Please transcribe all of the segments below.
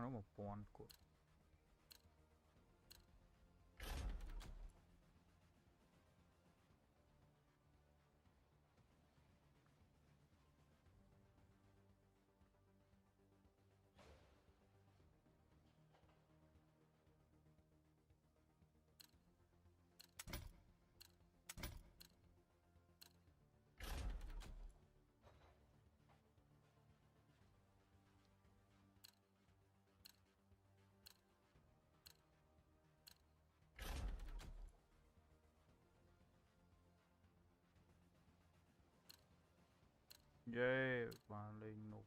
nó một con của yeah ba lên nộp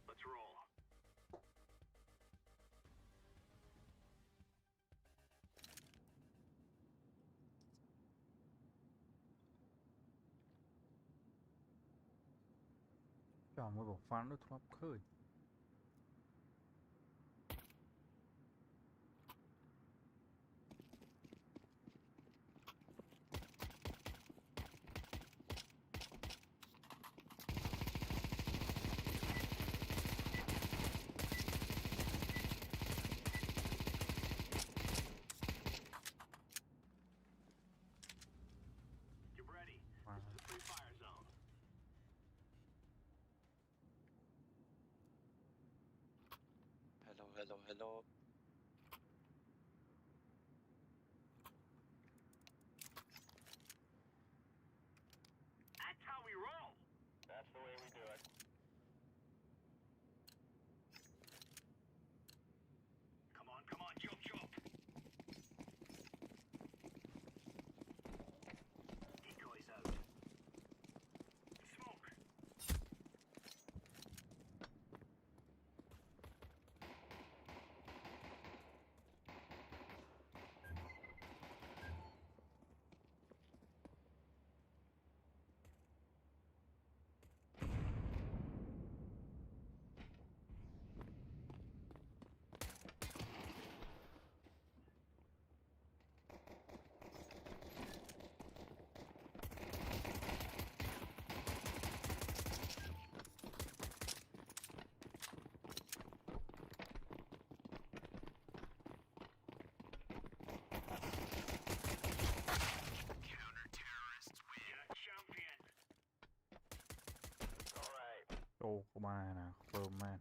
Let's roll. chọn một bộ phán nó thọp khơi Get ready. This is a free fire zone. Hello. That's how we roll. That's the way we do it. Come on, jump. Decoys out. Smoke. Champion. All right. ô có ma nè phơm man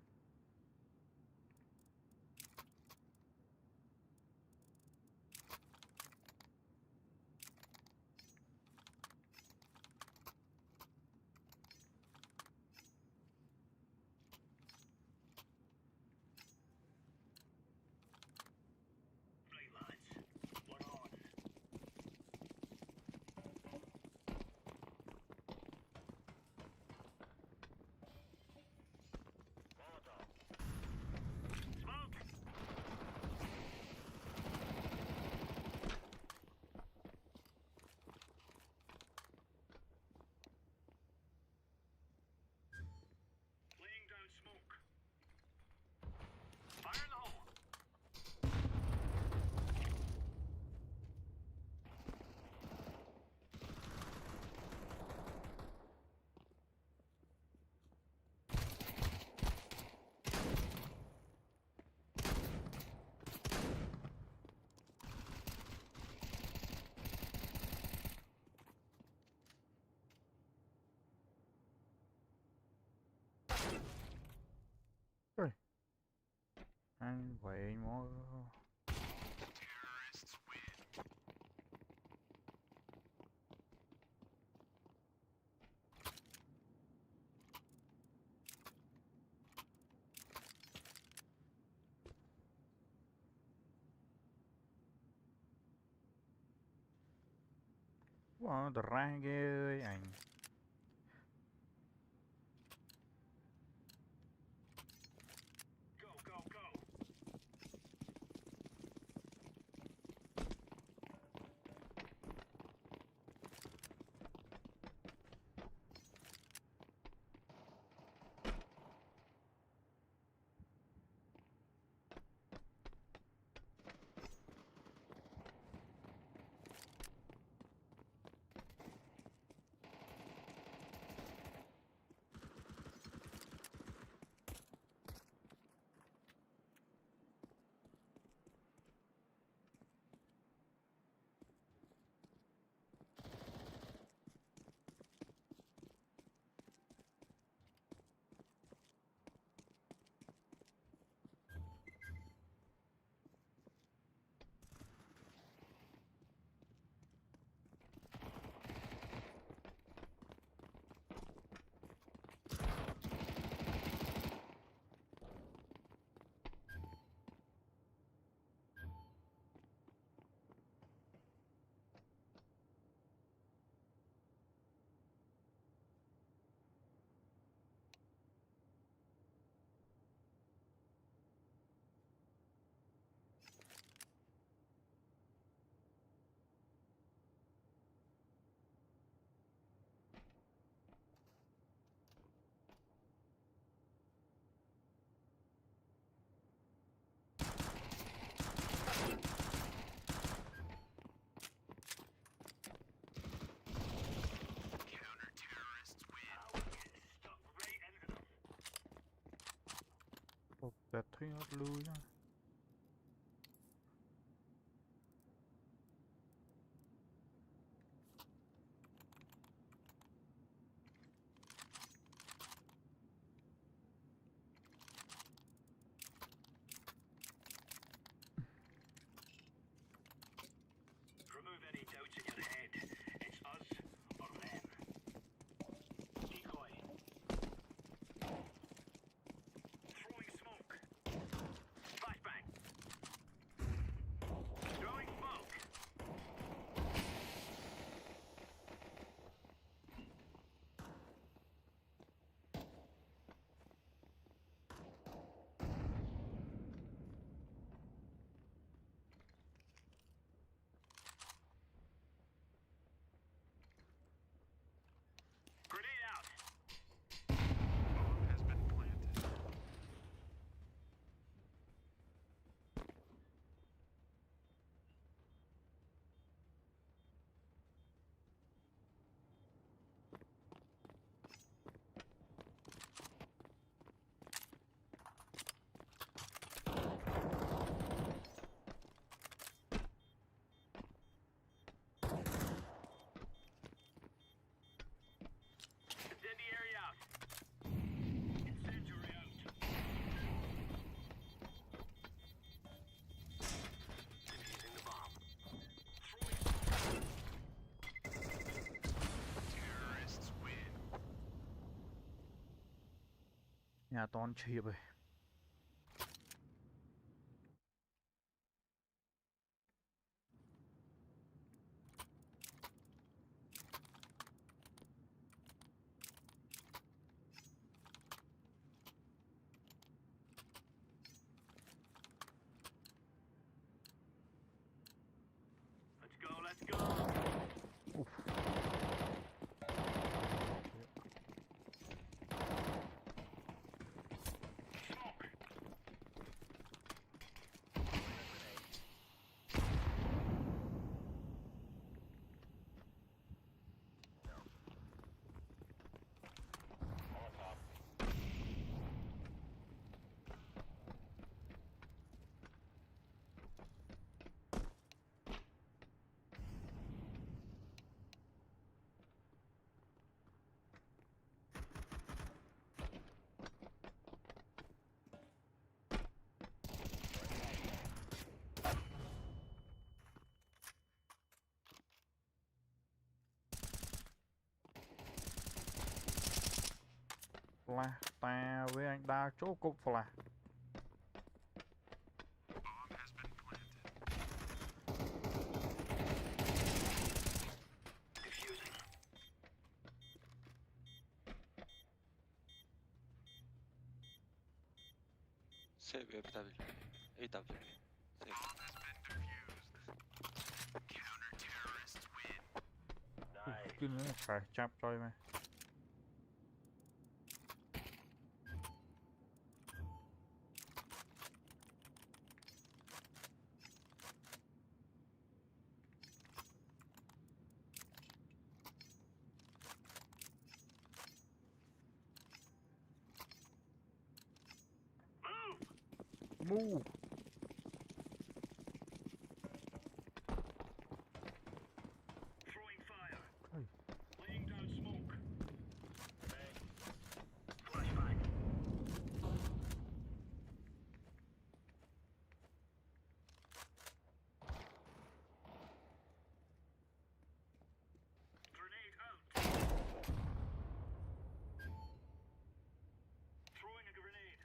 Play lads. What on? Molotov. Smoke. Laying down smoke. Fire in the hole. ơi anh vậy nó Terrorists win. wow ra ghê anh Go. Giật thấy nó lui đó. Remove any doubts in your head. It's us or them. Decoy. Throwing smoke. Flashbang. Throwing smoke. Grenade out. Bomb has been planted. Incendiary out. Incendiary out. Defusing the bomb. Throwing terrorists win. Nhà toàn chìa rồi. Let's go, let's go. Uf. Smoke. Flash ta với anh đa chỗ cục flash. Bomb has been planted. Defusing. Save AW. AW. Save. Bomb has been defused. Counter terrorists win. Nice. Chứ nữa phải chạp rồi mà. Move. Move. Throwing fire. Hey. Laying down smoke. Bang. Flashbang. Grenade out. Throwing a grenade.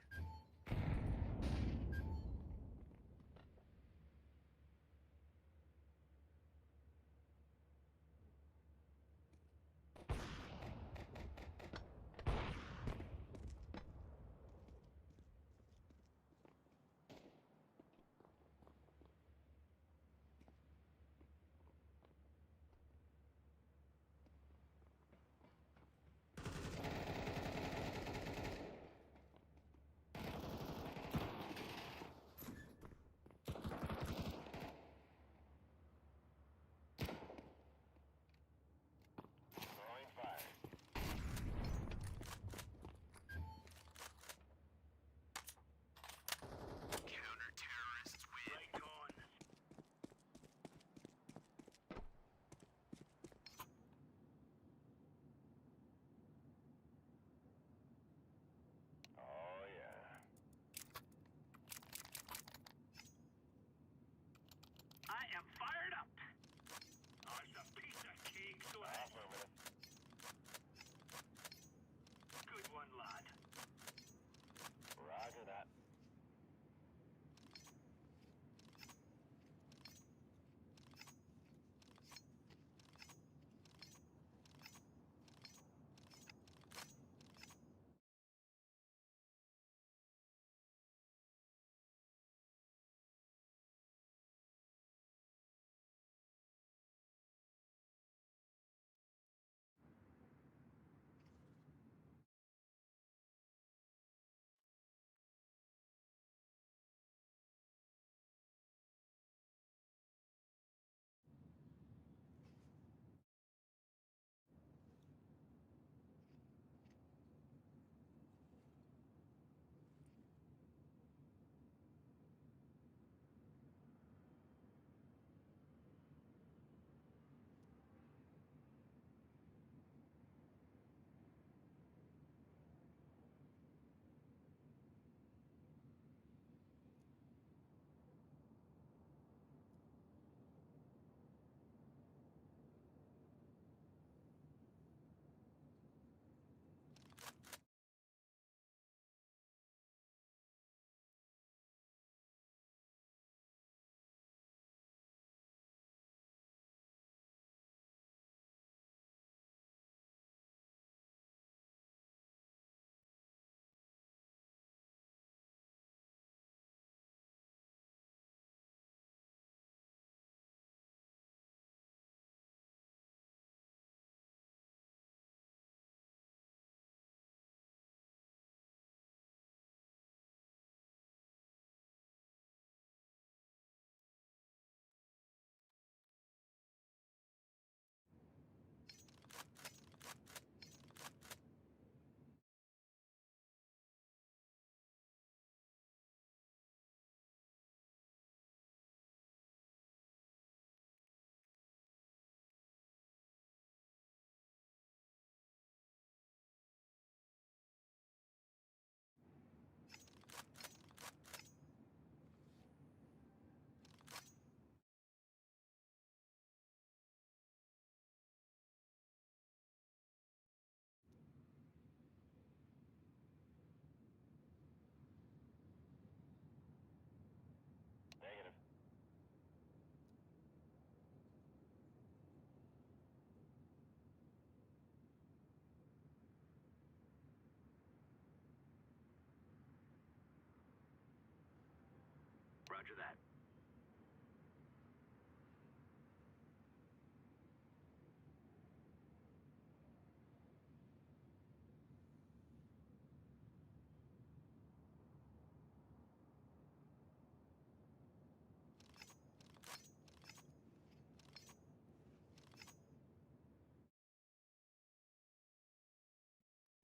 Roger that.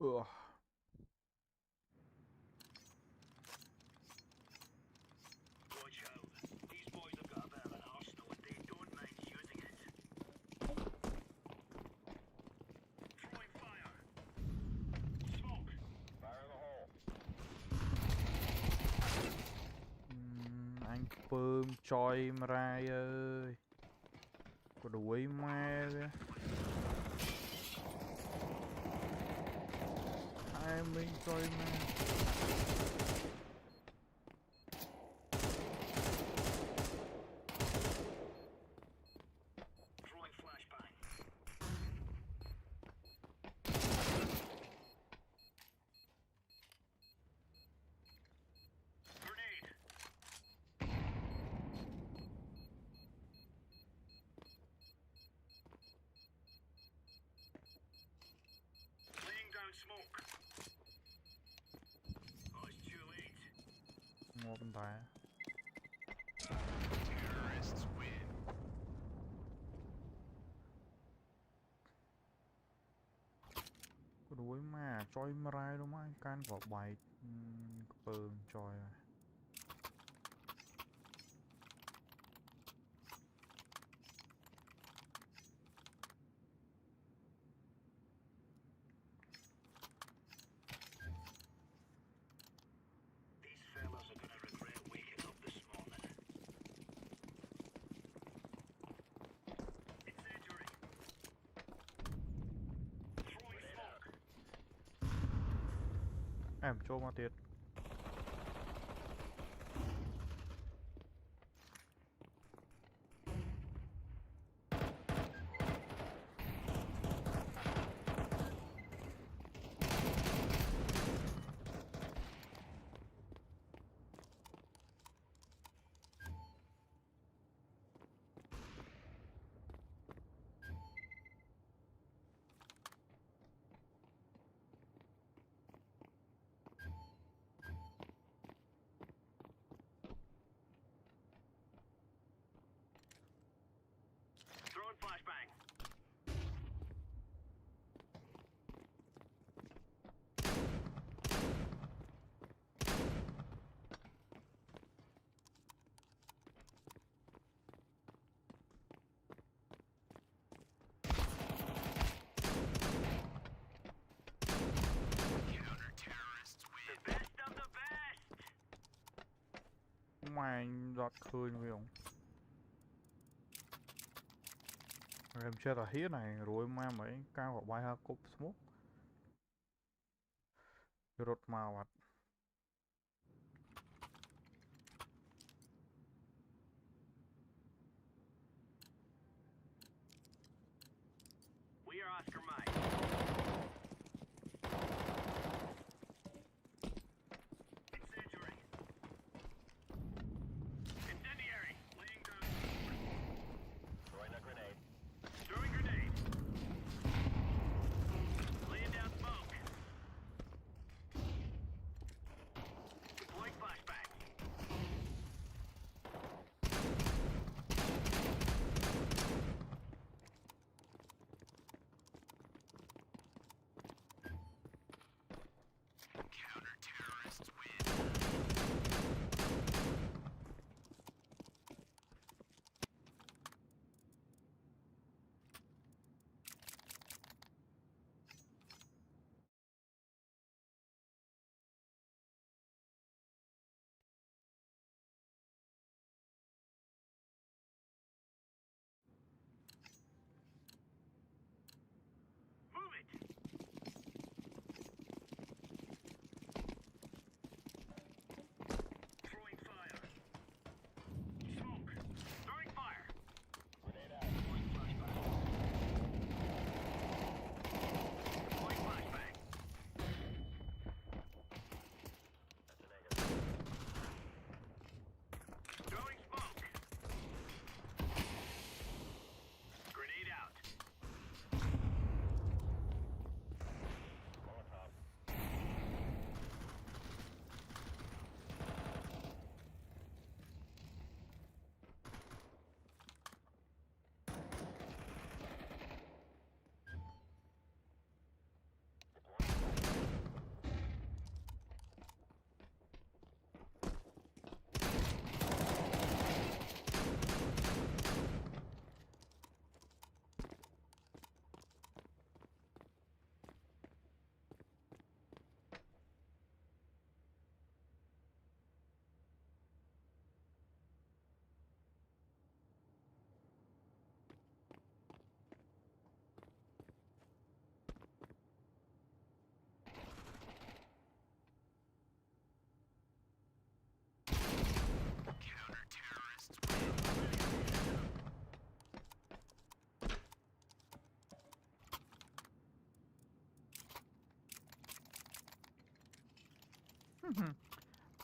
Ugh. Watch out. These boys have got a bit of an arsenal and they don't mind using it. Throwing fire. Smoke. Fire in the hole. Anh Pơm choi Mrai ơi. Có đuổi ma kìa. Ai mình choi ma. Throwing flashbang. Grenade. Laying down smoke. Oh, it's too late. Một tay. Terrorists win. Có đuổi ma choi Mrai đâu mà anh can vào bài Pơm choi rồi. These fellas are gonna regret waking up this morning. Incendiary. Throwing smoke. Em cho mà tiệt. Throwing flashbang. Counter-terrorists win. The best of the best. Mày giọt khơi với ông. Em chết là hít này rồi ma mấy cao vào bài ha cúp smoke. Rốt màu ạ. We are Oscar Mike. Incendiary. Incendiary. Laying down smoke. Throwing a grenade. Throwing grenade. Laying down smoke.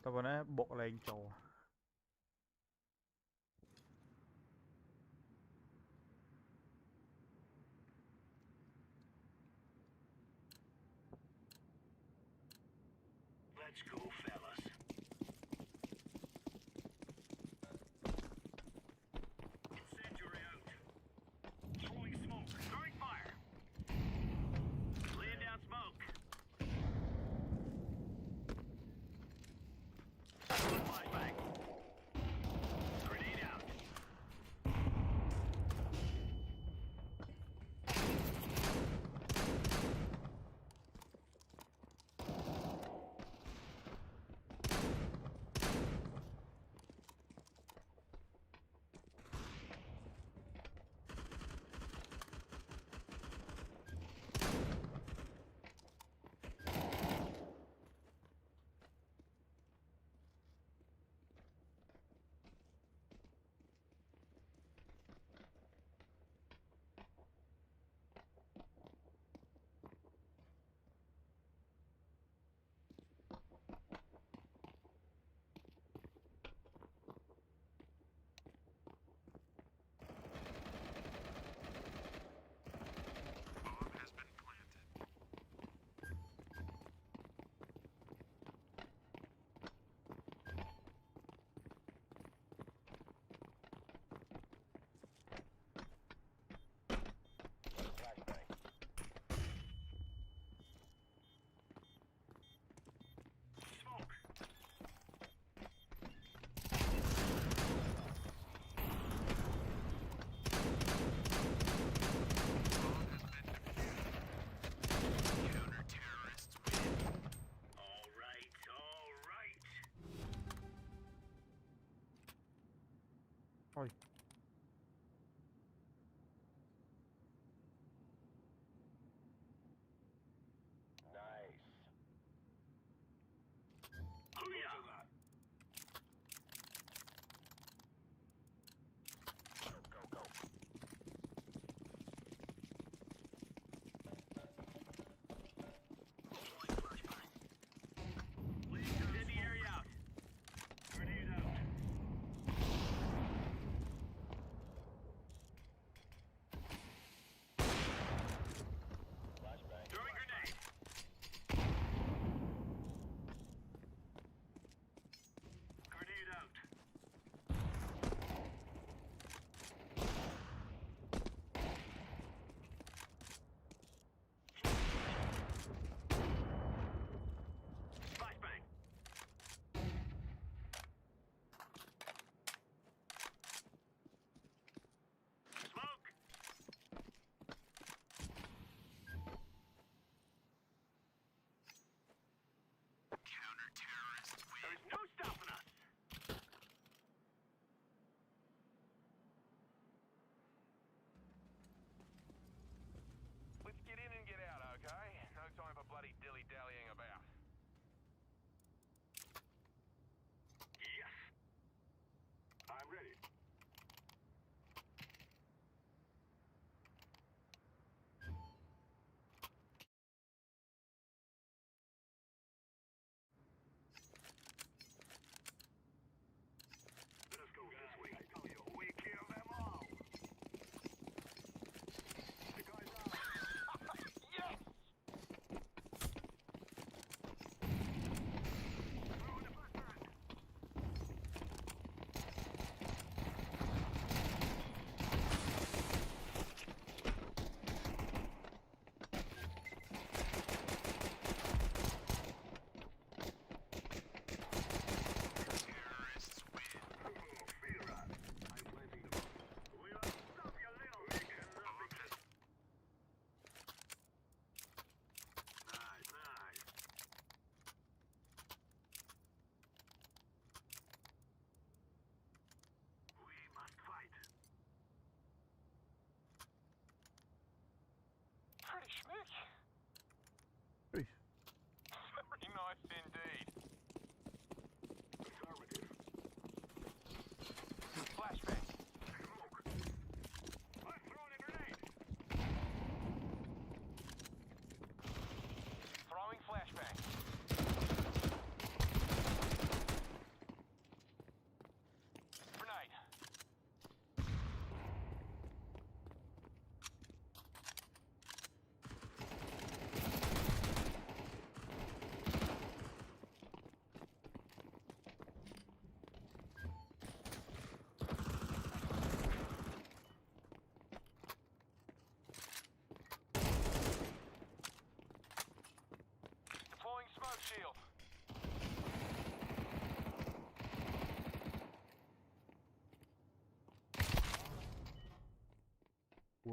Tao nói bộ lên trò. Let's go, fellas. Incendiary out. Throwing smoke. Throwing fire. Laying down smoke. Flashbang. Grenade out.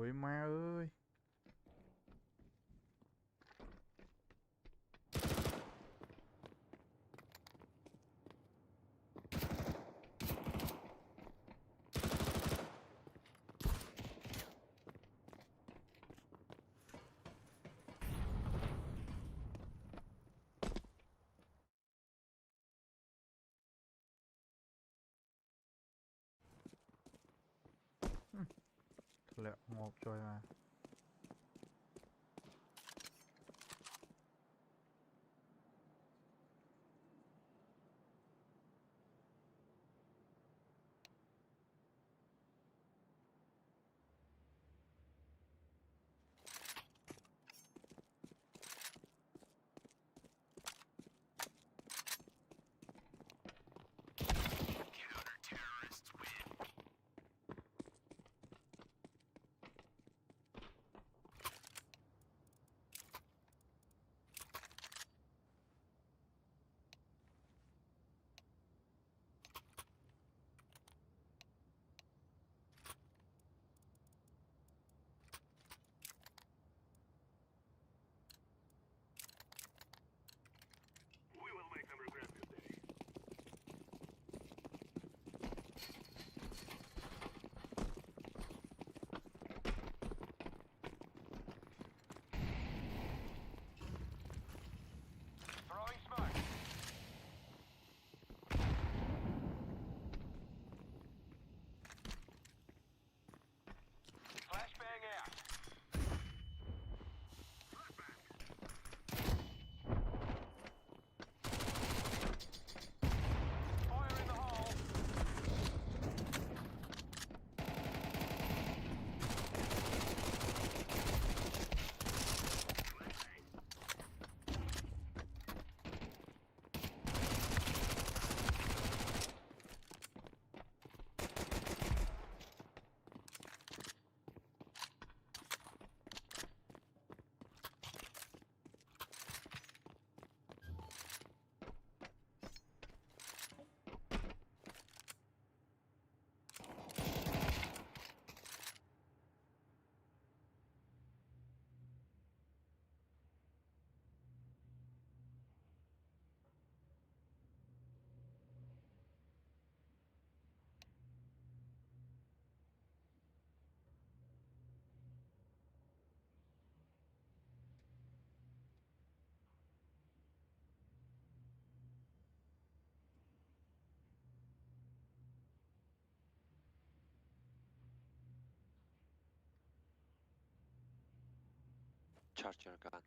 đuổi ma ơi. Lẹo một rồi mà. We will make them regret this day. Throwing smoke. Flashbang out. Fire in the hole. Charge your gun.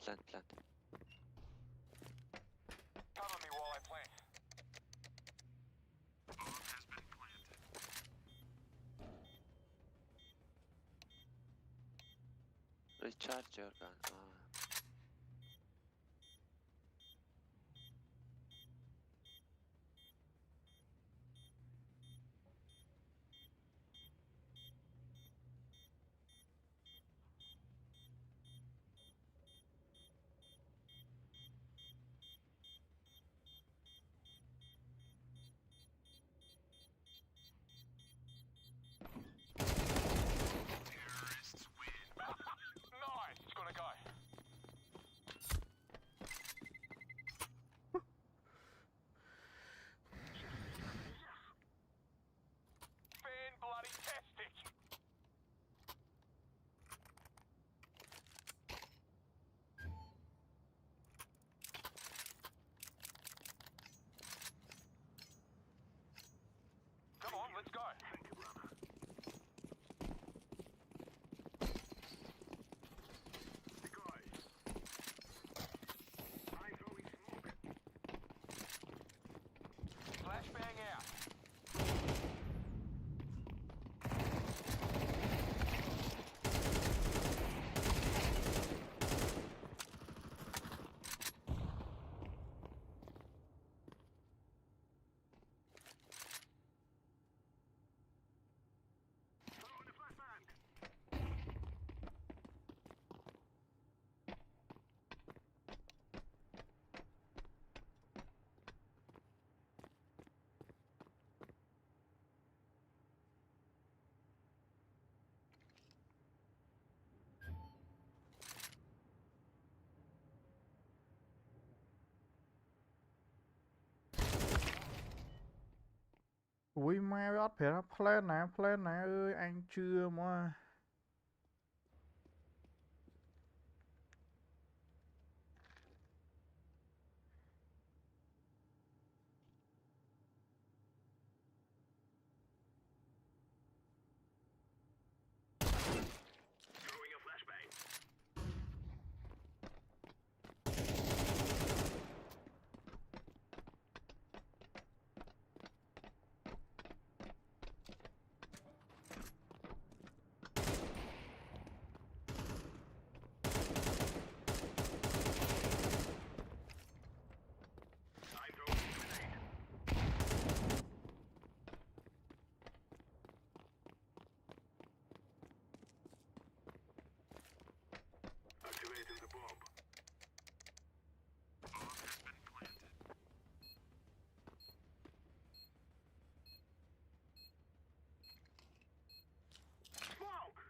Plant. Cover me while I plant. Bomb has been planted. Recharge your gun. Terrorists win. Nice. It's gonna go. Ui ma với ớt phải nó plan nè ơi anh chưa mà. Throwing a flashbang. I'm throwing a grenade. Activating the bomb. Bomb has been planted. Smoke!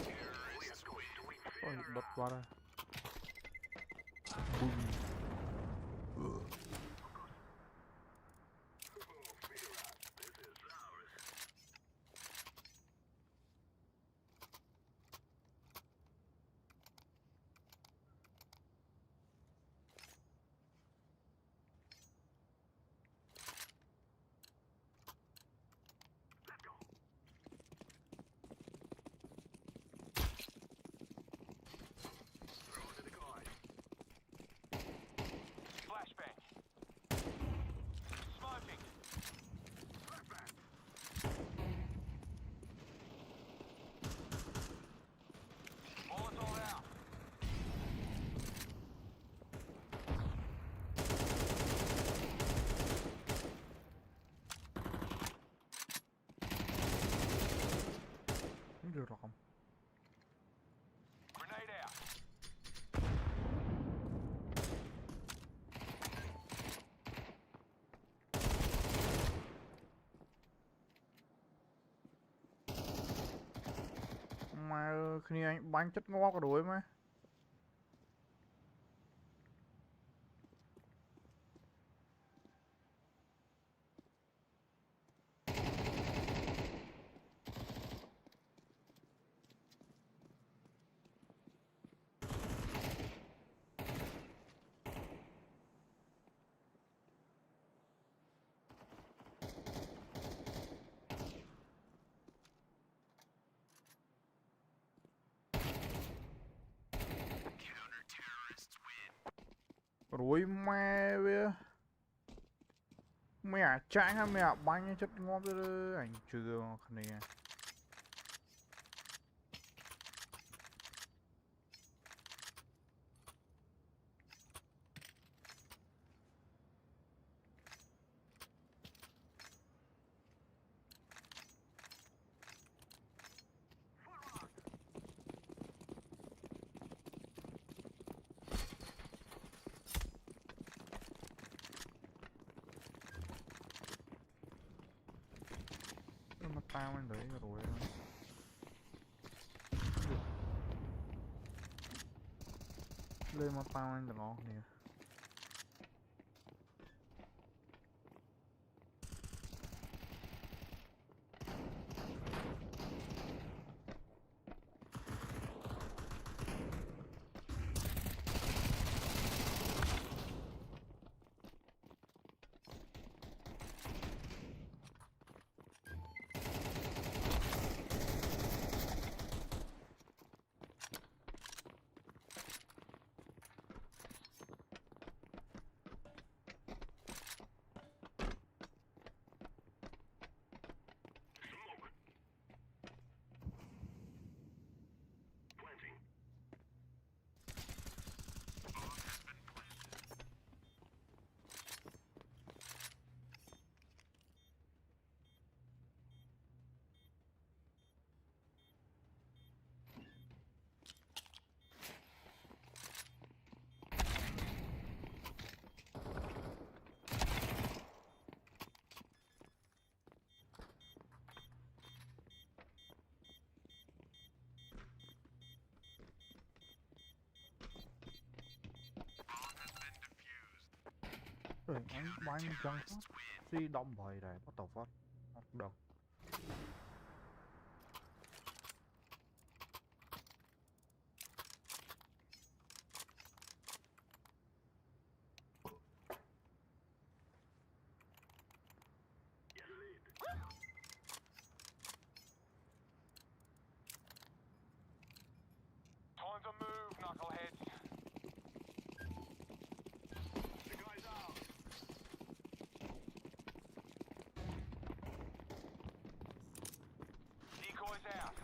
Terrorists going to win Ôi fair. đột vào đây. Bùm. This is ours. Let's go. Throw to the guard. Flashbang. Smoking. Flashbang. Molotov out. Không được rồi không? Grenade out. Mà khi anh bánh chất ngó cả đuổi mà. Counter-terrorists win. Đuổi ma với. Mẹ chạy ha mẹ bánh chất ngó tới anh chưa khi này. Mà tao anh đấy rồi. Lên mà tao anh nó nè. Trời anh bánh chẳng suy động vậy này, what the fuck. Không được. Time to move, knuckleheads. The guy's out. Decoys out.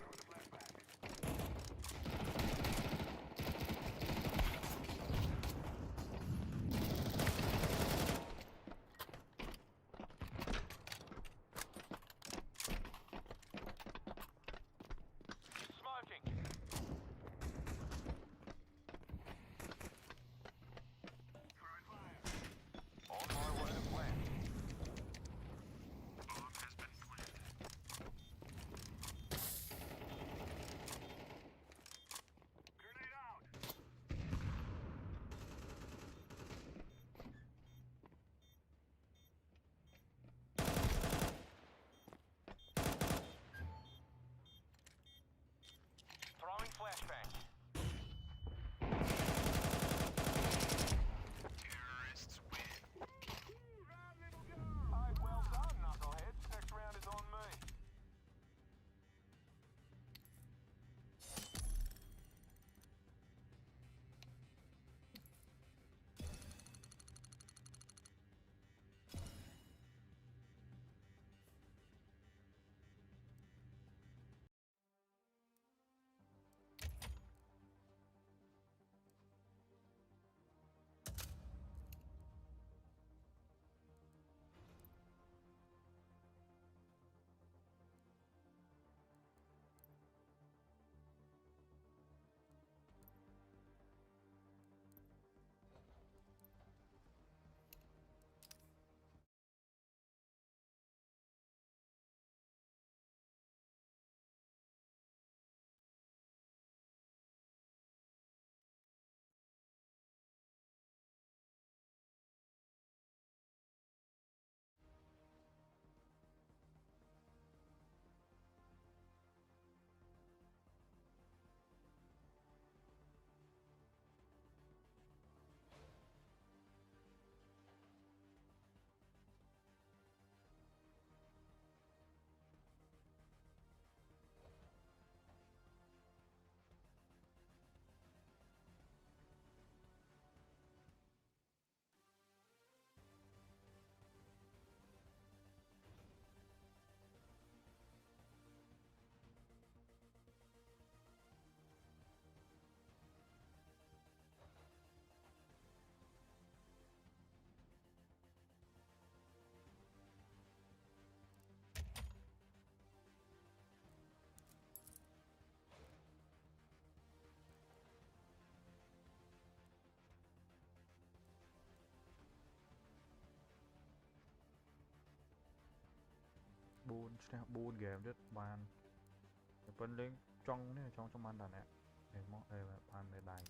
Smoking. On my way to plant. Bomb has been planted. Grenade out. Throwing flashbang. Terrorists win. Hey, well done, knuckleheads. Next round is on me. Buôn game rất bàn. Bên lên trong này trong bàn đàn nè. Để mọ đây là bàn để đài.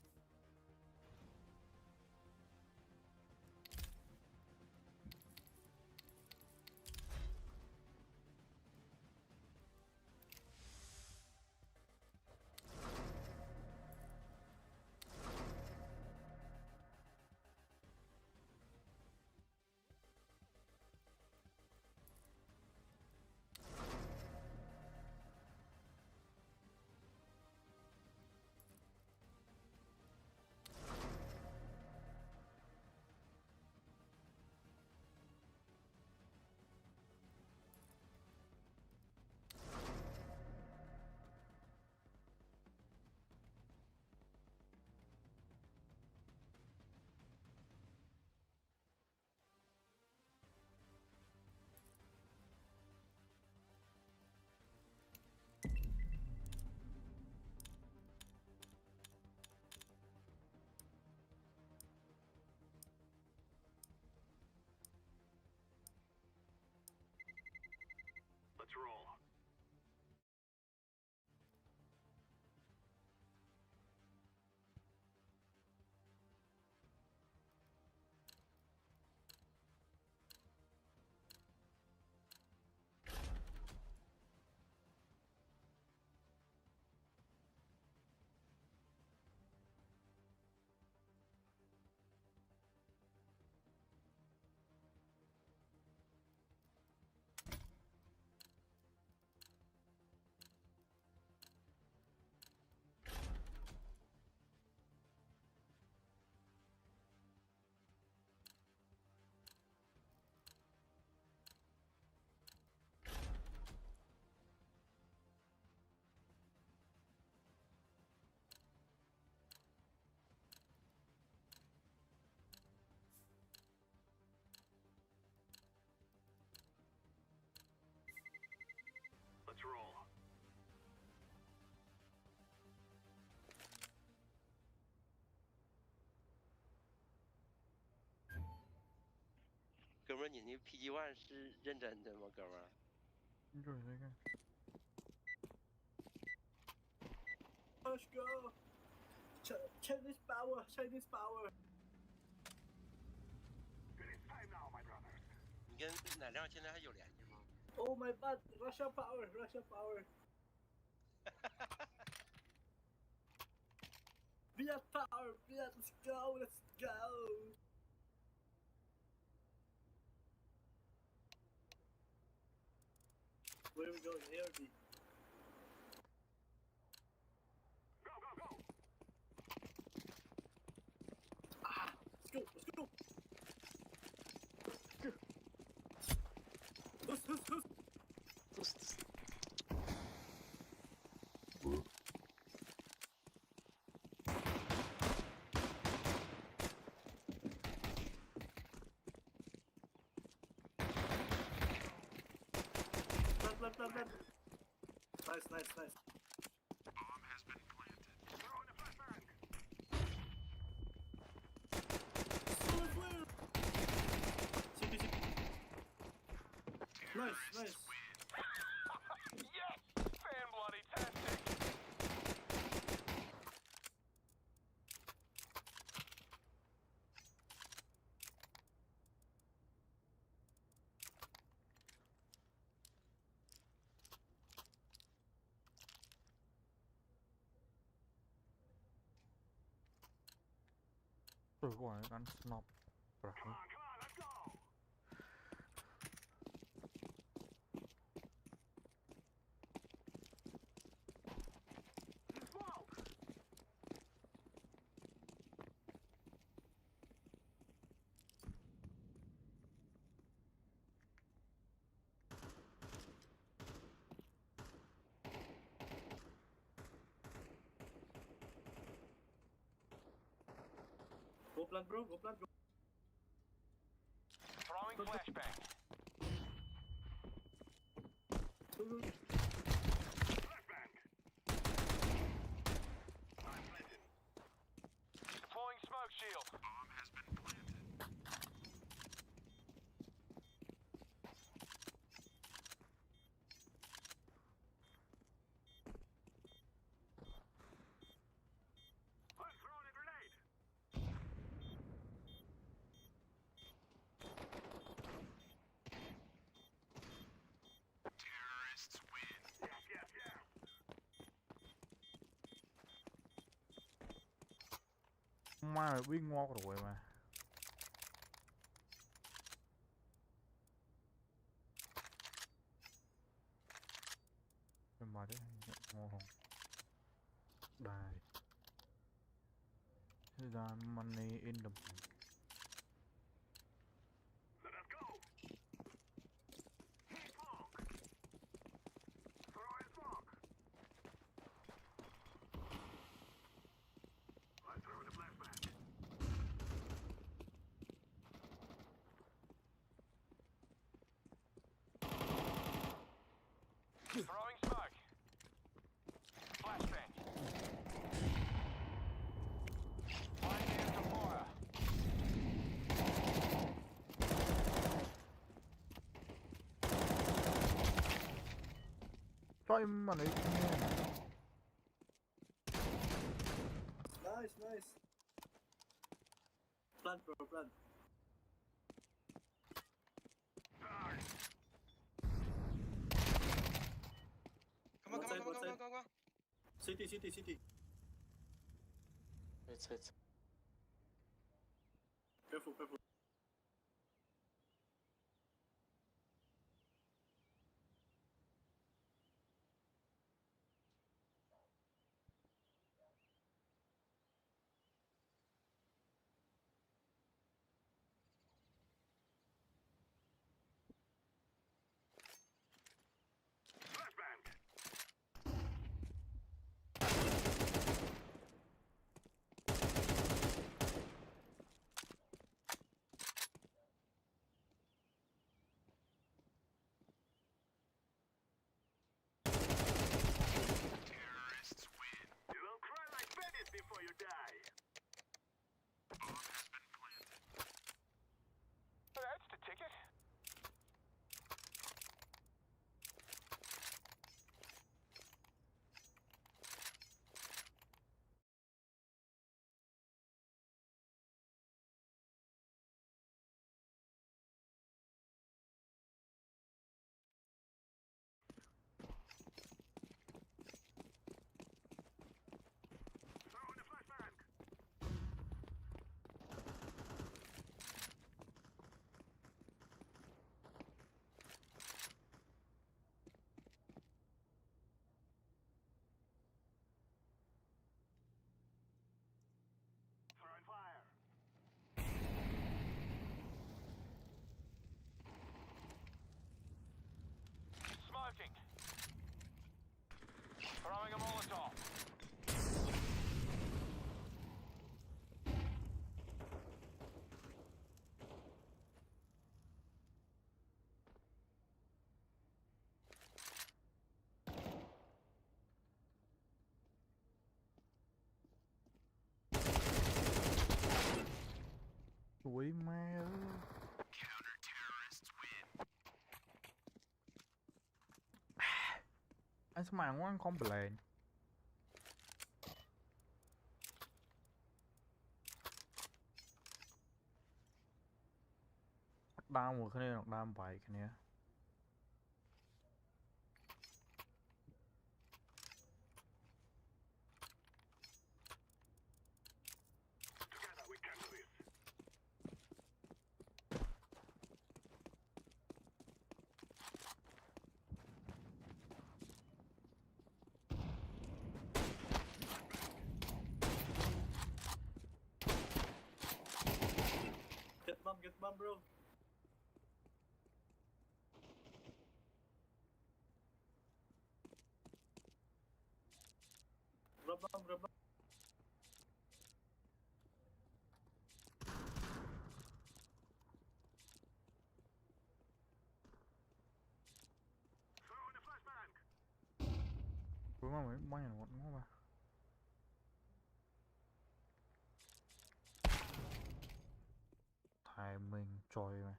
Let's roll. 说你那 PG1 是认真的吗，哥们儿？你就是这个。 Let's go. Chinese power, Chinese power. It is time now, my brothers. 你跟奶亮现在还有联系吗？ Oh my god, Russia power, Russia power. Viet power, Viet, let's go, let's go. Where are we going? A or B? Go, go, go. Let's go, let's go. Who's? Plant. Nice. Bomb has been planted. Throwing a flashbang. Solar flare. City. Nice. Yes! Fan bloody tastic. Rồi gọi ăn snob. Rồi. Come on, let's go. Smoke. Go plant, bro. Go plant, bro. Throwing flashbang. Flashbang. I'm planted. Deploying smoke shield. Bomb has been planted. I'm throwing a grenade. Terrorists win. Yes. มา วิ่งงอกrồi mà. Em mà đấy ngon không? Đài. Thế ra money in the bank. Let us go. Smoke. Throwing smoke. I'm throwing a flashbang. Throwing smoke. Flashbang. Lighting into fire. Cho em mà lấy. Nice. Plant, bro, plant. Come on. City. It's. Careful. Flashbang. Terrorists win. You will cry like bandits before you die. Bomb has been planted. That's the ticket. Ôi mẹ ơi. Anh sao mà ngon không bền. Đau một cái này hoặc đau vậy cái này. Together we can do this. Get bomb, bro. Grab bomb. Throw in the flashbang. Đúng không mấy bao nhiêu nó đúng không? Thầy mình trời mày.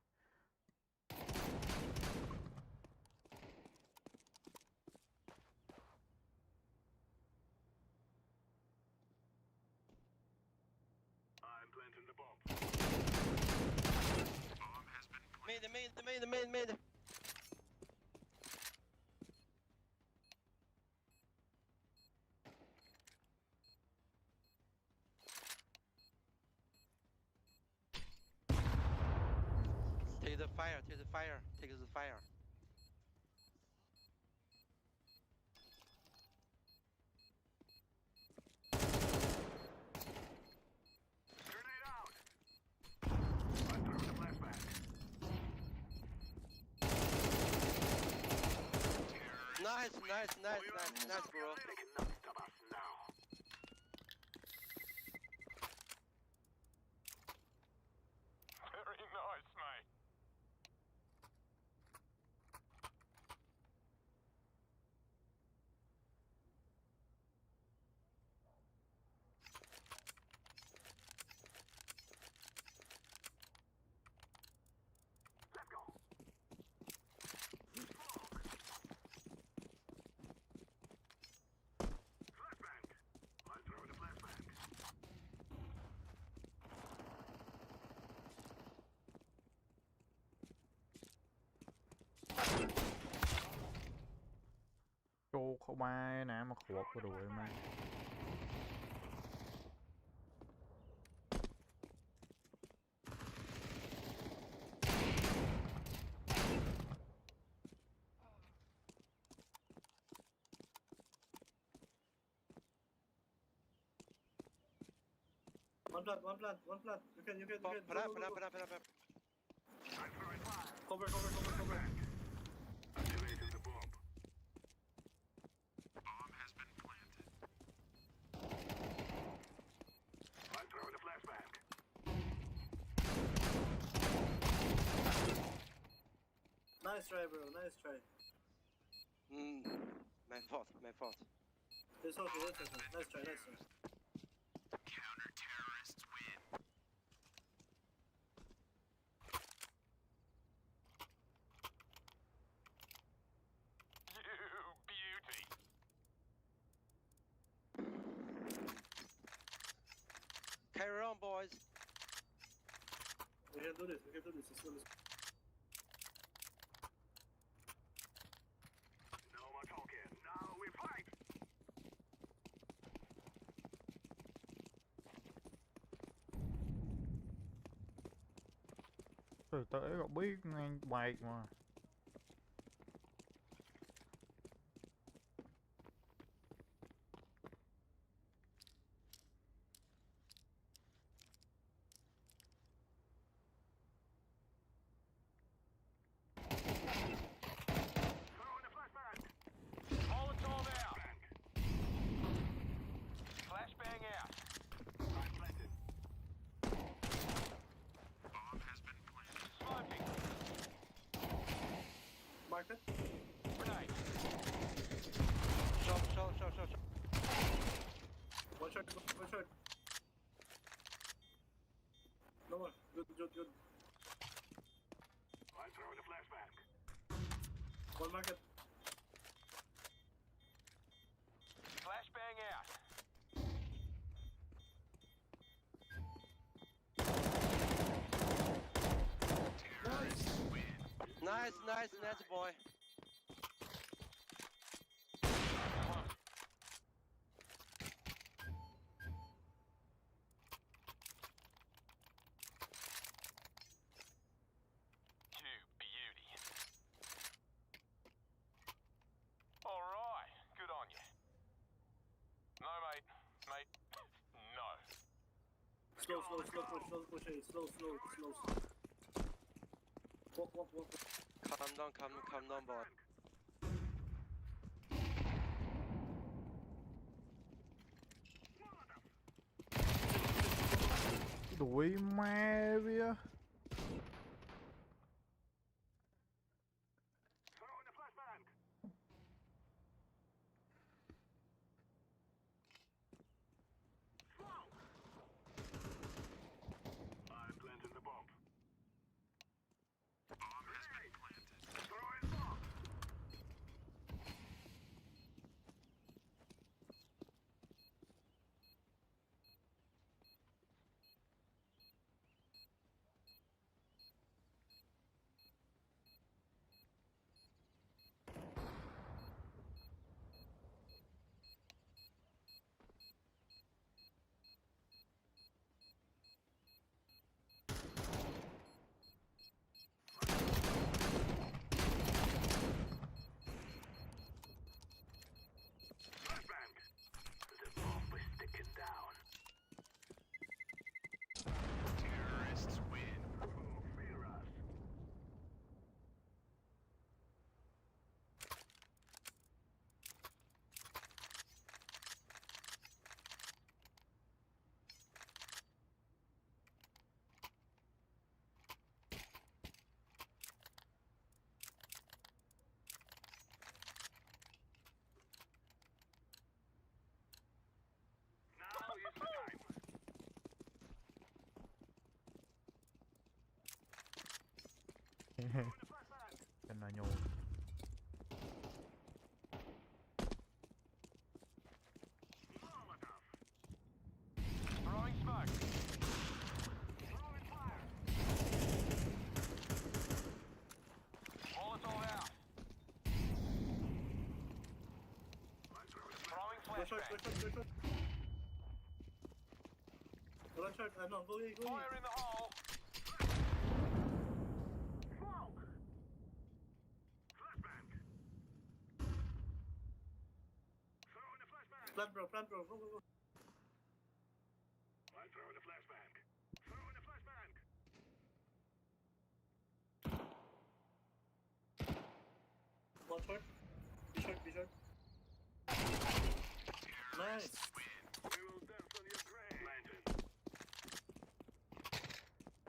I'm planting the bomb. Made. Take the fire. Take the fire. Grenade out. I'm throwing the flashbang. Nice, bro. They cannot stop us now. Very nice, mate. Let's go. Flashbang. I'm throwing the flashbang. Chô khẩu ba nè mà khổ của đuổi mà. One plant. You can. Go. Put up. I'm throwing fire. Cover. Activating the bomb. Bomb has been planted. I'm throwing the flashbang. Nice try, bro. Nice try. My fault. It's okay. Nice try. Counter-terrorists win. You beauty. Carry on, boys. We can do this. Let's do this. No more talking. Now we fight. Từ tới cậu biết anh bày mà. Throwing the flashbang. Molotov out. Flashbang out. I'm planted. Bomb has been planted. Smoking. good. I'm throwing a flashbang. One market. Flashbang out. Nice, boy. You beauty. Alright, good on you. No, mate. No. Slow push, hey, slow. Walk. Calm down, boy. Đuổi ma bia. Throwing a flashbang. Smoke. I'm planting the bomb. Bomb has been planted. Throwing bomb. Flashbang. The bomb is sticking down. Terrorists win. Fear us. Now is the time. Throwing a flashbang. Bên nào nhô. Molotov. Throwing smoke. Throwing fire. Molotov out. I'm throwing a Throwing Go short. flashbang. Go short, no, go in. fire in the hole. Smoke. Flashbang. Throwing a flashbang. Plant bro, go. I'm throwing a flashbang. Throwing a flashbang. One short. Be short. Nice. We will dance on your grave. Planted.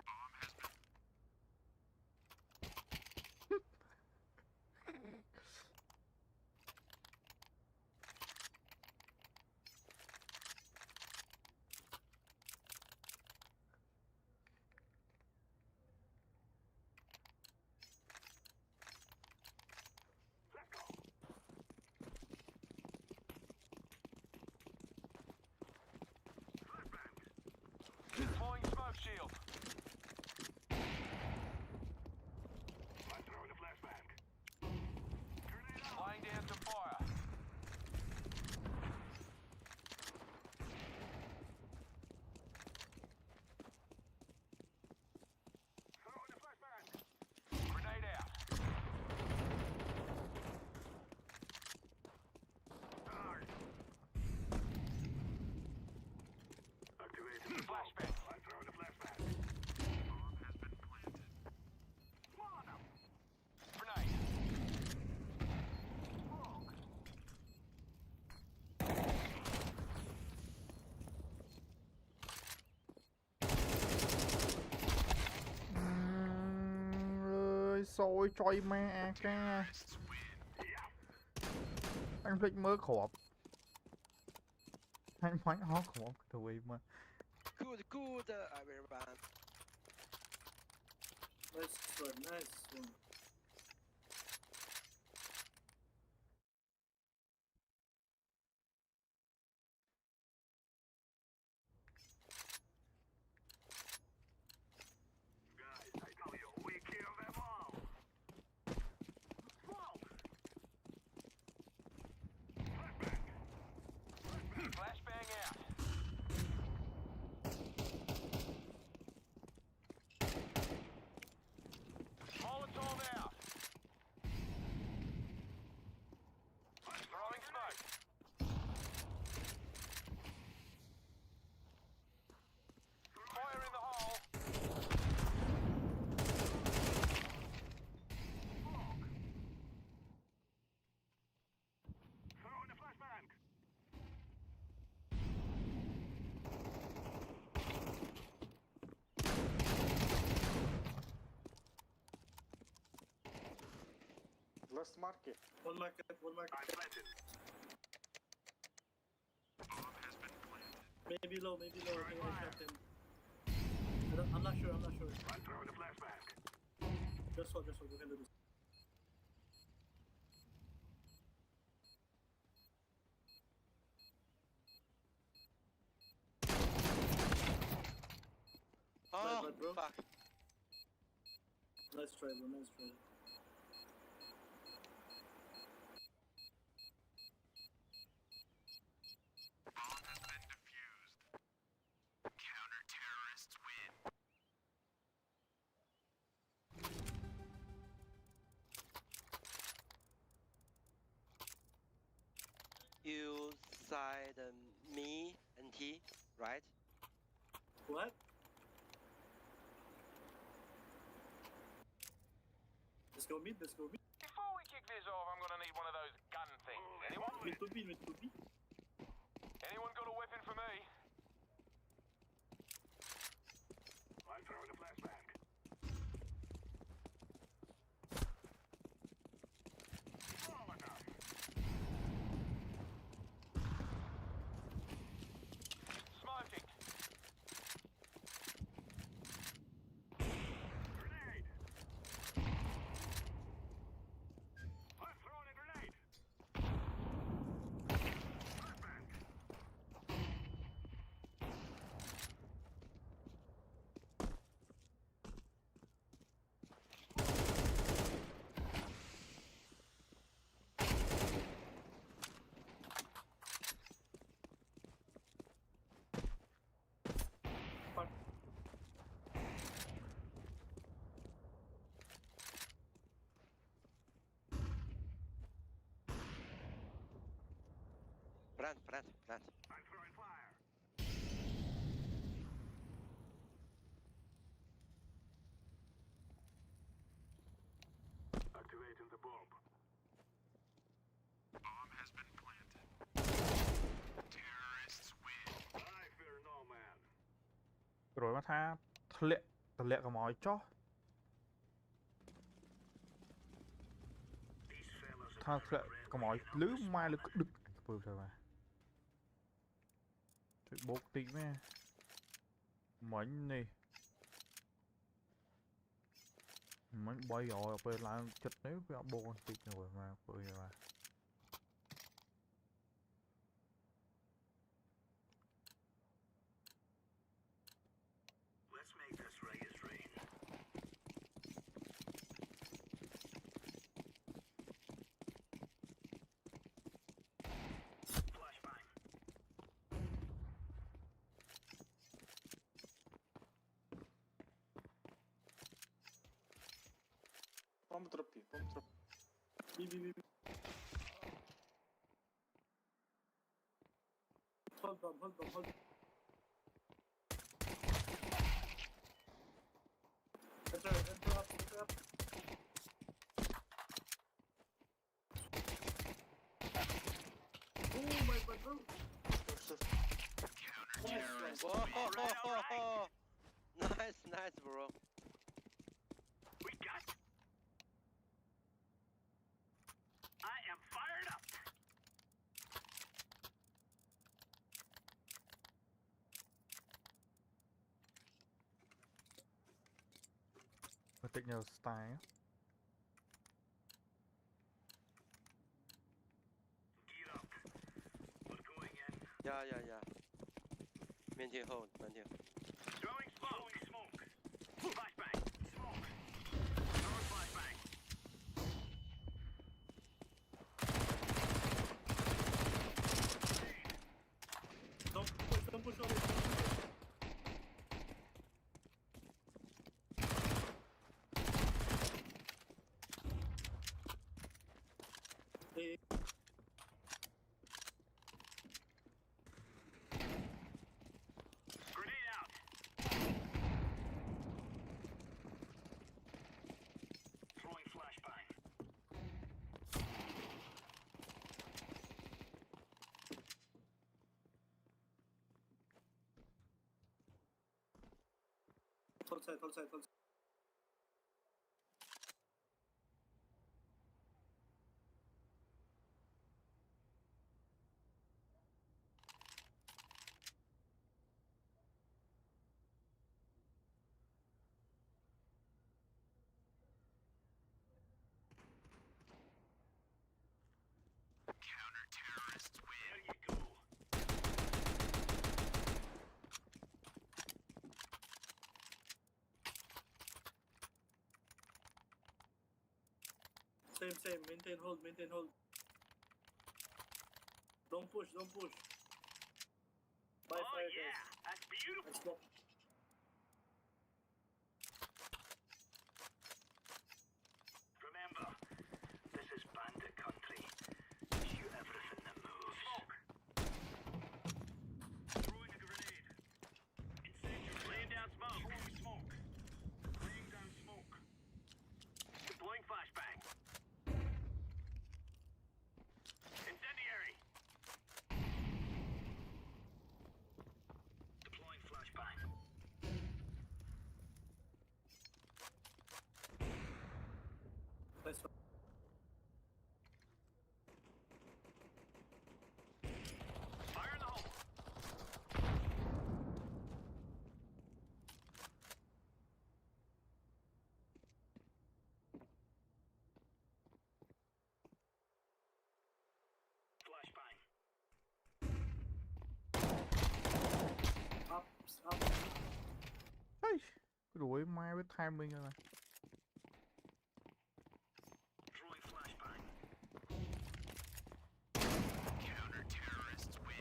Bomb has been. Let's go. Flashbang. Deploying smoke shield. I'm throwing a flashbang. Grenade out. Laying down some fire. Throwing a flashbang. Grenade out. Activating the flashbang. I'm throwing a flashbang. Bomb has been planted. Molotov. Grenade. Smoke. Ơi xôi trôi ma à ca. Terrorists win. Yeah. Anh Flick mới khộp. Anh phải hó khộp. Đuổi ma. Good, everyone. Nice one, nice one. Guys, I tell you, we kill them all. Smoke. Flashbang. Flashbang out. Molotov out. Throwing smoke. Fire in the hole. Smoke. Throwing a flashbang. Last market. One market, one market. I'm planted. Maybe low, maybe low. I think I shot him. I'm not sure, I'm not sure. I'm throwing a flashbang. Just hold, we can do this. Oh, Bad, bro. fuck. Nice try, bro, nice try. You side me and T, right? What? Let's go mid, let's go mid. Before we kick this off, I'm gonna need one of those gun things. Anyone? Mid to B, mid to B. Anyone got a weapon for me? I'm throwing a flashbang. Molotov. Smoking. Grenade. I'm throwing a grenade. Flashbang. Fuck. Plant. I'm throwing fire. Activating the bomb. Bomb has been planted. Terrorists win. I fear no man. rồiមកថាធ្លាក់កុំឲ្យចុះ These fellas ថាធ្លាក់កុំឲ្យលឺម៉ែលឺក្ដឹកធ្វើទៅបាទជួយបោកតិចមែនមិញនេះមិញ300ឲ្យពេលឡើងចិត្តនេះវាអត់បោកបន្តិចទៅមកធ្វើទៅបាទ Let's make this Reyes rain. Flashbang. Bomb drop. B, B, B. Hold bomb, hold bomb, hold. Enter up, enter up. Oh my god, bro. Nice, Whoa! Nice, bro. We got. I am fired up. signal style. Gear up. We're going in. Yeah. Maintain hold. Throwing smoke. Flashbang. Smoke. Throwing flashbang. Don't push on it. Hey, Grenade out. Throwing flashbang. hold side. Counter-terrorists win. There you go. Same. Maintain hold. Don't push. Bye, Oh fire, yeah, guys. that's beautiful. Let's go. Remember, this is bandit country. Shoot everything that moves. Smoke. Throwing a grenade. Incendiary. Laying down smoke. Throwing smoke. Laying down smoke. Deploying flashbang. Incendiary. Deploying flashbang. Nice one. Fire in the hole. Flashbang. Up. Hey, đuổi mai với timing rồi. Throwing flashbang. Counter-terrorists win.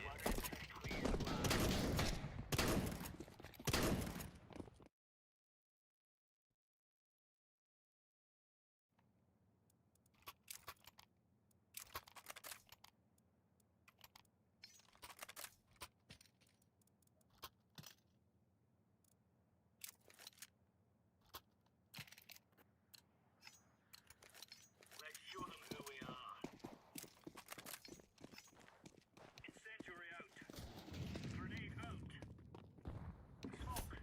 Clear, lad. Let's show them who we are. Incendiary out. Grenade out. Smoke.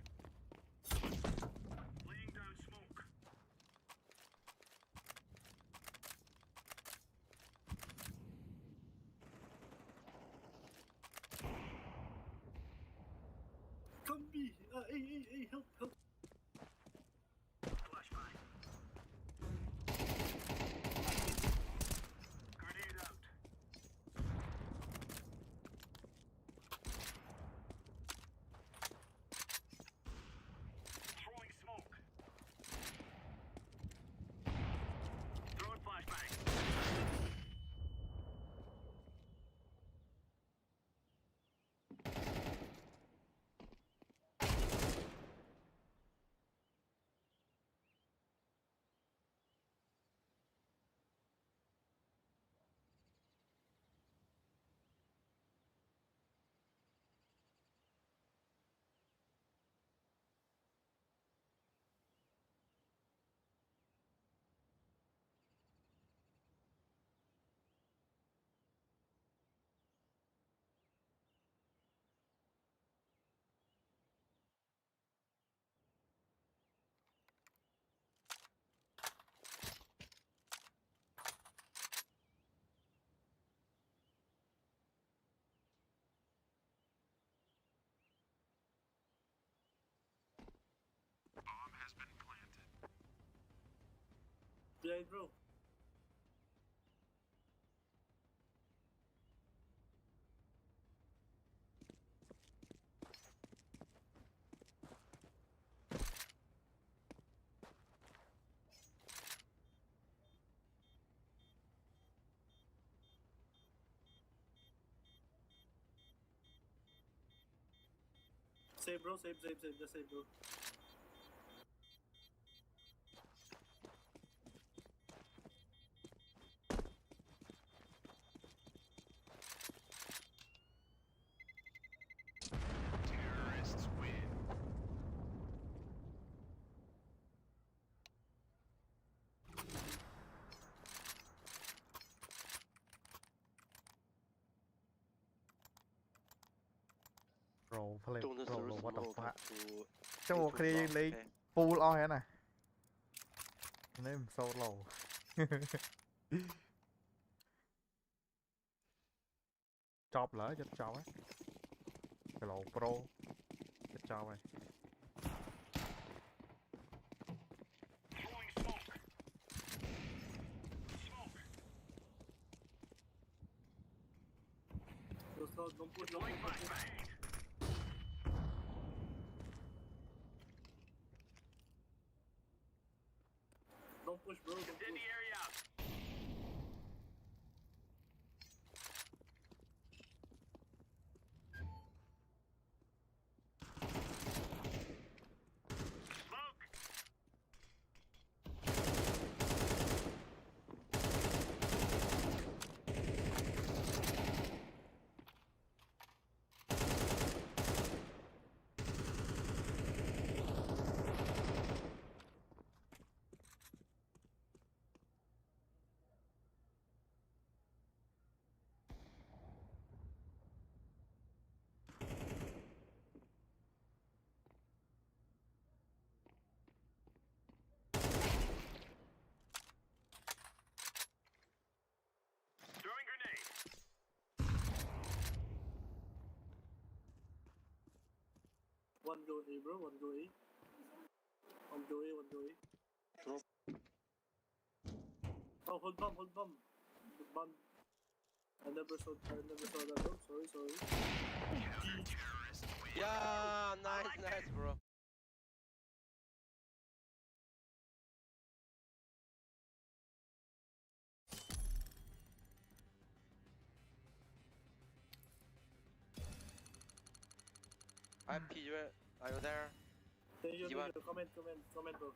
Laying down smoke. Come B. Hey, help. Flashbang. Grenade out. Throwing smoke. Throwing flashbang. Jade, bro. Save, bro. Save. Just save, bro. Terrorists win. Roll flip Don't roll throw roll what the smoke fuck to ចូល into គ្នាយើង block, លេង okay? full អស់ហើយណានេះមិន solo ចប់ឡើយចិត្តចប់ហើយ Hello Pro ចិត្តចប់ហើយ Throwing smoke. Smoke. Don't push. Deploying flashbang. Don't push, bro. Don't push. Incendiary out. Smoke. Throwing grenade. One go A, bro. One go A. One go A. One go A. Drop. Oh, hold bomb. Bomb. I never saw that, bro. Sorry. Yeah, nice, bro. Are you there? You want- Comment, bro.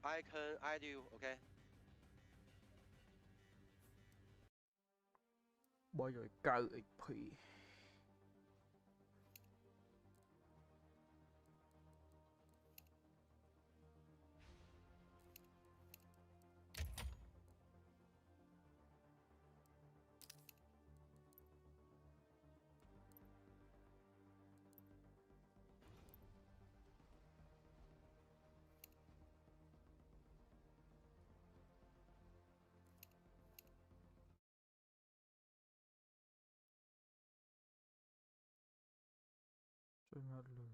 I can add you, okay? បើយក9 XPជួយមកលឺ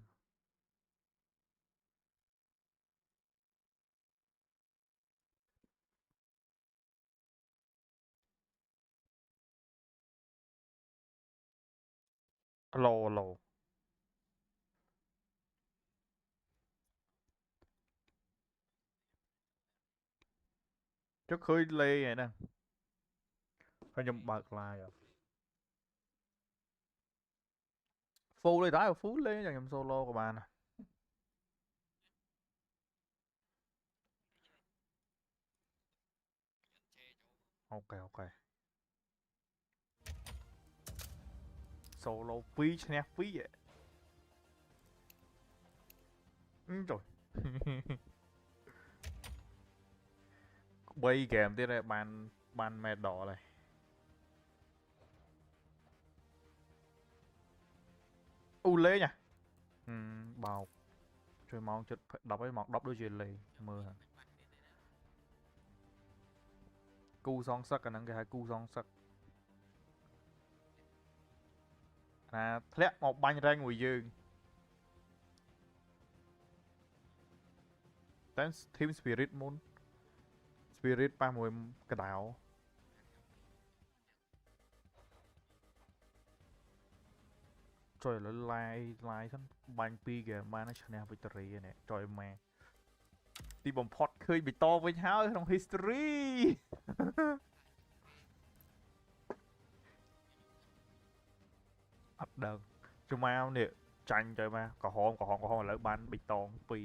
Hello trước khơi lê vậy nè phải nhầm bạc lại à full đây tái full lê chẳng nhầm solo của bạn à ok solo phí snap phí vậy trời 3 game ទៀតហើយបាន medal ហើយអូលេងអាបោកជួយម៉ោងជិត10ហើយម៉ោង10ដូចជាលេងមើលគូសងសឹកអាហ្នឹងគេហៅគូសងសឹកណាធ្លាក់មកបាញ់រែងមួយយើងតែ team spirit មុន spirit ប៉ះមួយកដៅចុយឥឡូវឡាយសិនបាញ់2 game បានឈ្នះ victory នេះចុយម៉ែទីបំផុតឃើញបេតងវិញហើយក្នុង history អត់ដឹងជុំមកនេះចាញ់ទៅមកក្រហមឥឡូវបានបេតង2ហើយ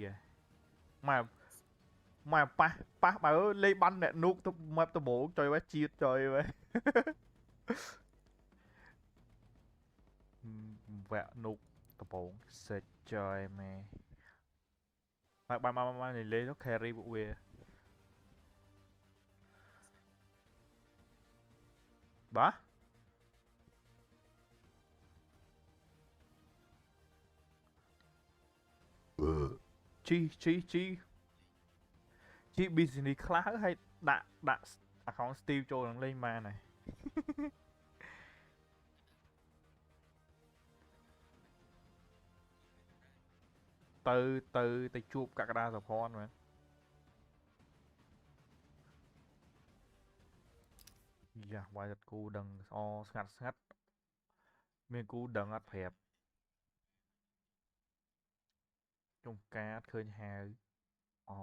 ម៉ែប៉ះបើលេងបានអ្នកនូកទៅម៉ាប់ដំបងចុយមកជាតិចុយមកវគ្គនូកដំបងសេចចុយម៉ែបានលេងទៅ carry ពួកវាបាទជី business ខ្លះហើយដាក់ account Steve ចូលនឹងលេងបានហើយទៅជួបកក្កដាសុភ័ណ្ឌមែនយ៉ាវាយគូដឹងស្ងាត់មានគូដឹងអត់ប្រាប់ខ្ញុំកាតឃើញហៅអូ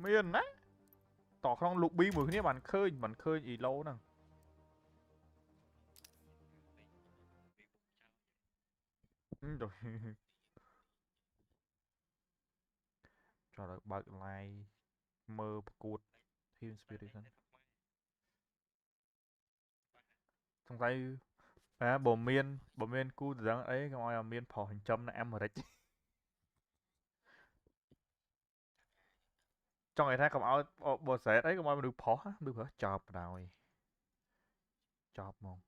មានណាតក្នុង lobby មួយគ្នាបានឃើញអ៊ីឡូហ្នឹងចូលទៅបើក live មើលប្រកួត Team Spirit ហ្នឹងសង្ស័យបើមានគូដឹងអីកុំឲ្យមានប្រុសចិញ្ចឹមនៅអាមេរិកចង់និយាយថាកុំឲ្យបើសែតអីកុំឲ្យមនុស្សប្រុសចប់ដល់ចប់ហ្មង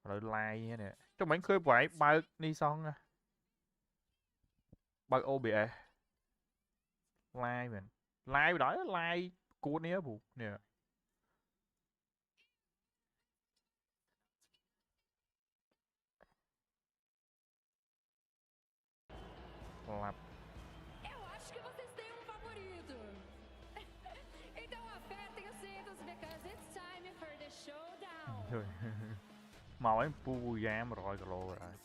ឥឡូវ live នេះចុះមិញឃើញប្រហែលបើកនេះសងបើក OBS live មែន live បណ្ដោយ live គួតនេះពូនេះស្លាប់ Eu acho que vocês têm um favorito. Então apertem os cintos because it's time for the showdown. មកឯងពូយ៉ា100 គីឡូហើយ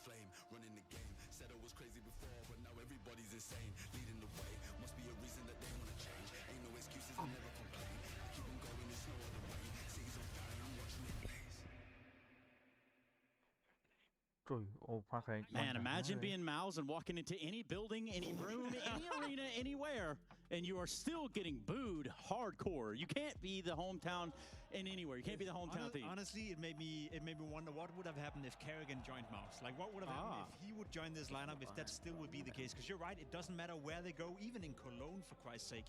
Man, imagine being Mouse and walking into any building, any room, any arena, anywhere, and you are still getting booed hardcore. You can't be the hometown in anywhere. You can't be the hometown team. Honestly, it made me wonder what would have happened if Kerrigan joined Mouse. Like, what would have happened if he would join this lineup, if that still would be the case? Because you're right, it doesn't matter where they go, even in Cologne, for Christ's sake,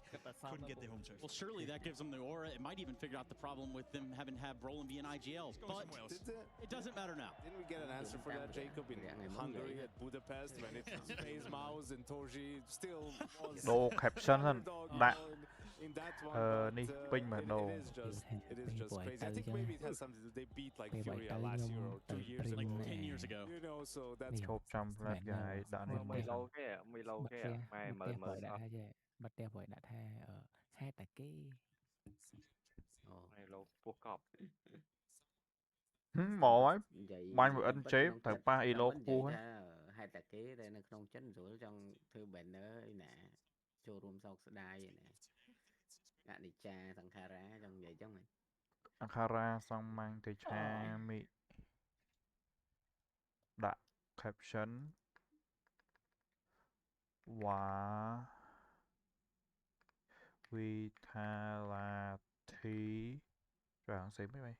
couldn't get the home turf. Well, surely that gives them the aura. It might even figure out the problem with them having to have Roland be an IGL. But it doesn't matter now. Didn't we get an answer for that, Jacob, in Hungary at Budapest when it plays Mouse and Toji still was no caption that in that one,នេះ but, ពេញមក no it is just crazy. I think maybe it has something to do. They beat like Furia last Euro 2 years ago. Like 10 years ago. You know, so that's ឈប់ចាំផ្លែតកាយដាក់នេះ 10 lâu cái ạ, 10 lâu cái ạ, mai mờ mờ sao? បាត់តែព្រោះដាក់ថាហេតុតែគេ Mai lâu buộc cọp. មកហើយបាញ់មួយ in shape ត្រូវប៉ះ elo ខ្ពស់ហ្នឹង ហេតុតែគេតែនៅក្នុងចិនស្រួលចង់ធ្វើ banner អីណាចូលរួមសោកស្ដាយឯណាអនិច្ចាសង្ខារាចង់និយាយចឹងអង្ខារាសងម៉ាំងទៅឆាមីដាក់ caption វ៉ាវីថាឡាធីចាំសេមិនមែន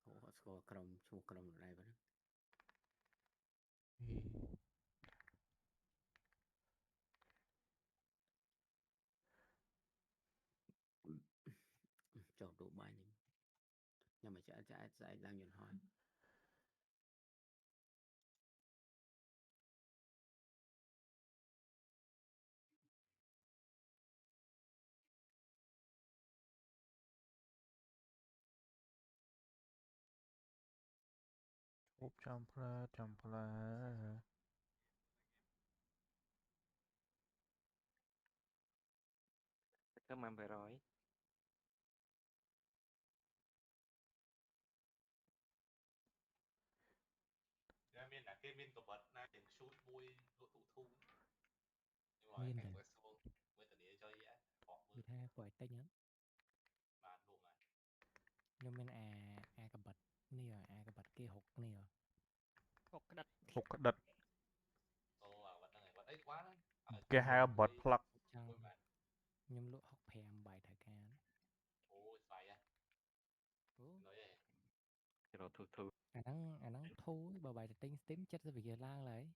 អូស្គាល់ក្រុមឈ្មោះក្រុមដែរបងចុះទូបាយញ៉ាំមកឆ្អែតស្អែកឡើងយន្តហោះ Úp chăm pla. Cảm ơn về rồi. Miền là cái miền của bật na tiếng shoot vui độ thủ thu. Nhưng mà Miên thành rồi. của số với tờ địa cho dễ họ Như thế quậy tay nhẫn. mà luôn mà. Nhưng men a cái bật nè a cái bật kia hụt nè. Hụt cái địch. Ô à bật này bật ấy quá đấy. Cái hai bật plug. Trong nhưng lúc học phèm bài thời can. Ô phải à. Nói vậy. Rồi thu. Anh đang thu bờ bài tinh tím chết ra vì giờ lang lại.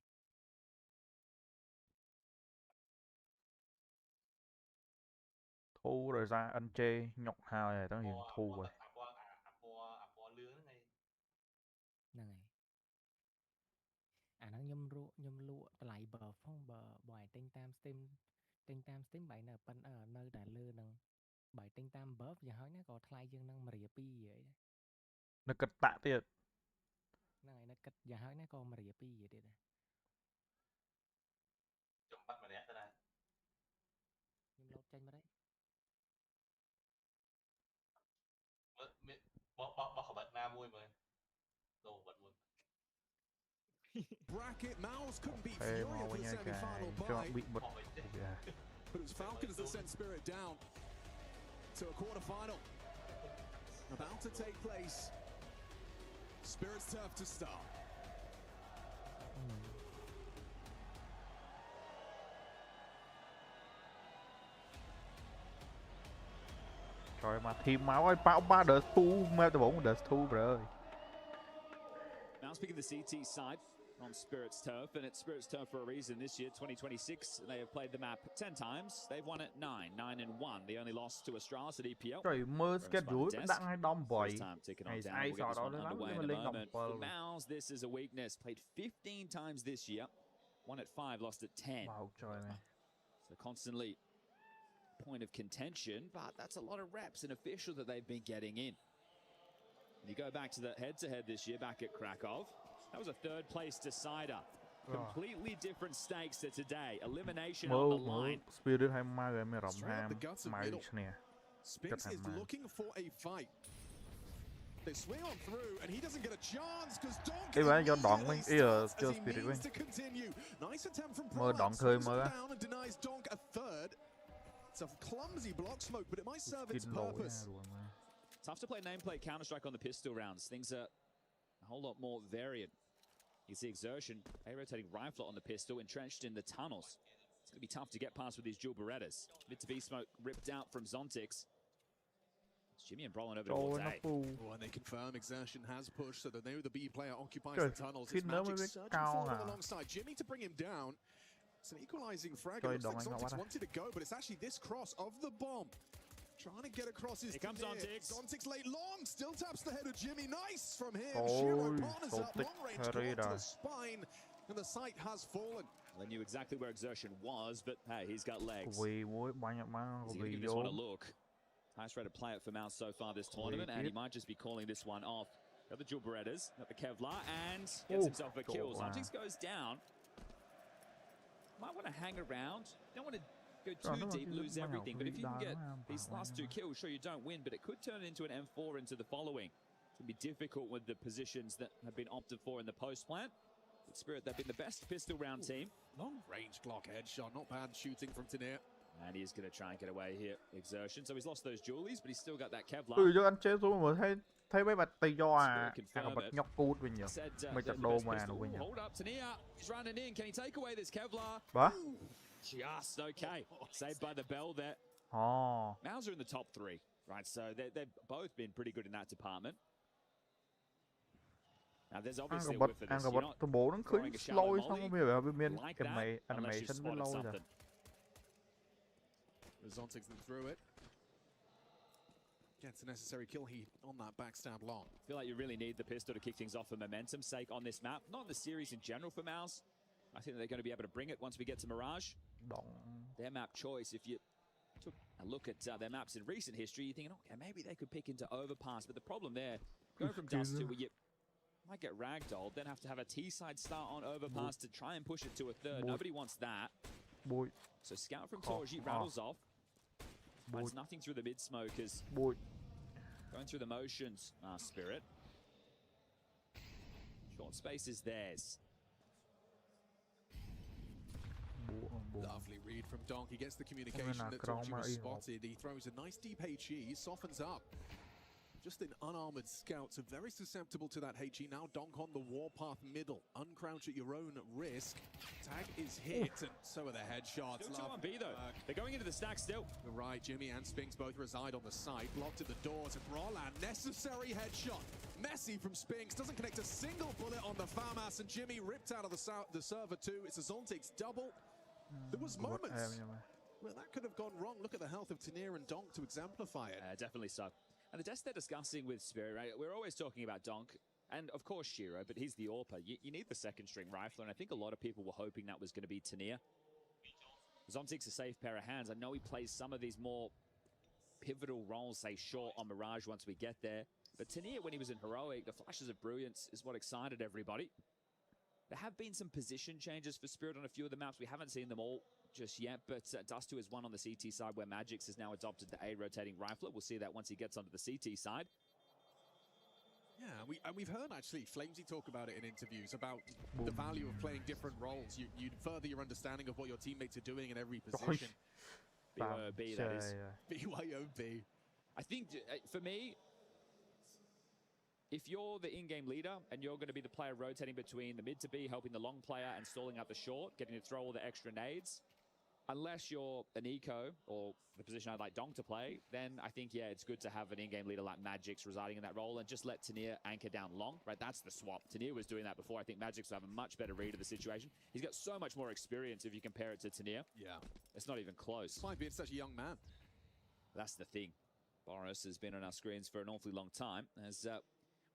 Thu rồi ra anh chê nhọc hào này tao hiện thu rồi. Lứa này. Này. Anh nhâm lụa lại bờ phong bờ bài tinh tam steam bài nè pen ở nơi đã lừa nằng bài tinh tam bớp giờ hỏi nó có thay dương năng mà rỉa pi vậy. Nó cất tạ tiệt. Này nó cất giờ hỏi nó có mà rỉa pi vậy đấy. Chấm bắt mà nè thế này. Nhưng lột tranh mà đấy. Bỏ bật na mui mà. Đồ bật mui. Bracket Mouse couldn't beat Hey, Fury at the semi-final bye, but it was Falcons that sent Spirit down to a quarter-final. About to take place. Spirit's turf to start. Trời mà team máu ơi, bão 3 đợt thu, mê tao 4 đợt thu rồi. Now speaking of the CT side on Spirit's turf, and it's Spirit's turf for a reason this year, 2026. They have played the map 10 times. They've won it 9-1. They only lost to Astralis at EPL. Trời mơ schedule mới đặng hay đom bòi. Ai sợ đó lắm, nhưng mà lên đom bòi. For Mouse, this is a weakness. Played 15 times this year. Won at 5, lost at 10. Wow, trời này. So constantly point of contention, but that's a lot of reps and official that they've been getting in. You go back to the head-to-head this year, back at Krakow. That was a third-place decider. Completely different stakes to today. Elimination on the line. Spirit hay ma rồi mày rộng ham, mày nè. Spinks is looking for a fight. They swing on through, and he doesn't get a chance because Donk cho Spirit to continue. Nice attempt from mơ đoạn khơi mơ down and denies Donk a third. It's a clumsy block smoke, but it might serve its purpose. Tough to play nameplate Counter-Strike on the pistol rounds. Things are a whole lot more varied. You see Exertion, a rotating rifle on the pistol, entrenched in the tunnels. It's going to be tough to get past with these dual Berettas. Mid to B smoke ripped out from Zontix. It's Jimmy and Brolin over to Day. And they confirm Exertion has pushed, so that now the B player occupies the tunnels. It's Magic surging forward alongside Jimmy to bring him down. It's an equalizing frag. It looks like Zontix wanted to go, but it's actually this cross of the bomb. Trying to get across his. Here comes Zontix. Zontix late long, still taps the head of Jimmy. Nice from him. Shiro partners up, long range claw to the spine, and the sight has fallen. They knew exactly where Exertion was, but hey, he's got legs. Vì mỗi bao nhiêu mà He's going to give this one a look. Highest rated player for Mouse so far this tournament, and he might just be calling this one off. Got the dual Berettas, got the Kevlar, and gets himself a kill. Zontix goes down. Might want to hang around. Don't want to go too deep, lose everything. But if you can get these last 2 kills, sure you don't win, but it could turn into an M4 into the following. It's going to be difficult with the positions that have been opted for in the post plant. But Spirit, they've been the best pistol round team. Long range Glock headshot, not bad shooting from Tanir. And he's going to try and get away here, Exertion. So he's lost those Julies, but he's still got that Kevlar. Cho anh chế xuống mà thấy mấy bạch tì do ăn bạch nhóc cút với nhở. Mấy chặt đồ mà nó với nhở. Hold up, Tanir. He's running in. Can he take away this Kevlar? Hả? Just okay. Saved by the bell there. Oh. Mouse are in the top 3, right? So they've both been pretty good in that department. Now there's obviously a whiff of this. You're not throwing a shallow molly like that unless you spotted something. Zontix them through it. Gets the necessary kill heat on that backstab long. I feel like you really need the pistol to kick things off for momentum's sake on this map. Not in the series in general for Mouse. I think they're going to be able to bring it once we get to Mirage. Their map choice, if you took a look at their maps in recent history, you're thinking, okay, maybe they could pick into Overpass. But the problem there, going from Dust to where Might get ragdolled, then have to have a T-side start on overpass to try and push it to a third. Nobody wants that. So scout from Torji rattles off. Finds nothing through the mid-smokers. Going through the motions. Spirit. Short space is theirs. Lovely read from Donk. He gets the communication that Torji was spotted. He throws a nice deep HE, softens up. Just an unarmored scout, so very susceptible to that HE. Now Donk on the warpath middle. Uncrouch at your own risk. Tag is hit, and so are the headshots. Still 2-on-B though. They're going into the stack still. Right, Jimmy and Spinks both reside on the site. Blocked at the doors, and Roland, necessary headshot. Messy from Spinks, doesn't connect a single bullet on the FAMAS, and Jimmy ripped out of the server too. It's a Zontics double. There was moments where that could have gone wrong. Look at the health of Tanier and Donk to exemplify it. Definitely so. And the desk they're discussing with Spirit, right? We're always talking about Donk and, of course, Shiro, but he's the AWPer. You need the second-string rifler, and I think a lot of people were hoping that was going to be Tanier. Zontic's a safe pair of hands. I know he plays some of these more pivotal roles, say, short on Mirage once we get there. But Tanier, when he was in Heroic, the flashes of brilliance is what excited everybody. There have been some position changes for Spirit on a few of the maps. We haven't seen them all just yet, but Dust2 is one on the CT side where Magix has now adopted the A rotating rifler. We'll see that once he gets onto the CT side. Yeah, we've heard actually Flamesy talk about it in interviews about the value of playing different roles. You further your understanding of what your teammates are doing in every position. BYOB, that is. BYOB. I think, for me, if you're the in-game leader and you're going to be the player rotating between the mid to B, helping the long player and stalling up the short, getting to throw all the extra nades, unless you're an eco or the position I'd like Donk to play, then I think, yeah, it's good to have an in-game leader like Magix residing in that role and just let Tanier anchor down long, right? That's the swap. Tanier was doing that before. I think Magix will have a much better read of the situation. He's got so much more experience if you compare it to Tanier. Yeah. It's not even close. Despite being such a young man. That's the thing. Boris has been on our screens for an awfully long time as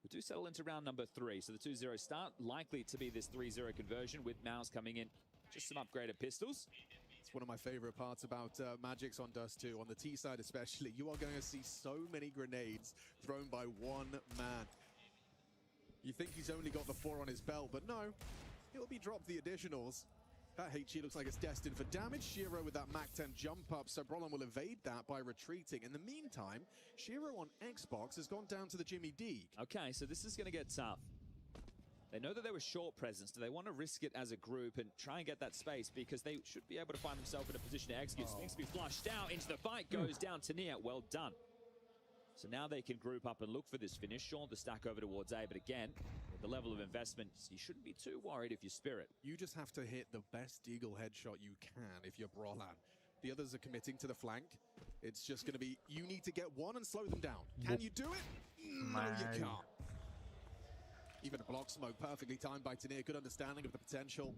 we do settle into round number 3. So the 2-0 start, likely to be this 3-0 conversion with Mouse coming in. Just some upgraded pistols. It's one of my favorite parts about Magix on Dust2, on the T side especially. You are going to see so many grenades thrown by one man. You think he's only got the 4 on his belt, but no, he'll be dropped the additionals. That HE looks like it's destined for damage. Shiro with that Mach 10 jump up, so Brolin will evade that by retreating. In the meantime, Shiro on Xbox has gone down to the Jimmy D. Okay, so this is going to get tough. They know that they were short presence. Do they want to risk it as a group and try and get that space? Because they should be able to find themselves in a position to execute. Spinks be flushed out into the fight, goes down to Nia. Well done. So now they can group up and look for this finish. Sure, the stack over towards A, but again, with the level of investment, you shouldn't be too worried if you're Spirit. You just have to hit the best Deagle headshot you can if you're Brolan. The others are committing to the flank. It's just going to be, you need to get one and slow them down. Can you do it? No, you can't. Even a block smoke perfectly timed by Tanier. Good understanding of the potential.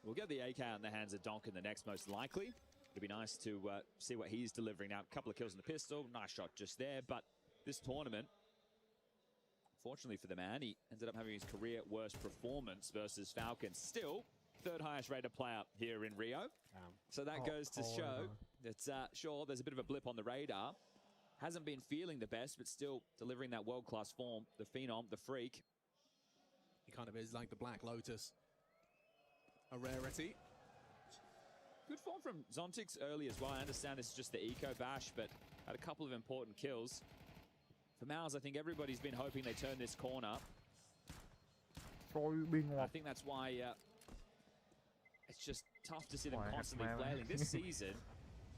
We'll get the AK out in the hands of Donk in the next, most likely. It'd be nice to see what he's delivering now. A couple of kills in the pistol. Nice shot just there. But this tournament, fortunately for the man, he ended up having his career worst performance versus Falcons. Still, third highest rated player here in Rio. So that goes to show that, sure, there's a bit of a blip on the radar. Hasn't been feeling the best, but still delivering that world-class form. The Phenom, the Freak. He kind of is like the Black Lotus. A rarity. Good form from Zontix early as well. I understand this is just the eco bash, but had a couple of important kills. For Mouse, I think everybody's been hoping they turn this corner. I think that's why it's just tough to see them constantly flailing. This season,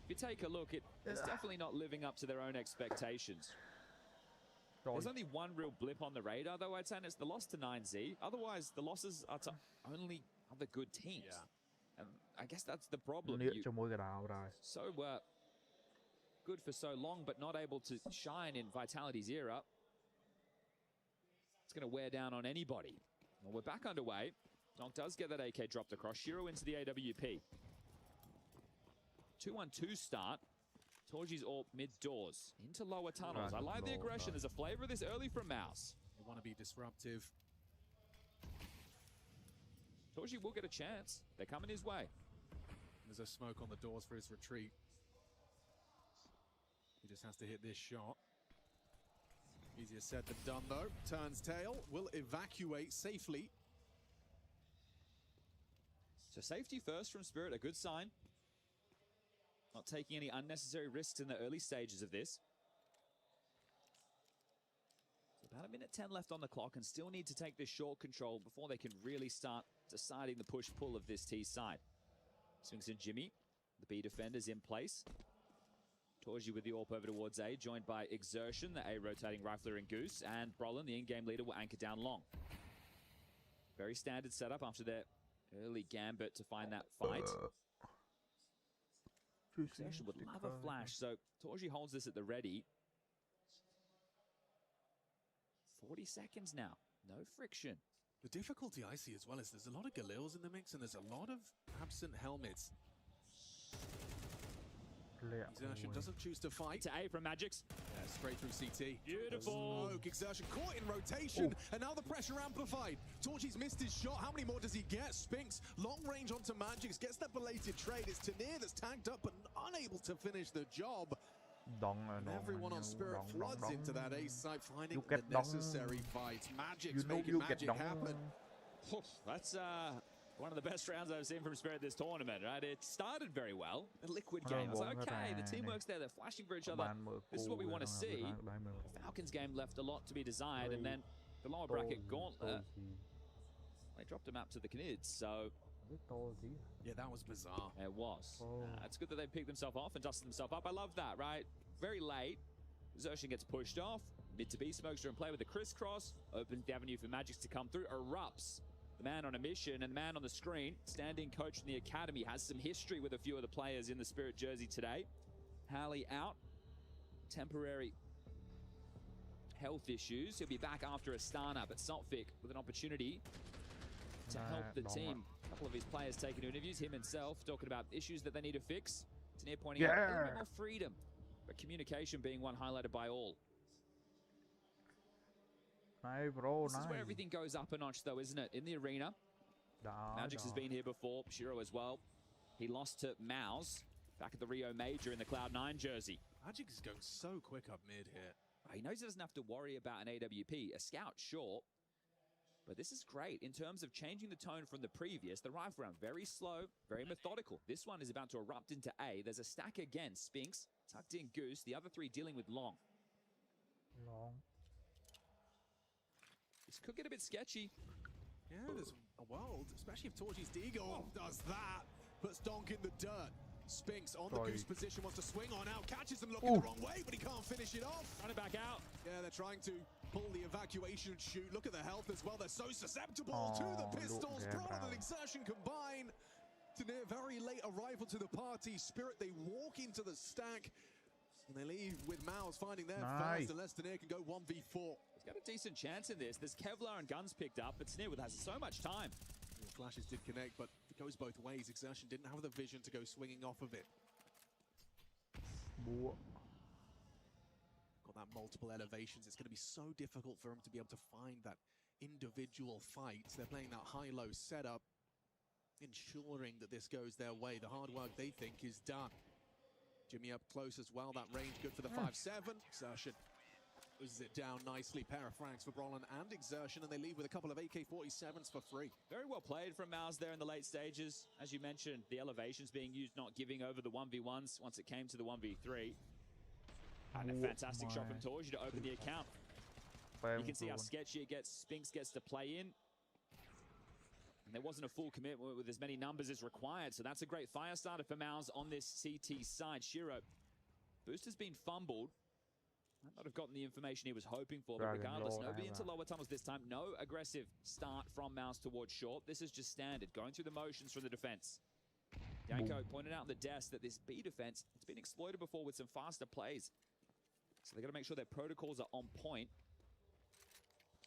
if you take a look, it's definitely not living up to their own expectations. There's only one real blip on the radar, though, I'd say, and it's the loss to 9Z. Otherwise, the losses are to only other good teams. Yeah. And I guess that's the problem. So good for so long, but not able to shine in Vitality's era. It's going to wear down on anybody. Well, we're back underway. Donk does get that AK dropped across. Shiro into the AWP. 2-1-2 start. Torji's all mid-doors. Into lower tunnels. I like the aggression. There's a flavor of this early from Mouse. You want to be disruptive. Torji will get a chance. They're coming his way. There's a smoke on the doors for his retreat. He just has to hit this shot. Easier said than done, though. Turns tail, will evacuate safely. So safety first from Spirit, a good sign. Not taking any unnecessary risks in the early stages of this. So about 1:10 left on the clock and still need to take this short control before they can really start deciding the push-pull of this T side. Swings in Jimmy. The B defenders in place. Torji with the AWP over towards A, joined by Exertion, the A rotating rifler and Goose, and Brolin, the in-game leader, will anchor down long. Very standard setup after their early gambit to find that fight. Exertion would love a flash, so Torji holds this at the ready. 40 seconds now, no friction. The difficulty I see as well is there's a lot of Galils in the mix and there's a lot of absent helmets. Exertion doesn't choose to fight. To A from Magix. Yeah, straight through CT. Beautiful. Smoke. Exertion caught in rotation, and now the pressure amplified. Torchy's missed his shot. How many more does he get? Spinks, long range onto Magix, gets that belated trade. It's Tanir that's tagged up but unable to finish the job. And everyone on Spirit floods into that A site, finding the necessary fights. Magix making magic happen. That's one of the best rounds I've seen from Spirit this tournament, right? It started very well. A liquid game. I was like, okay, the teamwork's there. They're flashing for each other. This is what we want to see. The Falcons game left a lot to be desired. And then the lower bracket gauntlet, they dropped a map to the Canids. So yeah, that was bizarre. It was. It's good that they picked themselves off and dusted themselves up. I love that, right? Very late. Xerxin gets pushed off. Mid to B, Smokester in play with the crisscross. Opens the avenue for Magix to come through. Erupts. The man on a mission, and the man on the screen, standing coach in the academy, has some history with a few of the players in the Spirit jersey today. Halley out. Temporary health issues. He'll be back after a Astana, but Saltfic with an opportunity to help the team. A couple of his players taking interviews, him himself, talking about issues that they need to fix. Tanir pointing out a little bit more freedom, but communication being one highlighted by all. This is where everything goes up a notch, though, isn't it? In the arena. Magix has been here before. Shiro as well. He lost to Mouse back at the Rio Major in the Cloud9 jersey. Magix is going so quick up mid here. He knows he doesn't have to worry about an AWP. A scout, sure. But this is great in terms of changing the tone from the previous. The rifle round, very slow, very methodical. This one is about to erupt into A. There's a stack again. Spinks, tucked in Goose. The other three dealing with Long. This could get a bit sketchy. Yeah, there's a world, especially if Torchy's Deagle does that. Puts Donk in the dirt. Spinks on the Goose position, wants to swing on out, catches him looking the wrong way, but he can't finish it off. Run it back out. Yeah, they're trying to pull the evacuation chute. Look at the health as well. They're so susceptible to the pistols. Brolin and Exertion combine. Tanir, very late arrival to the party. Spirit, they walk into the stack. And they leave with Mouse finding their fast, unless Tanir can go 1v4. He's got a decent chance in this. There's Kevlar and guns picked up, but Tanir has so much time. The flashes did connect, but it goes both ways. Exertion didn't have the vision to go swinging off of it. Got that multiple elevations. It's going to be so difficult for him to be able to find that individual fight. They're playing that high-low setup, ensuring that this goes their way. The hard work they think is done. Jimmy up close as well. That range good for the 5-7. Exertion loses it down nicely. Pair of frags for Brolin and Exertion, and they leave with a couple of AK-47s for free. Very well played from Mouse there in the late stages. As you mentioned, the elevations being used, not giving over the 1v1s once it came to the 1v3. And a fantastic shot from Torji to open the account. You can see how sketchy it gets. Spinks gets to play in. And there wasn't a full commitment with as many numbers as required, so that's a great fire starter for Mouse on this CT side. Shiro, booster's been fumbled. Might not have gotten the information he was hoping for, but regardless, nobody into lower tunnels this time. No aggressive start from Mouse towards short. This is just standard, going through the motions from the defense. Yanko pointed out on the desk that this B defense, it's been exploited before with some faster plays. So they got to make sure their protocols are on point.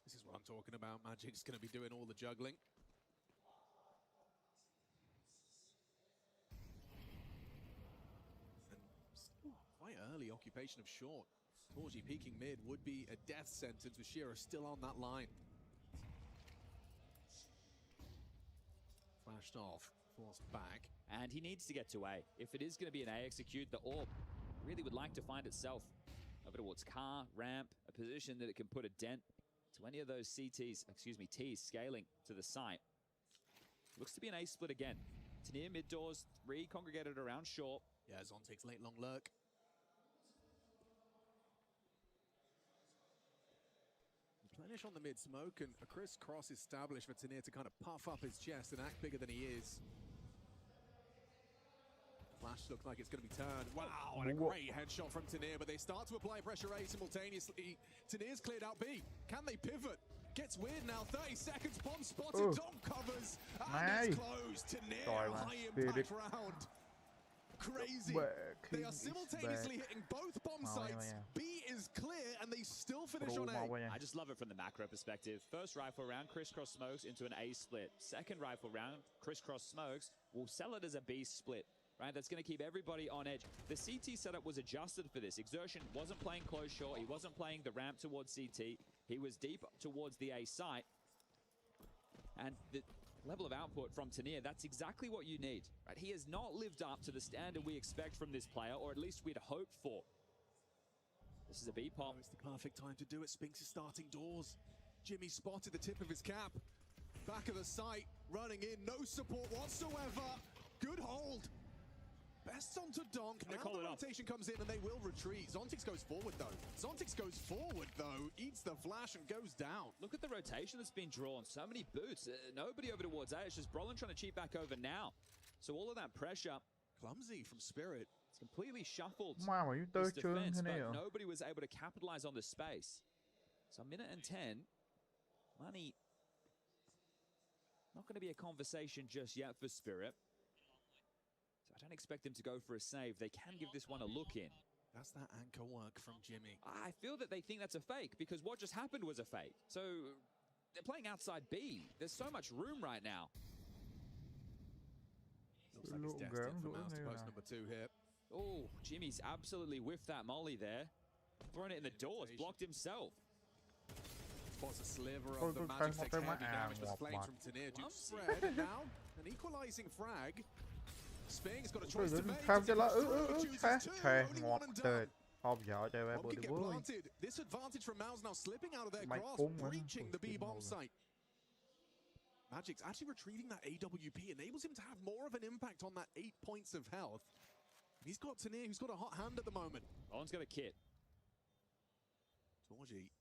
This is what I'm talking about. Magic's going to be doing all the juggling. Quite early occupation of short. Torji peeking mid would be a death sentence with Shiro still on that line. Flashed off, forced back. And he needs to get to A. If it is going to be an A execute, the AWP really would like to find itself over towards car, ramp, a position that it can put a dent to any of those T's scaling to the site. Looks to be an A split again. Tenier mid doors, 3 congregated around short. Yeah, Zontic's late long lurk. Replenish on the mid smoke, and a crisscross established for Tenier to kind of puff up his chest and act bigger than he is. Flash looks like it's going to be turned. Wow, and a great headshot from Tenier, but they start to apply pressure A simultaneously. Tenier's cleared out B. Can they pivot? Gets weird now. 30 seconds. Bomb spotted. Dom covers. And it's closed. Tenier, high impact round. Crazy. They are simultaneously hitting both bomb sites. B is clear, and they still finish on A. I just love it from the macro perspective. First rifle round, crisscross smokes into an A split. Second rifle round, crisscross smokes, will sell it as a B split. Right, that's going to keep everybody on edge. The CT setup was adjusted for this. Exertion wasn't playing close short. He wasn't playing the ramp towards CT. He was deep towards the A site. And the level of output from Tenier, that's exactly what you need. Right? He has not lived up to the standard we expect from this player, or at least we'd hoped for. This is a B pop. Oh, it's the perfect time to do it. Spinks is starting doors. Jimmy spotted the tip of his cap. Back of the site, running in, no support whatsoever. Good hold. Beasdong to Donk. Now the rotation comes in and they will retreat. Zontix goes forward though. Eats the flash and goes down. Look at the rotation that's been drawn. So many boots. Nobody over towards A. It's just Brolin trying to cheat back over now. So all of that pressure. Clumsy from Spirit. It's completely shuffled. Wow, you this defense, but nobody was able to capitalize on the space. So 1 minute and 10. Money. Not going to be a conversation just yet for Spirit. I don't expect them to go for a save. They can give this one a look in. That's that anchor work from Jimmy. I feel that they think that's a fake because what just happened was a fake. So they're playing outside B. There's so much room right now. Looks like it's destined for Mouse to post number 2 here. Oh, Jimmy's absolutely whiffed that molly there. Throwing it in the doors, blocked himself. Spots a sliver of the Magic's heavy damage was flames from Tenier. Do spread, and now an equalizing frag. Sping's got a choice to make. This advantage from Mouse now slipping out of their grasp, breaching the B bomb site. Magic's actually retreating that AWP, enables him to have more of an impact on that 8 points of health. He's got Tenier, who's got a hot hand at the moment. Owen's got a kit. Torgy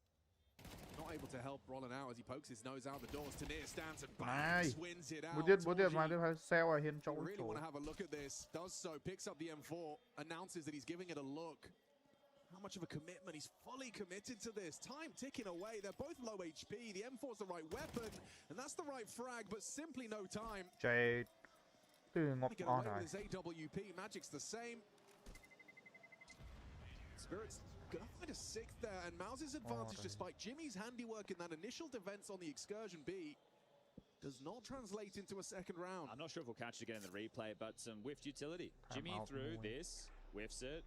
not able to help Brolin out as he pokes his nose out the doors. Tenier stands and bangs, wins it out. You really want to have a look at this. Does so, picks up the M4, announces that he's giving it a look. How much of a commitment? He's fully committed to this. Time ticking away. They're both low HP. The M4's the right weapon, and that's the right frag, but simply no time. Jade. Get away with his AWP. Magic's the same. Spirit's gonna find a 6th there, and Mouse's advantage, despite Jimmy's handiwork in that initial defense on the excursion B, does not translate into a second round. I'm not sure if we'll catch it again in the replay, but some whiffed utility. Jimmy threw this, whiffs it,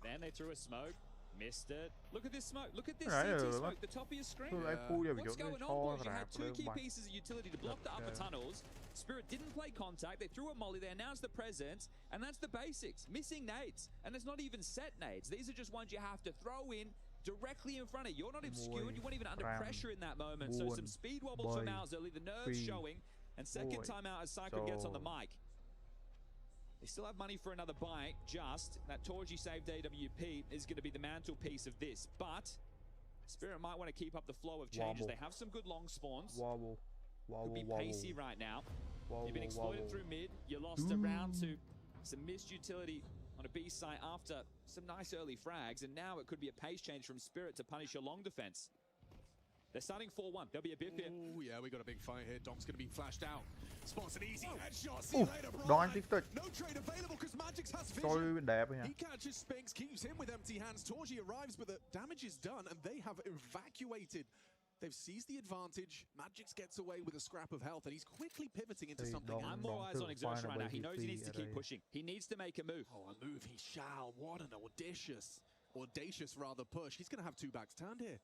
then they threw a smoke, missed it. Look at this smoke, look at this CT smoke, the top of your screen. What's going on, boys? You had 2 key pieces of utility to block the upper tunnels. Spirit didn't play contact, they threw a molly, they announced the presence, and that's the basics. Missing nades, and it's not even set nades. These are just ones you have to throw in directly in front of you. You're not obscured, you weren't even under pressure in that moment. So some speed wobbles from Mouse early, the nerves showing, and second time out as Cyclone gets on the mic. They still have money for another bite, just that Torgy saved AWP is going to be the mantelpiece of this, but Spirit might want to keep up the flow of changes. They have some good long spawns. Could be pacey right now. You've been exploited through mid. You lost a round to some missed utility on a B site after some nice early frags, and now it could be a pace change from Spirit to punish your long defense. They're starting 4-1. There'll be a bit here. Oh, yeah, we got a big fight here. Dom's going to be flashed out. Spots an easy headshot. See you later, bro. No trade available because Magic's has vision. He catches Spinks, keeps him with empty hands. Torgy arrives, but the damage is done, and they have evacuated. They've seized the advantage. Magic's gets away with a scrap of health, and he's quickly pivoting into something. I'm more eyes on Exertion right now. He knows he needs to keep pushing. He needs to make a move. Oh, a move he shall. What an audacious push. He's going to have 2 backs turned here.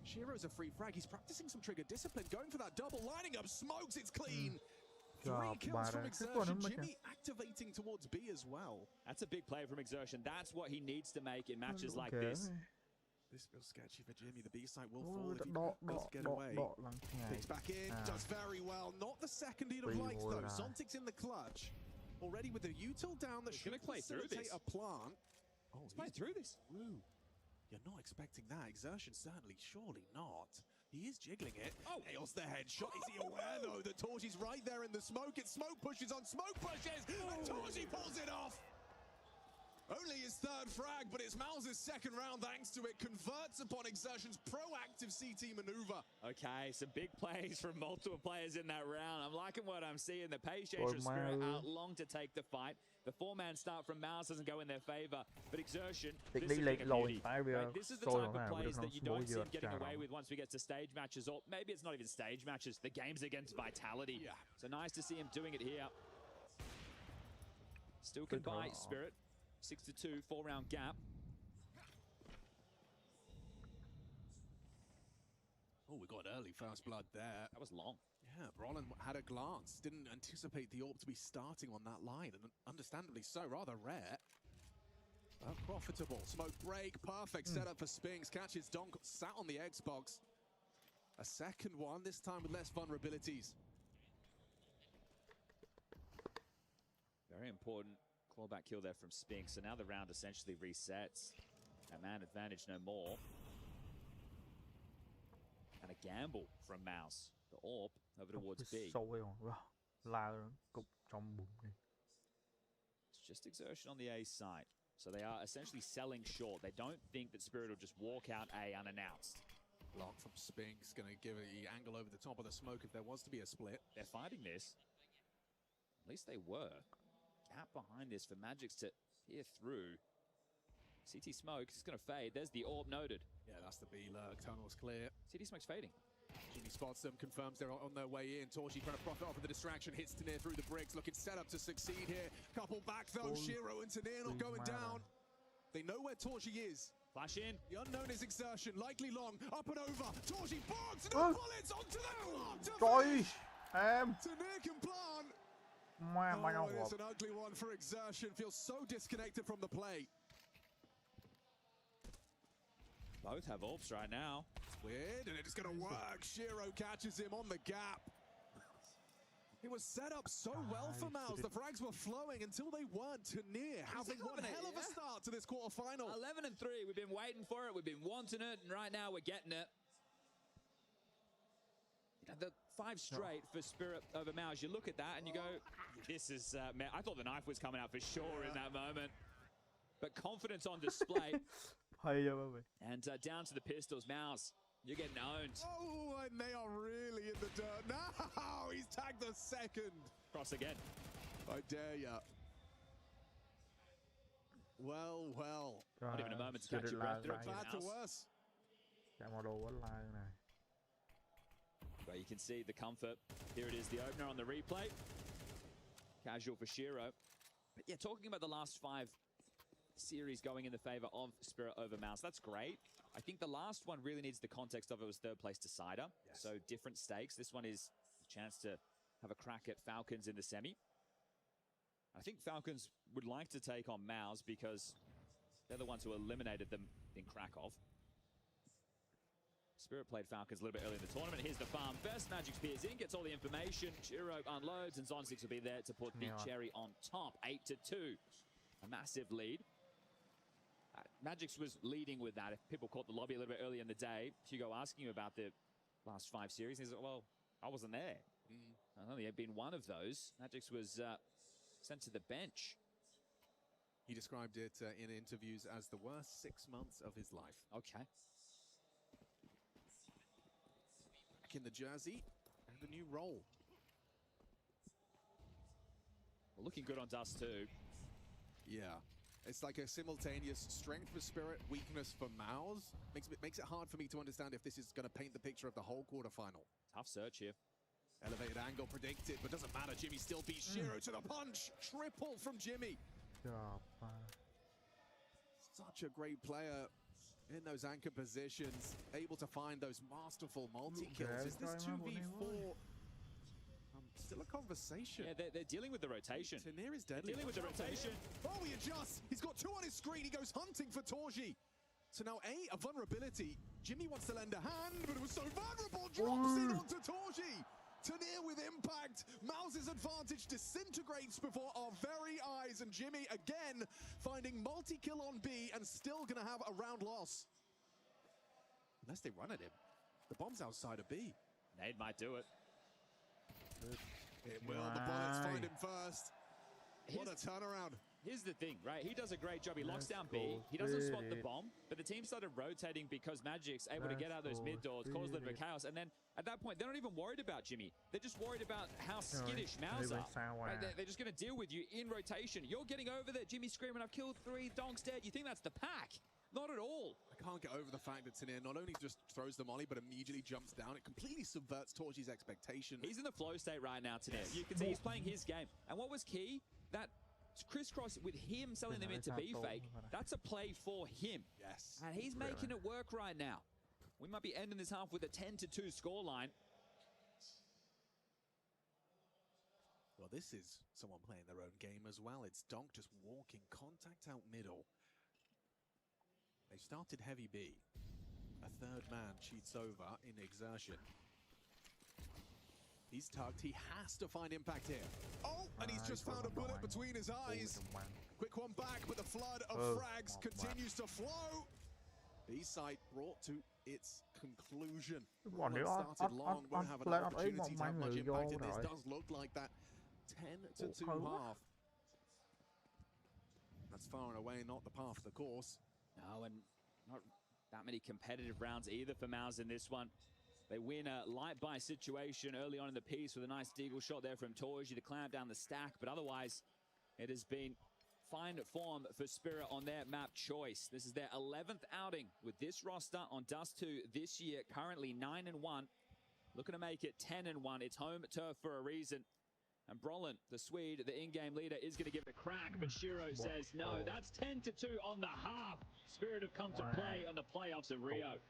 Shiro's a free frag. He's practicing some trigger discipline, going for that double, lining up smokes. It's clean. 3 kills from Exertion. Jimmy activating towards B as well. That's a big play from Exertion. That's what he needs to make in matches like this. This feels sketchy for Jimmy. The B side will fall if he does get away. Picks back in, does very well. Not the second he'd have liked though. Zontic's in the clutch. Already with the util down that should facilitate a plant. Oh, he's playing through this. Woo. You're not expecting that. Exertion certainly, surely not. He is jiggling it. Oh, nails the headshot. Is he aware though that Torchi's right there in the smoke? It's smoke pushes on smoke pushes, and Torchi pulls it off. Only his third frag, but it's Miles' second round thanks to it. Converts upon Exertion's proactive CT maneuver. Okay, some big plays from multiple players in that round. I'm liking what I'm seeing. The patience of Spirit out long to take the fight. The 4-man start from Miles doesn't go in their favor, but Exertion, this is a beauty. Right? This is the type of plays that you don't see him getting away with once we get to stage matches, or maybe it's not even stage matches. The game's against Vitality. Yeah. So nice to see him doing it here. Still can buy Spirit. 6-2, 4-round gap. Oh, we got early first blood there. That was long. Yeah, Brolin had a glance. Didn't anticipate the AWP to be starting on that line, and understandably so, rather rare. But profitable. Smoke break, perfect setup for Spinks. Catches Donk, sat on the Xbox. A second one, this time with less vulnerabilities. Very important clawback kill there from Spinks. So now the round essentially resets. A man advantage no more. And a gamble from Mouse. The AWP over towards B. It's just Exertion on the A side. So they are essentially selling short. They don't think that Spirit will just walk out A unannounced. Block from Spinks, going to give the angle over the top of the smoke if there was to be a split. They're fighting this. At least they were. Gap behind this for Magix to peer through. CT smoke is going to fade. There's the AWP noted. Yeah, that's the B lurk. Tunnel's clear. CT smoke's fading. Jimmy spots them, confirms they're on their way in. Torchi trying to profit off of the distraction, hits Tanir through the bricks, looking set up to succeed here. Couple back though, Shiro and Tanir not going down. They know where Torchi is. Flash in. The unknown is Exertion, likely long, up and over. Torchi bogs, no bullets onto the clock. Tanir can plant. Oh, it's an ugly one for Exertion. Feels so disconnected from the play. Both have AWPs right now. Weird, and it's going to work. Shiro catches him on the gap. It was set up so well for Mouse. The frags were flowing until they weren't. Tanir having one hell of a start to this quarterfinal. 11-3. We've been waiting for it. We've been wanting it, and right now we're getting it. The 5 straight for Spirit over Mouse. You look at that and you go, this is, man, I thought the knife was coming out for sure in that moment. But confidence on display. And down to the pistols. Mouse, you're getting owned. Oh, and they are really in the dirt. No, he's tagged the second. Cross again. I dare ya. Well, well. Not even a moment to catch your breath. From bad to worse. But you can see the comfort. Here it is, the opener on the replay. Casual for Shiro. But yeah, talking about the last 5 series going in the favor of Spirit over Mouse, that's great. I think the last one really needs the context of it was 3rd place decider. Yes. So different stakes. This one is a chance to have a crack at Falcons in the semi. I think Falcons would like to take on Mouse because they're the ones who eliminated them in Krakow. Spirit played Falcons a little bit earlier in the tournament. Here's the farm. First, Magix peers in, gets all the information. Shiro unloads, and Zontic will be there to put the cherry on top. 8-2. A massive lead. Magix was leading with that. If people caught the lobby a little bit earlier in the day, Hugo asking you about the last 5 series, he's like, well, I wasn't there. I only had been one of those. Magix was sent to the bench. He described it in interviews as the worst 6 months of his life. Okay. In the jersey and a new role. Well, looking good on Dust too. Yeah, it's like a simultaneous strength for Spirit, weakness for Mouse. Makes it hard for me to understand if this is going to paint the picture of the whole quarterfinal. Tough search here. Elevated angle predicted, but doesn't matter. Jimmy still beats Shiro to the punch. Triple from Jimmy. Such a great player. In those anchor positions, able to find those masterful multi-kills. Is this 2v4? Still a conversation. Yeah, they're dealing with the rotation. Tanir is deadly. Dealing with the rotation. Oh, he adjusts. He's got 2 on his screen. He goes hunting for Torji. So now a vulnerability. Jimmy wants to lend a hand, but it was so vulnerable. Drops in onto Torji. Tanir with impact. Mouse's advantage disintegrates before our very eyes. And Jimmy again finding multi-kill on B and still going to have a round loss. Unless they run at him. The bomb's outside of B. Nade might do it. It will. The bullets find him first. What a turnaround. Here's the thing, right? He does a great job. He locks down B. He doesn't spot the bomb, but the team started rotating because Magic's able to get out those mid doors, cause a little bit of chaos. And then at that point, they're not even worried about Jimmy. They're just worried about how skittish Mouse are. Right? They're just going to deal with you in rotation. You're getting over there. Jimmy's screaming, I've killed 3. Dong's dead. You think that's the pack? Not at all. I can't get over the fact that Tanir not only just throws the molly, but immediately jumps down. It completely subverts Torji's expectation. He's in the flow state right now, Tanir. You can see he's playing his game. And what was key? That crisscross with him selling them into B fake, that's a play for him. Yes. And he's making it work right now. We might be ending this half with a 10-2 scoreline. Well, this is someone playing their own game as well. It's Donk just walking contact out middle. They started heavy B. A third man cheats over in exertion. He's tugged. He has to find impact here. Oh, and he's just found a bullet between his eyes. Quick one back, but the flood of frags continues to flow. B-side brought to its conclusion. One started long, won't have an opportunity to have much impact in this. Does look like that 10-2 half. That's far and away not the path of the course. No, and not that many competitive rounds either for Mouse in this one. They win a light buy situation early on in the piece with a nice deagle shot there from Torji to clamp down the stack, but otherwise it has been fine form for Spirit on their map choice. This is their 11th outing with this roster on Dust 2 this year, currently 9-1, looking to make it 10-1. It's home turf for a reason. And Brolin, the Swede, the in-game leader, is going to give it a crack, but Shiro says no. That's 10-2 on the half. Spirit have come to play on the playoffs of Rio.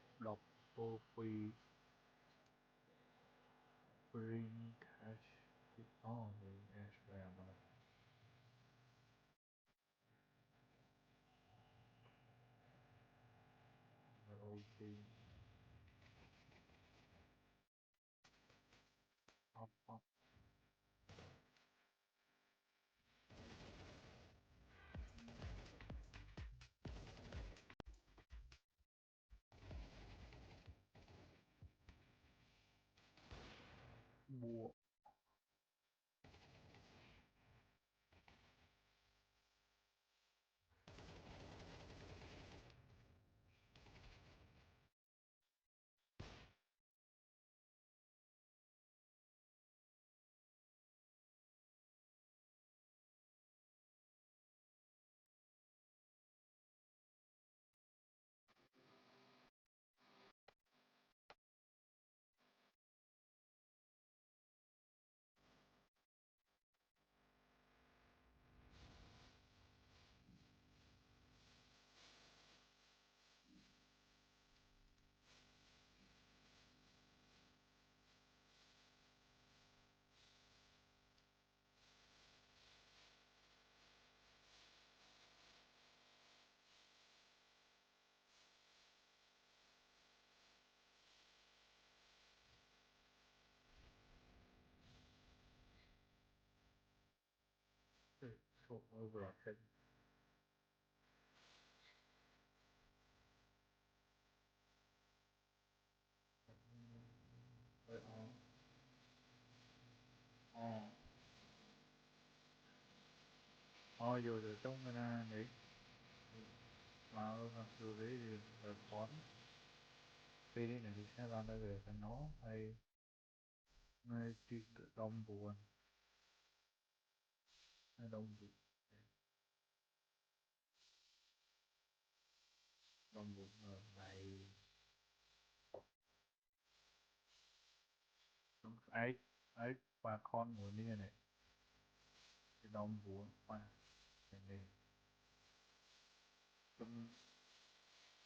Vô từ trong ra nghĩ mà từ đấy thì là toán khi đi này thì sẽ ra đây về cái nó hay ngay đi tự đông buồn hay đông buồn ở này ấy ấy bà con ngồi nia này thì đông buồn mà này chúng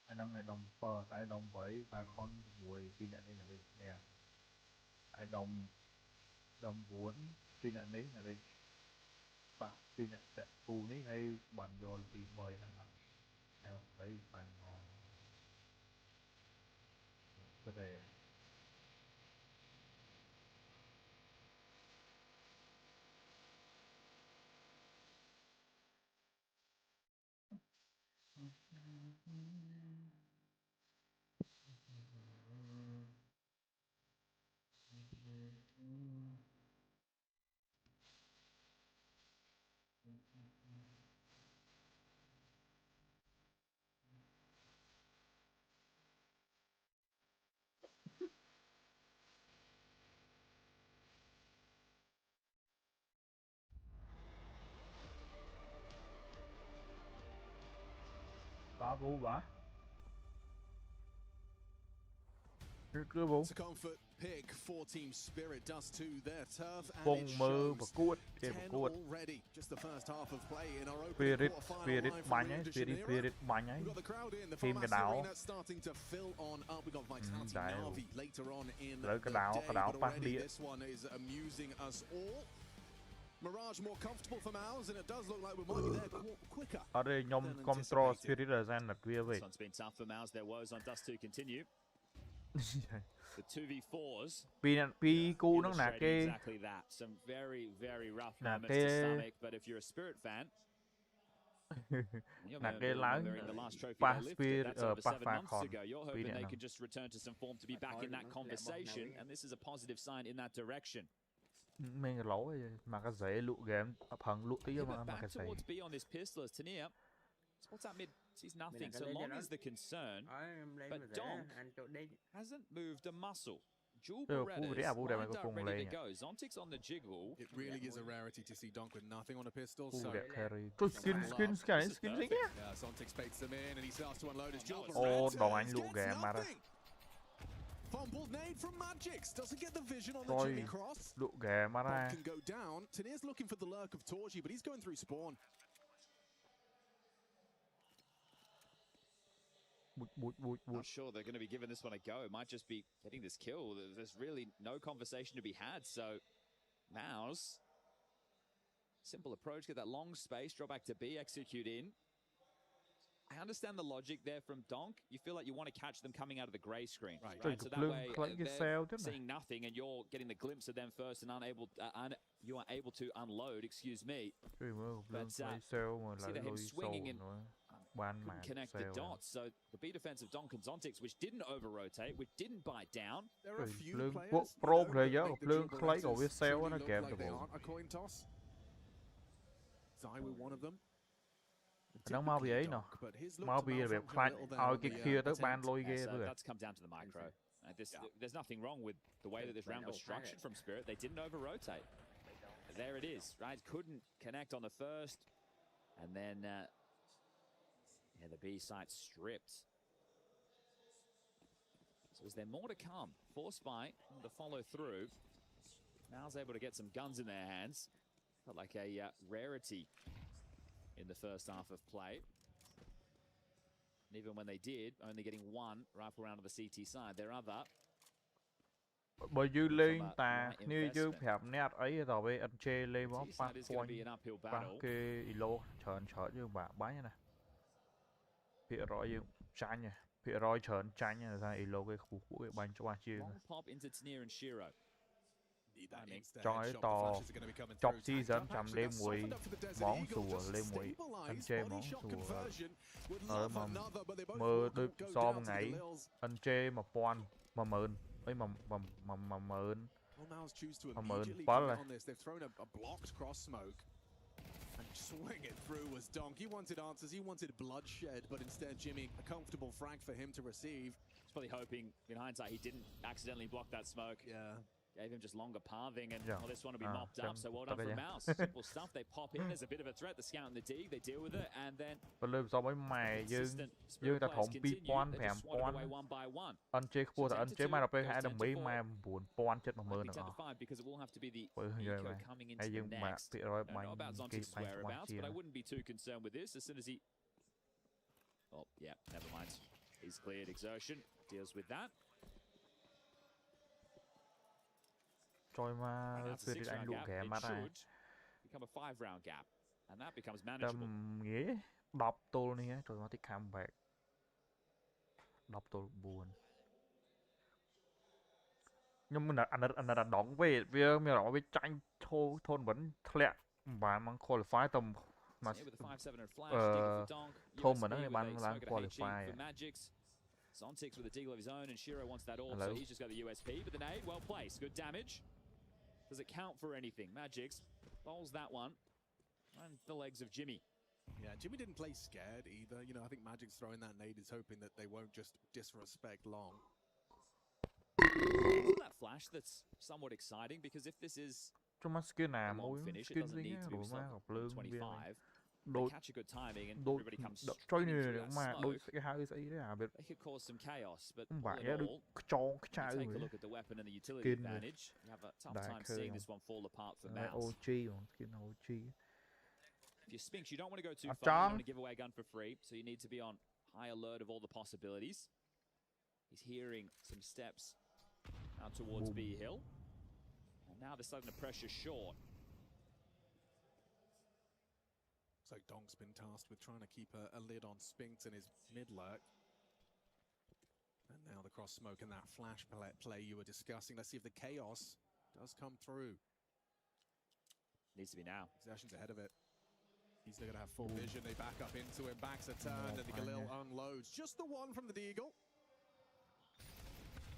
anh đang này đồng phờ tại đồng với bà con ngồi khi nhận đây là nè ai đông đồng vốn tuy là đấy là đây và tuy là sẽ phù ní hay bản đồ thì mời là theo đấy bản có thể có vũ bả cứ vũ phong mơ và cuột game và cuột spirit bánh ấy spirit bánh ấy thêm cái đảo đấy lấy cái đảo phát điện ở đây nhóm control spirit là gian là kia vậy The 2v4s. Pi cú nó là cái exactly that. Some very rough moments to stomach, but if you're a Spirit fan, là cái lái pass speed pass pha con you're hoping they can just return to some form to be back in that conversation, and this is a positive sign in that direction. mình lỗ mà cái dễ lụ game phần lụ tí mà cái dễ What's that mid? Sees nothing so long as the concern, but Donk hasn't moved a muscle. Jewel Berettas lined up ready to go. Zontic's on the jiggle. It really is a rarity to see Donk with nothing on a pistol. So skin. Yeah, Zontic baits them in and he starts to unload his Jewel Berettas. Đồ anh lụ game mà đó. Fumbled nade from Magix doesn't get the vision on the Jimmy cross. Lụ game mà đó. Can go down. Tanir's looking for the lurk of Torji, but he's going through spawn. Not sure they're going to be giving this one a go. It might just be getting this kill. There's really no conversation to be had. So, Mouse, simple approach, get that long space, drop back to B, execute in. I understand the logic there from Donk. You feel like you want to catch them coming out of the grey screen, right? So that way they're seeing nothing, and you're getting the glimpse of them first, and you are able to unload. Excuse me. But see him swinging and couldn't connect the dots. So the B defense of Donk and Zontix, which didn't over-rotate, which didn't bite down. There are a few players pro player of Blue Clay or with Sail in a game. They aren't a coin toss. Zai with one of them. Nó mau bị ấy nè, mau bị việc khai cái kia tới ban lôi ghê rồi. That's come down to the micro. There's nothing wrong with the way that this round was structured from Spirit. They didn't over-rotate. There it is, right? Couldn't connect on the first, and then the B site stripped. So is there more to come? Force fight to follow through. Now's able to get some guns in their hands. Felt like a rarity in the first half of play. And even when they did, only getting one rifle round on the CT side. Their other. Bởi dư lên ta như dư phép nét ấy rồi với anh chê lên bóng phát quanh cái ilo chởn như bà bái nè. Phía rồi như chán nha. Phía rồi chởn chán nha ra ilo cái khu của cái bánh cho ba chia. Cho ấy to chọc chi dẫn chầm lên mùi món sùa lên mùi anh chê món sùa ở mà mơ được so một ngày anh chê mà pon mà mờn ấy mà mờn bó lại swing it through was Donk. He wanted answers, he wanted bloodshed, but instead Jimmy, a comfortable frag for him to receive. He's probably hoping, in hindsight, he didn't accidentally block that smoke. Yeah. Gave him just longer pathing, and this one will be mopped up, so well done from Mouse. Simple stuff, they pop in, there's a bit of a threat, the scout and the dig, they deal with it, and then... so với mày dương ta thủng pi pon phèm pon anh chế khua anh chế mai đọc hai đồng mỹ mai buồn pon chết mà mơ nữa hay dương mà bị rồi bánh kỳ bánh pon chia oh yeah, never mind, he's cleared. Exertion deals with that. Trôi mà Now it's a Spirit 6-round anh lụ gap. ghé It mắt này. should become a 5-round gap, and that becomes manageable. Tầm nghĩa đọc tôi này á, trời mà thích comeback. Đọc tôi buồn. Nhưng mà anh đã đóng về vì mình nói với tranh thôn vẫn lẹ và mang qualify tầm mà So here with the 5-7 and flash, Deagle for Donk, thôn mình USP nó with bán a lang smoke and a HE qualify. for Magix. Zontix with a Deagle of his own, and Shiro wants that all, Hello. so he's just got the USP. But the nade, well placed, good damage. Does it count for anything? Magix bowls that one, and the legs of Jimmy. Yeah, Jimmy didn't play scared either. You know, I think Magic's throwing that nade is hoping that they won't just disrespect Long. That flash that's somewhat exciting, because if this is Cho mắt skin a à, long mỗi finish, it skin doesn't gì need nhá, to be rồi mà resolved học on lương 25. They đôi catch a good timing, and đôi everybody comes trôi streaming này through that mà đôi smoke. cái hai ấy đấy à, biết They could cause some chaos, but không all phải in được all, cho cái you chai take a rồi. look at the weapon and the utility Skin rồi. advantage. You have a tough Đại time khơi seeing không? this one fall apart for Đấy, Mouse. OG rồi, skin OG. If you're Spinks, you don't want to go too À, far. You don't John. want to give away a gun for free, so you need to be on high alert of all the possibilities. He's hearing some steps out towards B Hill. And now they're starting to pressure short. So Donk's been tasked with trying to keep a lid on Spinks and his mid-lurk. And now the cross smoke and that flash play you were discussing. Let's see if the chaos does come through. Needs to be now. Possession's ahead of it. He's going to have full vision. They back up into him. Backs are turned, and the Galil unloads. Just the one from the Deagle.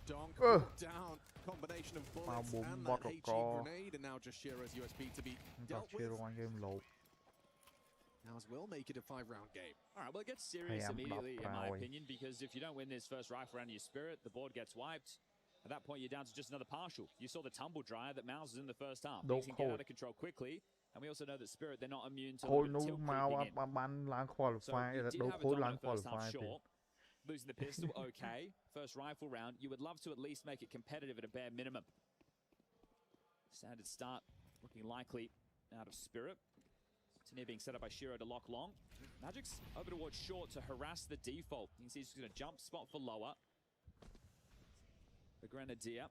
Donk down. Combination of bullets and that HE grenade. And now just Shiro's USP to be dealt with. Now as will make it a 5-round game. All right, well, it gets serious immediately, in my opinion, because if you don't win this first rifle round of your Spirit, the board gets wiped. At that point, you're down to just another partial. You saw the tumble dryer that Mouse was in the first half. Things can get out of control quickly, and we also know that Spirit, they're not immune to Thôi tilt nó creeping mau in. bắn lang So qualify, you did đấu have a khối lang dominant first half qualify thì short. Losing the pistol, okay. First rifle round, you would love to at least make it competitive at a bare minimum. Standard start looking likely out of Spirit. Tania being set up by Shiro to lock long. Magic's over towards short to harass the default. You can see he's going to jump spot for lower. The Grenadier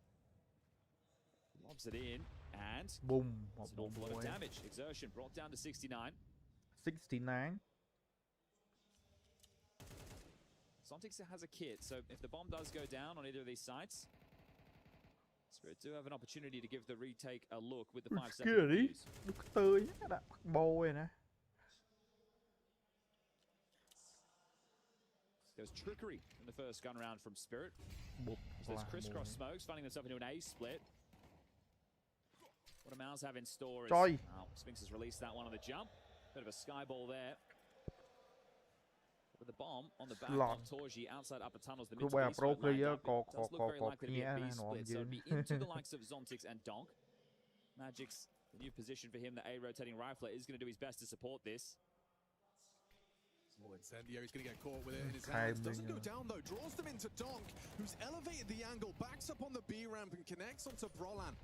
lobs it in, and boom, it's an awful lot of damage. Exertion brought down to 69. 69. Zontix has a kit, so if the bomb does go down on either of these sites, Spirit do have an opportunity to give the retake a look with the 5-second defuse. Được tươi đã bô rồi nè. There's trickery in the first gun round from Spirit. So there's crisscross smokes, finding themselves into an A split. What do Mouse have in store is... Oh, Spinks has released that one on the jump. Bit of a sky ball there. With the bomb on the back of Torji outside upper tunnels, the mid to east lined up. It does look very likely to be a B split, so it'd be into the likes of Zontix and Donk. Magic's the new position for him, the A rotating rifler, is going to do his best to support this. Oh, Incendio, he's going to get caught with it in his hands. Doesn't go down though, draws them into Donk, who's elevated the angle, backs up on the B ramp and connects onto Brolan.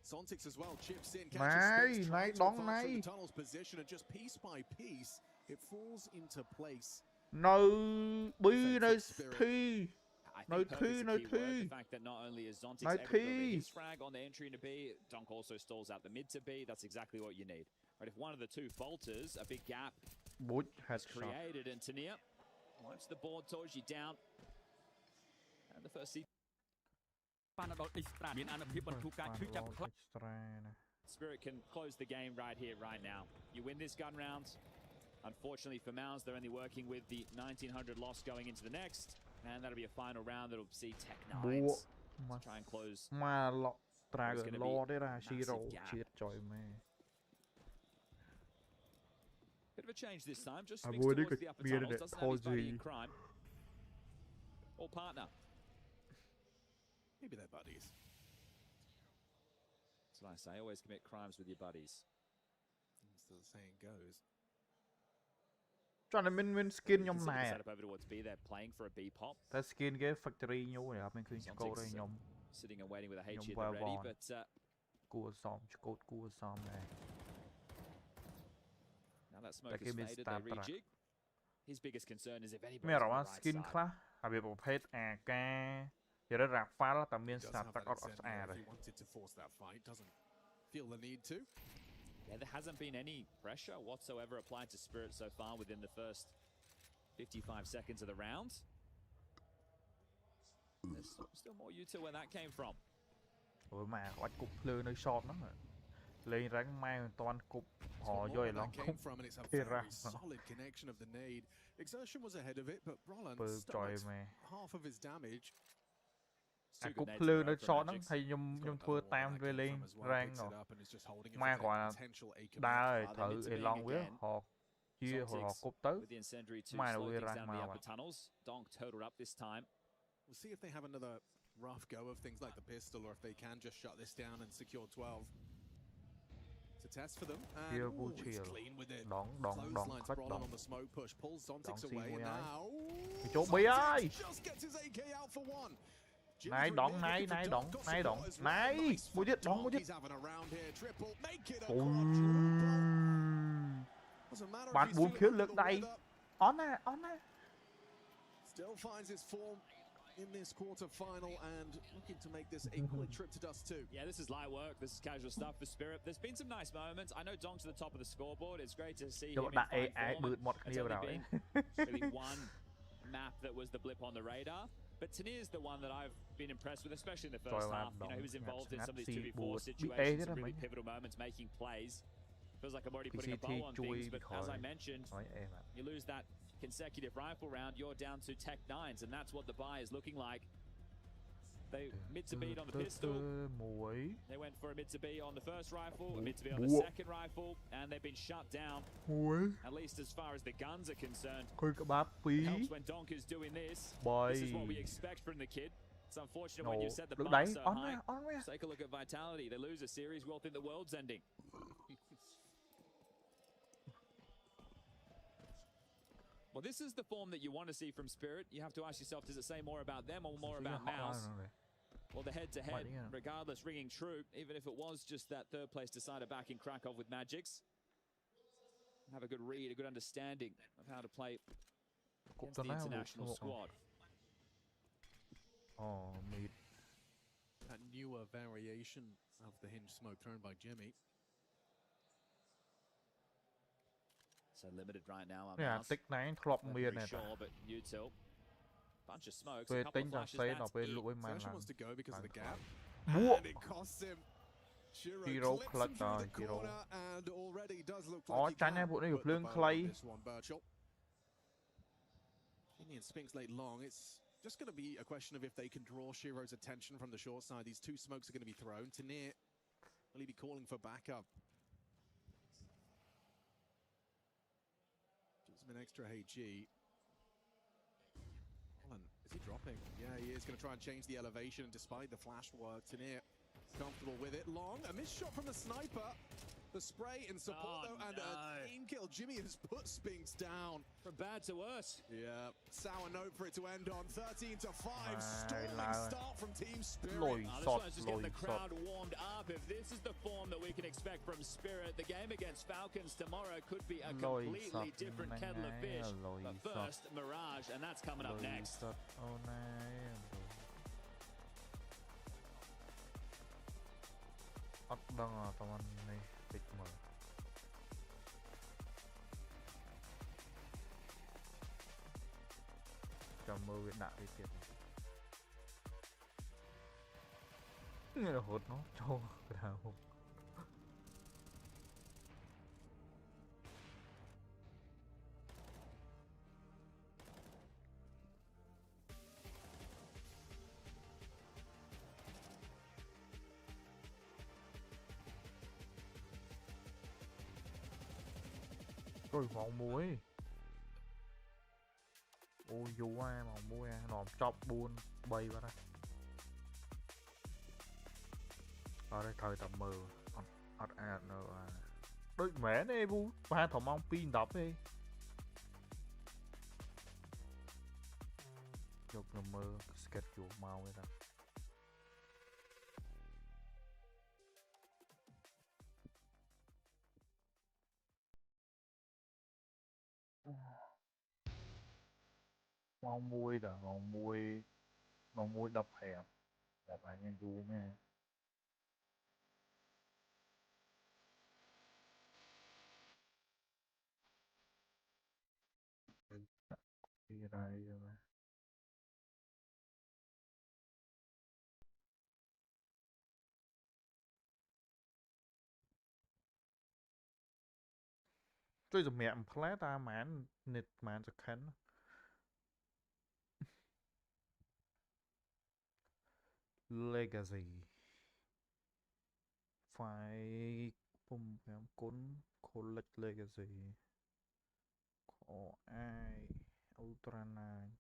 Zontix as well chips in, catches Spinks, trying to advance through the tunnel's position, and just piece by piece, it falls into place. No, B, no T. No T, no T. The fact that not only is Zontix able to deliver his frag on the entry into B, Donk also stalls out the mid to B. That's exactly what you need. Right, if one of the two falters, a big gap is created, and Tania wipes the board, Torji down. And the first seat. Spirit can close the game right here, right now. You win this gun round. Unfortunately for Mouse, they're only working with the 1900 loss going into the next. And that'll be a final round that'll see Tech-9s try and close. Dragon Lord era Shiro chết trời mẹ. Bit of a change this time, just Spinks towards the upper tunnels, doesn't have his buddy in crime. Or partner. Maybe they're buddies. That's what I say, always commit crimes with your buddies. As the saying goes. Cho nên mình skin nhóm này. Set up over towards B, they're playing for a B pop. Ta skin cái factory nhau này mình khuyên câu đây nhóm. Sitting and waiting with a H here ready, but cua xóm cốt cua xóm này. Now that smoke is faded, they rejig. His biggest concern is if anybody. មានអារម្មណ៍ skin ខ្លះ របៀបប្រភេទ AK giờ nó rạp phá là tạm miên Does sạt have tắc that ọt incendiary à if rồi. he wanted to force that fight. Doesn't feel the need to. Yeah, there hasn't been any pressure whatsoever applied to Spirit so far within the first 55 seconds of the round. There's still more U2 where that came from. Ôi mà bắt cục lơ nơi shot lắm rồi. Lên rắn mang toàn cục họ vô lòng Came from, and it's a very solid connection of the nade. Exertion was ahead of it, but Brolin stomached half of his damage. Cục lơ nơi shot lắm, hay nhung thua tam về lên răng rồi. Mà gọi là đa rồi thử ở lòng với họ chia họ cục tới. Mà nó về răng mà vậy. We'll see if they have another rough go of things like the pistol, or if they can just shut this down and secure 12. It's a test for them. And it's clean with it. Clotheslines Brolin on the smoke push, pulls Zontics away now. Chỗ bí ơi! Just gets his AK out for one. Này đón, này mua giết, đón, mua giết. Bạn buồn khiếu lực đây. On nè. Still finds his form in this quarter-final and looking to make this a quick trip to Dust 2. Yeah, this is light work. This is casual stuff for Spirit. There's been some nice moments. I know Donk's at the top of the scoreboard. It's great to see him in fine form. It's only been really one map that was the blip on the radar. But Tanir's the one that I've been impressed with, especially in the first half. You know, he was involved in some of these 2v4 situations, some really pivotal moments, making plays. Feels like I'm already putting a bow on things, but as I mentioned, you lose that consecutive rifle round, you're down to Tech 9s, and that's what the buy is looking like. They mid to beat on the pistol. They went for a mid to B on the first rifle, a mid to B on the second rifle, and they've been shut down. At least as far as the guns are concerned. It helps when Donk is doing this. This is what we expect from the kid. It's unfortunate when you set the bar so high. Take a look at Vitality. They lose a series, we'll think the world's ending. Well, this is the form that you want to see from Spirit. You have to ask yourself, does it say more about them or more about Mouse? Well, the head-to-head, regardless, ringing true, even if it was just that third-place decider back in Krakow with Magics. Have a good read, a good understanding of how to play against the international squad. Oh, mate. A newer variation of the hinge smoke thrown by Jimmy. So limited right now. Yeah, tích nãy klop miền này. Sure, but you too. Bunch of smokes. Về tính là xây nó về lũi màn là. Wants to go because of the gap. Mua. And it costs him. Hero clutch rồi, Hero. And already does look like he tránh bộ này của Phương Clay. Indian Spinks late long. It's just going to be a question of if they can draw Shiro's attention from the short side. These two smokes are going to be thrown. Tanir, will he be calling for backup? Gives him an extra HG. Is he dropping? Yeah, he is going to try and change the elevation. Despite the flash work, Tanir comfortable with it. Long, a missed shot from the sniper. The spray in support though, and a team kill. Jimmy has put Spinks down. From bad to worse. Yeah, sour note for it to end on. 13-5, stalling start from Team Spirit. This one's just getting the crowd warmed up. If this is the form that we can expect from Spirit, the game against Falcons tomorrow could be a completely different kettle of fish. But first, Mirage, and that's coming up next. Cho mơ Việt Đại đi tiệt. Người hốt nó cho cái nào không. Rồi màu muối. Ôi dù ai màu muối nó chọc buôn bay vào đây. Ở đây thời tầm mờ nữa. Đôi mẹ này bu ba thằng mong pin đập đi. Chụp nó mơ schedule màu vậy đó. Mong muối đó, mong muối nó mũi đập hẻm nhanh du mẹ đi ra đi ra tôi dùng mẹ flat ta mán nịt mánจะคัน Legacy ไฟปุ่มแอมก้น Collect Legacy ขอไอ Ultra 9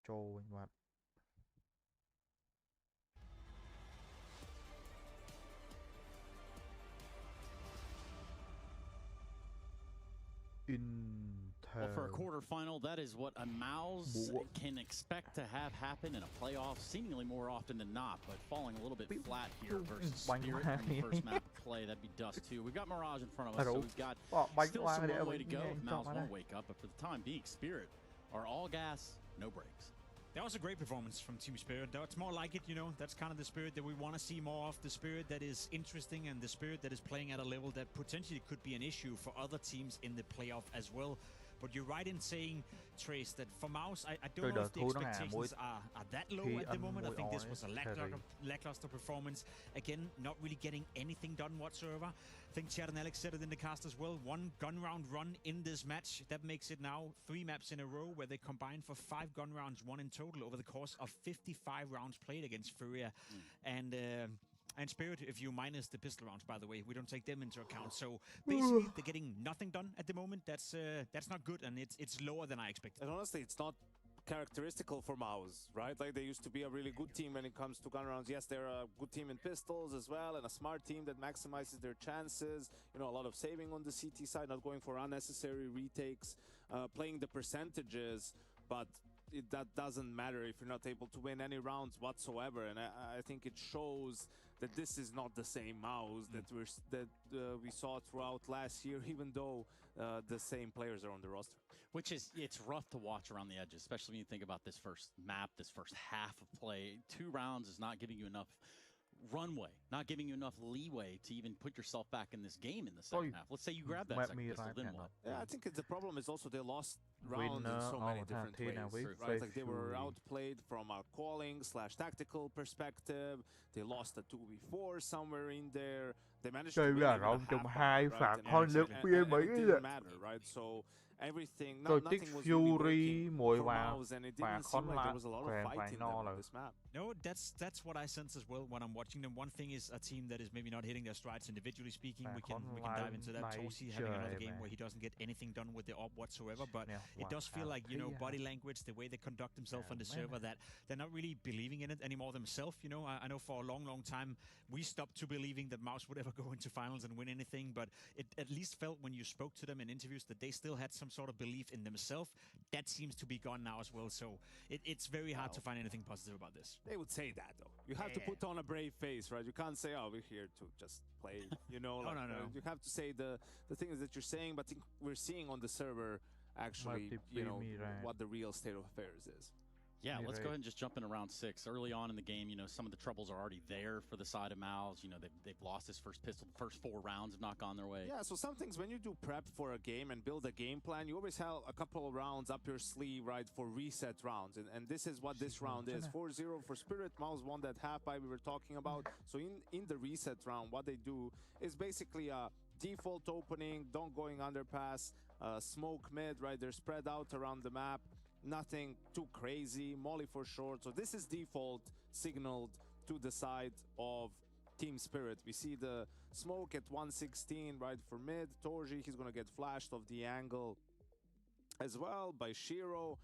โจវិញបាត់ Well, for a quarterfinal, that is what a Mouse can expect to have happen in a playoff, seemingly more often than not, but falling a little bit flat here versus Spirit on the first map of play. That'd be Dust 2. We've got Mirage in front of us, so we've got still some way to go. Mouse won't wake up, but for the time being, Spirit are all gas, no brakes. That was a great performance from Team Spirit. That's more like it, you know. That's kind of the Spirit that we want to see more of. The Spirit that is interesting and the Spirit that is playing at a level that potentially could be an issue for other teams in the playoff as well. But you're right in saying, Trace, that for Mouse, I don't know if the expectations are that low at the moment. I think this was a lackluster performance. Again, not really getting anything done whatsoever. I think Chad and Alex said it in the cast as well. One gun round run in this match. That makes it now 3 maps in a row where they combine for 5 gun rounds, 1 in total, over the course of 55 rounds played against Furia. And Spirit, if you minus the pistol rounds, by the way, we don't take them into account. So basically, they're getting nothing done at the moment. That's not good, and it's lower than I expected. And honestly, it's not characteristical for Mouse, right? Like, they used to be a really good team when it comes to gun rounds. Yes, they're a good team in pistols as well, and a smart team that maximizes their chances. You know, a lot of saving on the CT side, not going for unnecessary retakes, playing the percentages, but that doesn't matter if you're not able to win any rounds whatsoever. And I think it shows that this is not the same Mouse that we saw throughout last year, even though the same players are on the roster. Which is, it's rough to watch around the edges, especially when you think about this first map, this first half of play. 2 rounds is not giving you enough runway, not giving you enough leeway to even put yourself back in this game in the second half. Let's say you grab that second pistol, then what? Yeah, I think the problem is also they lost rounds in so many different ways, right? Like, they were outplayed from a calling/tactical perspective. They lost a 2v4 somewhere in there. They managed to win even a half, right? And it didn't matter, right? So everything, nothing was really working for Mouse, and it didn't seem like there was a lot of fight in them on this map. No, that's what I sense as well when I'm watching them. One thing is a team that is maybe not hitting their strides individually speaking. We can dive into that. Torsi having another game where he doesn't get anything done with the op whatsoever, but it does feel like, you know, body language, the way they conduct themselves on the server, that they're not really believing in it anymore themselves. You know, I know for a long time we stopped to believing that Mouse would ever go into finals and win anything, but it at least felt when you spoke to them in interviews that they still had some sort of belief in themselves. That seems to be gone now as well, so it's very hard to find anything positive about this. They would say that, though. You have to put on a brave face, right? You can't say, oh, we're here to just play, you know? Like, no. You have to say the things that you're saying, but we're seeing on the server, actually, you know, what the real state of affairs is. Yeah, let's go ahead and just jump in round 6. Early on in the game, you know, some of the troubles are already there for the side of Mouse. You know, they've lost this first pistol. The first 4 rounds have not gone their way. Yeah, so some things, when you do prep for a game and build a game plan, you always have a couple of rounds up your sleeve, right, for reset rounds. And this is what this round is. 4-0 for Spirit. Mouse won that half-pipe we were talking about. So in the reset round, what they do is basically a default opening, don't going underpass, smoke mid, right? They're spread out around the map. Nothing too crazy, molly for short. So this is default signaled to the side of Team Spirit. We see the smoke at 116 right for mid. Torji, he's gonna get flashed off the angle as well by Shiro.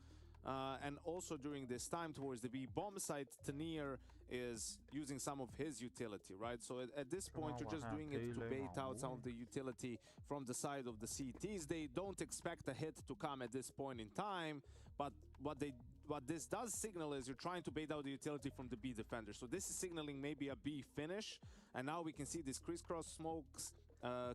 And also during this time towards the B bomb site, Tanir is using some of his utility, right? So at this point, you're just doing it to bait out some of the utility from the side of the CTs. They don't expect a hit to come at this point in time, but what this does signal is you're trying to bait out the utility from the B defender. So this is signaling maybe a B finish, and now we can see these crisscross smokes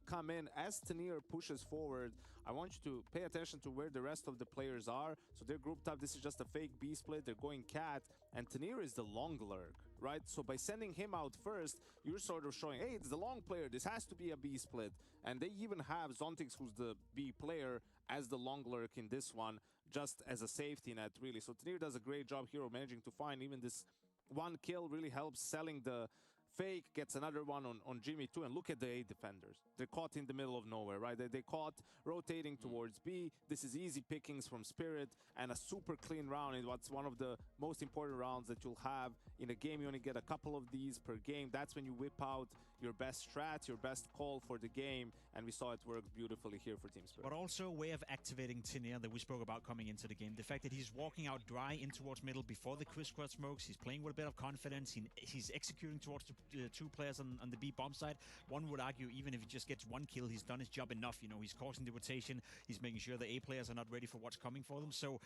come in. As Tenier pushes forward, I want you to pay attention to where the rest of the players are. So they're grouped up. This is just a fake B split. They're going cat, and Tenier is the long lurk, right? So by sending him out first, you're sort of showing, hey, it's the long player. This has to be a B split. And they even have Zontix, who's the B player, as the long lurk in this one, just as a safety net, really. So Tenier does a great job here of managing to find even this one kill, really helps selling the fake, gets another one on Jimmy too, and look at the A defenders. They're caught in the middle of nowhere, right? They caught rotating towards B. This is easy pickings from Spirit, and a super clean round. It's what's one of the most important rounds that you'll have in a game. You only get a couple of these per game. That's when you whip out your best strat, your best call for the game, and we saw it work beautifully here for Team Spirit. But also a way of activating Tenier that we spoke about coming into the game. The fact that he's walking out dry in towards middle before the crisscross smokes. He's playing with a bit of confidence. He's executing towards the two players on the B bomb side. One would argue even if he just gets one kill, he's done his job enough. You know, he's causing the rotation. He's making sure the A players are not ready for what's coming for them. So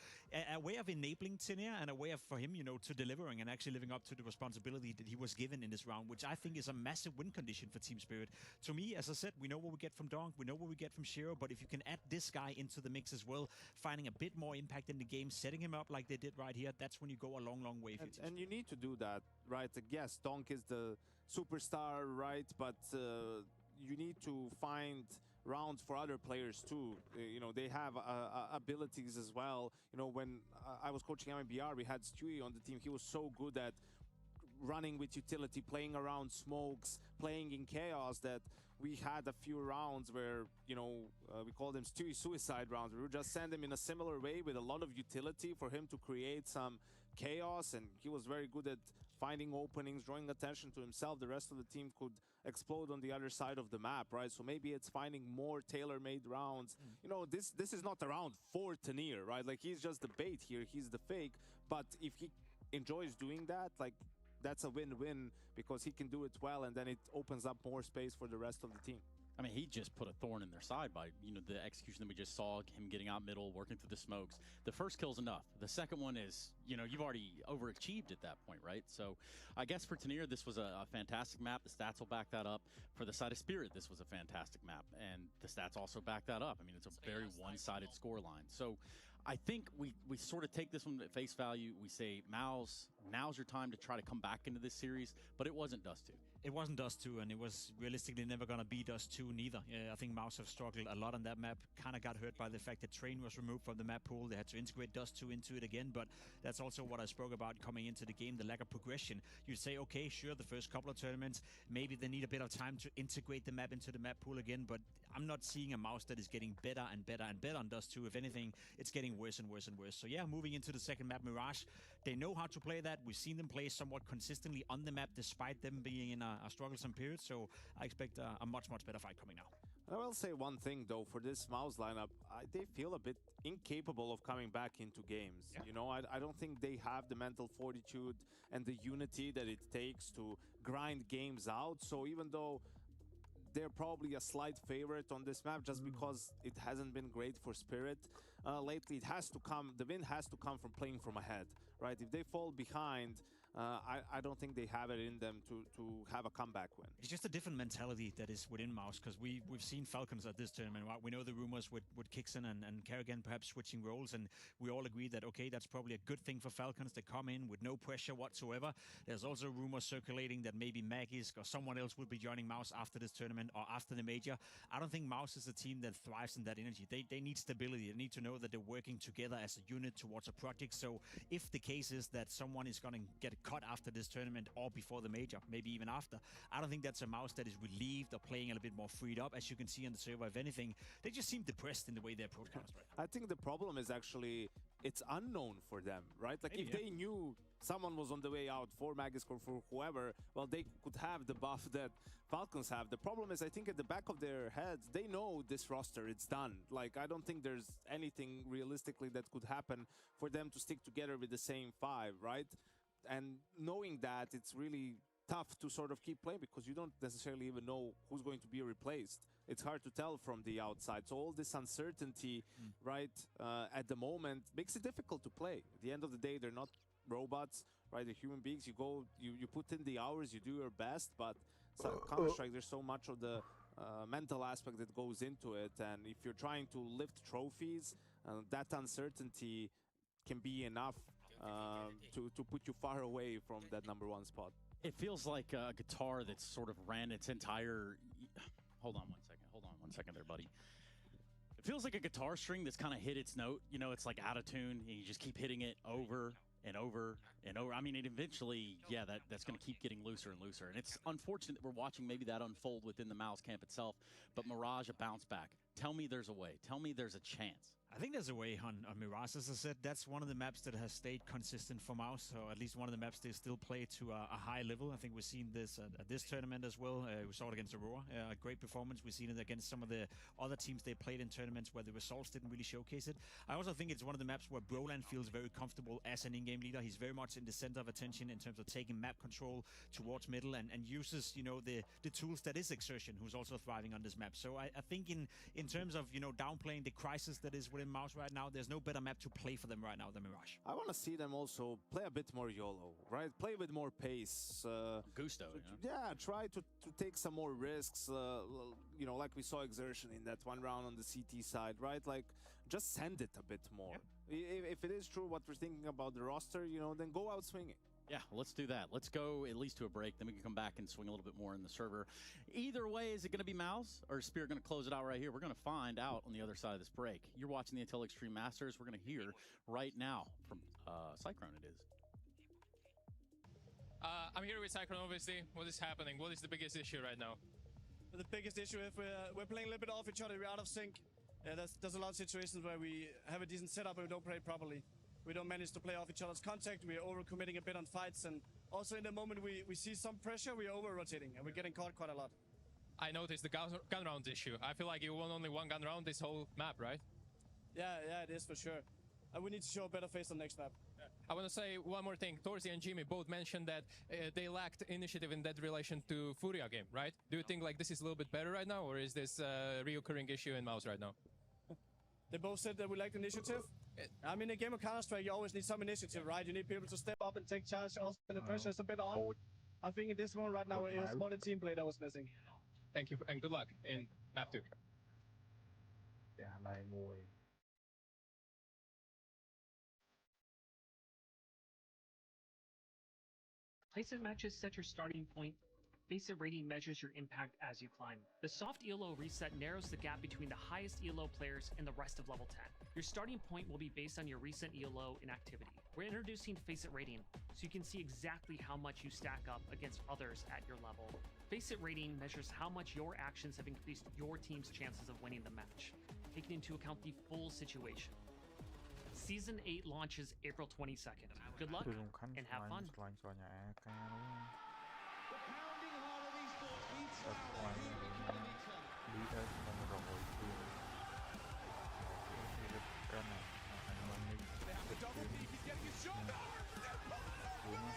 a way of enabling Tenier and a way of, for him, you know, to delivering and actually living up to the responsibility that he was given in this round, which I think is a massive win condition for Team Spirit. To me, as I said, we know what we get from Donk, we know what we get from Shiro, but if you can add this guy into the mix as well, finding a bit more impact in the game, setting him up like they did right here, that's when you go a long, long way for and you need to do that, right? Yes, Donk is the superstar, right? But you need to find rounds for other players too. You know, they have abilities as well. You know, when I was coaching MBR, we had Stewie on the team. He was so good at running with utility, playing around smokes, playing in chaos, that we had a few rounds where, you know, we call them Stewie suicide rounds. We would just send him in a similar way with a lot of utility for him to create some chaos, and he was very good at finding openings, drawing attention to himself. The rest of the team could explode on the other side of the map, right? So maybe it's finding more tailor-made rounds. You know, this is not a round for Tenier, right? Like, he's just the bait here, he's the fake, but if he enjoys doing that, like, that's a win-win because he can do it well, and then it opens up more space for the rest of the team. I mean, he just put a thorn in their side by, you know, the execution that we just saw, him getting out middle, working through the smokes. The first kill's enough. The second one is, you know, you've already overachieved at that point, right? So I guess for Tenier, this was a fantastic map. The stats will back that up. For the side of Spirit, this was a fantastic map, and the stats also back that up. I mean, it's a very one-sided scoreline. So I think we sort of take this one at face value. We say, Mouse, now's your time to try to come back into this series, but it wasn't Dust 2. It wasn't Dust 2, and it was realistically never going to be Dust 2 neither. I think Mouse have struggled a lot on that map. Kind of got hurt by the fact that Train was removed from the map pool. They had to integrate Dust 2 into it again, but that's also what I spoke about coming into the game, the lack of progression. You'd say, okay, sure, the first couple of tournaments, maybe they need a bit of time to integrate the map into the map pool again, but I'm not seeing a Mouse that is getting better and better and better on Dust 2. If anything, it's getting worse and worse and worse. So yeah, moving into the second map, Mirage, they know how to play that. We've seen them play somewhat consistently on the map despite them being in a strugglesome period. So I expect a much, much better fight coming now. I will say one thing though, for this Mouse lineup, they feel a bit incapable of coming back into games. Yeah. You know, I don't think they have the mental fortitude and the unity that it takes to grind games out. So even though they're probably a slight favorite on this map just because it hasn't been great for Spirit lately, the win has to come from playing from ahead, right? If they fall behind, I don't think they have it in them to have a comeback win. It's just a different mentality that is within Mouse, because we've seen Falcons at this tournament. Right? We know the rumors with Kixon and Kerrigan perhaps switching roles, and we all agree that, okay, that's probably a good thing for Falcons. They come in with no pressure whatsoever. There's also rumors circulating that maybe Magisk or someone else will be joining Mouse after this tournament or after the major. I don't think Mouse is a team that thrives in that energy. They need stability. They need to know that they're working together as a unit towards a project. So if the case is that someone is going to get cut after this tournament or before the major, maybe even after, I don't think that's a Mouse that is relieved or playing a little bit more freed up. As you can see on the server, if anything, they just seem depressed in the way they approach Counter-Strike. I think the problem is actually it's unknown for them, right? Like, maybe, if they knew someone was on the way out for Magisk or for whoever, well, they could have the buff that Falcons have. The problem is, I think at the back of their heads, they know this roster, it's done. Like, I don't think there's anything realistically that could happen for them to stick together with the same five, right? And knowing that, it's really tough to sort of keep playing because you don't necessarily even know who's going to be replaced. It's hard to tell from the outside. So all this uncertainty, right, at the moment makes it difficult to play. At the end of the day, they're not robots, right? They're human beings. You go, you put in the hours, you do your best, but Counter-Strike, there's so much of the mental aspect that goes into it. And if you're trying to lift trophies, that uncertainty can be enough to put you far away from that #1 spot. It feels like a guitar that's sort of ran its entire... Hold on one second there, buddy. It feels like a guitar string that's kind of hit its note. You know, it's like out of tune, and you just keep hitting it over and over and over. I mean, it eventually, yeah, that's going to keep getting looser and looser. And it's unfortunate that we're watching maybe that unfold within the Mouse camp itself. But Mirage, a bounce back. Tell me there's a way. Tell me there's a chance. I think there's a way on Mirage. As I said, that's one of the maps that has stayed consistent for Mouse, or at least one of the maps they still play to a high level. I think we've seen this at this tournament as well. We saw it against Aurora, a great performance. We've seen it against some of the other teams they played in tournaments where the results didn't really showcase it. I also think it's one of the maps where Broland feels very comfortable as an in-game leader. He's very much in the center of attention in terms of taking map control towards middle and uses, you know, the tools that is Exertion, who's also thriving on this map. So I think in terms of, you know, downplaying the crisis that is within Mouse right now, there's no better map to play for them right now than Mirage. I want to see them also play a bit more YOLO, right? Play with more pace. Gusto, yeah, try to take some more risks. You know, like we saw Exertion in that one round on the CT side, right? Like, just send it a bit more. Yep. If it is true what we're thinking about the roster, you know, then go out swinging. Yeah, let's do that. Let's go at least to a break, then we can come back and swing a little bit more in the server. Either way, is it going to be Mouse or is Spirit going to close it out right here? We're going to find out on the other side of this break. You're watching the Intel Extreme Masters. We're going to hear right now from Cyclone, it is. I'm here with Cyclone, obviously. What is happening? What is the biggest issue right now? The biggest issue is we're playing a little bit off each other. We're out of sync. There's a lot of situations where we have a decent setup and we don't play properly. We don't manage to play off each other's contact. We're overcommitting a bit on fights, and also in the moment we see some pressure, we're over-rotating, and we're getting caught quite a lot. I noticed the gun round issue. I feel like you won only one gun round this whole map, right? Yeah, it is for sure. And we need to show a better face on next map. I want to say one more thing. Torsi and Jimmy both mentioned that they lacked initiative in that relation to Furia game, right? Do you think like this is a little bit better right now, or is this a reoccurring issue in Mouse right now? They both said that we lacked initiative. I mean, in a game of Counter-Strike, you always need some initiative, right? You need people to step up and take charge. Also, the pressure is a bit on. I think in this one right now, it was more the team play that was missing. Thank you, and good luck in map 2. Yeah, này ngồi. Placement matches set your starting point. Basic rating measures your impact as you climb. The soft ELO reset narrows the gap between the highest ELO players and the rest of level 10. Your starting point will be based on your recent ELO inactivity. We're introducing Face It Rating, so you can see exactly how much you stack up against others at your level. Face It Rating measures how much your actions have increased your team's chances of winning the match, taking into account the full situation. Season 8 launches April 22nd. Good luck and have fun.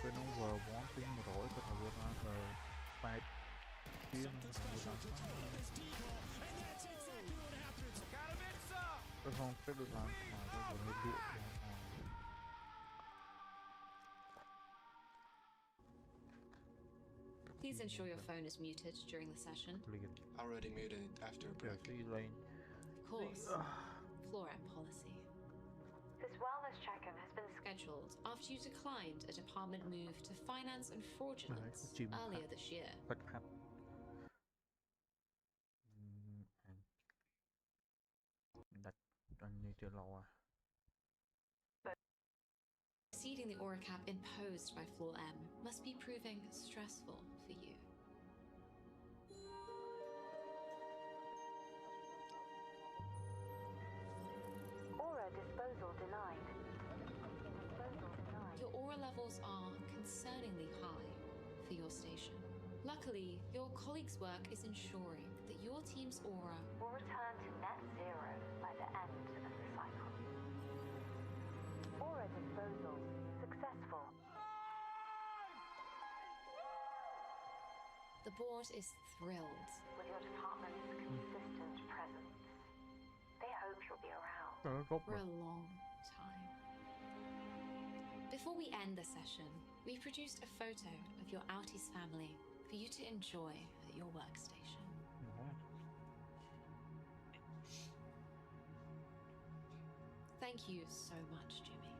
Cái nó vừa bón tiếng rồi có thời gian rồi phải kiếm cái không cái được làm mà cái vừa hơi lụa. Please ensure your phone is muted during the session. Already muted after a break. Of course. Floor app policy. This wellness check-in has been scheduled after you declined a department move to finance and fraudulence earlier this year. Exceeding the aura cap imposed by Floor M must be proving stressful for you. Aura disposal denied. Your aura levels are concerningly high for your station. Luckily, your colleagues' work is ensuring that your team's aura will return to net zero by the end of the cycle. Aura disposal successful. The board is thrilled with your department's consistent presence. They hope you'll be around for a long time. Before we end the session, we produced a photo of your Outies family for you to enjoy at your workstation. Thank you so much, Jimmy.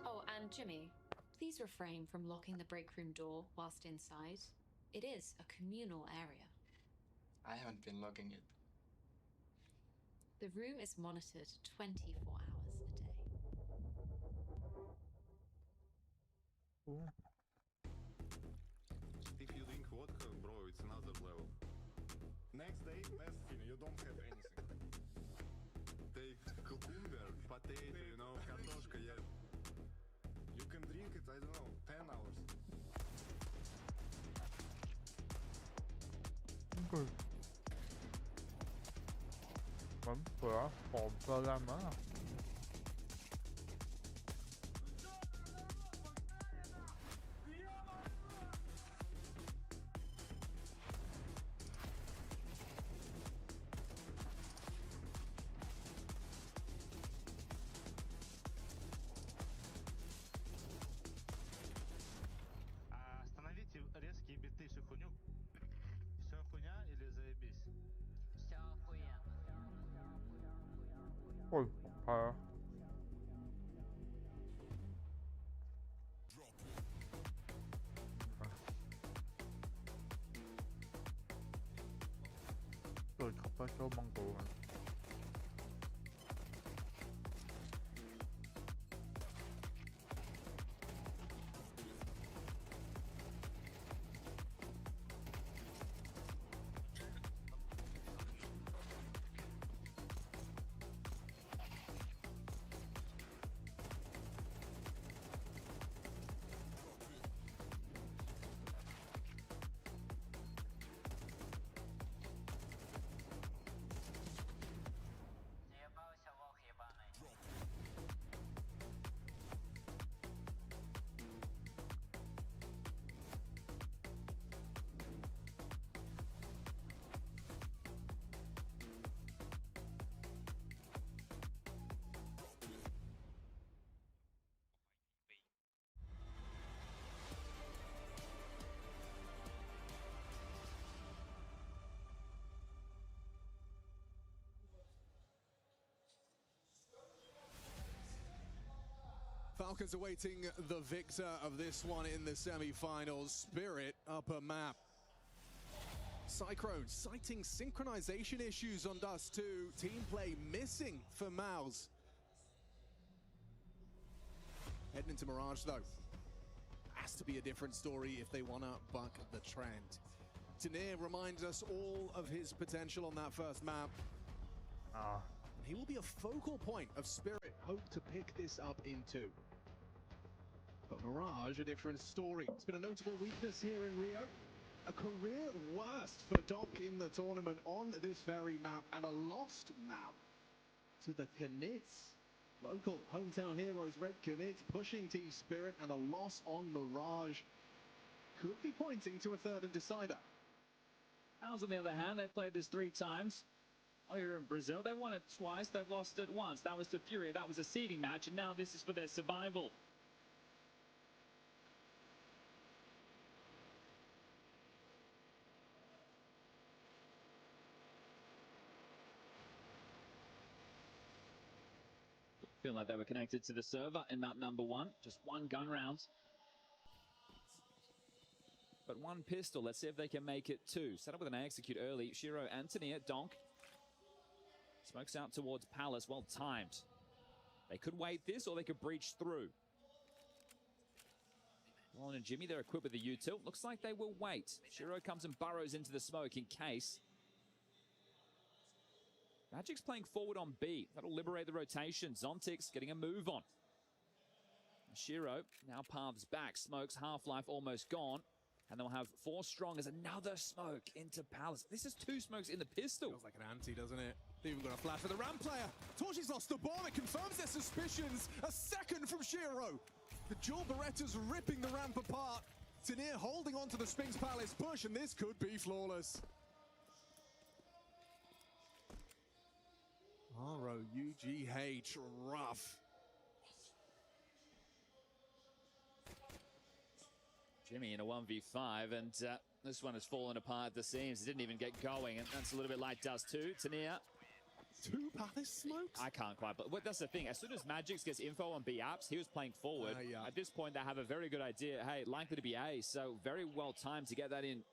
Oh, and Jimmy, please refrain from locking the break room door whilst inside. It is a communal area. I haven't been locking it. The room is monitored 24 hours a day. If you drink vodka, bro, it's another level. Next day, nothing, you don't have anything. Take cucumber, potato, you know, kartoshka, yeah. You can drink it, I don't know, 10 hours. Good. Bấm cửa phòng program á. Остановите резкие биты, всю хуйню. Все хуйня или заебись? Все охуенно. Ôi, trời. Tôi không có số băng tù này. Falcons awaiting the victor of this one in the semi-finals. Spirit upper map. Cyclone citing synchronization issues on Dust 2. Team play missing for Mouse. Heading into Mirage though. Has to be a different story if they want to buck the trend. Tanir reminds us all of his potential on that first map. He will be a focal point of Spirit. Hope to pick this up in 2. But Mirage, a different story. It's been a notable weakness here in Rio. A career worst for Doc in the tournament on this very map, and a lost map to the Knits. Local hometown heroes Red Knits pushing Team Spirit, and a loss on Mirage could be pointing to a third and decider. Mouse, on the other hand, they've played this 3 times. Here in Brazil, they won it twice, they've lost it once. That was the Fury, that was a seeding match, and now this is for their survival. Feel like they were connected to the server in map number 1, just 1 gun round. But 1 pistol, let's see if they can make it 2. Set up with an A execute early. Shiro, Anthony at Donk. Smokes out towards Palace, well timed. They could wait this or they could breach through. Roland and Jimmy, they're equipped with the U-tilt. Looks like they will wait. Shiro comes and burrows into the smoke in case. Magic's playing forward on B. That'll liberate the rotation. Zontix getting a move on. Shiro now paths back. Smoke's half-life almost gone. And they'll have 4 strong as another smoke into Palace. This is 2 smokes in the pistol. Feels like an anti, doesn't it? They've even got a flash for the Ram player. Torchy's lost the ball. It confirms their suspicions. A second from Shiro. The dual Berettas ripping the ramp apart. Tanir holding on to the Sphinx Palace push, and this could be flawless. R-O-U-G-H, rough. Jimmy in a 1v5, and this one has fallen apart at the seams. It didn't even get going, and that's a little bit like Dust 2. Tanir 2 Palace smokes? I can't quite, but that's the thing. As soon as Magix gets info on B apps, he was playing forward. Yeah. At this point, they have a very good idea. Hey, likely to be A, so very well timed to get that in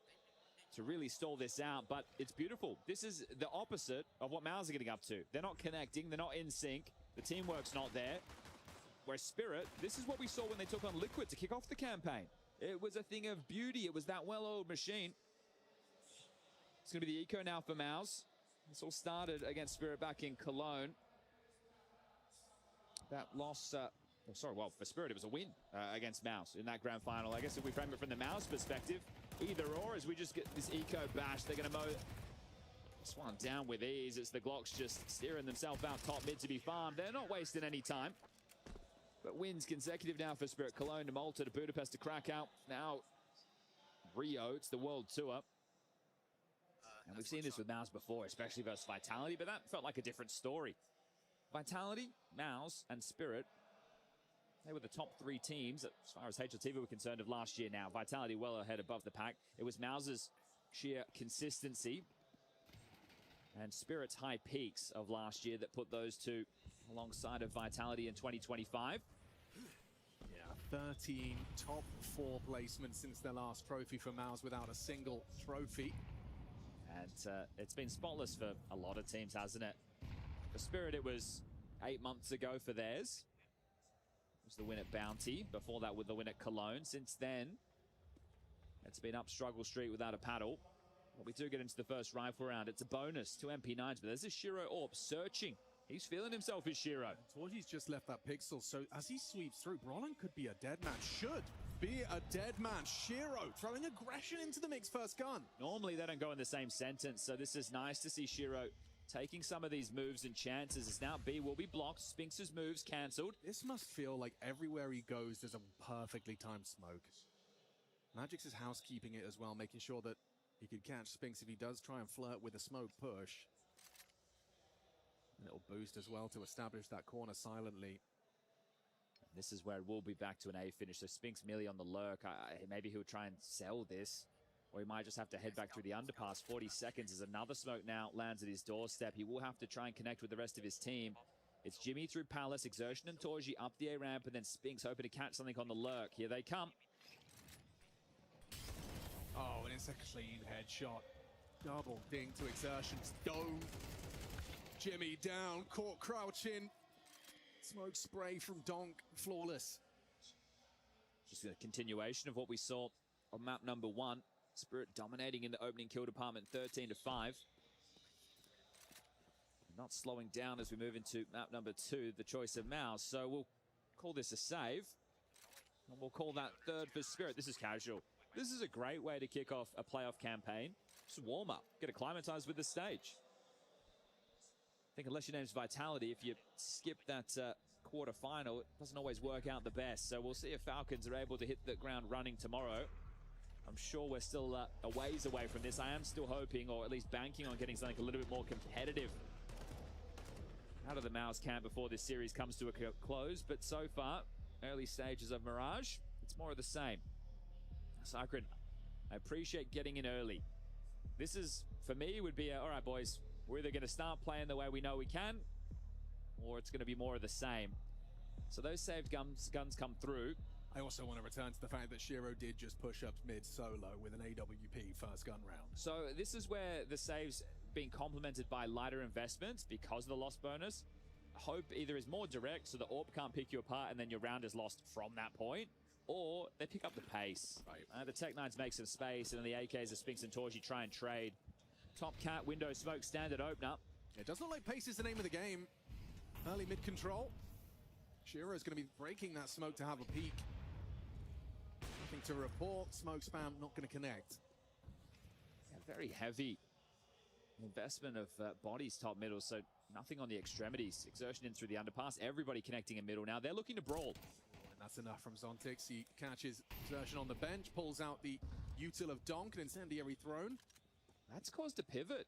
to really stall this out. But it's beautiful. This is the opposite of what MOUZ are getting up to. They're not connecting. They're not in sync. The teamwork's not there. Whereas Spirit, this is what we saw when they took on Liquid to kick off the campaign. It was a thing of beauty. It was that well-oiled machine. It's going to be the eco now for MOUZ. This all started against Spirit back in Cologne. That loss, for Spirit, it was a win against MOUZ in that grand final. I guess if we frame it from the MOUZ perspective, either or, as we just get this eco bash, they're going to mow this one down with ease. It's the Glocks just steering themselves out top mid to be farmed. They're not wasting any time. But wins consecutive now for Spirit. Cologne to Malta to Budapest to Krakow. Now Rio, it's the World Tour. And we've seen this with MOUZ before, especially versus Vitality, but that felt like a different story. Vitality, MOUZ, and Spirit, they were the top 3 teams, as far as HLTV were concerned, of last year now. Vitality well ahead above the pack. It was MOUZ's sheer consistency and Spirit's high peaks of last year that put those two alongside of Vitality in 2025. Yeah, 13 top 4 placements since their last trophy for MOUZ without a single trophy. And it's been spotless for a lot of teams, hasn't it? For Spirit, it was 8 months ago for theirs. It was the win at Bounty. Before that, with the win at Cologne. Since then, it's been up struggle street without a paddle. But we do get into the first rifle round. It's a bonus to MP9s, but there's a Shiro Orb searching. He's feeling himself as Shiro. Torji's just left that pixel, so as he sweeps through, Brolin could be a dead man. Should be a dead man. Shiro throwing aggression into the mix first gun. Normally they don't go in the same sentence, so this is nice to see Shiro taking some of these moves and chances. As now B will be blocked. Spinx's moves cancelled. This must feel like everywhere he goes, there's a perfectly timed smoke. Magix is housekeeping it as well, making sure that he could catch Spinx if he does try and flirt with a smoke push. A little boost as well to establish that corner silently. This is where it will be back to an A finish. So Spinx merely on the lurk. Maybe he'll try and sell this, or he might just have to head back through the underpass. 40 seconds as another smoke now lands at his doorstep. He will have to try and connect with the rest of his team. It's Jimmy through Palace, Exertion and Torji up the A ramp, and then Spinx hoping to catch something on the lurk. Here they come. Oh, and it's a clean headshot. Double ding to Exertion. Stone. Jimmy down, caught crouching. Smoke spray from Donk, flawless. Just a continuation of what we saw on map number 1. Spirit dominating in the opening kill department, 13-5. Not slowing down as we move into map number 2, the choice of MOUZ. So we'll call this a save. And we'll call that third for Spirit. This is casual. This is a great way to kick off a playoff campaign. Just warm up, get acclimatized with the stage. I think unless your name's Vitality, if you skip that quarterfinal, it doesn't always work out the best. So we'll see if Falcons are able to hit the ground running tomorrow. I'm sure we're still a ways away from this. I am still hoping, or at least banking on getting something a little bit more competitive out of the MOUZ camp before this series comes to a close. But so far, early stages of Mirage, it's more of the same. Sakrin, I appreciate getting in early. This is, for me, would be all right, boys, we're either going to start playing the way we know we can, or it's going to be more of the same. So those saved guns come through. I also want to return to the fact that Shiro did just push up mid solo with an AWP first gun round. So this is where the saves being complemented by lighter investments because of the loss bonus. Hope either is more direct, so the AWP can't pick you apart and then your round is lost from that point, or they pick up the pace. Right. The Tech-9s make some space, and then the AKs of Spinx and Torji try and trade. Top cat, window smoke, standard opener. It does look like pace is the name of the game. Early mid control. Shiro's going to be breaking that smoke to have a peek. Nothing to report. Smoke spam not going to connect. Yeah, very heavy investment of bodies top middle, so nothing on the extremities. Exertion in through the underpass. Everybody connecting in middle now. They're looking to brawl. And that's enough from Zontix. He catches Exertion on the bench, pulls out the util of Donk, and incendiary thrown. That's caused a pivot.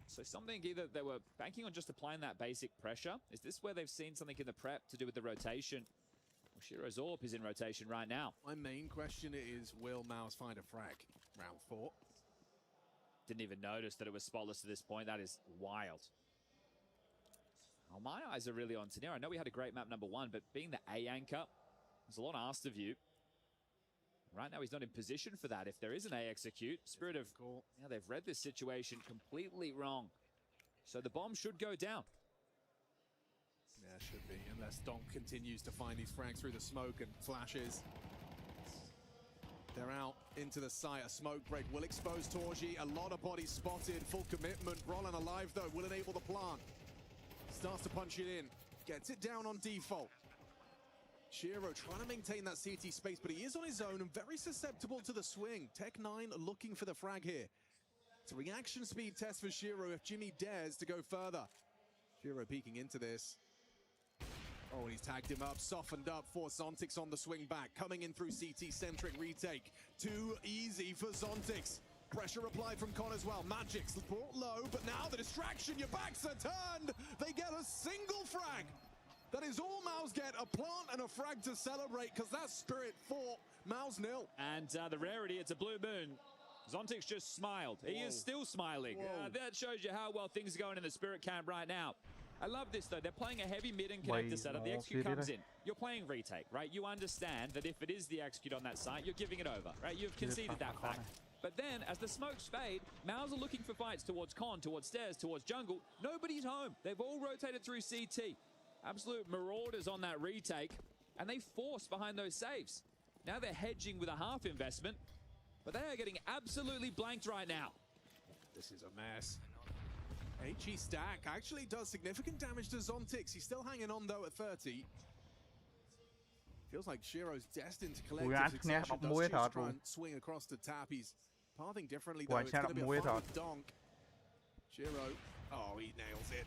So something either they were banking on just applying that basic pressure. Is this where they've seen something in the prep to do with the rotation? Well, Shiro's AWP is in rotation right now. My main question is, will MOUZ find a frag? Round 4. Didn't even notice that it was spotless to this point. That is wild. Oh, my eyes are really on Tenero. I know we had a great map number 1, but being the A anchor, there's a lot asked of you. Right now, he's not in position for that. If there is an A execute, Spirit of... Yeah, they've read this situation completely wrong. So the bomb should go down. Yeah, should be, unless Donk continues to find these frags through the smoke and flashes. They're out into the site. A smoke break will expose Torji. A lot of bodies spotted. Full commitment. Brolin alive, though, will enable the plant. Starts to punch it in. Gets it down on default. Shiro trying to maintain that CT space, but he is on his own and very susceptible to the swing. Tech 9 looking for the frag here. It's a reaction speed test for Shiro if Jimmy dares to go further. Shiro peeking into this. Oh, and he's tagged him up, softened up for Zontix on the swing back. Coming in through CT-centric retake. Too easy for Zontix. Pressure applied from Con as well. Magic's brought low, but now the distraction, your backs are turned. They get a single frag. That is all Maus get, a plant and a frag to celebrate, because that's Spirit 4, Maus 0. And the rarity, it's a blue moon. Zontix just smiled. He is still smiling. That shows you how well things are going in the Spirit camp right now. I love this, though. They're playing a heavy mid and connector setup. The execute comes in. You're playing retake, right? You understand that if it is the execute on that site, you're giving it over, right? You've conceded that fact. But then, as the smokes fade, Maus are looking for fights towards Con, towards stairs, towards jungle. Nobody's home. They've all rotated through CT. Absolute marauders on that retake, and they force behind those saves. Now they're hedging with a half investment, but they are getting absolutely blanked right now. This is a mess. HE stack actually does significant damage to Zontix. He's still hanging on, though, at 30. Feels like Shiro's destined to collect his succession. Does choose to try and swing across the tap. He's pathing differently, though. It's going to be a fight with Donk. Shiro, oh, he nails it.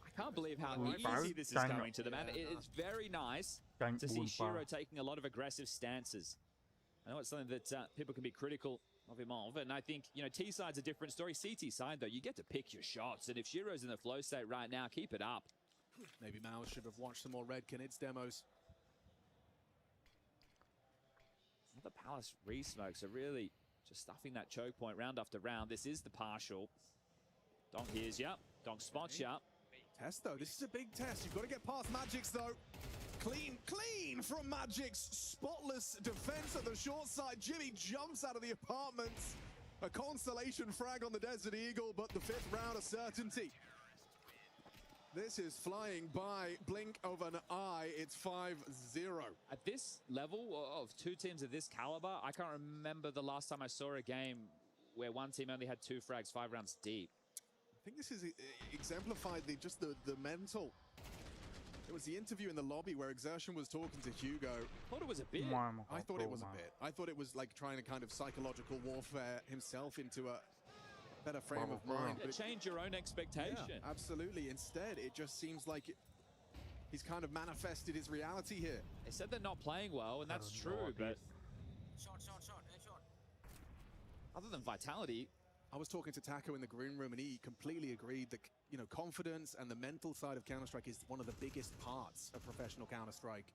I can't believe how easy this is going to them, and it's very nice to see Shiro taking a lot of aggressive stances. I know it's something that people can be critical of him of, and I think, you know, T-side's a different story. CT side, though, you get to pick your shots, and if Shiro's in the flow state right now, keep it up. Maybe Maus should have watched some more Red Knids demos. The Palace re-smokes are really just stuffing that choke point round after round. This is the partial. Donk hears ya. Donk spots ya. Test, though. This is a big test. You've got to get past Magic's, though. Clean from Magic's. Spotless defense at the short side. Jimmy jumps out of the apartments. A constellation frag on the Desert Eagle, but the 5th round a certainty. This is flying by. Blink of an eye. It's 5-0. At this level of two teams of this caliber, I can't remember the last time I saw a game where one team only had 2 frags 5 rounds deep. I think this is exemplified the mental. It was the interview in the lobby where Exertion was talking to Hugo. I thought it was a bit. I thought it was a bit. I thought it was like trying to kind of psychological warfare himself into a better frame of mind. Yeah, change your own expectation. Yeah, absolutely. Instead, it just seems like he's kind of manifested his reality here. They said they're not playing well, and that's true, but other than Vitality, I was talking to Taco in the green room, and he completely agreed that, you know, confidence and the mental side of Counter-Strike is one of the biggest parts of professional Counter-Strike.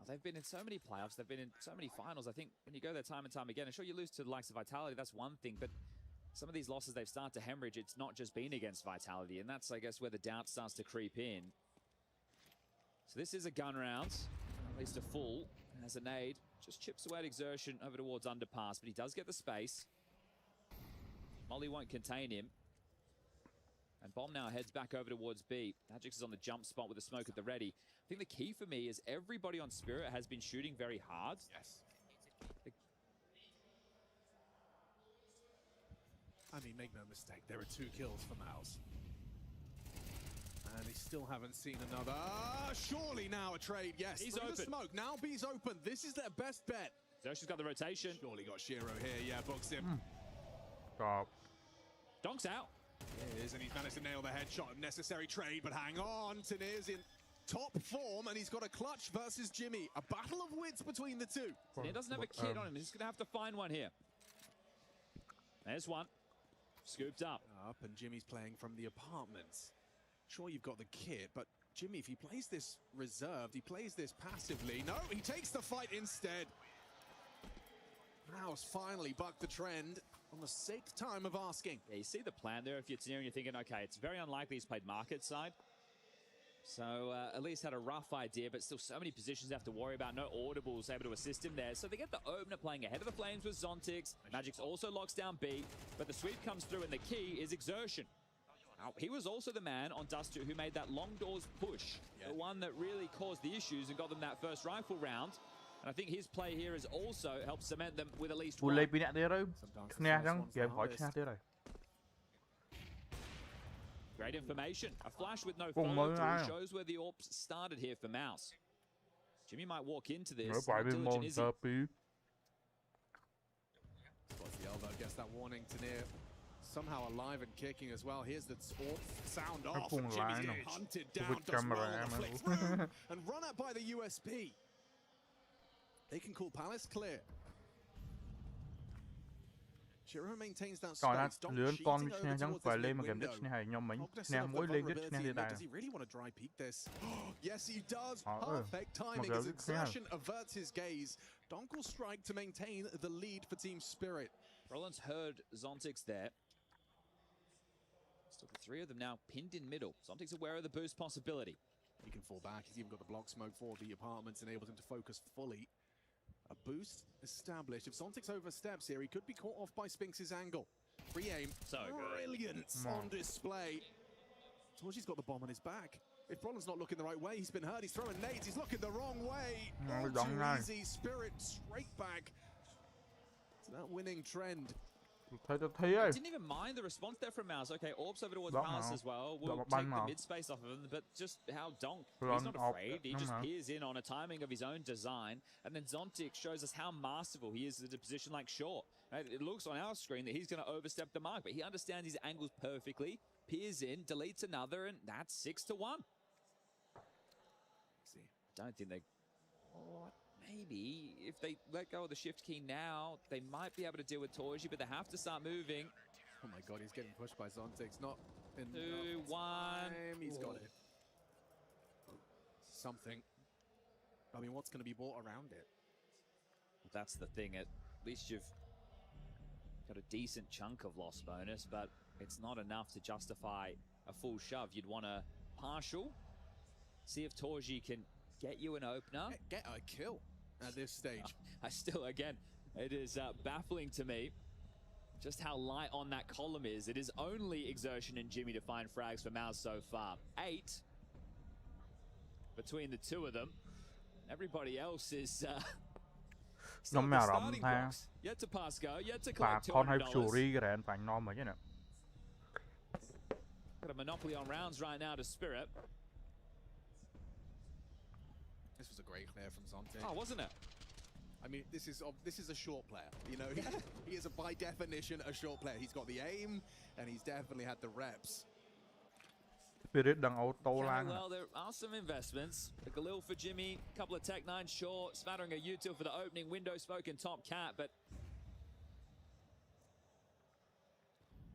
They've been in so many playoffs, they've been in so many finals. I think when you go there time and time again, and sure, you lose to the likes of Vitality, that's one thing, but some of these losses they've started to hemorrhage, it's not just been against Vitality, and that's, I guess, where the doubt starts to creep in. So this is a gun round, at least a full, as a nade. Just chips away at Exertion over towards Underpass, but he does get the space. Molly won't contain him. And Bomb now heads back over towards B. Magix is on the jump spot with the smoke at the ready. I think the key for me is everybody on Spirit has been shooting very hard. Yes. I mean, make no mistake, there are 2 kills for Maus. And they still haven't seen another. Surely now a trade, yes. He's open. The smoke. Now B's open. This is their best bet. Xerxes got the rotation. Surely got Shiro here. Yeah, books him. Stop. Donk's out. He is, and he's managed to nail the headshot. Necessary trade, but hang on. Tanir's in top form, and he's got a clutch versus Jimmy. A battle of wits between the two. He doesn't have a kid on him. He's going to have to find one here. There's one. Scooped up. And Jimmy's playing from the apartments. Sure, you've got the kit, but Jimmy, if he plays this reserved, he plays this passively. No, he takes the fight instead. Maus finally bucked the trend. on the 6th time of asking. Yeah, you see the plan there. If you're Tanir and you're thinking, okay, it's very unlikely he's played market side. So at least had a rough idea, but still so many positions they have to worry about. No audibles able to assist him there. So they get the opener playing ahead of the Flames with Zontix. Magix also locks down B, but the sweep comes through and the key is exertion. Now, he was also the man on Dust 2 who made that long doors push. Yeah. The one that really caused the issues and got them that first rifle round. And I think his play here has also helped cement them with at least one. Great information. A flash with no follow-through shows where the AWPs started here for Mouse. Jimmy might walk into this. How diligent is he? Spots the elbow, gets that warning. Tanir somehow alive and kicking as well. Here's the sound off, and Jimmy's getting hunted down. Does well on the flick through and run out by the USP. They can call Palace clear. Shiro maintains that space. Dong cheating over towards this mid-window. Does he really want to dry peek this? Yes, he does. Perfect timing as Exertion averts his gaze. Donk will strike to maintain the lead for Team Spirit. Roland's heard Zontix there. Still the three of them now pinned in middle. Zontix aware of the boost possibility. He can fall back. He's even got the block smoke for the apartments, enables him to focus fully. A boost established. If Zontix oversteps here, he could be caught off by Spinks' angle. Free aim. So brilliance on display. Torji's got the bomb on his back. If Roland's not looking the right way, he's been hurt. He's throwing nades. He's looking the wrong way. All too easy. Spirit straight back to that winning trend. Didn't even mind the response there from Mouse. Okay, Orbs over towards Palace as well. We'll take the mid space off of him, but just how Donk, he's not afraid. He just peers in on a timing of his own design. And then Zontix shows us how masterful he is at a position like short. Right? It looks on our screen that he's going to overstep the mark, but he understands his angles perfectly, peers in, deletes another, and that's 6-1. See, don't think they... Maybe if they let go of the shift key now, they might be able to deal with Torji, but they have to start moving. Oh my god, he's getting pushed by Zontix. Not in 2-1. He's got it. Something. I mean, what's going to be bought around it? That's the thing. At least you've got a decent chunk of loss bonus, but it's not enough to justify a full shove. You'd want a partial. See if Torji can get you an opener. Get a kill at this stage. I still, again, it is baffling to me just how light on that column is. It is only Exertion and Jimmy to find frags for Mouse so far. 8 between the two of them. Everybody else is Nhóm mèo đậm tha. Yet to pass go, yet to Và collect con hay $200. chùri cái đèn vàng non mà chứ nè. Got a monopoly on rounds right now to Spirit. This was a great clear from Zontix. Oh, wasn't it? I mean, this is a short player. You know, he is by definition a short player. He's got the aim, and he's definitely had the reps. Spirit đang auto lan. Well, there are some investments. A Galil for Jimmy, a couple of Tech 9 short, smattering a util for the opening window smoke and top cat, but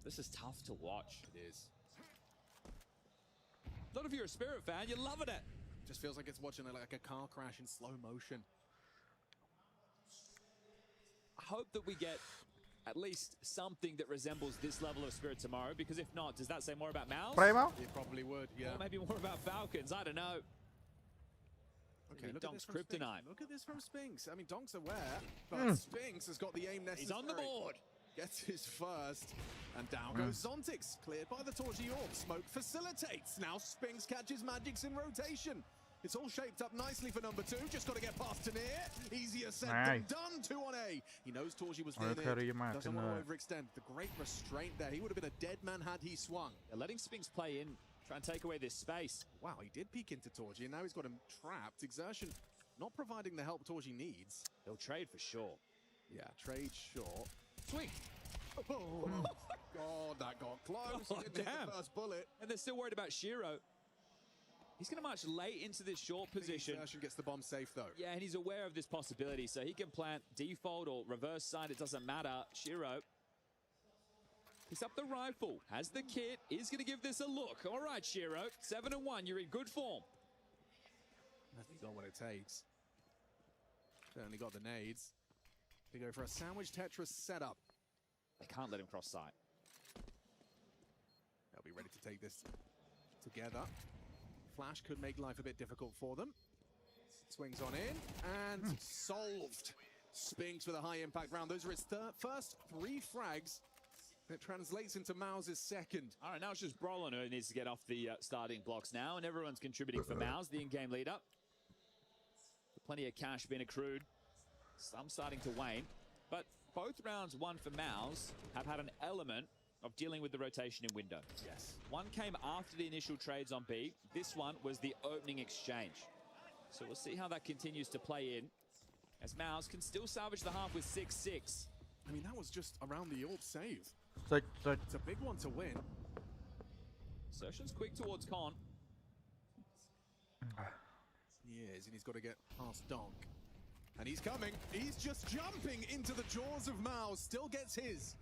this is tough to watch. It is. Not if you're a Spirit fan, you're loving it. Just feels like it's watching like a car crash in slow motion. I hope that we get at least something that resembles this level of Spirit tomorrow, because if not, does that say more about Mouse? It probably would, yeah. Or maybe more about Falcons, I don't know. Okay, look Donk's at this from kryptonite. Spinks. Look at this from Spinks. I mean, Donk's aware, but Spinks has got the aim necessary. He's on the board. Gets his first, and down goes Zontix, cleared by the Torji Orb. Smoke facilitates. Now Spinks catches Magix in rotation. It's all shaped up nicely for number 2. Just got to get past Tanir. Easier said than done. 2 on A. He knows Torji was near. Doesn't want to overextend. The great restraint there. He would have been a dead man had he swung. They're letting Spinks play in, try and take away this space. Wow, he did peek into Torji, and now he's got him trapped. Exertion not providing the help Torji needs. He'll trade for sure. Yeah, trade short. Swing. Oh, God, that got close. Oh, Didn't hit the first bullet. And they're still worried about Shiro. He's going to march late into this short position. Exertion gets the bomb safe, though. Yeah, and he's aware of this possibility, so he can plant default or reverse side. It doesn't matter. Shiro picks up the rifle, has the kit, is going to give this a look. All right, Shiro, 7-1. You're in good form. That's not what it takes. Certainly got the nades. They go for a sandwich Tetris setup. They can't let him cross site. They'll be ready to take this together. Flash could make life a bit difficult for them. Swings on in, and solved. Spinks with a high impact round. Those are his first 3 frags. It translates into Maus' second. All right, now it's just Brolin who needs to get off the starting blocks now, and everyone's contributing for Maus, the in-game leader. Plenty of cash being accrued. Some starting to wane. But both rounds won for Maus have had an element of dealing with the rotation in window. Yes. One came after the initial trades on B. This one was the opening exchange. So we'll see how that continues to play in, as Maus can still salvage the half with 6-6. I mean, that was just around the ult save. So it's a big one to win. Sertion's quick towards Con. He is, and he's got to get past Donk. And he's coming. He's just jumping into the jaws of Maus. Still gets his.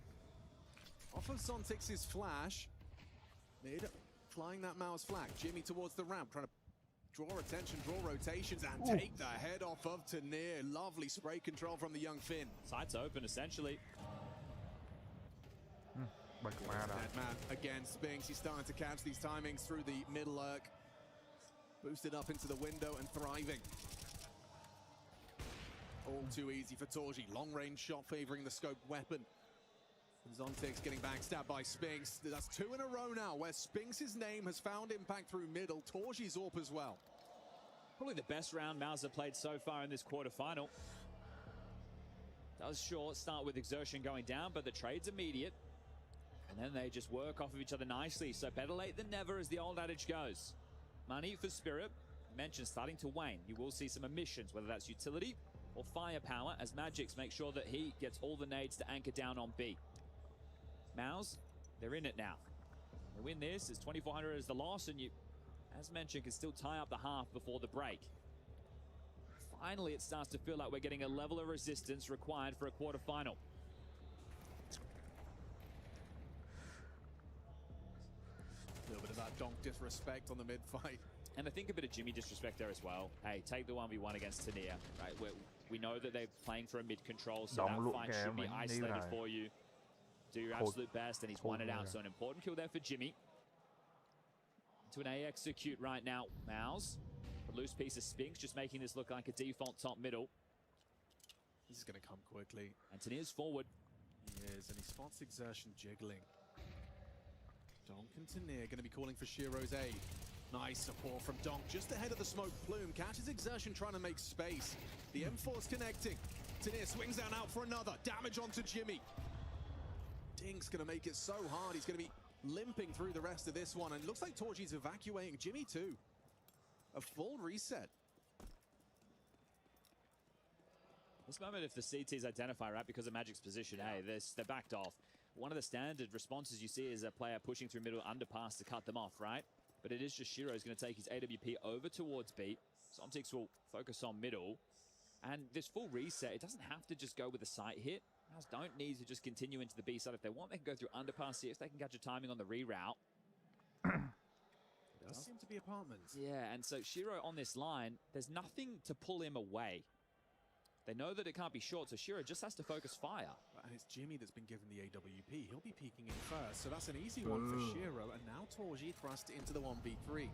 Off of Zontix's flash. Mid, flying that Maus flag. Jimmy towards the ramp, trying to draw attention, draw rotations, and take the head off of Tanir. Lovely spray control from the young Finn. Sights open, essentially. Dead man again, Spinks. He's starting to catch these timings through the middle lurk. Boosted up into the window and thriving. All too easy for Torji. Long range shot favoring the scoped weapon. Zontix getting backstabbed by Spinks. That's 2 in a row now where Spinks' name has found impact through middle. Torji's AWP as well. Probably the best round Maus have played so far in this quarterfinal. Does short start with exertion going down, but the trade's immediate. And then they just work off of each other nicely. So better late than never, as the old adage goes. Money for Spirit. Mentioned starting to wane. You will see some omissions, whether that's utility or firepower, as Magix makes sure that he gets all the nades to anchor down on B. Maus, they're in it now. They win this, it's 2,400 as the loss, and you, as mentioned, can still tie up the half before the break. Finally, it starts to feel like we're getting a level of resistance required for a quarterfinal. A little bit of that Donk disrespect on the mid-fight. And I think a bit of Jimmy disrespect there as well. Hey, take the 1v1 against Tanir, right? We know that they're playing for a mid-control, so that fight should be isolated for you. Do your absolute best, and he's won it out. So an important kill there for Jimmy. To an A execute right now, Maus. A loose piece of Spinks, just making this look like a default top middle. This is going to come quickly. And Tanir's forward. He is, and he spots exertion jiggling. Donk and Tanir going to be calling for Shiro's aid. Nice support from Donk, just ahead of the smoke plume. Catches exertion trying to make space. The M4's connecting. Tanir swings down out for another. Damage onto Jimmy. Dink's going to make it so hard. He's going to be limping through the rest of this one. And it looks like Torji's evacuating Jimmy too. A full reset. This moment, if the CTs identify, right, because of Magic's position, hey, they're backed off. One of the standard responses you see is a player pushing through middle underpass to cut them off, right? But it is just Shiro's going to take his AWP over towards B. Zontix will focus on middle. And this full reset, it doesn't have to just go with a sight hit. Maus don't need to just continue into the B side. If they want, they can go through underpass, see if they can catch a timing on the reroute. Does seem to be apartments. Yeah, and so Shiro on this line, there's nothing to pull him away. They know that it can't be short, so Shiro just has to focus fire. And it's Jimmy that's been given the AWP. He'll be peeking in first, so that's an easy one for Shiro. And now Torji thrust into the 1v3.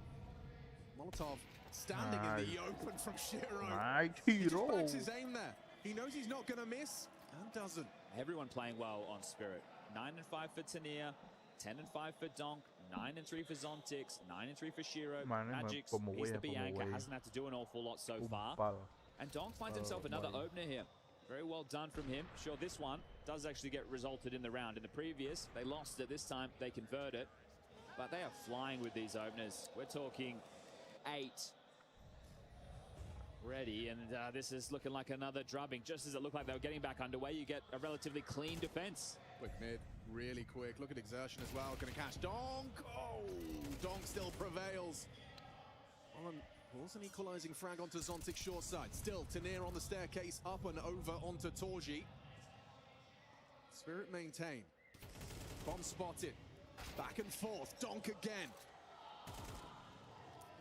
Molotov standing in the open from Shiro. He just backs his aim there. He knows he's not going to miss, and doesn't. Everyone playing well on Spirit. 9 and 5 for Tanir, 10 and 5 for Donk, 9 and 3 for Zontix, 9 and 3 for Shiro. Magix, he's the B anchor, hasn't had to do an awful lot so far. And Donk finds himself another opener here. Very well done from him. Sure, this one does actually get resulted in the round. In the previous, they lost it. This time, they convert it. But they are flying with these openers. We're talking 8 ready, and this is looking like another drubbing. Just as it looked like they were getting back underway, you get a relatively clean defense. Quick mid, really quick. Look at exertion as well. Going to catch Donk. Oh, Donk still prevails. Pulls an equalizing frag onto Zontix short side. Still, Tanir on the staircase, up and over onto Torji. Spirit maintain. Bomb spotted. Back and forth. Donk again.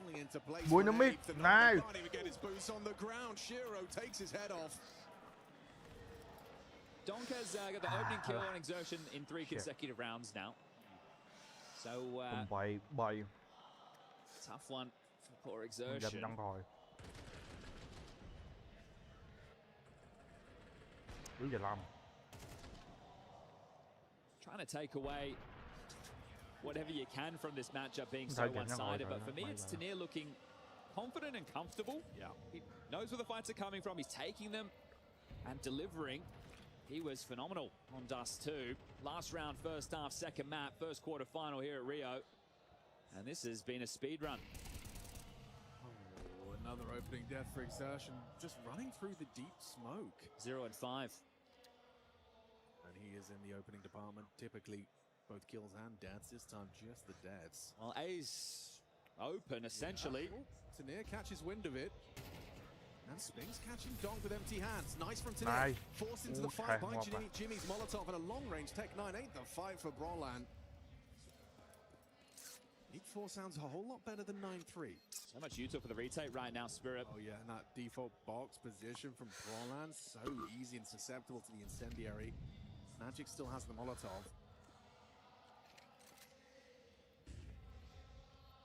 Pulling into place. Can't even get his boots on the ground. Shiro takes his head off. Donk has got the opening kill on Exertion in 3 consecutive rounds now. So, tough one for poor Exertion. Trying to take away whatever you can from this matchup being so one-sided, but for me, it's Tanir looking confident and comfortable. Yeah. He knows where the fights are coming from. He's taking them and delivering. He was phenomenal on Dust 2. Last round, first half, second map, first quarter final here at Rio. And this has been a speed run. Oh, another opening death for Exertion, just running through the deep smoke. 0 and 5. And he is in the opening department, typically both kills and deaths. This time, just the deaths. Well, A's open, essentially. Yeah. Oh, Tanir catches wind of it. And Spinks catching Donk with empty hands. Nice from Tanir. Forced into the fight by Jimmy's Molotov, and a long-range Tech 9 ain't the fight for Brolan. 8-4 sounds a whole lot better than 9-3. So much util for the retake right now, Spirit. Oh yeah, and that default box position from Brolan, so easy and susceptible to the incendiary. Magic still has the Molotov.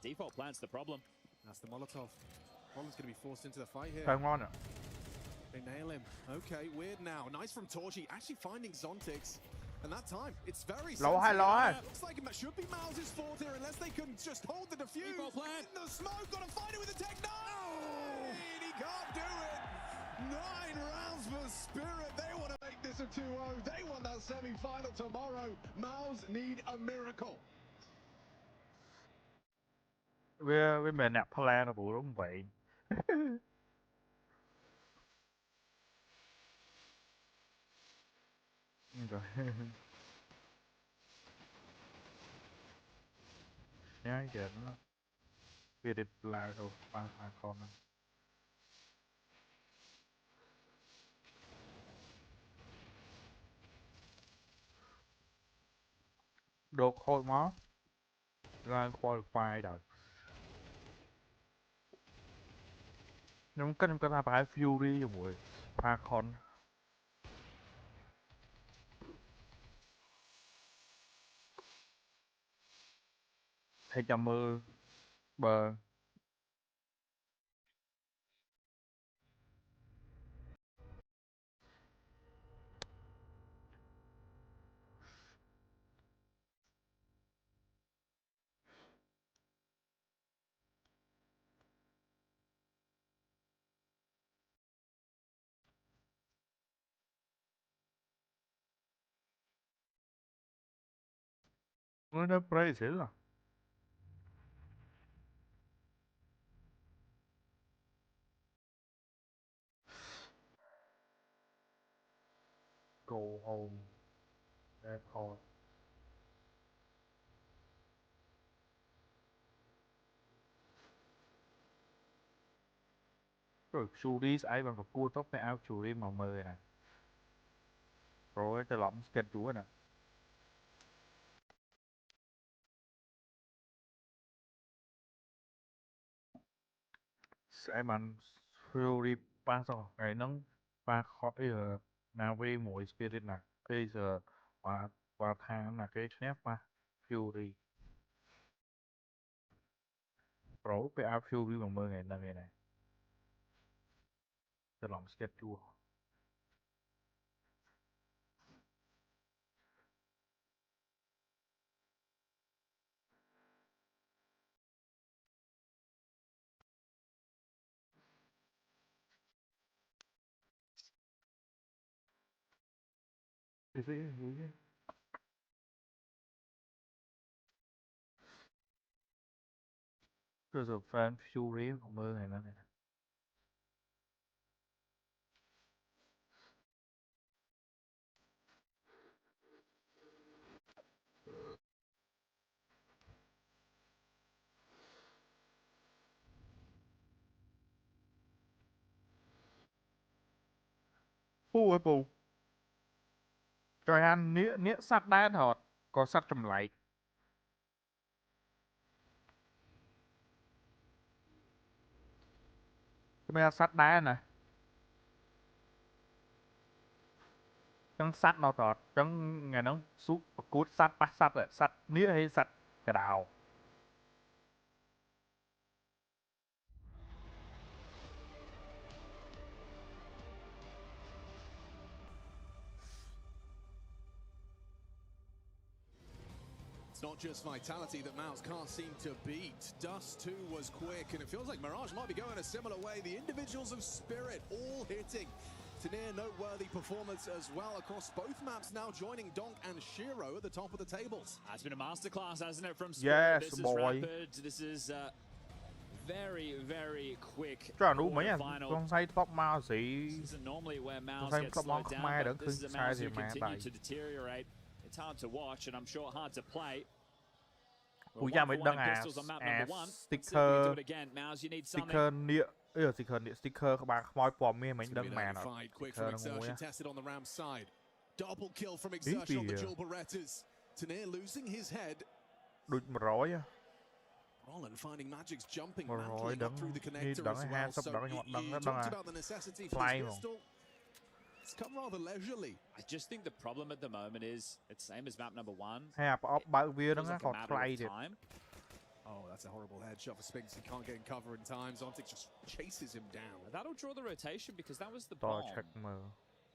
Default plant's the problem. That's the Molotov. Brolan's going to be forced into the fight here. They nail him. Okay, weird now. Nice from Torchy, actually finding Zontix. And that time, it's very sensitive. Looks like it should be Miles' fault here, unless they can just hold the defuse. In the smoke, got to find it with the Tech 9! Oh! He can't do it! 9 rounds for Spirit. They want to make this a 2-0. They want that semi-final tomorrow. Miles need a miracle. Với mẹ nạp plan là vụ đúng vậy. Rồi. Nhá giờ nó về đẹp lại rồi ba con này. Đồ khôi máu. Ra qualify rồi. Nhưng cái ta phải Fury rồi ba con. Hay chăm mơ bờ. Nó price là. Go home. Đẹp thôi. Rồi Suri ấy bằng cua tóc với áo Suri màu mờ này. Rồi cái lỏng skin chúa nè. Sẽ bằng Fury ba rồi ngày nắng ba khó giờ nào với mỗi spirit nè bây giờ và thang là cái snap ba Fury rồi cái áo Fury bằng mơ ngày này sẽ lỏng schedule rồi giờ fan Fury bằng mơ ngày này ôi bù trời anh nĩa sắt đá thật có sắt trầm lại cái mấy sắt đá này ចឹងសัตว์ដល់តអត់ចឹងថ្ងៃហ្នឹងស៊ូប្រកួតសัตว์ប៉ះសัตว์សัตว์នេះហើយសัตว์កដោ It's not just vitality that Mouse can't seem to beat. Dust too was quick, and it feels like Mirage might be going a similar way. The individuals of Spirit all hitting. To near noteworthy performance as well across both maps, now joining Donk and Shiro at the top of the tables. It's been a masterclass, hasn't it, from Spirit? Yes, this boy. is rapid. This is very, very quick. Final. Top Mouse this isn't normally where Mouse gets slowed down, but this is a Mouse who continue to deteriorate. It's hard to watch, and I'm sure hard to play. Ui da mấy đăng sticker sticker các bạn khói pòm miên mấy đăng mà nó double kill from Exertion on the Jewel Berettas. Tanir losing his head. Đuổi một rối á. Roland finding Magic's jumping mantling up through the connector as well. So you talked about the necessity for this pistol. It's come rather leisurely. I just think the problem at the moment is it's same as map number 1. Oh, that's a horrible headshot for Spinks. He can't get in cover in time. Zontic just chases him down. That'll draw the rotation because that was the bomb.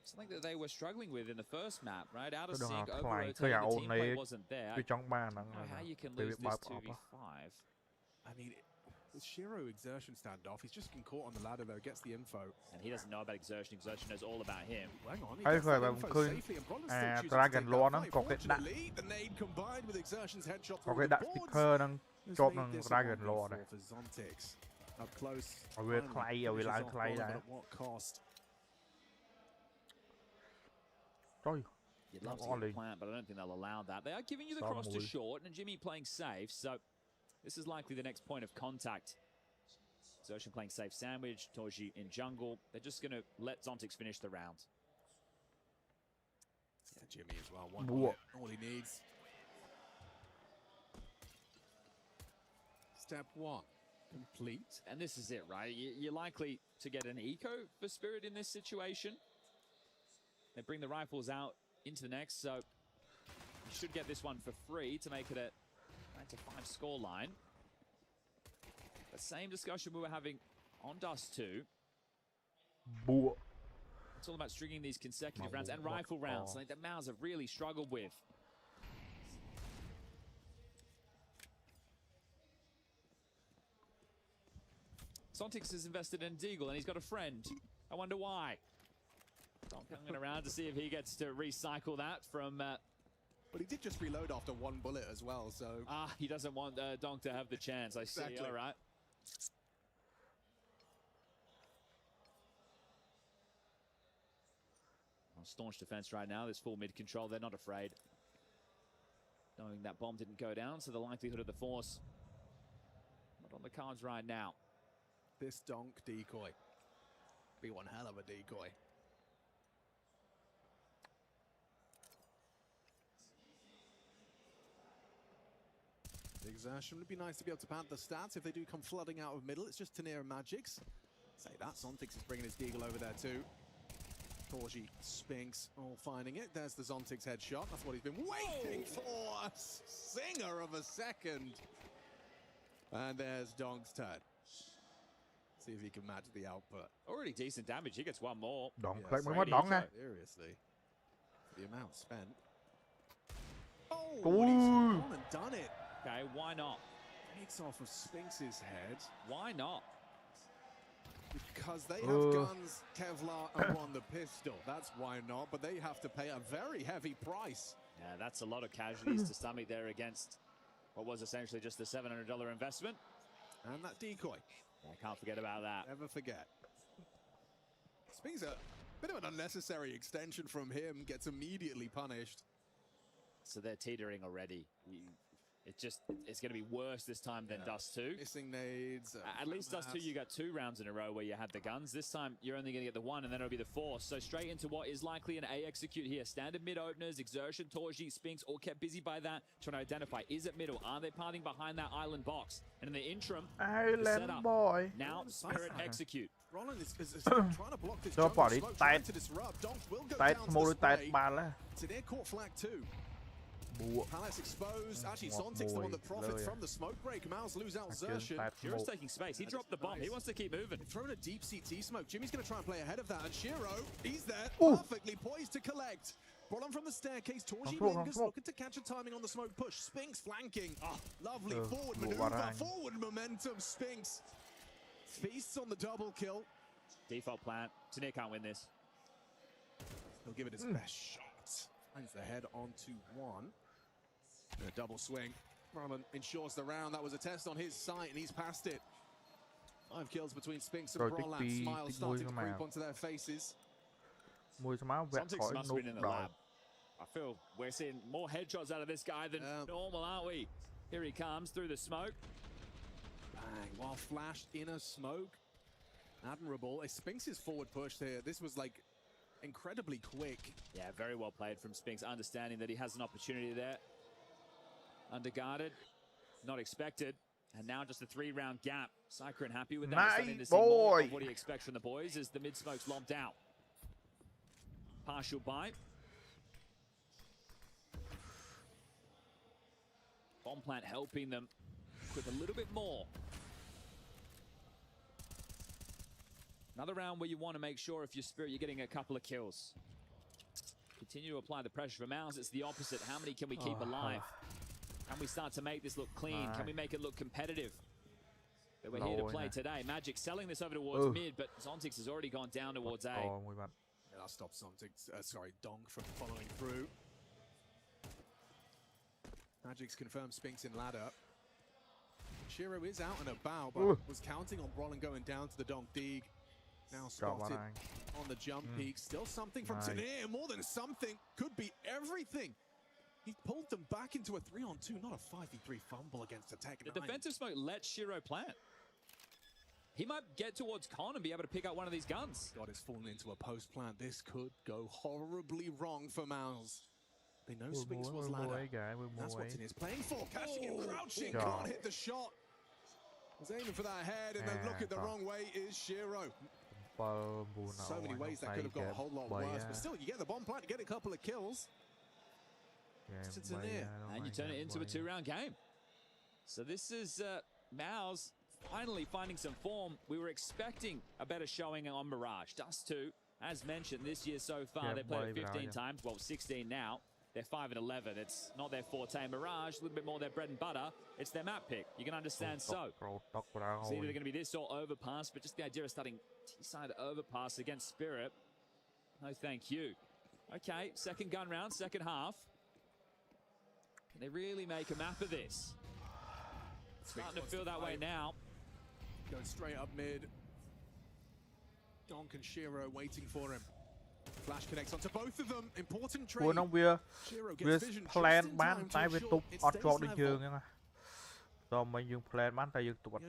Something that they were struggling with in the first map, right? Out of sync, over-rotating, the team play wasn't there. I don't know how you can lose this 2v5. I mean, with Shiro Exertion standoff, he's just been caught on the ladder though, gets the info. And he doesn't know about Exertion. Exertion knows all about him. Hang on, he gets the info safely, and Bronlund's still choosing to take that fight. Fortunately, the nade combined with Exertion's headshot through the boards. Chốt năng Dragon Lore này. Up close. Clay, Clay at what cost? Trời. You'd love to get plant, but I don't think they'll allow that. They are giving you the cross to short, and Jimmy playing safe, so this is likely the next point of contact. Exertion playing safe sandwich, Toji in jungle. They're just going to let Zontix finish the round. Yeah, Jimmy as well. One bullet, all he needs. Step 1, complete. And this is it, right? You're likely to get an eco for Spirit in this situation. They bring the rifles out into the next, so you should get this one for free to make it a 9-5 scoreline. The same discussion we were having on Dust 2. It's all about stringing these consecutive rounds and rifle rounds, something that Mouse have really struggled with. Zontix has invested in Deagle, and he's got a friend. I wonder why. Donk hanging around to see if he gets to recycle that from... But he did just reload after one bullet as well, so... he doesn't want Donk to have the chance, I see, all right. Staunch defense right now, this full mid control, they're not afraid. Knowing that bomb didn't go down, so the likelihood of the force not on the cards right now. This Donk decoy. Be one hell of a decoy. The Exertion would be nice to be able to pad the stats if they do come flooding out of middle. It's just Tanir and Magic's. Say that, Zontix is bringing his Deagle over there too. Torji, Spinks, all finding it. There's the Zontix headshot. That's what he's been waiting for. A singer of a second. And there's Donk's turn. See if he can match the output. Already decent damage. He gets one more. Seriously. The amount spent. Oh, he's gone and done it. Okay, why not? Takes off of Spinks's head. Why not? Because they have guns, Kevlar, and won the pistol. That's why not, but they have to pay a very heavy price. Yeah, that's a lot of casualties to stomach there against what was essentially just a $700 investment. And that decoy. I can't forget about that. Never forget. Spinks a bit of an unnecessary extension from him, gets immediately punished. So they're teetering already. it's going to be worse this time than Dust 2. Missing nades. At least Dust 2, you got 2 rounds in a row where you had the guns. This time, you're only going to get the 1, and then it'll be the 4. So straight into what is likely an A execute here. Standard mid openers, Exertion, Torji, Spinks, all kept busy by that, trying to identify, is it middle? Are they parting behind that island box? And in the interim, the setup. Boy. Now, Spirit execute. Roland is trying to block this jungle smoke, trying to disrupt. Donk will go down to the spray. Today caught flag 2. Palace exposed. Actually, Zontic's the one that profits from the smoke break. Mouse lose out Xertion. Shiro's taking space. He dropped the bomb. He wants to keep moving. They've thrown a deep CT smoke. Jimmy's going to try and play ahead of that. And Shiro, he's there, perfectly poised to collect. Brought on from the staircase. Torji Mingus looking to catch a timing on the smoke push. Spinks flanking. Lovely forward maneuver. Forward momentum. Spinks feasts on the double kill. Default plant. Tanir can't win this. He'll give it his best shot. Finds the head onto 1. A double swing. Roland ensures the round. That was a test on his sight, and he's passed it. 5 kills between Spinks and Brolan. Smiles starting to creep onto their faces. Something must have been in the lab. I feel we're seeing more headshots out of this guy than normal, aren't we? Here he comes through the smoke. Bang, while flashed in a smoke. Admirable. Spinks' forward push here. This was like incredibly quick. Yeah, very well played from Spinks, understanding that he has an opportunity there. Underguarded, not expected, and now just a 3-round gap. Cyclone happy with that. Starting to see more of what he expects from the boys as the mid-smoke's lobbed out. Partial bite. Bomb plant helping them with a little bit more. Another round where you want to make sure if you're Spirit, you're getting a couple of kills. Continue to apply the pressure for Mouse. It's the opposite. How many can we keep alive? Can we start to make this look clean? Can we make it look competitive? That we're here to play today. Magic selling this over towards mid, but Zontix has already gone down towards A. Yeah, that stops Zontix, Donk from following through. Magic's confirmed Spinks in ladder. Shiro is out and about, but was counting on Roland going down to the Donk Dig. Now spotted on the jump peak. Still something from Tanir. More than something. Could be everything. He pulled them back into a 3-on-2, not a 5v3 fumble against a Tech9. The defensive smoke let Shiro plant. He might get towards Con and be able to pick up one of these guns. God, it's fallen into a post plant. This could go horribly wrong for Mouse. They know Spinks was ladder. That's what Tanir's playing for. Cashing him, crouching, can't hit the shot. Was aiming for that head, and then looking the wrong way is Shiro. So many ways that could have got a whole lot worse, but still, you get the bomb plant, you get a couple of kills. And you turn it into a 2-round game. So this is Mouse finally finding some form. We were expecting a better showing on Mirage. Dust 2, as mentioned, this year so far, they played it 15 times. Well, 16 now. They're 5-11. It's not their forte. Mirage, a little bit more their bread and butter. It's their map pick. You can understand so. It's either going to be this or overpass, but just the idea of starting T-side overpass against Spirit. No, thank you. Okay, second gun round, second half. Can they really make a map of this? Starting to feel that way now. Going straight up mid. Donk and Shiro waiting for him. Flash connects onto both of them. Important trade. Shiro gets vision just in time to ensure it stays level. The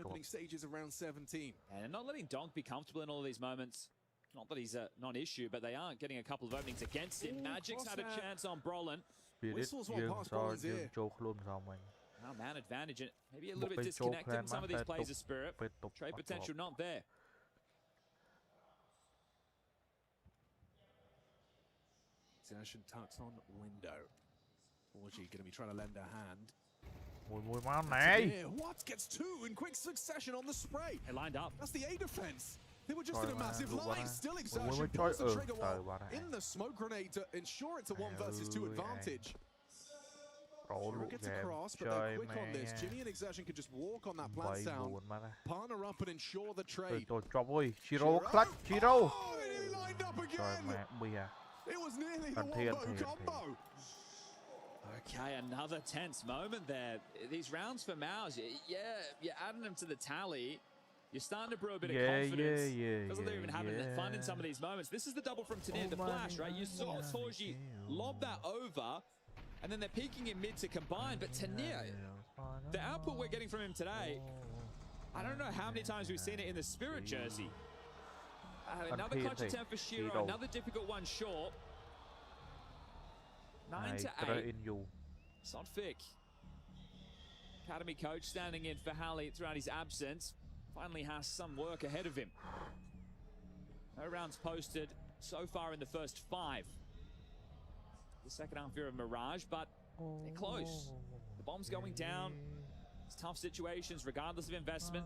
opening stage is around 17. And not letting Donk be comfortable in all of these moments. Not that he's a non-issue, but they are getting a couple of openings against him. Magic's had a chance on Brolin. Whistles one past Brolin's ear. Now man advantage, and maybe a little bit disconnected in some of these plays of Spirit. Trade potential not there. Exertion tucks on window. Torji going to be trying to lend a hand. What? Gets 2 in quick succession on the spray. They lined up. That's the A defense. They were just in a massive line. Still Exertion pulls the trigger wall in the smoke grenade to ensure it's a 1 versus 2 advantage. Shiro gets across, but they're quick on this. Jimmy and Exertion can just walk on that plant sound, partner up and ensure the trade. Shiro clutch, Shiro. Oh, he lined up again. It was nearly a 1-0 combo. Okay, another tense moment there. These rounds for Mouse, yeah, you're adding them to the tally. You're starting to brew a bit of confidence. Doesn't look like they're even having fun in some of these moments. This is the double from Tanir, the flash, right? You saw Torji lob that over, and then they're peeking in mid to combine, but Tanir, the output we're getting from him today, I don't know how many times we've seen it in the Spirit jersey. Another clutch attempt for Shiro, another difficult one short. 9-8. Sodfik, academy coach, standing in for Halley throughout his absence, finally has some work ahead of him. No rounds posted so far in the first 5. The second half here of Mirage, but they're close. The bomb's going down. It's tough situations regardless of investment.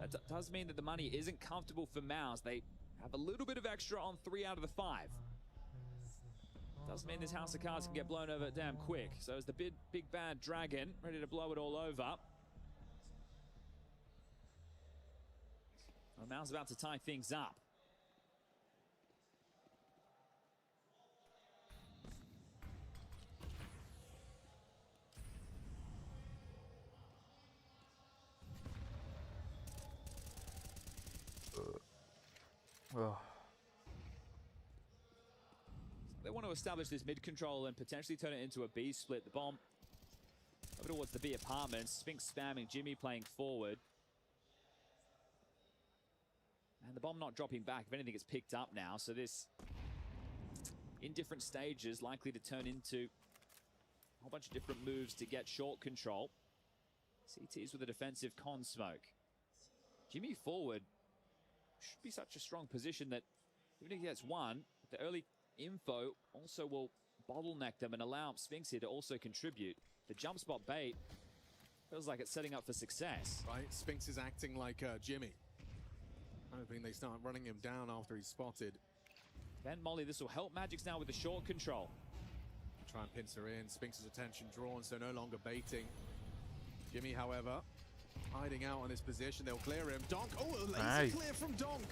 That does mean that the money isn't comfortable for Mouse. They have a little bit of extra on 3 out of the 5. Does mean this house of cards can get blown over damn quick. So is the big bad dragon ready to blow it all over. Well, Mouse about to tie things up. They want to establish this mid control and potentially turn it into a B split. The bomb over towards the B apartments. Spinks spamming, Jimmy playing forward. And the bomb not dropping back. If anything, it's picked up now. So this, in different stages, likely to turn into a whole bunch of different moves to get short control. CTs with a defensive con smoke. Jimmy forward should be such a strong position that even if he gets one, the early info also will bottleneck them and allow Spinks here to also contribute. The jump spot bait feels like it's setting up for success. Right, Spinks is acting like Jimmy. Hoping they start running him down after he's spotted. Ben Molly, this will help Magics now with the short control. Try and pincer in. Spinks' attention drawn, so no longer baiting. Jimmy, however, hiding out on this position. They'll clear him. Donk. Oh, a laser clear from Donk.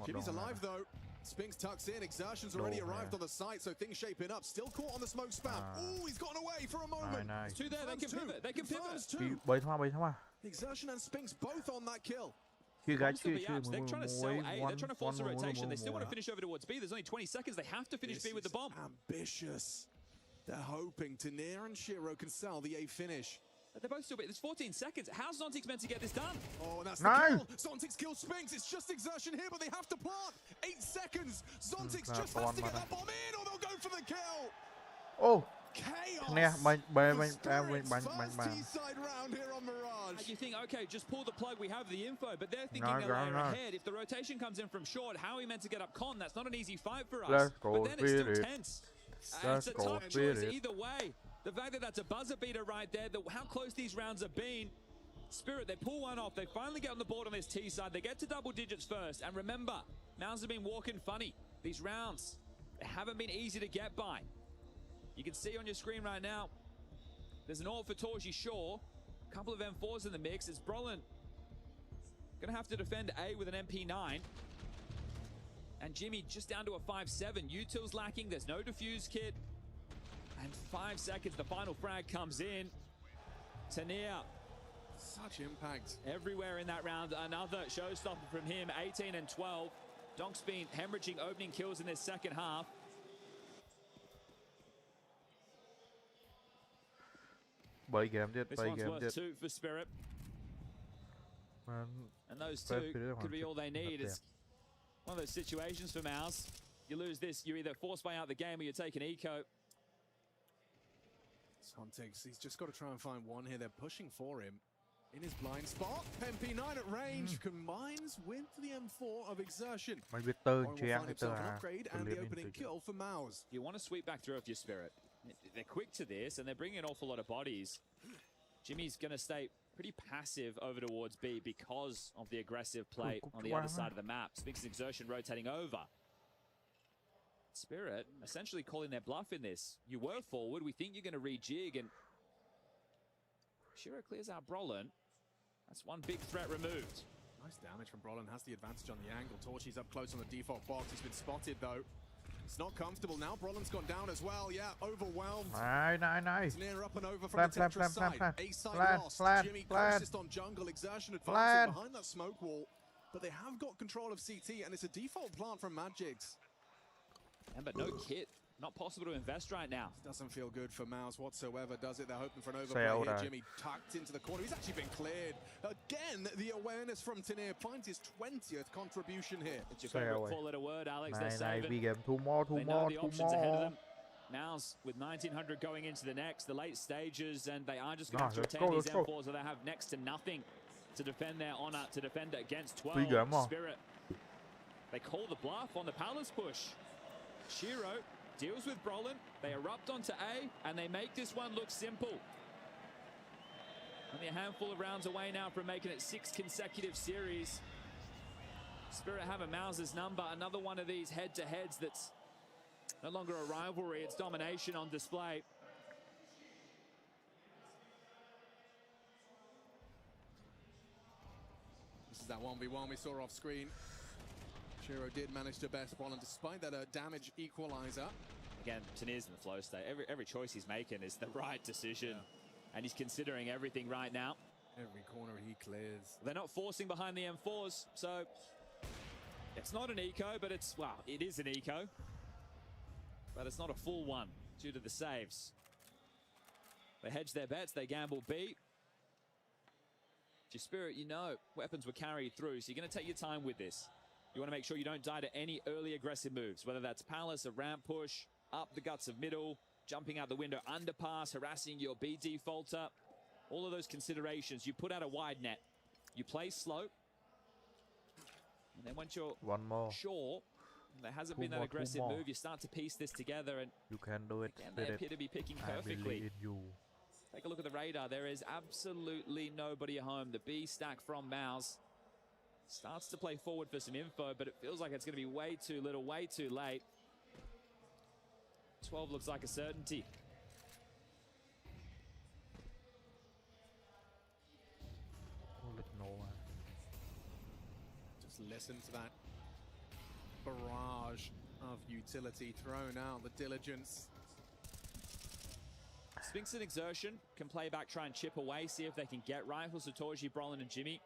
Jimmy's alive, though. Spinks tucks in. Exertion's already arrived on the site, so things shaping up. Still caught on the smoke spam. Oh, he's gotten away for a moment. There's 2 there. They can pivot. They can pivot. Exertion and Spinks both on that kill. They're trying to sell A. They're trying to force a rotation. They still want to finish over towards B. There's only 20 seconds. They have to finish B with the bomb. Ambitious. They're hoping Tanir and Shiro can sell the A finish. They're both still, there's 14 seconds. How's Zontix meant to get this done? Oh, and that's the kill. Zontix kills Spinks. It's just Exertion here, but they have to plant. 8 seconds. Zontix just has to get that bomb in, or they'll go for the kill. Oh. Chaos. First T-side round here on Mirage. And you think, okay, just pull the plug. We have the info, but they're thinking a layer ahead. If the rotation comes in from short, how are we meant to get up con? That's not an easy fight for us. But then it's still tense. It's a tough choice either way. The fact that that's a buzzer beater right there, how close these rounds have been. Spirit, they pull one off. They finally get on the board on this T side. They get to double digits first. And remember, Mounds have been walking funny. These rounds, they haven't been easy to get by. You can see on your screen right now, there's an ult for Torji Shaw. A couple of M4s in the mix. It's Brolin gonna have to defend A with an MP9. And Jimmy just down to a 5-7. Util's lacking. There's no defuse kit. And 5 seconds, the final frag comes in. Tanir. Such impact. Everywhere in that round. Another showstopper from him. 18 and 12. Donk's been hemorrhaging opening kills in this second half. This one's worth 2 for Spirit. And those 2 could be all they need. It's one of those situations for Mouse. You lose this, you're either forced by out the game or you're taking eco. Zontix, he's just got to try and find one here. They're pushing for him in his blind spot. MP9 at range combines with the M4 of Exertion. Will find himself an upgrade and the opening kill for Mouse. You want to sweep back through with your Spirit. They're quick to this, and they're bringing an awful lot of bodies. Jimmy's going to stay pretty passive over towards B because of the aggressive play on the other side of the map. Spinks' Exertion rotating over. Spirit essentially calling their bluff in this. You were forward. We think you're going to rejig, and Shiro clears out Brolin. That's one big threat removed. Nice damage from Brolin. Has the advantage on the angle. Torchy's up close on the default box. He's been spotted, though. It's not comfortable now. Brolin's gone down as well. Yeah, overwhelmed. Nice. Near up and over from the Tetris side. A side lost. Jimmy closest on jungle. Exertion advancing behind that smoke wall. But they have got control of CT, and it's a default plant from Magix. And but no kit. not possible to invest right now. Doesn't feel good for Mouse whatsoever, does it? They're hoping for an overplay here. Jimmy tucked into the corner. He's actually been cleared. Again, the awareness from Tanir finds his 20th contribution here. It's your favorite four-letter word, Alex. They're saving. Two more. Ahead of them. Mouse with 1900 going into the next, the late stages, and they are just going to have to retain these M4s, so they have next to nothing to defend their honor, to defend against 12. Spirit. They call the bluff on the Palace push. Shiro deals with Brolin. They erupt onto A, and they make this one look simple. Only a handful of rounds away now from making it 6 consecutive series. Spirit have a Mouse's number. Another one of these head-to-heads that's no longer a rivalry. It's domination on display. This is that 1v1 we saw off screen. Shiro did manage to best Brolin despite that damage equalizer. Again, Tanir's in the flow state. Every choice he's making is the right decision. And he's considering everything right now. Every corner he clears. They're not forcing behind the M4s, so it's not an eco, but it's, well, it is an eco. But it's not a full one due to the saves. They hedge their bets, they gamble B. Your Spirit, you know, weapons were carried through, so you're going to take your time with this. You want to make sure you don't die to any early aggressive moves, whether that's Palace, a ramp push, up the guts of middle, jumping out the window, underpass, harassing your B defaulter. All of those considerations. You put out a wide net. You play slow. And then once you're sure there hasn't been that aggressive move, you start to piece this together. And you can do it. Again, they appear to be picking perfectly. Take a look at the radar. There is absolutely nobody at home. The B stack from Mouse starts to play forward for some info, but it feels like it's going to be way too little, way too late. 12 looks like a certainty. Just listen to that barrage of utility thrown out, the diligence. Sphinx and Exertion can play back, try and chip away, see if they can get rifles to Torji, Brolin, and Jimmy.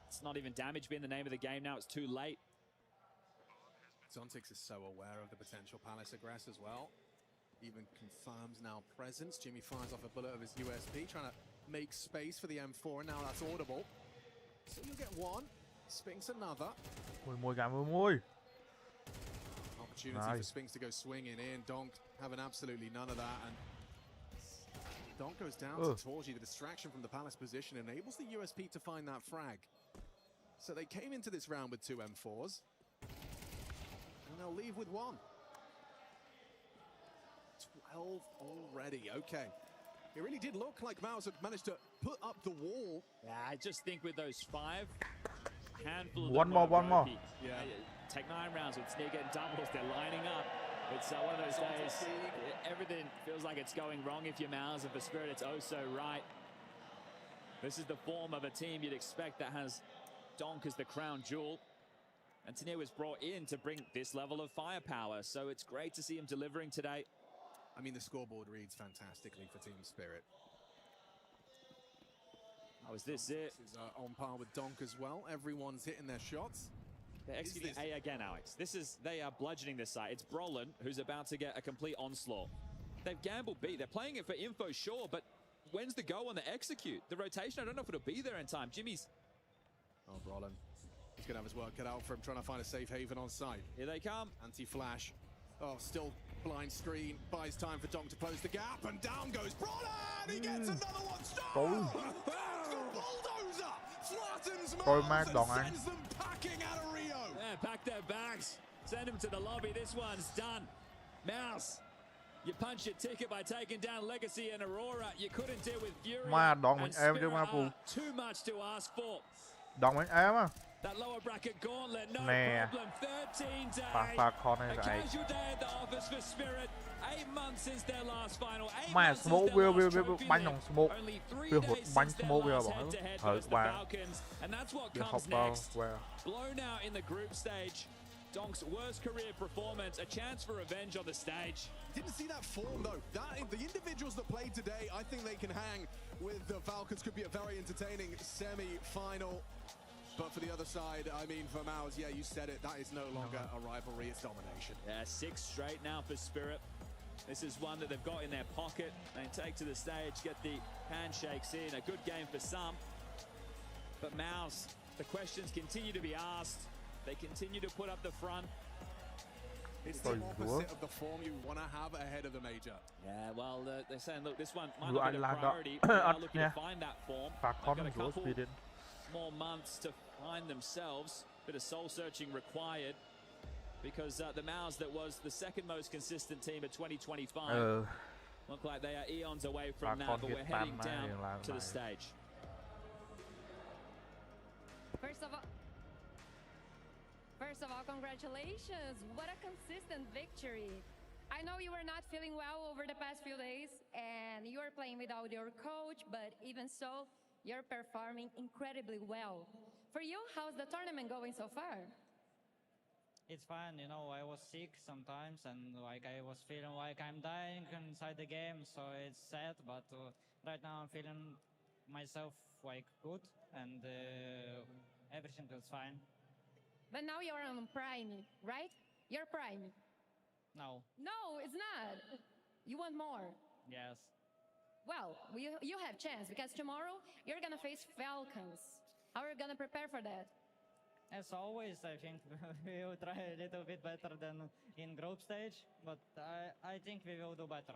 It's not even damage being the name of the game now, it's too late. Zontix is so aware of the potential Palace aggress as well. Even confirms now presence. Jimmy fires off a bullet of his USP, trying to make space for the M4, and now that's audible. So you'll get one, Sphinx another. Opportunity for Sphinx to go swinging in. Donk having absolutely none of that, and Donk goes down to Torji. The distraction from the Palace position enables the USP to find that frag. So they came into this round with 2 M4s, and they'll leave with 1. 12 already, okay. It really did look like Mouse had managed to put up the wall. Yeah, I just think with those 5, handful of one more. Yeah, take 9 rounds with sneak and doubles. They're lining up. It's one of those days. Everything feels like it's going wrong if you're Mouse, and for Spirit, it's oh so right. This is the form of a team you'd expect that has Donk as the crown jewel. And Tanir was brought in to bring this level of firepower, so it's great to see him delivering today. I mean, the scoreboard reads fantastically for Team Spirit. Oh, is this it? This is on par with Donk as well. Everyone's hitting their shots. They're executing A again, Alex. They are bludgeoning this side. It's Brolin who's about to get a complete onslaught. They've gambled B. They're playing it for info, sure, but when's the go on the execute? The rotation, I don't know if it'll be there in time. Jimmy's... Oh, Brolin. He's going to have his work cut out for him, trying to find a safe haven on site. Here they come. Anti-flash. Oh, still blind screen. Buys time for Donk to close the gap, and down goes Brolin! He gets another one. Stop! Bulldozer! Flattens Mouse and sends them packing out of Rio. Yeah, pack their bags. Send them to the lobby. This one's done. Mouse, you punch your ticket by taking down Legacy and Aurora. You couldn't deal with Fury. And Spirit too much to ask for. That lower bracket gauntlet, no problem. 13 days. A casual day at the office for Spirit. 8 months since their last final. 8 months since their last trophy win. Only 3 days since their last head-to-head against the Falcons. And that's what comes next. Blown out in the group stage. Donk's worst career performance. A chance for revenge on the stage. Didn't see that form, though. The individuals that played today, I think they can hang with the Falcons. Could be a very entertaining semi-final. But for the other side, I mean, for Mouse, yeah, you said it. That is no longer a rivalry. It's domination. Yeah, 6 straight now for Spirit. This is one that they've got in their pocket. They take to the stage, get the handshakes in. A good game for some. But Mouse, the questions continue to be asked. They continue to put up the front. It's the opposite of the form you want to have ahead of the major. Yeah, well, they're saying, look, this one might not be the priority. They are looking to find that form. They've got a couple more months to find themselves. Bit of soul-searching required. Because the Mouse that was the second most consistent team at 2025 look like they are eons away from that, but we're heading down to the stage. First of all, congratulations. What a consistent victory. I know you were not feeling well over the past few days, and you are playing without your coach, but even so, you're performing incredibly well. For you, how's the tournament going so far? It's fine, you know, I was sick sometimes and like I was feeling like I'm dying inside the game, so it's sad, but right now I'm feeling myself like good and everything is fine. But now you're on Prime, right? You're Prime. No. No, it's not. You want more? Yes. Well, you have chance because tomorrow you're gonna face Falcons. How are you gonna prepare for that? As always, I think we will try a little bit better than in group stage, but I think we will do better.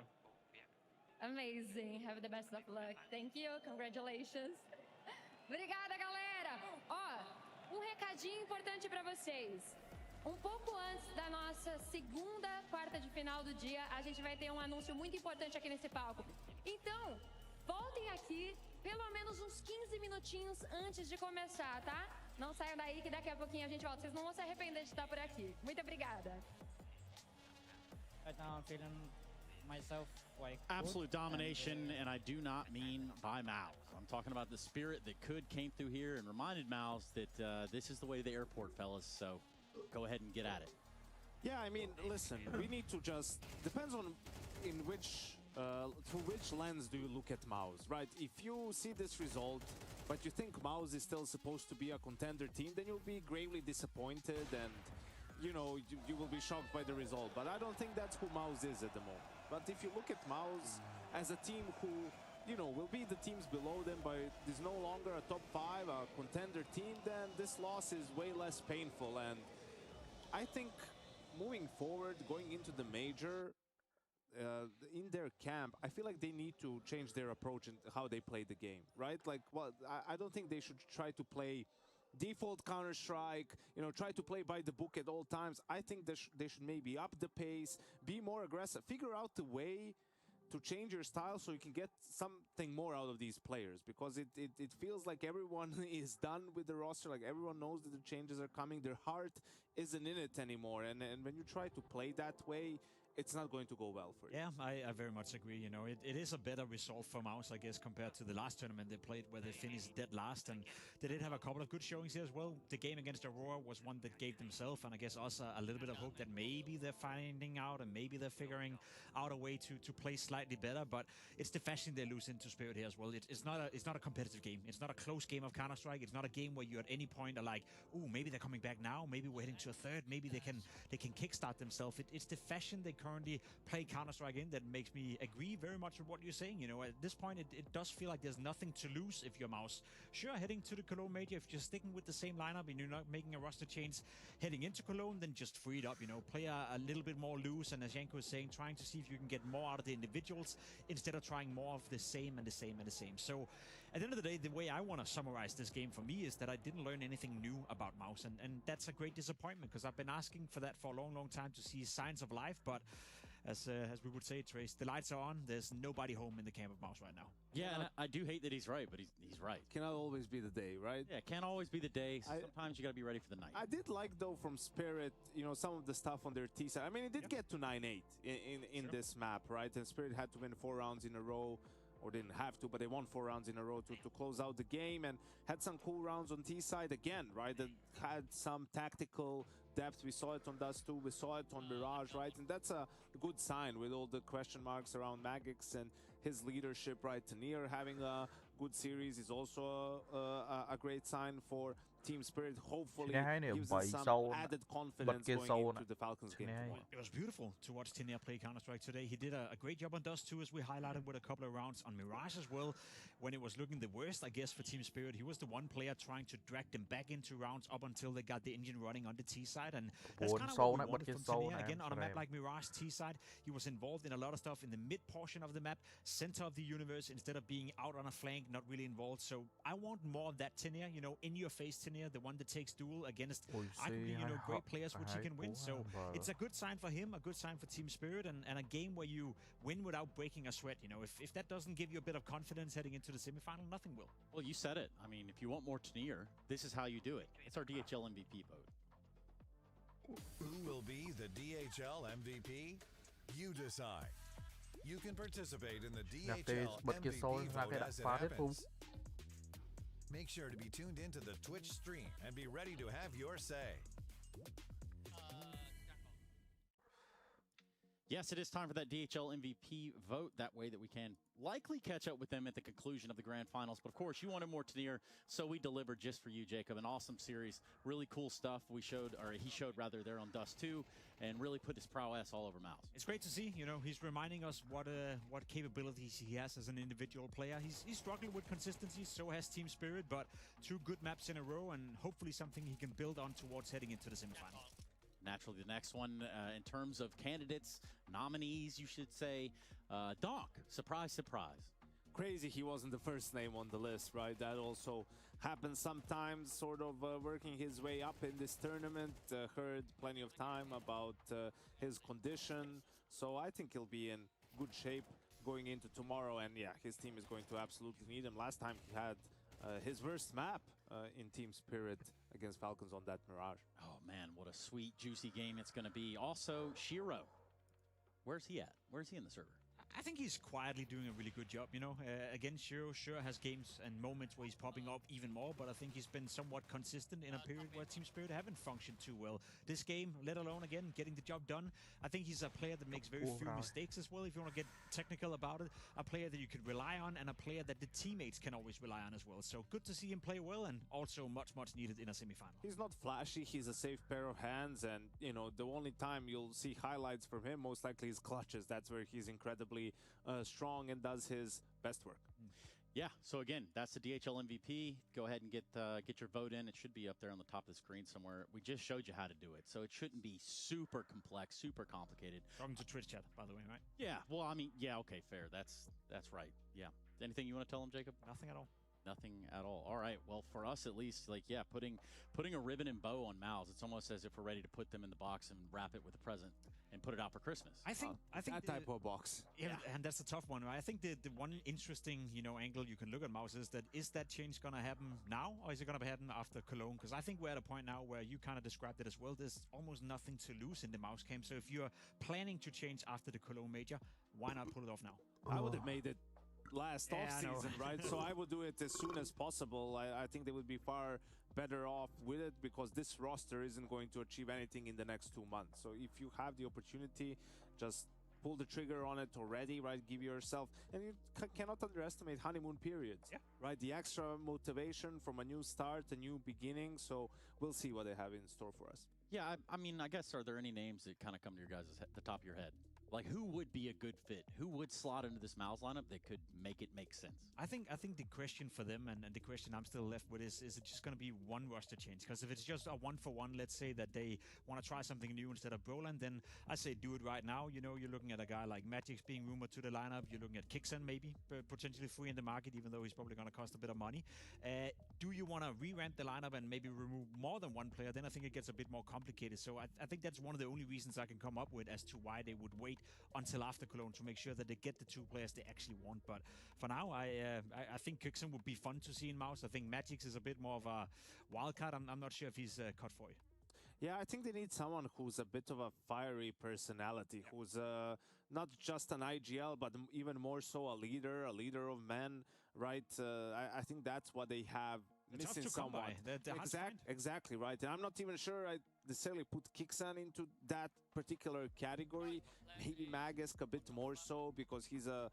Amazing. Have the best of luck. Thank you. Congratulations. Obrigada, galera. Ó, recadinho importante para vocês. Pouco antes da nossa segunda quarta de final do dia, a gente vai ter anúncio muito importante aqui nesse palco. Então, voltem aqui pelo menos uns 15 minutinhos antes de começar, tá? Não saiam daí que daqui a pouquinho a gente volta. Vocês não vão se arrepender de estar por aqui. Muito obrigada. Right now I'm feeling myself like absolute domination, and I do not mean by Mouse. I'm talking about the spirit that came through here and reminded Mouse that this is the way to the airport, fellas. So go ahead and get at it. Yeah, I mean, listen, we need to just depends on through which lens do you look at Mouse, right? If you see this result, but you think Mouse is still supposed to be a contender team, then you'll be gravely disappointed and, you know, you will be shocked by the result. But I don't think that's who Mouse is at the moment. But if you look at Mouse as a team who, you know, will be the teams below them, but is no longer a top 5, a contender team, then this loss is way less painful. And I think moving forward, going into the major, in their camp, I feel like they need to change their approach and how they play the game, right? Like, well, I don't think they should try to play default Counter-Strike, you know, try to play by the book at all times. I think they should maybe up the pace, be more aggressive, figure out the way to change your style so you can get something more out of these players, because it feels like everyone is done with the roster, like everyone knows that the changes are coming, their heart isn't in it anymore, and when you try to play that way, it's not going to go well for you. Yeah, I very much agree. You know, it is a better result for Mouse, I guess, compared to the last tournament they played where they finished dead last. And they did have a couple of good showings here as well. The game against Aurora was one that gave themselves, and I guess us a little bit of hope that maybe they're finding out and maybe they're figuring out a way to play slightly better. But it's the fashion they lose into Spirit here as well. It's not a competitive game. It's not a close game of Counter-Strike. It's not a game where you at any point are like, ooh, maybe they're coming back now. Maybe we're heading to a third. Maybe they can kickstart themselves. It's the fashion they currently play Counter-Strike in that makes me agree very much with what you're saying. You know, at this point, it does feel like there's nothing to lose if you're Mouse. Sure, heading to the Cologne Major, if you're sticking with the same lineup and you're not making a roster change heading into Cologne, then just free it up, you know, play a little bit more loose, and as Janko was saying, trying to see if you can get more out of the individuals instead of trying more of the same and the same and the same. So at the end of the day, the way I want to summarize this game for me is that I didn't learn anything new about Mouse, and that's a great disappointment, because I've been asking for that for a long, long time, to see signs of life, but as we would say, Trace, the lights are on. There's nobody home in the camp of Mouse right now. Yeah, and I do hate that he's right, but he's right. Cannot always be the day, right? Yeah, can't always be the day. Sometimes you got to be ready for the night. I did like, though, from Spirit, you know, some of the stuff on their T side. I mean, it did get to 9-8 in this map, right? And Spirit had to win 4 rounds in a row, or didn't have to, but they won 4 rounds in a row to close out the game, and had some cool rounds on T side again, right? That had some tactical depth. We saw it on Dust 2, we saw it on Mirage, right? And that's a good sign with all the question marks around Magix and his leadership, right? Tanir having a good series is also a great sign for Team Spirit. Hopefully gives them some added confidence going into the Falcons game tomorrow. It was beautiful to watch Tinia play Counter-Strike today. He did a great job on Dust 2, as we highlighted, with a couple of rounds on Mirage as well. When it was looking the worst, I guess, for Team Spirit, he was the one player trying to drag them back into rounds up until they got the engine running on the T side, and that's kind of what we wanted from Tinia. Again, on a map like Mirage T side, he was involved in a lot of stuff in the mid portion of the map, center of the universe, instead of being out on a flank, not really involved. So I want more of that Tinia, you know, in your face Tinia, the one that takes duel against arguably, you know, great players which he can win. So it's a good sign for him, a good sign for Team Spirit, and a game where you win without breaking a sweat. You know, if that doesn't give you a bit of confidence heading into the semifinal, nothing will. Well, you said it. I mean, if you want more Tenier, this is how you do it. It's our DHL MVP vote. Who will be the DHL MVP? You decide. You can participate in the DHL MVP vote as it happens. Make sure to be tuned into the Twitch stream and be ready to have your say. Yes, it is time for that DHL MVP vote. That way that we can likely catch up with them at the conclusion of the grand finals. But of course, you wanted more Tenier, so we delivered just for you, Jacob. An awesome series, really cool stuff. He showed there on Dust 2, and really put his prowess all over Mouse. It's great to see. You know, he's reminding us what capabilities he has as an individual player. He's struggling with consistency, so has Team Spirit, but 2 good maps in a row, and hopefully something he can build on towards heading into the semifinal. Naturally, the next one, in terms of candidates, nominees, you should say, Donk. Surprise, surprise. Crazy he wasn't the first name on the list, right? That also happens sometimes, sort of working his way up in this tournament. Heard plenty of time about his condition. So I think he'll be in good shape going into tomorrow. And yeah, his team is going to absolutely need him. Last time he had his worst map in Team Spirit against Falcons on that Mirage. Oh man, what a sweet, juicy game it's going to be. Also, Shiro. Where's he at? Where's he in the server? I think he's quietly doing a really good job, you know. Again, Shiro sure has games and moments where he's popping up even more, but I think he's been somewhat consistent in a period where Team Spirit haven't functioned too well. This game, let alone, again, getting the job done, I think he's a player that makes very few mistakes as well, if you want to get technical about it. A player that you could rely on, and a player that the teammates can always rely on as well. So good to see him play well, and also much, much needed in a semifinal. He's not flashy, he's a safe pair of hands, and, you know, the only time you'll see highlights from him most likely is clutches. That's where he's incredibly strong and does his best work. Yeah, so again, that's the DHL MVP. Go ahead and get your vote in. It should be up there on the top of the screen somewhere. We just showed you how to do it, so it shouldn't be super complex, super complicated. Talking to Twitch chat, by the way, right? Yeah, well, I mean, yeah, okay, fair. That's right. Yeah. Anything you want to tell them, Jacob? Nothing at all. Nothing at all. All right. Well, for us at least, like, yeah, putting a ribbon and bow on Mouse, it's almost as if we're ready to put them in the box and wrap it with a present and put it out for Christmas. I think that type of box. Yeah, and that's a tough one. Right? I think the one interesting, you know, angle you can look at Mouse is that change going to happen now, or is it going to happen after Cologne? Because I think we're at a point now where you kind of described it as well. There's almost nothing to lose in the Mouse camp. So if you're planning to change after the Cologne major, why not pull it off now? I would have made it last off-season, right? So I would do it as soon as possible. I think they would be far better off with it, because this roster isn't going to achieve anything in the next 2 months. So if you have the opportunity, just pull the trigger on it already, right? Give yourself, and you cannot underestimate honeymoon periods, right? The extra motivation from a new start, a new beginning. So we'll see what they have in store for us. Yeah, I mean, I guess, are there any names that kind of come to your guys' the top of your head? Like, who would be a good fit? Who would slot into this Mouse lineup that could make it make sense? I think the question for them, and the question I'm still left with, is it just going to be one roster change? Because if it's just a one-for-one, let's say that they want to try something new instead of Broland, then I say do it right now. You know, you're looking at a guy like Magix being rumored to the lineup. You're looking at Kixen maybe, potentially free in the market, even though he's probably going to cost a bit of money. Do you want to re-rent the lineup and maybe remove more than one player? Then I think it gets a bit more complicated. So I think that's one of the only reasons I can come up with as to why they would wait until after Cologne to make sure that they get the 2 players they actually want. But for now, I think Kixen would be fun to see in Mouse. I think Magix is a bit more of a wild card. I'm not sure if he's cut for you. Yeah, I think they need someone who's a bit of a fiery personality, who's not just an IGL, but even more so a leader of men, right? I think that's what they have. They're missing tough to come someone. by. They're Exactly right. And I'm not even sure necessarily put Kixan into that particular category. Maybe Magisk a bit more so because he's a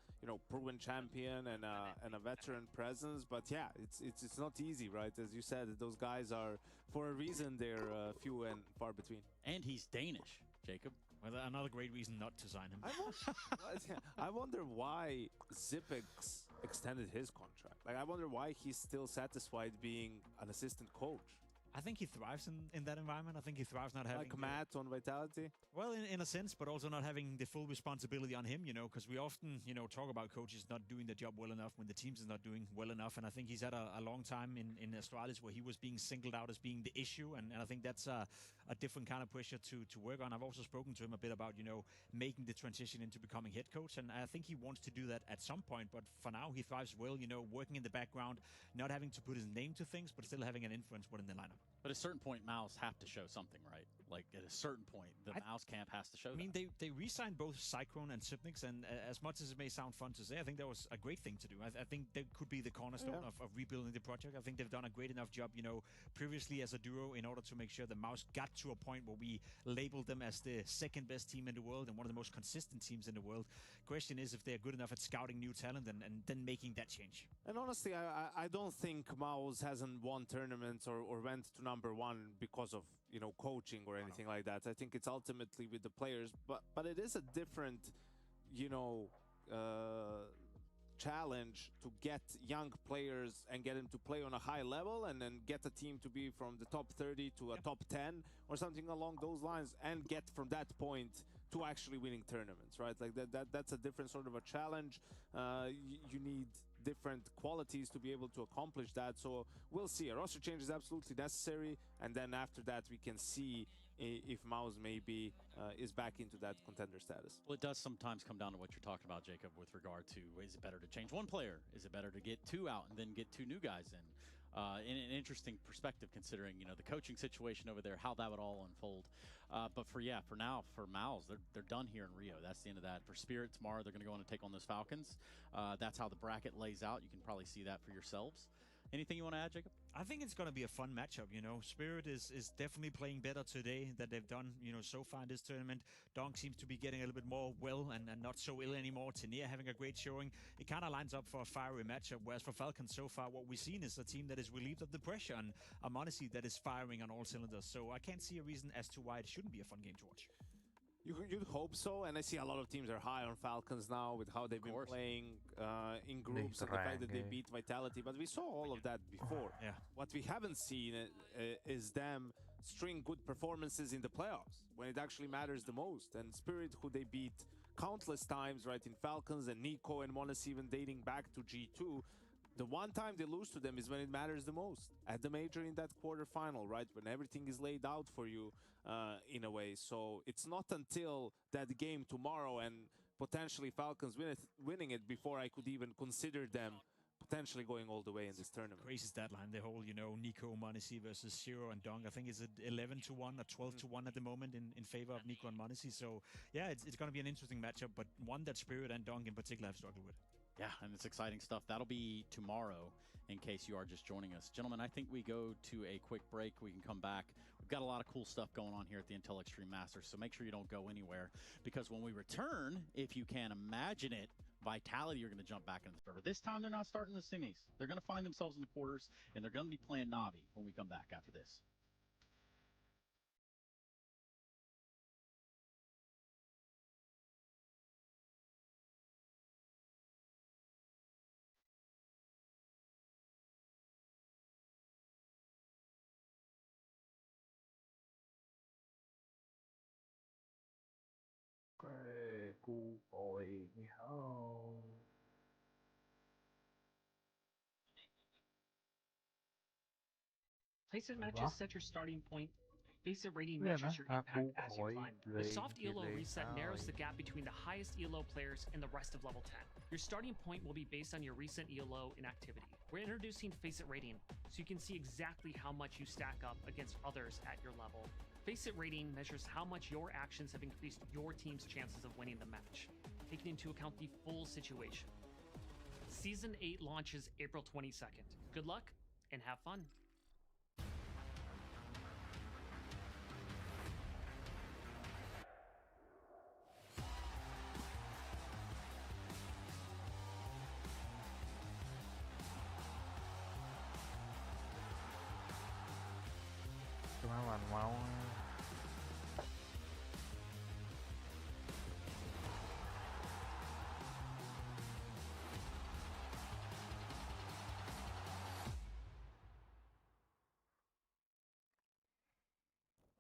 proven champion and a veteran presence. But yeah, it's not easy, right? As you said, those guys are, for a reason, they're few and far between. And he's Danish, Jacob. Well, another great reason not to sign him. I wonder why Zipix extended his contract. Like, I wonder why he's still satisfied being an assistant coach. I think he thrives in that environment. I think he thrives not having... Like Matt on Vitality? Well, in a sense, but also not having the full responsibility on him, because we often, talk about coaches not doing their job well enough when the teams is not doing well enough. And I think he's had a long time in Astralis where he was being singled out as being the issue. And I think that's a different kind of pressure to work on. I've also spoken to him a bit about, making the transition into becoming head coach. And I think he wants to do that at some point. But for now, he thrives well, working in the background, not having to put his name to things, but still having an influence within the lineup. But at a certain point, Mouse have to show something, right? Like, at a certain point, the Mouse camp has to show I mean, they re-signed both Cyclone and Sipnix, and as much as it may sound fun to say, I think that was a great thing to do. I think they could be the cornerstone of rebuilding the project. I think they've done a great enough job, previously as a duo in order to make sure the Mouse got to a point where we labeled them as the second best team in the world and one of the most consistent teams in the world. Question is if they're good enough at scouting new talent and then making that change. And honestly, I don't think Mouse hasn't won tournaments or went to #1 because of, coaching or anything like that. I think it's ultimately with the players, but it is a different, challenge to get young players and get them to play on a high level and then get a team to be from the top 30 to a top 10 or something along those lines and get from that point to actually winning tournaments, right? Like that's a different sort of a challenge. You need different qualities to be able to accomplish that. So we'll see. A roster change is absolutely necessary, and then after that we can see if Mouse maybe is back into that contender status. Well, it does sometimes come down to what you're talking about, Jacob, with regard to, is it better to change one player? Is it better to get two out and then get two new guys in? In an interesting perspective, considering the coaching situation over there, how that would all unfold. But for now, for Mouse, they're done here in Rio. That's the end of that. For Spirit tomorrow, they're going to go in and take on those Falcons. That's how the bracket lays out. You can probably see that for yourselves. Anything you want to add, Jacob? I think it's going to be a fun matchup. Spirit is definitely playing better today than they've done, so far in this tournament. Donk seems to be getting a little bit more well and not so ill anymore. Tania having a great showing. It kind of lines up for a fiery matchup, whereas for Falcons so far, what we've seen is a team that is relieved of the pressure and a Monacy that is firing on all cylinders. So I can't see a reason as to why it shouldn't be a fun game to watch. You'd hope so, and I see a lot of teams are high on Falcons now with how they've been playing in groups and the fact that they beat Vitality, but we saw all of that before. Yeah. What we haven't seen is them string good performances in the playoffs when it actually matters the most. And Spirit, who they beat countless times, right, in Falcons, and Nico and Monas even dating back to G2, the one time they lose to them is when it matters the most, at the major in that quarterfinal, right? When everything is laid out for you in a way. So it's not until that game tomorrow and potentially Falcons winning it before I could even consider them potentially going all the way in this tournament. Crazy stat line, the whole, Nico, Monacy versus Zero and Dong. I think it's 11-1 or 12-1 at the moment in favor of Nico and Monacy. So yeah, it's going to be an interesting matchup, but one that Spirit and Dong in particular have struggled with. Yeah, and it's exciting stuff. That'll be tomorrow in case you are just joining us. Gentlemen, I think we go to a quick break. We can come back. We've got a lot of cool stuff going on here at the Intel Extreme Masters, so make sure you don't go anywhere, because when we return, if you can imagine it, Vitality are going to jump back in the server. This time, they're not starting the semis. They're going to find themselves in the quarters, and they're going to be playing Navi when we come back after this. Cool boy, home. Placement matches set your starting point. Basic rating measures your impact as you climb. The soft ELO reset narrows the gap between the highest ELO players and the rest of level 10. Your starting point will be based on your recent ELO in activity. We're introducing Face It Rating, so you can see exactly how much you stack up against others at your level. Face It Rating measures how much your actions have increased your team's chances of winning the match, taking into account the full situation. Season 8 launches April 22nd. Good luck and have fun. máu.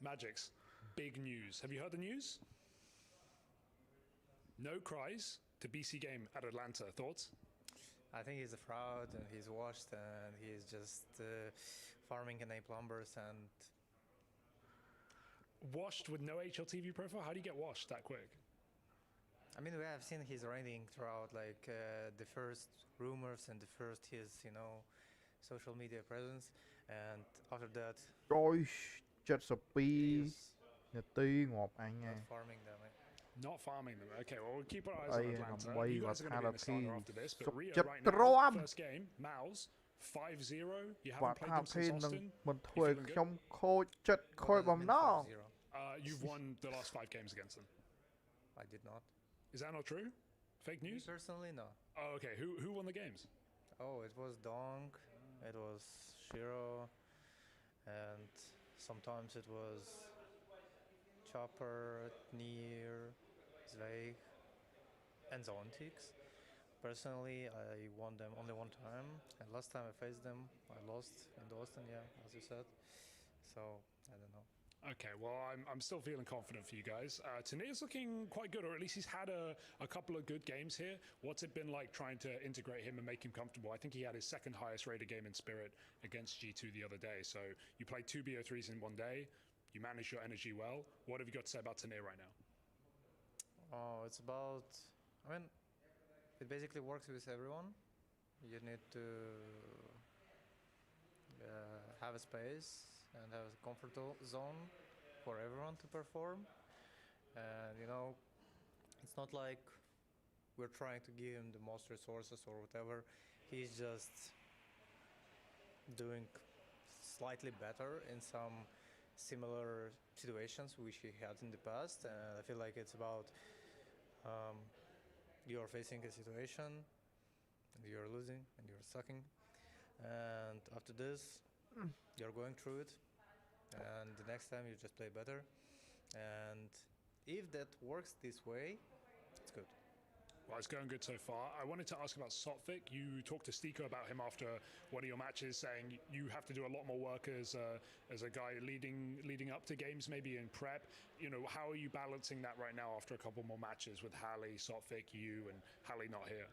Magic's big news. Have you heard the news? No cries to BC game at Atlanta. Thoughts? I think he's a fraud and he's washed and he's just farming in A plumbers and washed with no HLTV profile? How do you get washed that quick? I mean, we have seen his rating throughout, like the first rumors and the first his, social media presence, and after that. Ôi, 72 នាទីងាប់អញហ៎ Not farming them. Not farming them. Okay, well, we'll keep our eyes on Atlanta. You guys are going to be in the starter after this, but Rio right now, first game, Mouse, 5-0. You haven't played them since Austin. មិនធ្វើឲ្យខ្ញុំខូចចិត្តខូចបំណង You've won the last 5 games against them. I did not. Is that not true? Fake news? Me personally, no. Oh, okay. Who won the games? Oh, it was Dong, it was Shiro, and sometimes it was Chopper, Nier, Zweig, and Zontix. Personally, I won them only one time, and last time I faced them, I lost in Austin, as you said. So, I don't know. Okay, well, I'm still feeling confident for you guys. Tanir's looking quite good, or at least he's had a couple of good games here. What's it been like trying to integrate him and make him comfortable? I think he had his second highest rated game in Spirit against G2 the other day. So you played 2 BO3s in one day. You manage your energy well. What have you got to say about Tanir right now? Oh, it's about, it basically works with everyone. You need to have a space and have a comfort zone for everyone to perform. And, it's not like we're trying to give him the most resources or whatever. He's just doing slightly better in some similar situations which he had in the past, and I feel like it's about you're facing a situation and you're losing and you're sucking, and after this you're going through it, and the next time you just play better, and if that works this way, it's good. Well, it's going good so far. I wanted to ask about Sotvik. You talked to Stiko about him after one of your matches, saying you have to do a lot more work as a guy leading up to games, maybe in prep. How are you balancing that right now after a couple more matches with Hallie, Sotvik, you, and Hallie not here?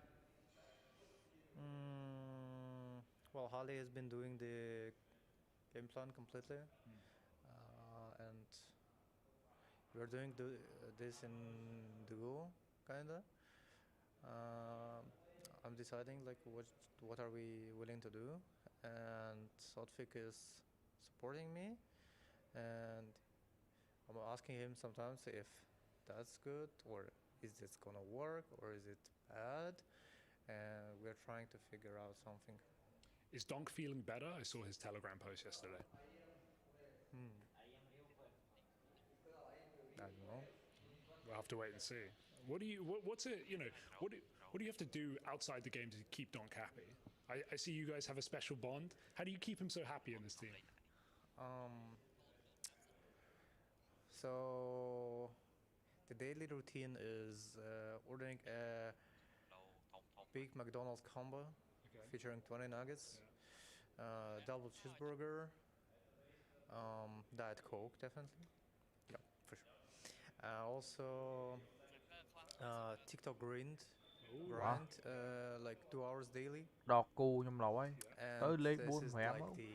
Well, Hallie has been doing the game plan completely, and we're doing this in duo, kinda. I'm deciding like what are we willing to do, and Sotvik is supporting me, and I'm asking him sometimes if that's good or is this gonna work or is it bad, and we're trying to figure out something. Is Donk feeling better? I saw his Telegram post yesterday. I don't know. We'll have to wait and see. What do you have to do outside the game to keep Donk happy? I see you guys have a special bond. How do you keep him so happy in this team? So the daily routine is ordering a big McDonald's combo featuring 20 nuggets, double cheeseburger, Diet Coke, definitely. Yeah, for sure. Also, TikTok grind, like 2 hours daily. ដល់គូខ្ញុំឡូវហើយទៅលេខ 4 5 like the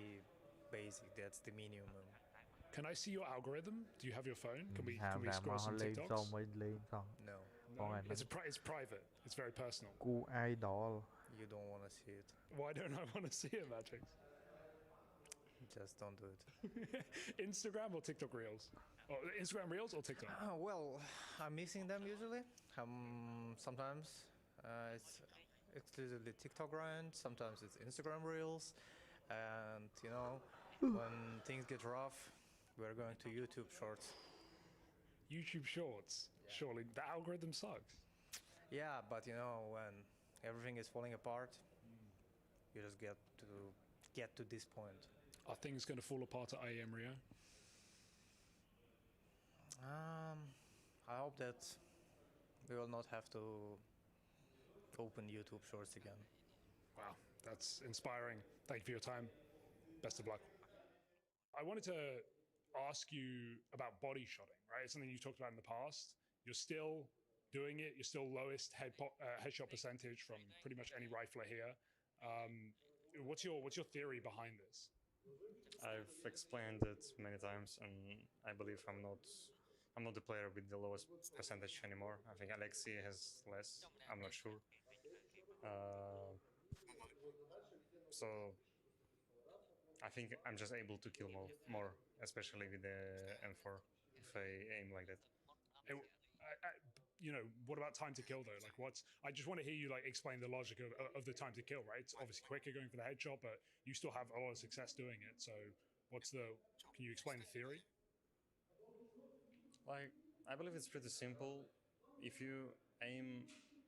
basic, that's the minimum. Can I see your algorithm? Do you have your phone? Can we scroll មក some លេង TikToks? សមមិនលេងសោះ No. It's private. It's very personal. គូ idol You don't want to see it. Why don't I want to see it, Magic? Just don't do it. Instagram or TikTok Reels? Or Instagram Reels or TikTok? Well, I'm mixing them usually. Sometimes it's exclusively TikTok grind, sometimes it's Instagram Reels, and when things get rough, we're going to YouTube Shorts. YouTube Shorts? Yeah. Surely the algorithm sucks. Yeah, but when everything is falling apart, you just get to this point. Are things going to fall apart at IEM Rio? I hope that we will not have to open YouTube Shorts again. Wow, that's inspiring. Thank you for your time. Best of luck. I wanted to ask you about body shotting, right? It's something you've talked about in the past. You're still doing it. You're still lowest headshot percentage from pretty much any rifler here. What's your theory behind this? I've explained it many times, and I believe I'm not the player with the lowest percentage anymore. I think Alexei has less. I'm not sure. So I think I'm just able to kill more, especially with the M4 if I aim like that. What about time to kill though? Like, I just want to hear you like explain the logic of the time to kill, right? It's obviously quicker going for the headshot, but you still have a lot of success doing it. So, can you explain the theory? Like, I believe it's pretty simple. If you aim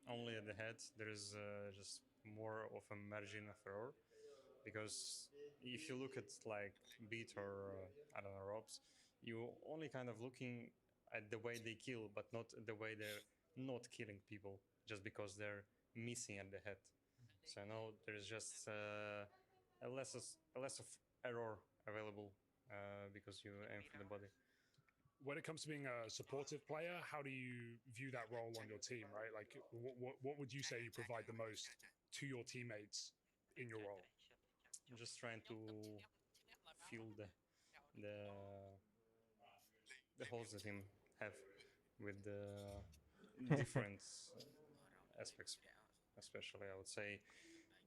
only at the head, there is just more of a margin of error. Because if you look at like Beat or I don't know, Robs, you only kind of looking at the way they kill, but not the way they're not killing people, just because they're missing at the head. So now there's just a less of error available because you aim for the body. When it comes to being a supportive player, how do you view that role on your team, right? Like, what would you say you provide the most to your teammates in your role? I'm just trying to fill the holes that him have with the different aspects, especially I would say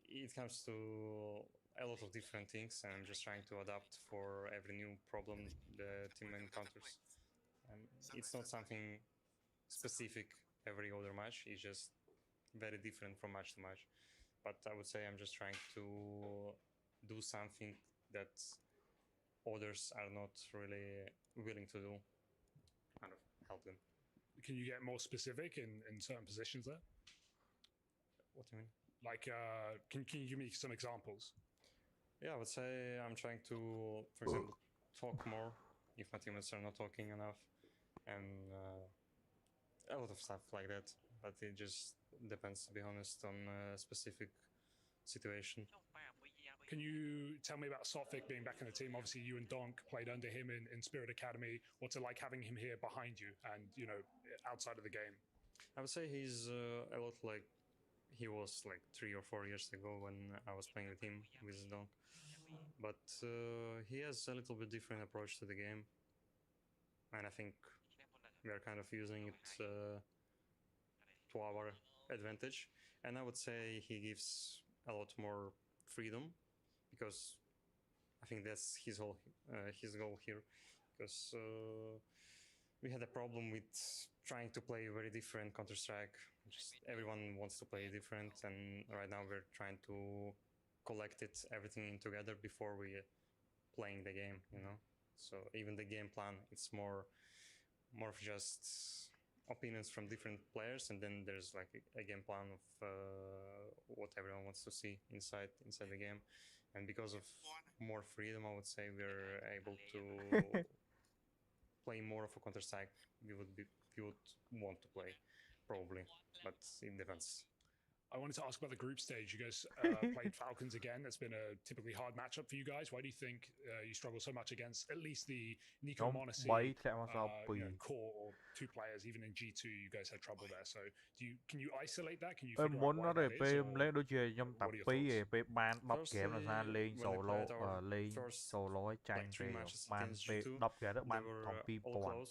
it comes to a lot of different things, and I'm just trying to adapt for every new problem the team encounters. It's not something specific every other match, it's just very different from match to match. But I would say I'm just trying to do something that others are not really willing to do, kind of help them. Can you get more specific in certain positions there? What do you mean? Like, can you give me some examples? Yeah, I would say I'm trying to, for example, talk more if my teammates are not talking enough, and a lot of stuff like that. But it just depends, to be honest, on a specific situation. Can you tell me about Sotvic being back in the team? Obviously, you and Donk played under him in Spirit Academy. What's it like having him here behind you and, outside of the game? I would say he's a lot like he was like 3 or 4 years ago when I was playing with him, with Donk. But he has a little bit different approach to the game. And I think we are kind of using it to our advantage. And I would say he gives a lot more freedom, because I think that's his goal here. Because we had a problem with trying to play very different Counter-Strike. Just everyone wants to play different, and right now we're trying to collect everything together before we playing the game, So even the game plan, it's more of just opinions from different players, and then there's like a game plan of what everyone wants to see inside the game. And because of more freedom, I would say we're able to play more of a Counter-Strike we would want to play, probably, but it depends. I wanted to ask about the group stage. You guys played Falcons again. That's been a typically hard matchup for you guys. Why do you think you struggle so much against at least the Nico Monacy core, or 2 players? Even in G2, you guys had trouble there. So can you isolate that? Can you figure out why that is? Lên đôi chè trong tập phí về ban đọc kém là ra lên solo ấy tranh về ban về đọc kẻ đó ban thòng pi pòn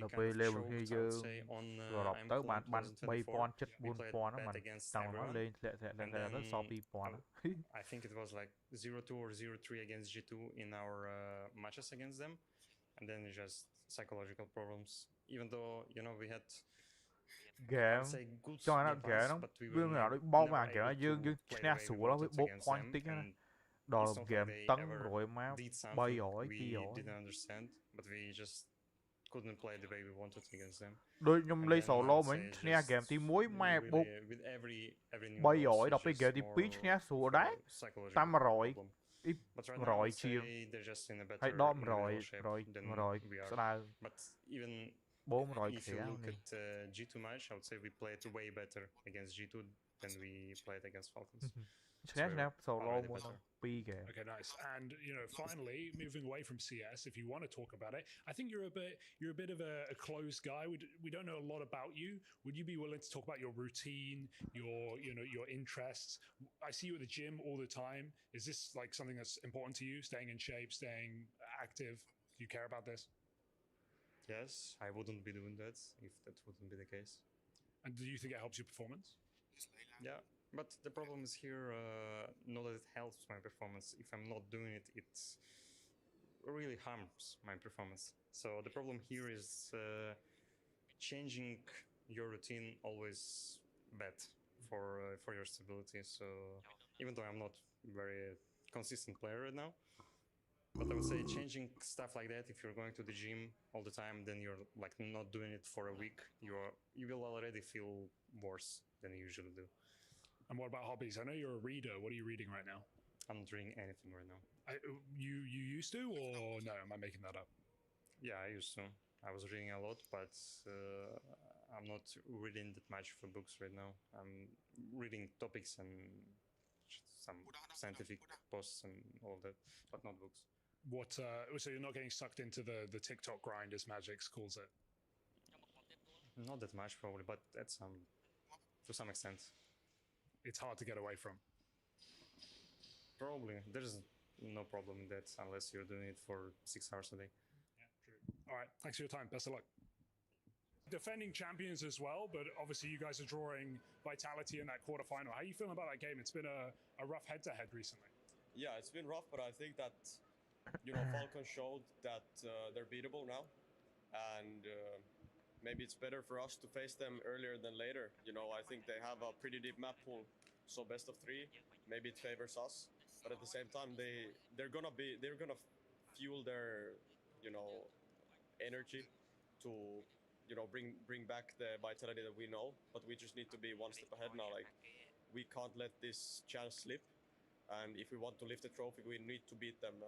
đọc về level kia dương rồi đọc tới ban bay pòn chất buôn pòn đó mà tăng nó lên lẹ nó so pi pòn đó. I think it was like 0-2 or 0-3 against G2 in our matches against them, and then just psychological problems. Even though we had Game cho nó kẻ nó vương nào đấy bom mà kẻ nó dương snap sủa nó với bộ point tính á đòi game tấn rồi má bay ỏi kia ỏi đôi nhung lấy solo mình snap game thì mỗi mai bộ bay ỏi đọc cái game thì pitch snap sủa đấy tam rồi But right now, I would say they're just in a better individual shape than we are. But even if you look at G2 match, I would say we played way better against G2 than we played against Falcons. Okay, nice. And finally, moving away from CS, if you want to talk about it, I think you're a bit of a closed guy. We don't know a lot about you. Would you be willing to talk about your routine, your interests? I see you at the gym all the time. Is this like something that's important to you? Staying in shape, staying active? Do you care about this? Yes, I wouldn't be doing that if that wouldn't be the case. And do you think it helps your performance? Yeah. But the problem is here, not that it helps my performance. If I'm not doing it, it really harms my performance. So the problem here is changing your routine always bad for your stability. So even though I'm not very consistent player right now, but I would say changing stuff like that, if you're going to the gym all the time, then you're like not doing it for a week, you will already feel worse than you usually do. And what about hobbies? I know you're a reader. What are you reading right now? I'm not reading anything right now. You used to, or no? Am I making that up? Yeah, I used to. I was reading a lot, but I'm not reading that much for books right now. I'm reading topics and some scientific posts and all of that, but not books. What? So you're not getting sucked into the TikTok grind, as Magix calls it? Not that much, probably, but to some extent. It's hard to get away from. Probably. There's no problem in that unless you're doing it for 6 hours a day. Yeah, true. All right. Thanks for your time. Best of luck. Defending champions as well, but obviously you guys are drawing Vitality in that quarterfinal. How are you feeling about that game? It's been a rough head-to-head recently. Yeah, it's been rough, but I think that, Falcon showed that they're beatable now. And maybe it's better for us to face them earlier than later. I think they have a pretty deep map pool, so best of 3, maybe it favors us. But at the same time, they're gonna fuel their, energy to, bring back the vitality that we know. But we just need to be one step ahead now. Like, we can't let this chance slip. And if we want to lift the trophy, we need to beat them.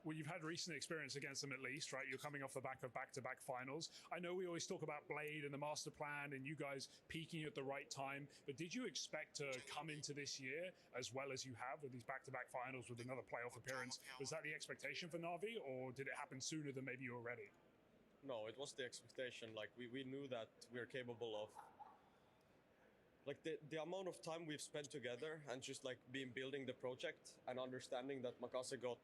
Well, you've had recent experience against them at least, right? You're coming off the back of back-to-back finals. I know we always talk about Blade and the master plan and you guys peaking at the right time, but did you expect to come into this year as well as you have with these back-to-back finals with another playoff appearance? Was that the expectation for Na'Vi, or did it happen sooner than maybe you were ready? No, it was the expectation. Like, we knew that we're capable of, like, the amount of time we've spent together and just like building the project and understanding that Makase got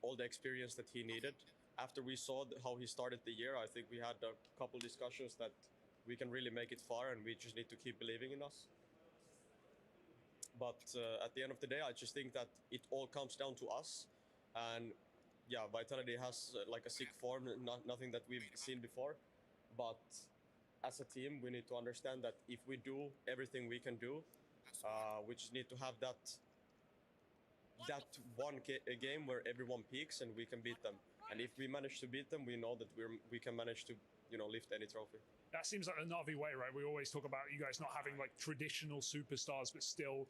all the experience that he needed. After we saw how he started the year, I think we had a couple discussions that we can really make it far, and we just need to keep believing in us. But at the end of the day, I just think that it all comes down to us. And yeah, Vitality has like a sick form, nothing that we've seen before. But as a team, we need to understand that if we do everything we can do, we just need to have that one game where everyone peaks and we can beat them. And if we manage to beat them, we know that we can manage to lift any trophy. That seems like the Na'Vi way, right? We always talk about you guys not having like traditional superstars, but still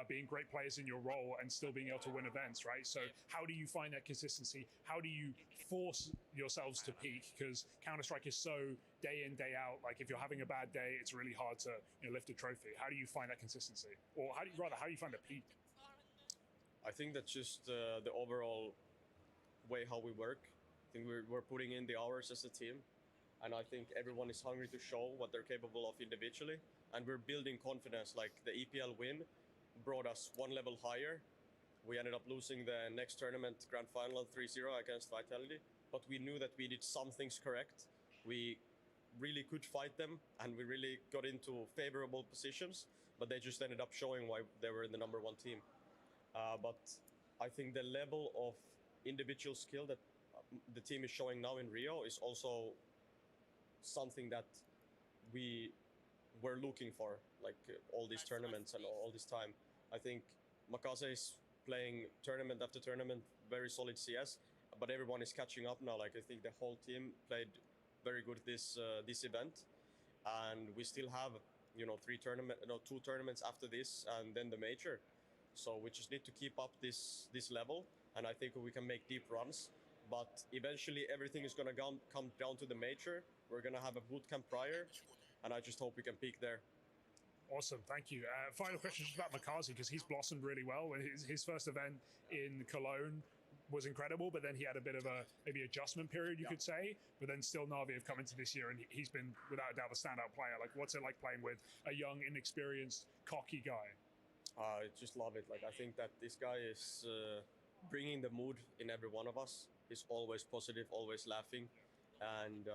being great players in your role and still being able to win events, right? So how do you find that consistency? How do you force yourselves to peak? Because Counter-Strike is so day in, day out. Like, if you're having a bad day, it's really hard to lift a trophy. How do you find that consistency? Or how do you find a peak? I think that's just the overall way how we work. I think we're putting in the hours as a team, and I think everyone is hungry to show what they're capable of individually, and we're building confidence. Like, the EPL win brought us one level higher. We ended up losing the next tournament grand final 3-0 against Vitality, but we knew that we did some things correct. We really could fight them, and we really got into favorable positions, but they just ended up showing why they were in the #1 team. But I think the level of individual skill that the team is showing now in Rio is also something that we were looking for, like all these tournaments and all this time. I think Makase is playing tournament after tournament, very solid CS, but everyone is catching up now. Like, I think the whole team played very good this event, and we still have 2 tournaments after this, and then the major. So we just need to keep up this level, and I think we can make deep runs. But eventually everything is going to come down to the major. We're going to have a boot camp prior, and I just hope we can peak there. Awesome, thank you. Final question just about Makazi, because he's blossomed really well. His first event in Cologne was incredible, but then he had a bit of a maybe adjustment period, you could say. But then still Na'Vi have come into this year, and he's been without a doubt the standout player. Like, what's it like playing with a young, inexperienced, cocky guy? I just love it. Like, I think that this guy is bringing the mood in every one of us. He's always positive, always laughing, and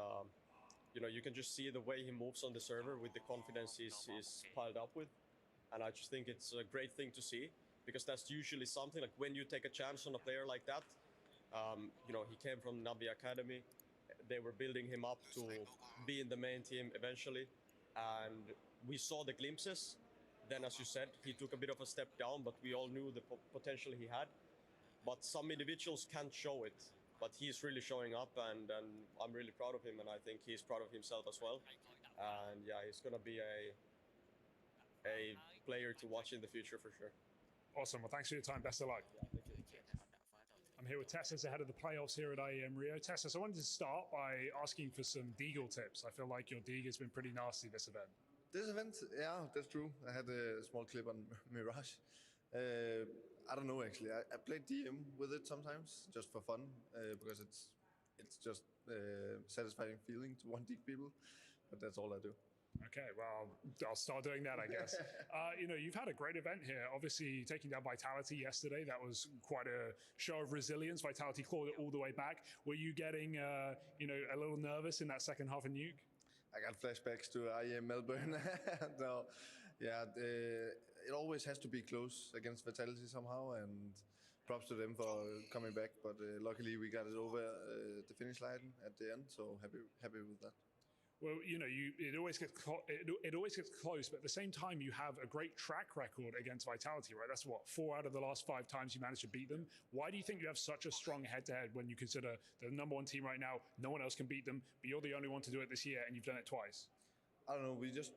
you know, you can just see the way he moves on the server with the confidence he's piled up with. And I just think it's a great thing to see, because that's usually something like when you take a chance on a player like that. You know, he came from Na'Vi Academy. They were building him up to be in the main team eventually, and we saw the glimpses. Then, as you said, he took a bit of a step down, but we all knew the potential he had. But some individuals can't show it, but he's really showing up, and I'm really proud of him, and I think he's proud of himself as well. And yeah, he's gonna be a player to watch in the future for sure. Awesome. Well, thanks for your time. Best of luck. Yeah, thank you. I'm here with Tessus ahead of the playoffs here at IEM Rio. Tessus, I wanted to start by asking for some Deagle tips. I feel like your Deagle has been pretty nasty this event. This event, yeah, that's true. I had a small clip on Mirage. I don't know actually. I played DM with it sometimes just for fun, because it's just satisfying feeling to one dig people, but that's all I do. Okay, well, I'll start doing that, I guess. You know, you've had a great event here. Obviously, taking down Vitality yesterday, that was quite a show of resilience. Vitality clawed it all the way back. Were you getting, you know, a little nervous in that second half of Nuke? I got flashbacks to IEM Melbourne. No, yeah, it always has to be close against Vitality somehow, and props to them for coming back. But luckily, we got it over the finish line at the end, so happy with that. Well, you know, it always gets close, but at the same time, you have a great track record against Vitality, right? That's what, 4 out of the last 5 times you managed to beat them. Why do you think you have such a strong head-to-head when you consider the number 1 team right now? No one else can beat them, but you're the only one to do it this year, and you've done it twice. I don't know. We just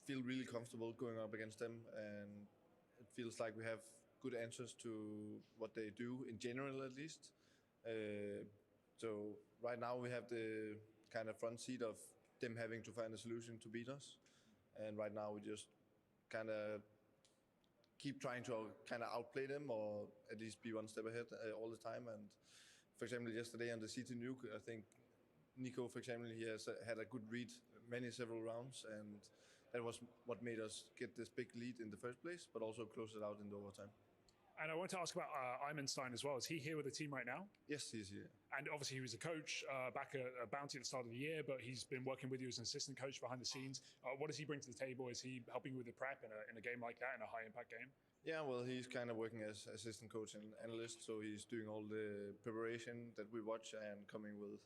feel really comfortable going up against them, and it feels like we have good answers to what they do in general, at least. So right now we have the kind of front seat of them having to find a solution to beat us, and right now we just kind of keep trying to kind of outplay them, or at least be one step ahead all the time. And for example, yesterday on the CT Nuke, I think Nico, for example, he has had a good read several rounds, and that was what made us get this big lead in the first place, but also close it out in the overtime. And I want to ask about Eimenstein as well. Is he here with the team right now? Yes, he's here. And obviously he was a coach back at Bounty at the start of the year, but he's been working with you as an assistant coach behind the scenes. What does he bring to the table? Is he helping you with the prep in a game like that, in a high-impact game? Yeah, well, he's kind of working as assistant coach and analyst, so he's doing all the preparation that we watch and coming with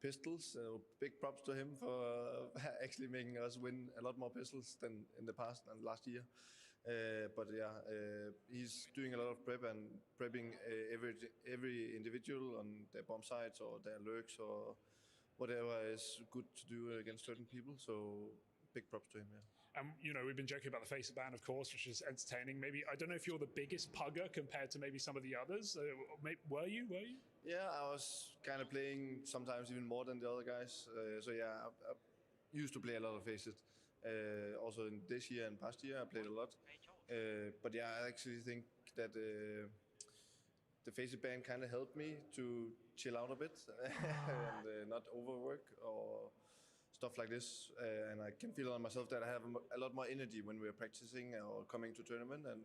pistols. So big props to him for actually making us win a lot more pistols than in the past and last year. But yeah, he's doing a lot of prep and prepping every individual on their bomb sites or their lurks or whatever is good to do against certain people. So big props to him, yeah. You know, we've been joking about the face ban, of course, which is entertaining. Maybe, I don't know if you're the biggest pugger compared to maybe some of the others. Were you? Yeah, I was kind of playing sometimes even more than the other guys. So yeah, I used to play a lot of faces. Also in this year and past year, I played a lot. But yeah, I actually think that the face ban kind of helped me to chill out a bit and not overwork or stuff like this, and I can feel on myself that I have a lot more energy when we're practicing or coming to tournament, and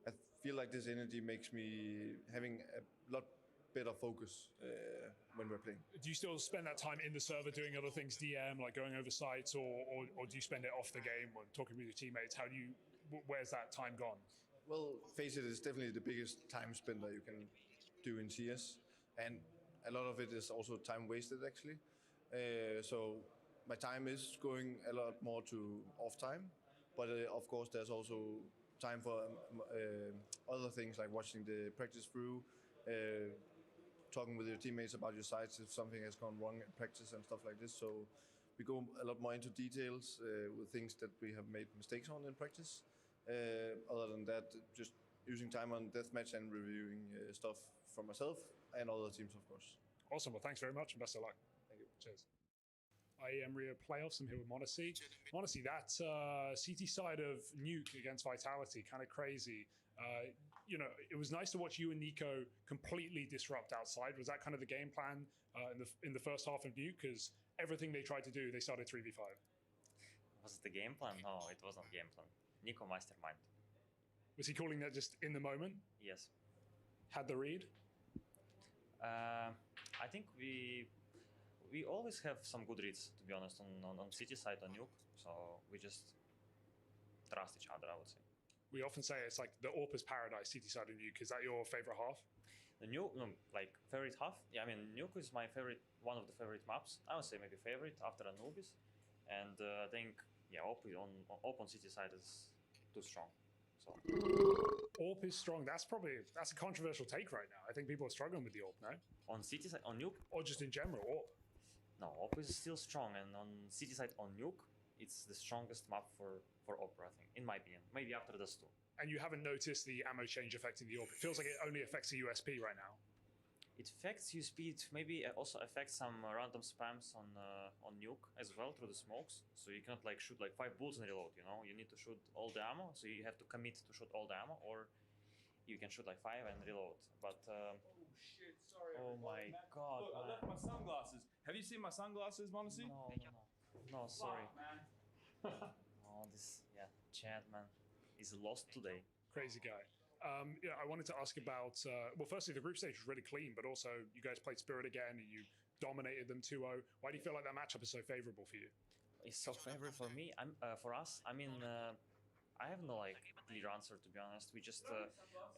I feel like this energy makes me having a lot better focus when we're playing. Do you still spend that time in the server doing other things, DM, like going over sites, or do you spend it off the game or talking with your teammates? Where's that time gone? Well, face it, it's definitely the biggest time spender you can do in CS, and a lot of it is also time wasted actually. So my time is going a lot more to off time, but of course there's also time for other things like watching the practice through, talking with your teammates about your sites if something has gone wrong in practice and stuff like this. So we go a lot more into details with things that we have made mistakes on in practice. Other than that, just using time on deathmatch and reviewing stuff for myself and other teams, of course. Awesome. Well, thanks very much and best of luck. Thank you. Cheers. IEM Rio playoffs. I'm here with Monacy. Monacy, that CT side of Nuke against Vitality, kind of crazy. You know, it was nice to watch you and Nico completely disrupt outside. Was that kind of the game plan in the first half of Nuke? Because everything they tried to do, they started 3v5. Was it the game plan? No, it wasn't game plan. Nico mastermind. Was he calling that just in the moment? Yes. Had the read? I think we always have some good reads, to be honest, on city side on Nuke. So we just trust each other, I would say. We often say it's like the Orpus Paradise city side of Nuke. Is that your favorite half? The Nuke, no, like favorite half? Yeah, I mean, Nuke is my favorite, one of the favorite maps. I would say maybe favorite after Anubis. And I think, yeah, open city side is too strong. So. AWP is strong. That's a controversial take right now. I think people are struggling with the AWP, no? On city side, on Nuke? Or just in general, AWP? No, AWP is still strong, and on city side on Nuke, it's the strongest map for AWP, I think, in my opinion. Maybe after this too. And you haven't noticed the ammo change affecting the AWP? It feels like it only affects the USP right now. It affects USP. It maybe also affects some random spams on Nuke as well through the smokes. So you cannot like shoot like 5 bullets and reload. You know, you need to shoot all the ammo. So you have to commit to shoot all the ammo, or you can shoot like 5 and reload. But oh shit! Sorry. Oh my god! Look, I left my sunglasses. Have you seen my sunglasses, Monacy? No, sorry. Fuck, man. Oh, this Chad man is lost today. Crazy guy. Yeah, I wanted to ask about, well, firstly, the group stage was really clean, but also you guys played Spirit again and you dominated them 2-0. Why do you feel like that matchup is so favorable for you? It's so favorable for me. For us, I mean, I have no like clear answer, to be honest. We just,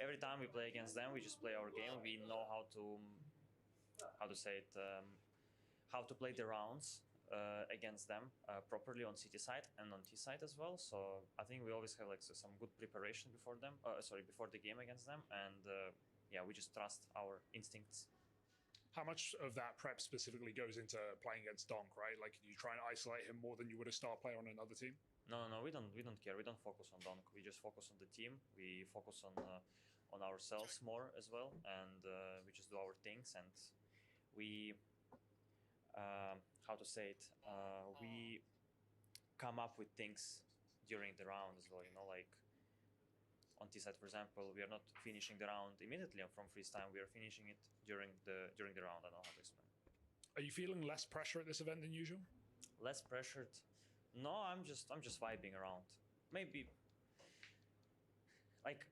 every time we play against them, we just play our game. We know how to say it, how to play the rounds against them properly on city side and on T side as well. So I think we always have like some good preparation before them. Before the game against them, and yeah, we just trust our instincts. How much of that prep specifically goes into playing against Donk, right? Like, you try and isolate him more than you would a star player on another team? No, we don't care. We don't focus on Donk. We just focus on the team. We focus on ourselves more as well, and we just do our things. And we how to say it, we come up with things during the round as well, you know, like on T side, for example, we are not finishing the round immediately from freeze time, we are finishing it during the round. I don't know how to explain. Are you feeling less pressure at this event than usual? Less pressured? No, I'm just vibing around. Maybe, like,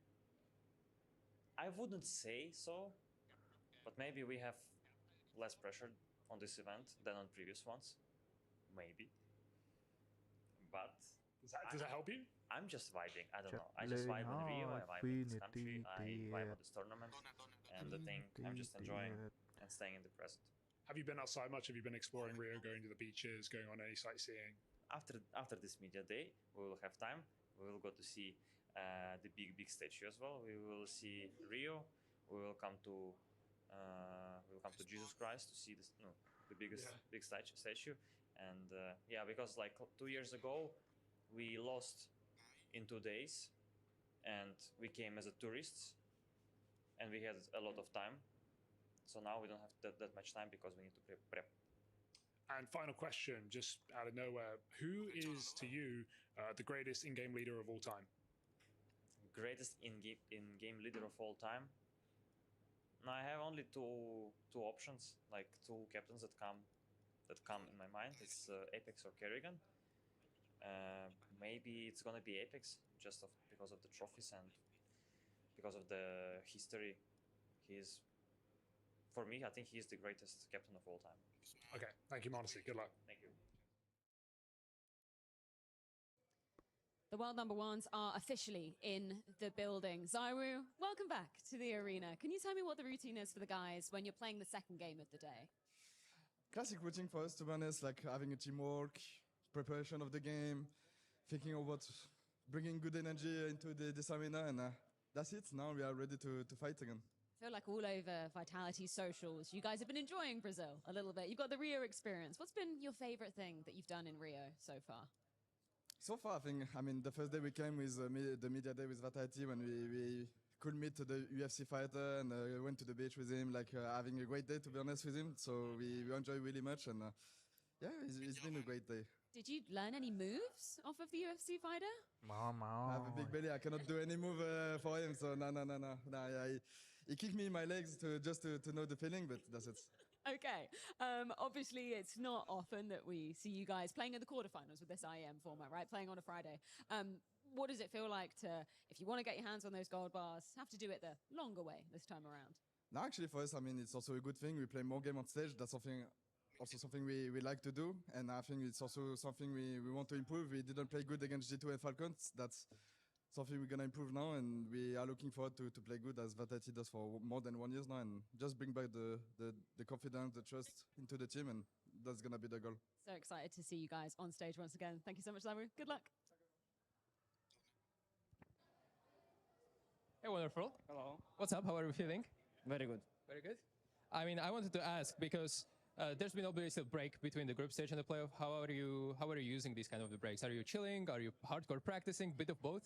I wouldn't say so, but maybe we have less pressure on this event than on previous ones, maybe. But does that help you? I'm just vibing. I don't know. I just vibe in Rio. I vibe in this country. I vibe on this tournament, and I think I'm just enjoying and staying in the present. Have you been outside much? Have you been exploring Rio, going to the beaches, going on any sightseeing? After this media day, we will have time. We will go to see the big statue as well. We will see Rio. We will come to Jesus Christ to see the biggest big statue. And yeah, because like 2 years ago we lost in 2 days, and we came as a tourists, and we had a lot of time. So now we don't have that much time because we need to prep. And final question, just out of nowhere, who is to you the greatest in-game leader of all time? Greatest in-game leader of all time? No, I have only two options, like 2 captains that come in my mind. It's Apex or Kerrigan. Maybe it's gonna be Apex, just because of the trophies and because of the history. For me, I think he's the greatest captain of all time. Okay, thank you, Monacy. Good luck. Thank you. The world number ones are officially in the building. Zyru, welcome back to the arena. Can you tell me what the routine is for the guys when you're playing the second game of the day? Classic routine for us, to be honest, like having a teamwork, preparation of the game, thinking about bringing good energy into this arena, and that's it. Now we are ready to fight again. I feel like all over Vitality socials, you guys have been enjoying Brazil a little bit. You've got the Rio experience. What's been your favorite thing that you've done in Rio so far? So far, I mean, the first day we came with the media day with Vitality, when we could meet the UFC fighter and went to the beach with him, like having a great day, to be honest with him. So we enjoy really much, and yeah, it's been a great day. Did you learn any moves off of the UFC fighter? I have a big belly. I cannot do any move for him, so no. Yeah, he kicked me in my legs to know the feeling, but that's it. Okay. Obviously, it's not often that we see you guys playing in the quarterfinals with this IEM format, right? Playing on a Friday. What does it feel like to, if you want to get your hands on those gold bars, have to do it the longer way this time around? No, actually, for us, I mean, it's also a good thing. We play more game on stage. That's something we like to do, and I think it's also something we want to improve. We didn't play good against G2 and Falcons. That's something we're gonna improve now, and we are looking forward to play good as Vitality does for more than 1 year now, and just bring back the confidence, the trust into the team, and that's gonna be the goal. So excited to see you guys on stage once again. Thank you so much, Zamu. Good luck. Hey, wonderful. Hello. What's up? How are you feeling? Very good. Very good. I mean, I wanted to ask because there's been obviously a break between the group stage and the playoff. How are you using these kind of the breaks? Are you chilling? Are you hardcore practicing? Bit of both?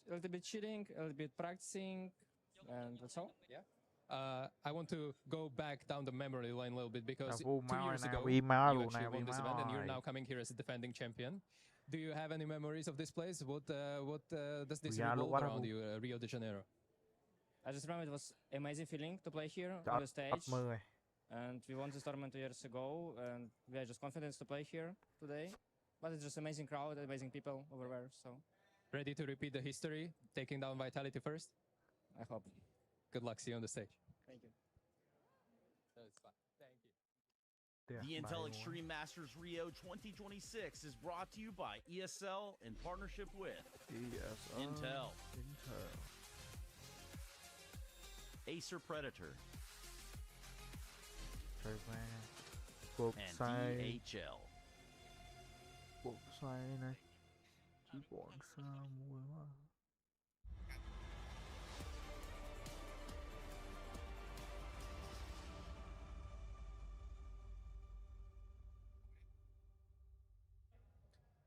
A little bit chilling, a little bit practicing, and that's all. Yeah. I want to go back down the memory lane a little bit because 2 years ago we you actually actually won this event and you're now coming here as a defending champion. Do you have any memories of this place? What does this revolve around you, Rio de Janeiro? I just remember it was amazing feeling to play here on the stage. And we won this tournament 2 years ago, and we are just confident to play here today. But it's just amazing crowd, amazing people over there, so. Ready to repeat the history, taking down Vitality first? I hope. Good luck, see you on the stage. Thank you. That's fine. Thank you. The Intel Extreme Masters Rio 2026 is brought to you by ESL in partnership with Intel, Acer Predator, and DHL. Bộ xoay này chỉ bọn sao mùi mà.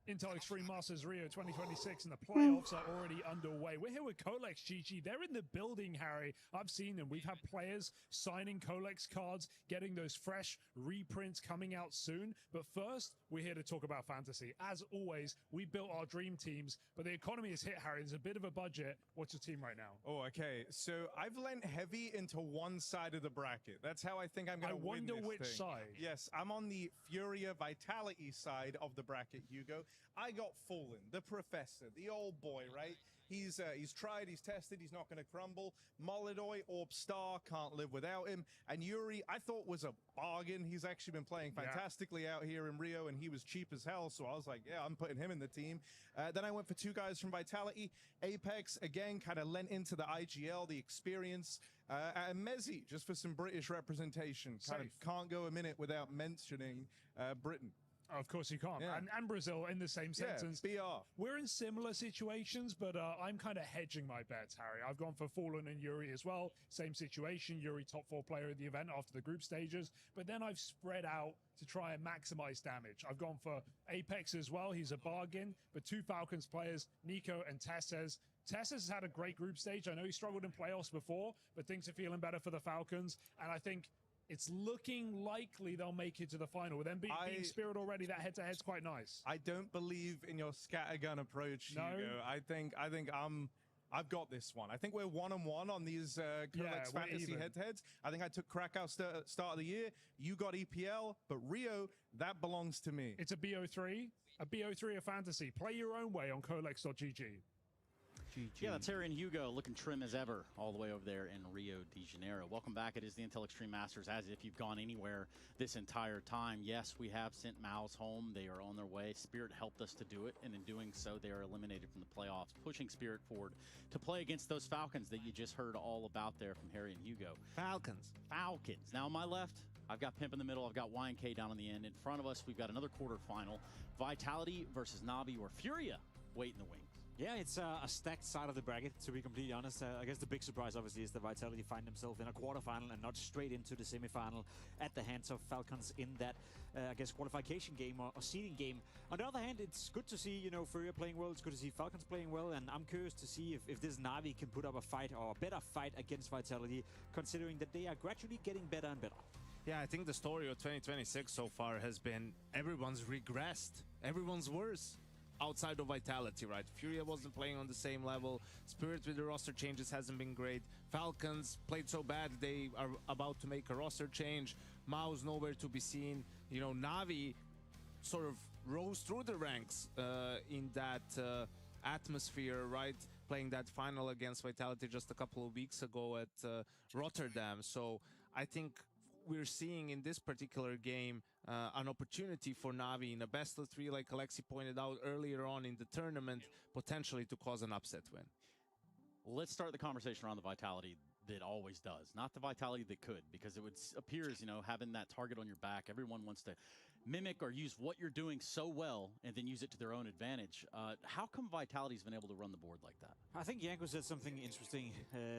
Intel Extreme Masters Rio 2026 and the playoffs are already underway. We're here with Colex GG. They're in the building, Harry. I've seen them. We've had players signing Colex cards, getting those fresh reprints coming out soon. But first, we're here to talk about fantasy. As always, we built our dream teams, but the economy is hit, Harry. There's a bit of a budget. What's your team right now? Oh, okay. So I've lent heavy into one side of the bracket. That's how I think I'm going to win this I wonder which thing. side. Yes, I'm on the Furia Vitality side of the bracket, Hugo. I got Fallen, the professor, the old boy, right? He's tried, he's tested, he's not going to crumble. Molidoy, Orb Star, can't live without him. And Yuri, I thought was a bargain. He's actually been playing fantastically out here in Rio, and he was cheap as hell. So I was like, yeah, I'm putting him in the team. Then I went for two guys from Vitality. Apex, again, kind of lent into the IGL, the experience. And Mezzi, just for some British representation. Kind of can't go a minute without mentioning Britain. Of course you can't. Yeah. And Brazil in the same sentence. Yeah, BR. We're in similar situations, but I'm kind of hedging my bets, Harry. I've gone for Fallen and Yuri as well. Same situation. Yuri top 4 player of the event after the group stages. But then I've spread out to try and maximize damage. I've gone for Apex as well. He's a bargain. But 2 Falcons players, Nico and Tesses. Tesses has had a great group stage. I know he struggled in playoffs before, but things are feeling better for the Falcons. And I think it's looking likely they'll make it to the final. With them being Spirit already, that head-to-head's quite nice. I don't believe in your scattergun approach, Hugo. I think I've got this one. I think we're 1-on-1 on these Colex Fantasy head-to-heads. I think I took Krakow start of the year. You got EPL, but Rio, that belongs to me. It's a BO3. A BO3 of Fantasy. Play your own way on Colex.gg. Yeah, that's Harry and Hugo looking trim as ever all the way over there in Rio de Janeiro. Welcome back. It is the Intel Extreme Masters, as if you've gone anywhere this entire time. Yes, we have sent Maus home. They are on their way. Spirit helped us to do it, and in doing so, they are eliminated from the playoffs, pushing Spirit forward to play against those Falcons that you just heard all about there from Harry and Hugo. Falcons. Now on my left, I've got Pimp in the middle. I've got YNK down on the end. In front of us, we've got another quarterfinal. Vitality versus Navi, or Furia wait in the wings. Yeah, it's a stacked side of the bracket, to be completely honest. I guess the big surprise, obviously, is that Vitality find themselves in a quarterfinal and not straight into the semifinal at the hands of Falcons in that, I guess, qualification game or seeding game. On the other hand, it's good to see, you know, Furia playing well. It's good to see Falcons playing well, and I'm curious to see if this Na'Vi can put up a fight or a better fight against Vitality, considering that they are gradually getting better and better. Yeah, I think the story of 2026 so far has been everyone's regressed. Everyone's worse. Outside of Vitality, right? Furia wasn't playing on the same level. Spirit with the roster changes hasn't been great. Falcons played so bad they are about to make a roster change. Mao's nowhere to be seen. You know, Na'Vi sort of rose through the ranks in that atmosphere, right? Playing that final against Vitality just a couple of weeks ago at Rotterdam. So I think we're seeing in this particular game an opportunity for Na'Vi in a best of 3, like Alexi pointed out earlier on in the tournament, potentially to cause an upset win. Let's start the conversation around the Vitality that always does, not the Vitality that could, because it appears, you know, having that target on your back, everyone wants to mimic or use what you're doing so well and then use it to their own advantage. How come Vitality's been able to run the board like that? I think Yanko said something interesting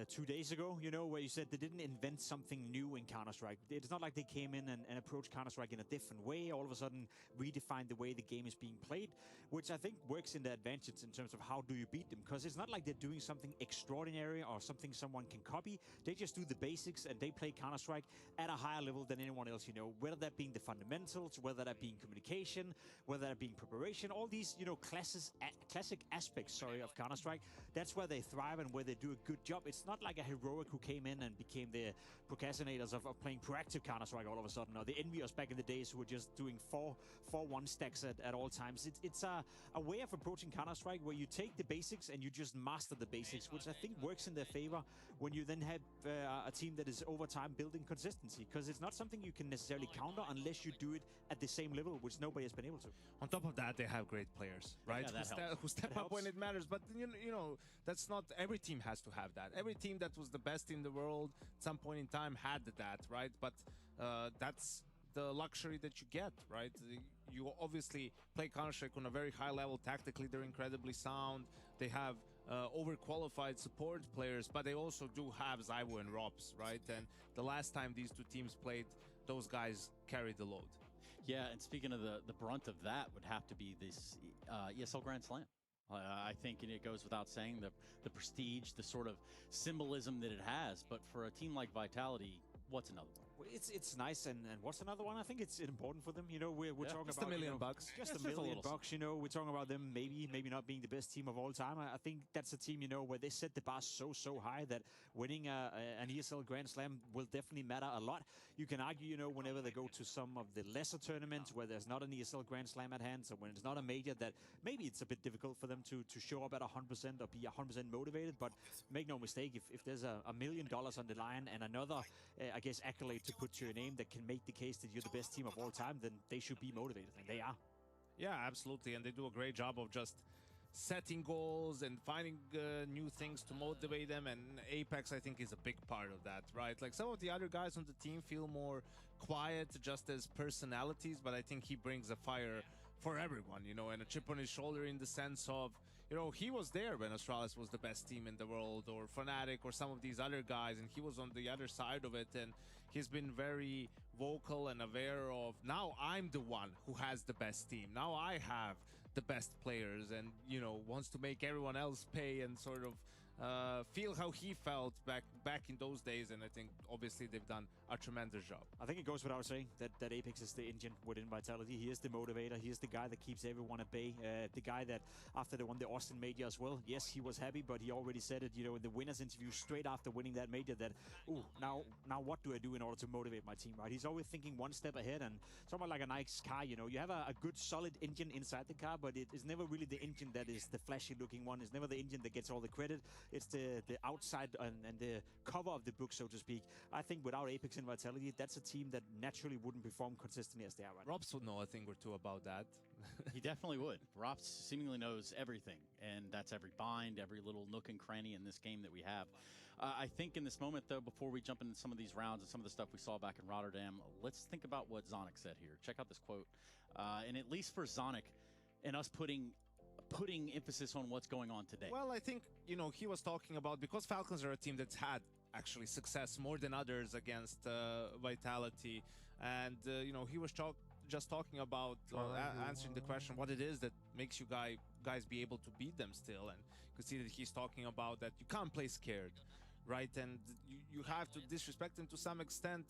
2 days ago, you know, where you said they didn't invent something new in Counter-Strike. It's not like they came in and approached Counter-Strike in a different way, all of a sudden redefined the way the game is being played, which I think works in their advantage in terms of how do you beat them, because it's not like they're doing something extraordinary or something someone can copy. They just do the basics and they play Counter-Strike at a higher level than anyone else, you know, whether that being the fundamentals, whether that being communication, whether that being preparation, all these, you know, classic aspects, of Counter-Strike. That's where they thrive and where they do a good job. It's not like a Heroic who came in and became the procrastinators of playing proactive Counter-Strike all of a sudden, or the Envious back in the days who were just doing 4-1 stacks at all times. It's a way of approaching Counter-Strike where you take the basics and you just master the basics, which I think works in their favor when you then have a team that is over time building consistency, because it's not something you can necessarily counter unless you do it at the same level, which nobody has been able to. On top of that, they have great players, right? Yeah, who step up when it matters. But you know, that's not every team has to have that. Every team that was the best in the world at some point in time had that, right? But that's the luxury that you get, right? You obviously play Counter-Strike on a very high level. Tactically, they're incredibly sound. They have overqualified support players, but they also do have Zyvo and Robs, right? And the last time these two teams played, those guys carried the load. Yeah, and speaking of the brunt of that would have to be this ESL Grand Slam. I think it goes without saying the prestige, the sort of symbolism that it has. But for a team like Vitality, what's another one? It's nice, and what's another one? I think it's important for them. You know, we're talking just about $1 million. Just $1 million. You know, we're talking about them maybe not being the best team of all time. I think that's a team, you know, where they set the bar so high that winning an ESL Grand Slam will definitely matter a lot. You can argue, you know, whenever they go to some of the lesser tournaments where there's not an ESL Grand Slam at hand, so when it's not a major, that maybe it's a bit difficult for them to show up at 100% or be 100% motivated. But make no mistake, if there's $1 million on the line and another, I guess, accolade to put to your name that can make the case that you're the best team of all time, then they should be motivated, and they are. Yeah, absolutely, and they do a great job of just setting goals and finding new things to motivate them, and Apex, I think, is a big part of that, right? Like, some of the other guys on the team feel more quiet just as personalities, but I think he brings a fire for everyone, you know, and a chip on his shoulder in the sense of, you know, he was there when Astralis was the best team in the world, or Fnatic, or some of these other guys, and he was on the other side of it, and he's been very vocal and aware of, now I'm the one who has the best team. Now I have the best players, and, you know, wants to make everyone else pay and sort of feel how he felt back in those days, and I think obviously they've done a tremendous job. I think it goes without saying that Apex is the engine within Vitality. He is the motivator. He is the guy that keeps everyone at bay. The guy that, after they won the Austin Major as well, yes, he was happy, but he already said it, you know, in the winners interview straight after winning that major, that, ooh, now what do I do in order to motivate my team, right? He's always thinking one step ahead, and somewhat like a nice car, you know, you have a good solid engine inside the car, but it is never really the engine that is the flashy looking one. It's never the engine that gets all the credit. It's the outside and the cover of the book, so to speak. I think without Apex and Vitality, that's a team that naturally wouldn't perform consistently as they are right now. Robs would know a thing or two about that. He definitely would. Robs seemingly knows everything, and that's every bind, every little nook and cranny in this game that we have. I think in this moment, though, before we jump into some of these rounds and some of the stuff we saw back in Rotterdam, let's think about what Zonic said here. Check out this quote. And at least for Zonic and us putting putting emphasis on what's going on today? Well, I think, you know, he was talking about, because Falcons are a team that's had actually success more than others against Vitality. And, you know, he was just talking about answering the question, what it is that makes you guys be able to beat them still. And you could see that he's talking about that you can't play scared, right? And you have to disrespect them to some extent.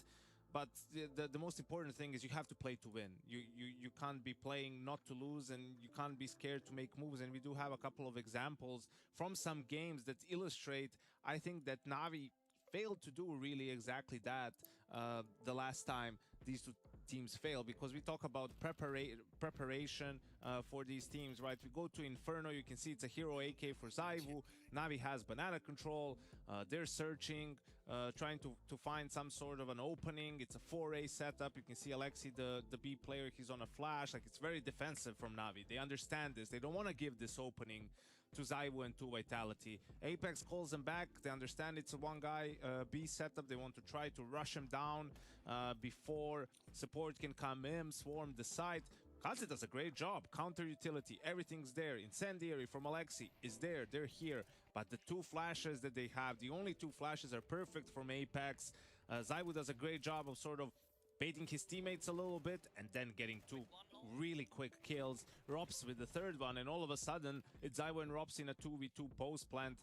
But the most important thing is you have to play to win. You can't be playing not to lose, and you can't be scared to make moves. And we do have a couple of examples from some games that illustrate, I think, that Na'Vi failed to do really exactly that the last time these two teams fail, because we talk about preparation for these teams, right? We go to Inferno, you can see it's a hero AK for Zaivu. Na'Vi has banana control. They're searching, trying to find some sort of an opening. It's a 4A setup. You can see Alexi, the B player, he's on a flash. Like, it's very defensive from Na'Vi. They understand this. They don't want to give this opening to Zaivu and to Vitality. Apex calls them back. They understand it's a one guy B setup. They want to try to rush him down before support can come in, swarm the site. Kaze does a great job. Counter utility, everything's there. Incendiary from Alexi is there. They're here. But the two flashes that they have, the only two flashes are perfect from Apex. Zaivu does a great job of sort of baiting his teammates a little bit and then getting two really quick kills. Rops with the third one, and all of a sudden it's Zaivu and Rops in a 2v2 post plant,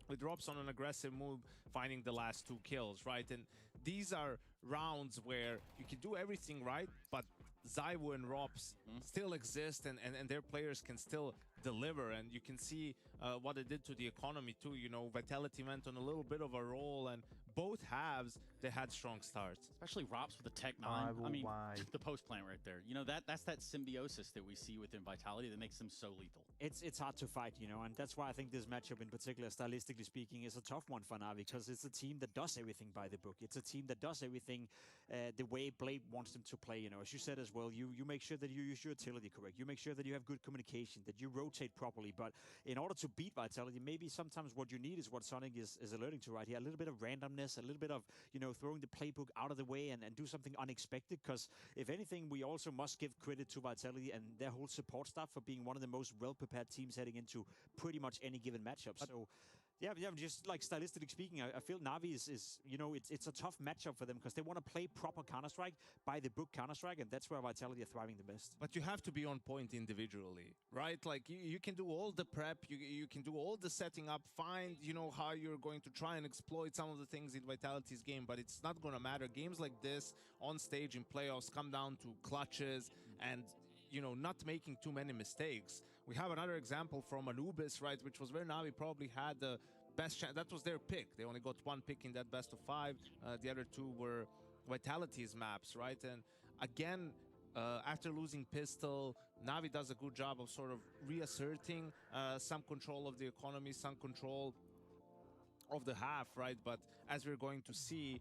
with Rops on an aggressive move finding the last two kills, right? And these are rounds where you can do everything right, but Zaivu and Rops still exist, and their players can still deliver. And you can see what it did to the economy too. You know, Vitality went on a little bit of a roll, and both halves, they had strong starts. Especially Rops with the Tech 9. I mean, the post plant right there. You know, that's that symbiosis that we see within Vitality that makes them so lethal. It's hard to fight, you know, and that's why I think this matchup in particular, stylistically speaking, is a tough one for Na'Vi, because it's a team that does everything by the book. It's a team that does everything the way Blade wants them to play, you know. As you said as well, you make sure that you use your utility correct. You make sure that you have good communication, that you rotate properly. But in order to beat Vitality, maybe sometimes what you need is what Sonic is alerting to right here, a little bit of randomness, a little bit of, you know, throwing the playbook out of the way and do something unexpected. Because if anything, we also must give credit to Vitality and their whole support staff for being one of the most well-prepared teams heading into pretty much any given matchup. So yeah, just like stylistically speaking, I feel Na'Vi is you know, it's a tough matchup for them because they want to play proper Counter-Strike, by the book Counter-Strike, and that's where Vitality are thriving the best. But you have to be on point individually, right? Like, you can do all the prep, you can do all the setting up, find, you know, how you're going to try and exploit some of the things in Vitality's game, but it's not going to matter. Games like this, on stage in playoffs, come down to clutches and, you know, not making too many mistakes. We have another example from Anubis, right, which was where Na'Vi probably had the best chance. That was their pick. They only got one pick in that best of 5. The other two were Vitality's maps, right? And again, after losing Pistol, Na'Vi does a good job of sort of reasserting some control of the economy, some control of the half, right? But as we're going to see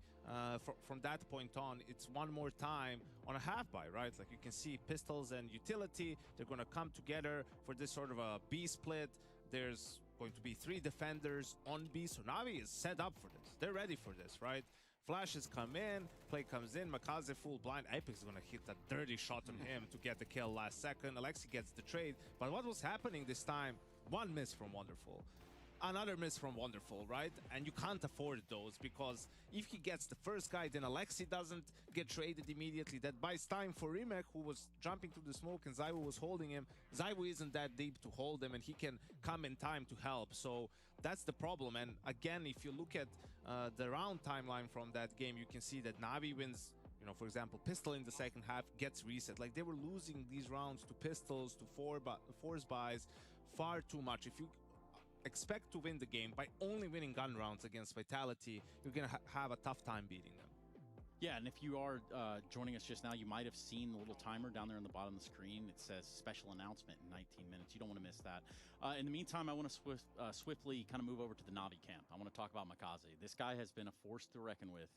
from that point on, it's one more time on a half buy, right? Like, you can see Pistols and Utility, they're going to come together for this sort of a B split. There's going to be 3 defenders on B, so Na'Vi is set up for this. They're ready for this, right? Flashes come in, play comes in, Makaze full blind. Apex is going to hit a dirty shot on him to get the kill last second. Alexi gets the trade, but what was happening this time? One miss from Wonderful. Another miss from Wonderful, right? And you can't afford those, because if he gets the first guy, then Alexi doesn't get traded immediately. That buys time for Rimek, who was jumping through the smoke and Zaivu was holding him. Zaivu isn't that deep to hold him, and he can come in time to help. So that's the problem. And again, if you look at the round timeline from that game, you can see that Na'Vi wins. You know, for example, Pistol in the second half gets reset. Like, they were losing these rounds to Pistols, to force buys far too much. If you expect to win the game by only winning gun rounds against Vitality, you're going to have a tough time beating them. Yeah, and if you are joining us just now, you might have seen the little timer down there on the bottom of the screen. It says special announcement in 19 minutes. You don't want to miss that. In the meantime, I want to swiftly kind of move over to the Na'Vi camp. I want to talk about Makaze. This guy has been a force to reckon with.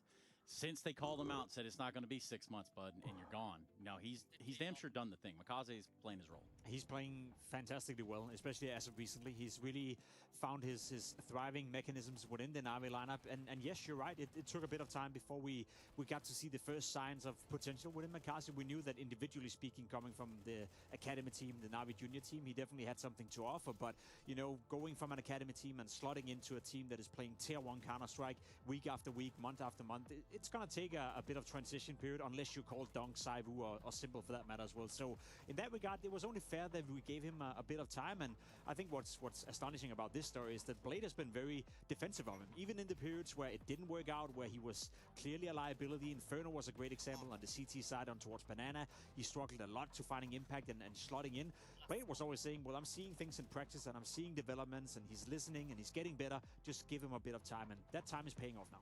since they called him out, said it's not going to be 6 months, bud, and you're gone. No, he's damn sure done the thing. Makaze is playing his role. He's playing fantastically well, especially as of recently. He's really found his thriving mechanisms within the Na'Vi lineup. And yes, you're right. It took a bit of time before we got to see the first signs of potential within Makaze. We knew that individually speaking, coming from the academy team, the Na'Vi junior team, he definitely had something to offer. But, you know, going from an academy team and slotting into a team that is playing Tier 1 Counter-Strike week after week, month after month, it's going to take a bit of transition period, unless you call Dong, Saivu, or Simple for that matter as well. So in that regard, it was only fair that we gave him a bit of time. And I think what's astonishing about this story is that Blade has been very defensive of him, even in the periods where it didn't work out, where he was clearly a liability. Inferno was a great example on the CT side on towards Banana. He struggled a lot to finding impact and slotting in. Blade was always saying, well, I'm seeing things in practice and I'm seeing developments, and he's listening and he's getting better. Just give him a bit of time, and that time is paying off now.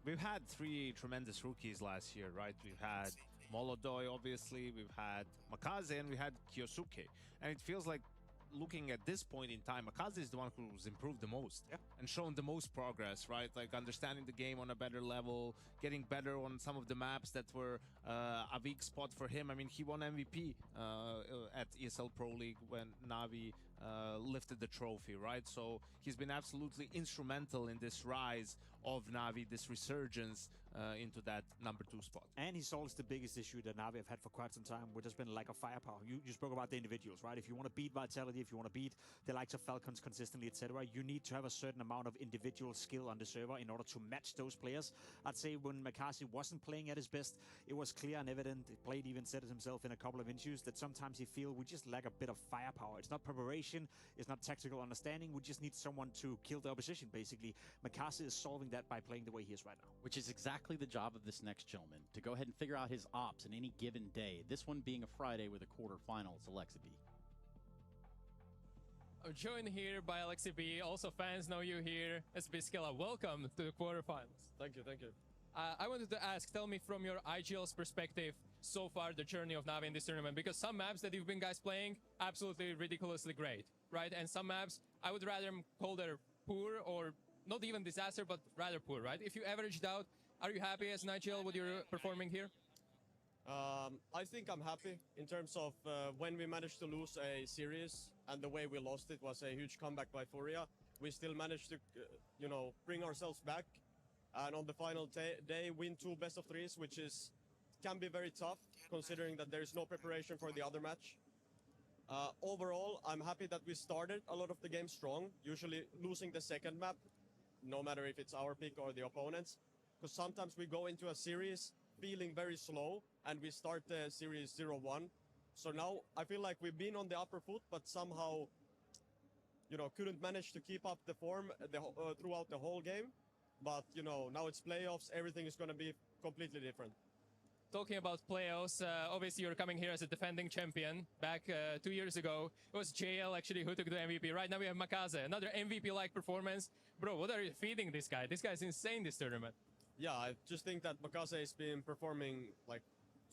We've had 3 tremendous rookies last year, right? We've had Molodoi, obviously, we've had Makaze, and we had Kyosuke. And it feels like, looking at this point in time, Makaze is the one who's improved the most and shown the most progress, right? Like understanding the game on a better level, getting better on some of the maps that were a weak spot for him. I mean, he won MVP at ESL Pro League when Na'Vi lifted the trophy, right? So he's been absolutely instrumental in this rise of Na'Vi, this resurgence into that number 2 spot. And he solves the biggest issue that Na'Vi have had for quite some time, which has been lack of firepower. You spoke about the individuals, right? If you want to beat Vitality, if you want to beat the likes of Falcons consistently, etc., you need to have a certain amount of individual skill on the server in order to match those players. I'd say when Makaze wasn't playing at his best, it was clear and evident. Blade even said it himself in a couple of interviews that sometimes he feel we just lack a bit of firepower. It's not preparation, it's not tactical understanding. We just need someone to kill the opposition, basically. Makaze is solving that by playing the way he is right now. Which is exactly the job of this next gentleman, to go ahead and figure out his ops in any given day. This one being a Friday with a quarterfinals, Alexa B. I'm joined here by Alexi B. Also, fans know you here. SB Skilla, welcome to the quarterfinals. Thank you, thank you. I wanted to ask, tell me from your IGL's perspective, so far the journey of Na'Vi in this tournament, because some maps that you've been guys playing, absolutely ridiculously great, right? And some maps, I would rather call them poor, or not even disaster, but rather poor, right? If you averaged out, are you happy as an IGL with your performing here? I think I'm happy in terms of when we managed to lose a series, and the way we lost it was a huge comeback by Furia. We still managed to, bring ourselves back, and on the final day win 2 best-of-3s, which can be very tough considering that there is no preparation for the other match. Overall, I'm happy that we started a lot of the game strong, usually losing the second map, no matter if it's our pick or the opponent's, because sometimes we go into a series feeling very slow and we start the series 0-1. So now I feel like we've been on the upper foot, but somehow, couldn't manage to keep up the form throughout the whole game. But, now it's playoffs, everything is going to be completely different. Talking about playoffs, obviously you're coming here as a defending champion. Back 2 years ago, it was JL actually who took the MVP. Right now we have Makaze, another MVP-like performance. Bro, what are you feeding this guy? This guy's insane this tournament. Yeah, I just think that Makaze has been performing like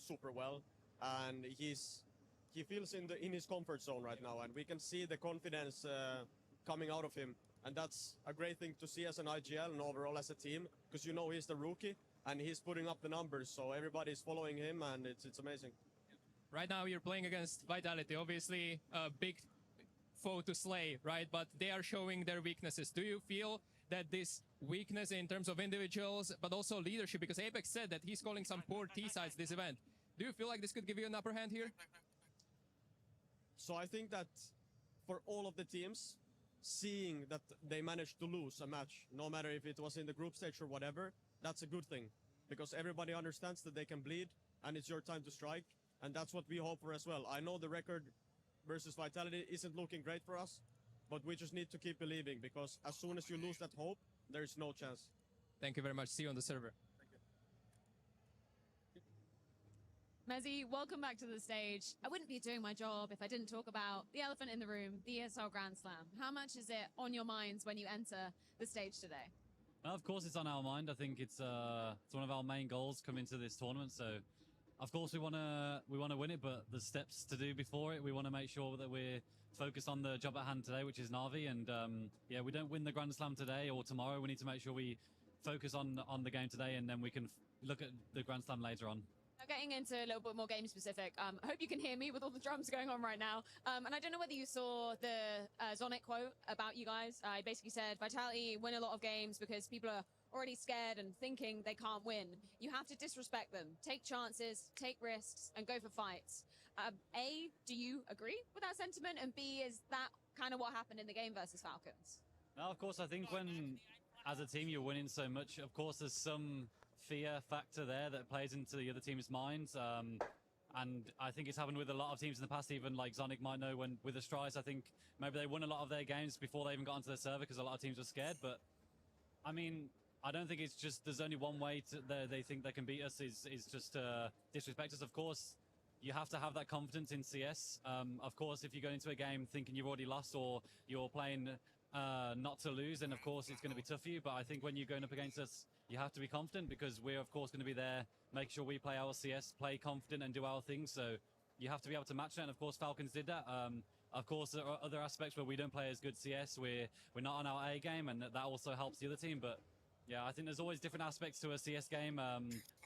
super well, and he feels in his comfort zone right now, and we can see the confidence coming out of him, and that's a great thing to see as an IGL and overall as a team, because he's the rookie and he's putting up the numbers, so everybody's following him, and it's amazing. Right now you're playing against Vitality, obviously a big foe to slay, right? But they are showing their weaknesses. Do you feel that this weakness in terms of individuals, but also leadership, because Apex said that he's calling some poor T-sides this event. Do you feel like this could give you an upper hand here? So I think that for all of the teams, seeing that they managed to lose a match, no matter if it was in the group stage or whatever, that's a good thing, because everybody understands that they can bleed and it's your time to strike, and that's what we hope for as well. I know the record versus Vitality isn't looking great for us, but we just need to keep believing, because as soon as you lose that hope, there's no chance. Thank you very much. See you on the server. Mezzy, welcome back to the stage. I wouldn't be doing my job if I didn't talk about the elephant in the room, the ESL Grand Slam. How much is it on your minds when you enter the stage today? Of course, it's on our mind. I think it's one of our main goals coming into this tournament. So, of course, we want to win it, but there's steps to do before it. We want to make sure that we're focused on the job at hand today, which is Na'Vi. And yeah, we don't win the Grand Slam today or tomorrow. We need to make sure we focus on the game today, and then we can look at the Grand Slam later on. Getting into a little bit more game specific, I hope you can hear me with all the drums going on right now. And I don't know whether you saw the Zonic quote about you guys. He basically said, Vitality win a lot of games because people are already scared and thinking they can't win. You have to disrespect them, take chances, take risks, and go for fights. A, do you agree with that sentiment? And B, is that kind of what happened in the game versus Falcons? Now, of course, I think when, as a team, you're winning so much, of course, there's some fear factor there that plays into the other team's minds. And I think it's happened with a lot of teams in the past, even like Zonic might know when with the Strides, I think maybe they won a lot of their games before they even got onto the server because a lot of teams were scared. But, I mean, I don't think it's just there's only one way they think they can beat us is just disrespect us. Of course, you have to have that confidence in CS. Of course, if you go into a game thinking you've already lost or you're playing not to lose, then of course it's going to be tough for you. But I think when you're going up against us, you have to be confident because we're of course going to be there, make sure we play our CS, play confident and do our things. So you have to be able to match that. And of course, Falcons did that. Of course, there are other aspects where we don't play as good CS. We're not on our A game, and that also helps the other team. But yeah, I think there's always different aspects to a CS game.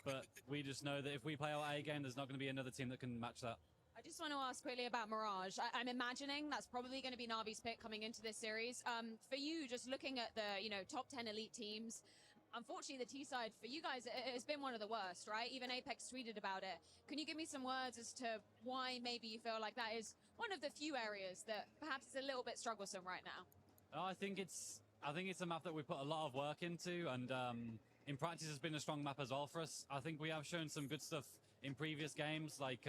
But we just know that if we play our A game, there's not going to be another team that can match that. I just want to ask quickly about Mirage. I'm imagining that's probably going to be Navi's pick coming into this series. For you, just looking at the top 10 elite teams, unfortunately the T side for you guys it has been one of the worst, right? Even Apex tweeted about it. Can you give me some words as to why maybe you feel like that is one of the few areas that perhaps is a little bit strugglesome right now? I think it's a map that we put a lot of work into, and in practice has been a strong map as well for us. I think we have shown some good stuff in previous games, like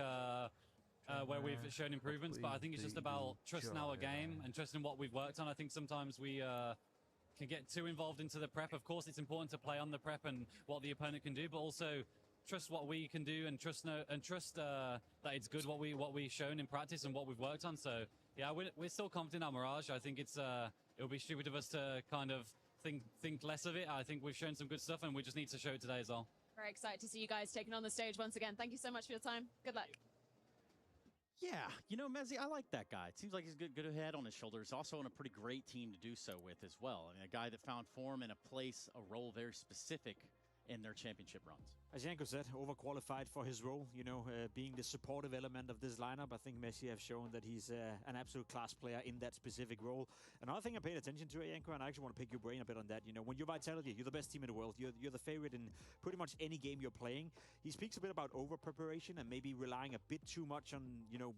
where we've shown improvements, but I think it's just about trusting our game and trusting what we've worked on. I think sometimes we can get too involved into the prep. Of course, it's important to play on the prep and what the opponent can do, but also trust what we can do and trust that it's good what we've shown in practice and what we've worked on. So yeah, we're still confident on Mirage. I think it would be stupid of us to kind of think less of it. I think we've shown some good stuff and we just need to show it today as well. Very excited to see you guys taking on the stage once again. Thank you so much for your time. Good luck. Yeah, Mezzi, I like that guy. It seems like he's good head on his shoulders. Also on a pretty great team to do so with as well. I mean, a guy that found form in a place, a role very specific in their championship runs. As Janko said, overqualified for his role, being the supportive element of this lineup. I think Messi have shown that he's an absolute class player in that specific role. Another thing I paid attention to, Janko, and I actually want to pick your brain a bit on that, when you're Vitality, you're the best team in the world, you're the favorite in pretty much any game you're playing. He speaks a bit about over-preparation and maybe relying a bit too much on,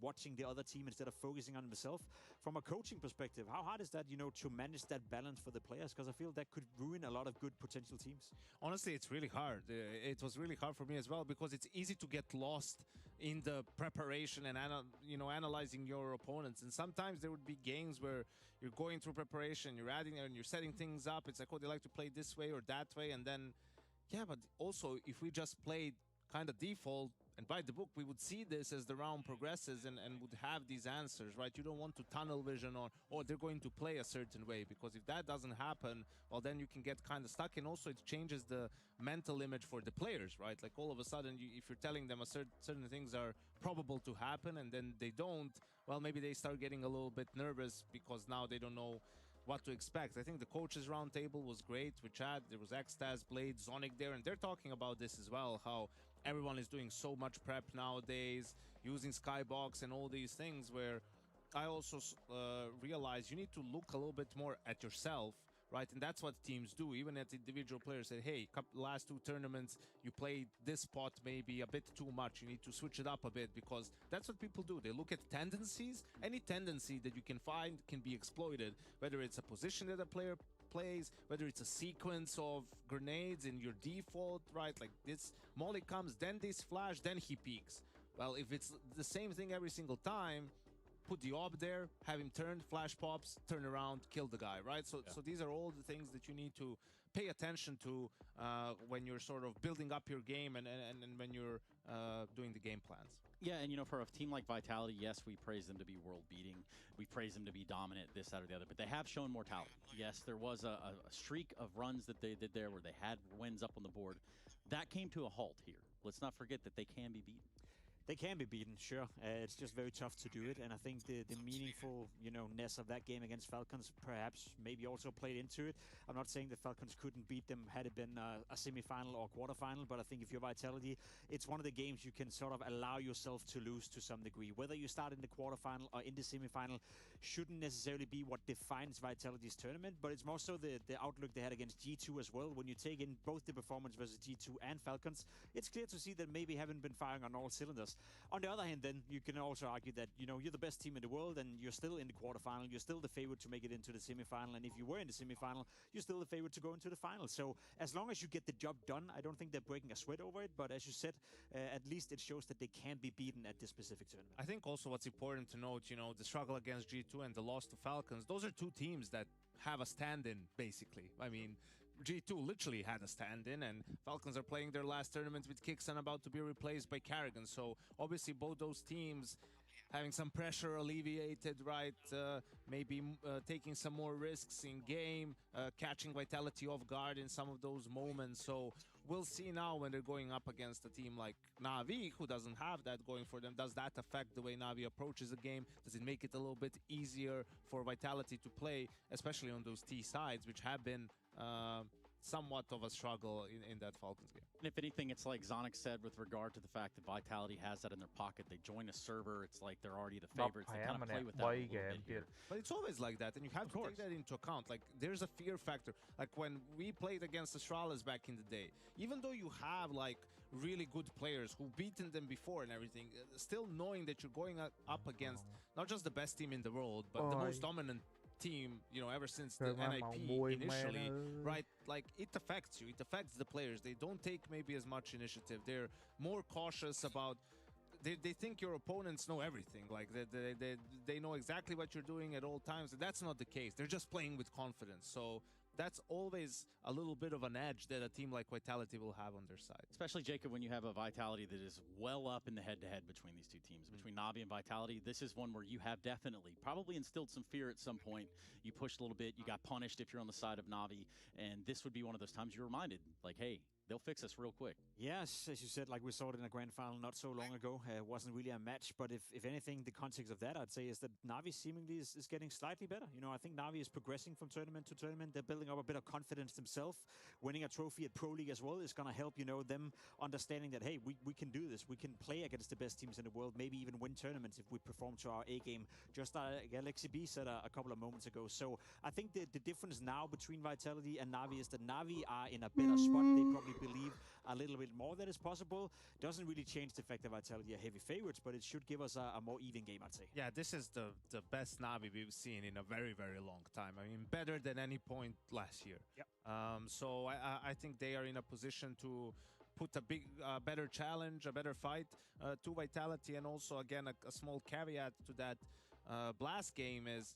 watching the other team instead of focusing on himself. From a coaching perspective, how hard is that, to manage that balance for the players? Because I feel that could ruin a lot of good potential teams. Honestly, it's really hard. It was really hard for me as well because it's easy to get lost in the preparation and analyzing your opponents. And sometimes there would be games where you're going through preparation, you're adding and you're setting things up. It's like, oh, they like to play this way or that way, and then but also if we just played kind of default and by the book, we would see this as the round progresses and would have these answers, right? You don't want to tunnel vision on, oh, they're going to play a certain way, because if that doesn't happen, well, then you can get kind of stuck. And also it changes the mental image for the players, right? Like all of a sudden, if you're telling them certain things are probable to happen and then they don't, well, maybe they start getting a little bit nervous because now they don't know what to expect. I think the coaches roundtable was great with Chad. There was Xtaz, Blade, Zonic there, and they're talking about this as well, how everyone is doing so much prep nowadays, using Skybox and all these things, where I also realize you need to look a little bit more at yourself, right? And that's what teams do. Even at individual players say, hey, last two tournaments, you played this spot maybe a bit too much. You need to switch it up a bit, because that's what people do. They look at tendencies. Any tendency that you can find can be exploited, whether it's a position that a player plays, whether it's a sequence of grenades in your default, right? Like this molly comes, then this flash, then he peeks. Well, if it's the same thing every single time, put the orb there, have him turn, flash pops, turn around, kill the guy, right? So these are all the things that you need to pay attention to when you're sort of building up your game and when you're doing the game plans. Yeah, and for a team like Vitality, yes, we praise them to be world-beating. We praise them to be dominant, this, that, or the other. But they have shown mortality. Yes, there was a streak of runs that they did there where they had wins up on the board. That came to a halt here. Let's not forget that they can be beaten. They can be beaten, sure. It's just very tough to do it, and I think the meaningful, ness of that game against Falcons perhaps maybe also played into it. I'm not saying the Falcons couldn't beat them had it been a semi-final or quarterfinal, but I think if you're Vitality, it's one of the games you can sort of allow yourself to lose to some degree. Whether you start in the quarterfinal or in the semi-final shouldn't necessarily be what defines Vitality's tournament, but it's more so the outlook they had against G2 as well. When you take in both the performance versus G2 and Falcons, it's clear to see that maybe haven't been firing on all cylinders. On the other hand, then, you can also argue that, you're the best team in the world and you're still in the quarterfinal. You're still the favorite to make it into the semifinal. And if you were in the semifinal, you're still the favorite to go into the final. So as long as you get the job done, I don't think they're breaking a sweat over it. But as you said, at least it shows that they can be beaten at this specific tournament. I think also what's important to note, the struggle against G2 and the loss to Falcons, those are two teams that have a stand-in, basically. I mean, G2 literally had a stand-in, and Falcons are playing their last tournament with Kixan, about to be replaced by Karrigan. So obviously both those teams having some pressure alleviated, right? Maybe taking some more risks in game, catching Vitality off guard in some of those moments. So we'll see now when they're going up against a team like Na'Vi, who doesn't have that going for them. Does that affect the way Na'Vi approaches the game? Does it make it a little bit easier for Vitality to play, especially on those T sides, which have been somewhat of a struggle in that Falcons game? And if anything, it's like Zonic said with regard to the fact that Vitality has that in their pocket. They join a server, it's like they're already the favorites. They kind of play with that a little bit here. But it's always like that, and you have to take that into account. Like, there's a fear factor. Like, when we played against Astralis back in the day, even though you have, like, really good players who've beaten them before and everything, still knowing that you're going up against not just the best team in the world, but the most dominant team, ever since the NIP initially, right? Like, it affects you. It affects the players. They don't take maybe as much initiative. They're more cautious about... They think your opponents know everything. Like, they know exactly what you're doing at all times. That's not the case. They're just playing with confidence. So that's always a little bit of an edge that a team like Vitality will have on their side. Especially, Jacob, when you have a Vitality that is well up in the head-to-head between these two teams. Between Na'Vi and Vitality, this is one where you have definitely, probably instilled some fear at some point. You pushed a little bit, you got punished if you're on the side of Na'Vi, and this would be one of those times you're reminded, like, hey, they'll fix us real quick. Yes, as you said, like we saw it in a grand final not so long ago. It wasn't really a match, but if anything, the context of that, I'd say, is that Na'Vi seemingly is getting slightly better. I think Na'Vi is progressing from tournament to tournament. They're building up a bit of confidence themselves. Winning a trophy at Pro League as well is going to help, them understanding that, hey, we can do this. We can play against the best teams in the world, maybe even win tournaments if we perform to our A game, just like Alexi B said a couple of moments ago. So I think the difference now between Vitality and Na'Vi is that Na'Vi are in a better spot. They probably believe a little bit more that is possible. Doesn't really change the fact that Vitality are heavy favorites, but it should give us a more even game, I'd say. Yeah, this is the best Na'Vi we've seen in a very, very long time. I mean, better than any point last year. Yep. So I think they are in a position to put a better challenge, a better fight to Vitality. And also, again, a small caveat to that Blast game is,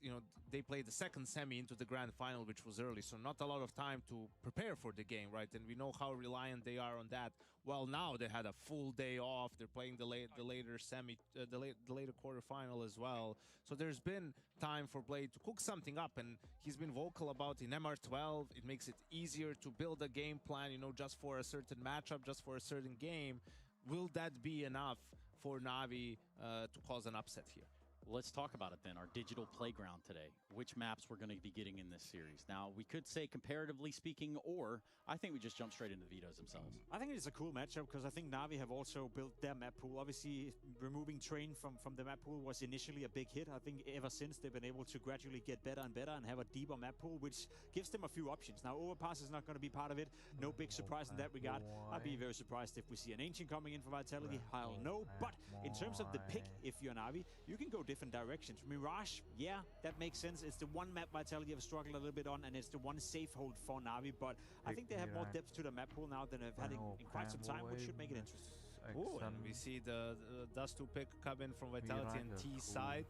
they played the second semi into the grand final, which was early, so not a lot of time to prepare for the game, right? And we know how reliant they are on that. Well, now they had a full day off. They're playing the later semi, the later quarterfinal as well. So there's been time for Blade to cook something up, and he's been vocal about in MR12. It makes it easier to build a game plan, just for a certain matchup, just for a certain game. Will that be enough for Na'Vi to cause an upset here? Let's talk about it then. Our digital playground today. Which maps we're going to be getting in this series. Now, we could say comparatively speaking, or I think we just jump straight into the vetoes themselves. I think it's a cool matchup because I think Na'Vi have also built their map pool. Obviously, removing Train from the map pool was initially a big hit. I think ever since they've been able to gradually get better and better and have a deeper map pool, which gives them a few options. Now, Overpass is not going to be part of it. No big surprise in that regard. I'd be very surprised if we see an Ancient coming in for Vitality. I'll know. But in terms of the pick, if you're Na'Vi, you can go different directions. Mirage, yeah, that makes sense. It's the one map Vitality have struggled a little bit on, and it's the one safe hold for Na'Vi, but I think they have more depth to the map pool now than they've had in quite some time, which should make it interesting. Ooh, and we see the Dust2 pick come in from Vitality and T side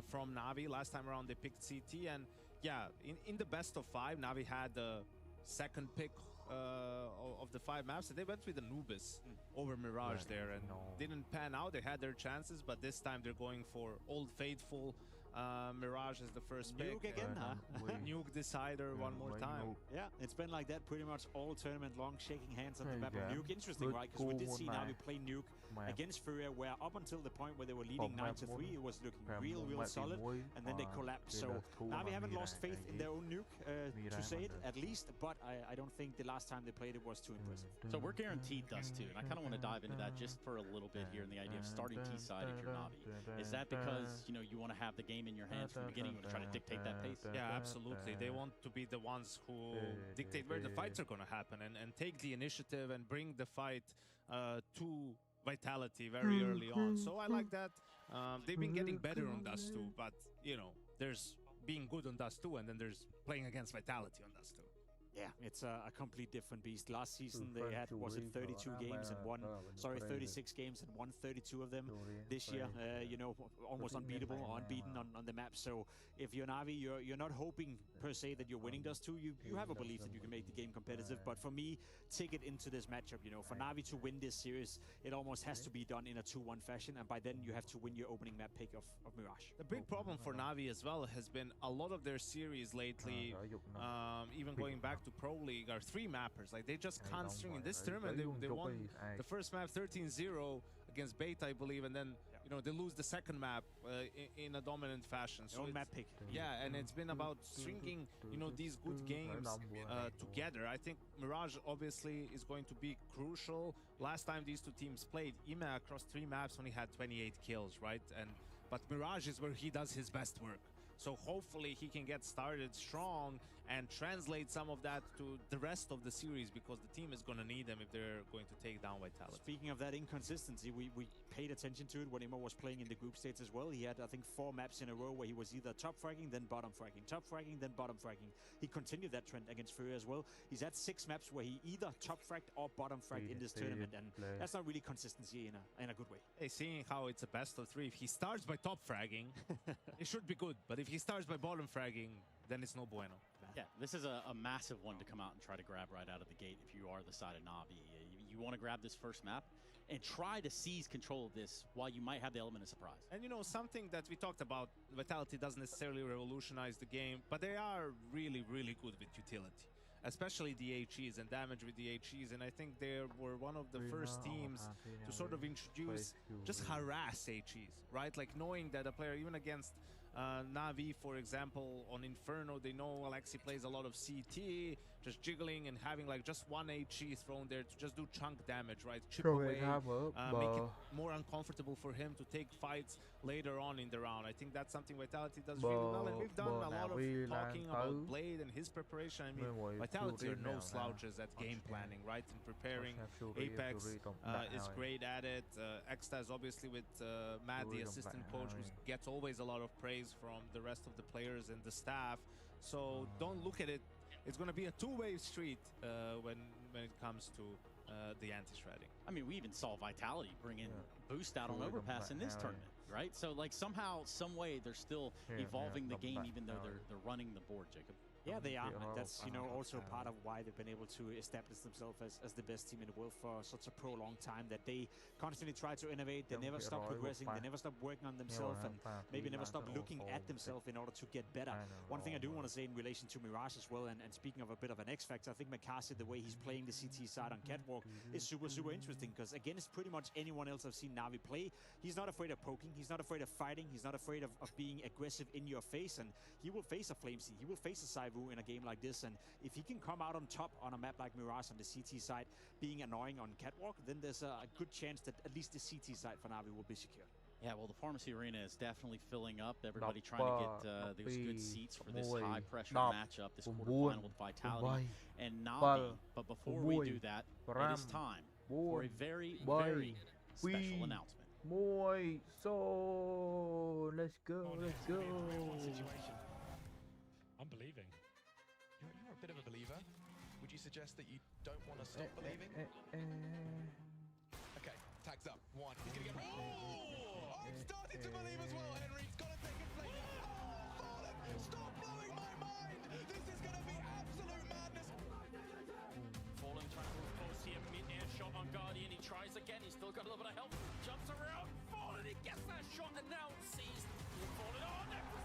from Na'Vi. Last time around they picked CT, and yeah, in the best of 5, Na'Vi had the second pick of the 5 maps, and they went with Anubis over Mirage there, and didn't pan out. They had their chances, but this time they're going for Old Faithful. Mirage is the first pick. Nuke again, huh? Nuke decider one more time. Yeah, it's been like that pretty much all tournament long, shaking hands on the map of Nuke. Interesting, right? Because we did see Navi play Nuke against Furia, where up until the point where they were leading 9-3, it was looking real solid, and then they collapsed. So Navi haven't lost faith in their own Nuke, to say it at least, but I don't think the last time they played it was too impressive. So we're guaranteed Dust 2, and I kind of want to dive into that just for a little bit here in the idea of starting T-side if you're Navi. Is that because, you know, you want to have the game in your hands from the beginning, you want to try to dictate that pace? Yeah, absolutely. They want to be the ones who dictate where the fights are going to happen and take the initiative and bring the fight to Vitality very early on. So I like that. They've been getting better on Dust 2, but, you know, there's being good on Dust 2, and then there's playing against Vitality on Dust 2. Yeah, it's a complete different beast. Last season they had, was it 32 games and 36 games and won 32 of them. This year, you know, almost unbeatable, unbeaten on the map. So if you're Navi, you're not hoping per se that you're winning Dust 2. You have a belief that you can make the game competitive. But for me, ticket into this matchup, you know, for Navi to win this series, it almost has to be done in a 2-1 fashion. And by then you have to win your opening map pick of Mirage. The big problem for Navi as well has been a lot of their series lately, even going back to Pro League, are 3-mappers. Like, they just can't string. In this tournament, they won the first map 13-0 against Beta, I believe, and then, you know, they lose the second map in a dominant fashion. So map pick. Yeah, and it's been about stringing, you know, these good games together. I think Mirage obviously is going to be crucial. Last time these two teams played, Ime across 3 maps only had 28 kills, right? But Mirage is where he does his best work. So hopefully he can get started strong and translate some of that to the rest of the series, because the team is going to need them if they're going to take down Vitality. Speaking of that inconsistency, we paid attention to it when Imo was playing in the group states as well. He had, I think, 4 maps in a row where he was either top fragging, then bottom fragging, top fragging, then bottom fragging. He continued that trend against Furia as well. He's had 6 maps where he either top fragged or bottom fragged in this tournament, and that's not really consistency in a good way. Hey, seeing how it's a best of 3, if he starts by top fragging, it should be good. But if he starts by bottom fragging, then it's no bueno. Yeah, this is a massive one to come out and try to grab right out of the gate if you are the side of Navi. You want to grab this first map and try to seize control of this while you might have the element of surprise. And, you know, something that we talked about, Vitality doesn't necessarily revolutionize the game, but they are really, really good with utility, especially the HEs and damage with the HEs. And I think they were one of the first teams to sort of introduce, just harass HEs, right? Like, knowing that a player, even against Navi, for example, on Inferno, they know Alexi plays a lot of CT, just jiggling and having like just one HE thrown there to just do chunk damage, right? Chip away, make it more uncomfortable for him to take fights later on in the round. I think that's something Vitality does really well, and we've done a lot of talking about Blade and his preparation. I mean, Vitality are no slouches at game planning, right? And preparing. Apex is great at it. Extaz, obviously, with Matt, the assistant coach, who gets always a lot of praise from the rest of the players and the staff. So don't look at it. It's going to be a 2-way street when it comes to the anti-shredding. I mean, we even saw Vitality bring in boost out on Overpass in this tournament, right? So, like, somehow, some way, they're still evolving the game, even though they're running the board, Jacob. Yeah, they are. And that's, you know, also part of why they've been able to establish themselves as the best team in the world for such a prolonged time, that they constantly try to innovate. They never stop progressing. They never stop working on themselves, and maybe never stop looking at themselves in order to get better. One thing I do want to say in relation to Mirage as well, and speaking of a bit of an X factor, I think McCarthy, the way he's playing the CT side on Catwalk is super, super interesting, because against pretty much anyone else I've seen Navi play, he's not afraid of poking, he's not afraid of fighting, he's not afraid of being aggressive in your face, and he will face a Flamesy, he will face a Saivu in a game like this, and if he can come out on top on a map like Mirage on the CT side, being annoying on Catwalk, then there's a good chance that at least the CT side for Navi will be secure. Yeah, well, the Pharmacy Arena is definitely filling up. Everybody trying to get those good seats for this high-pressure matchup, this quarterfinal with Vitality and Navi. But before we do that, it is time for a very, very special announcement. So let's go. Situation. I'm believing. You're a bit of a believer. Would you suggest that you don't want to stop believing? Okay, tags up. 1. He's gonna get. Oh! I'm starting to believe as well. Henry's got to take a flick. Oh, Fallen! Stop blowing my mind! This is gonna be absolute madness. Fallen trying to move close here. Mid-air shot on Guardian. He tries again. He's still got a little bit of health. Jumps around. Fallen. He gets that shot and now seized. Fallen. Oh, that was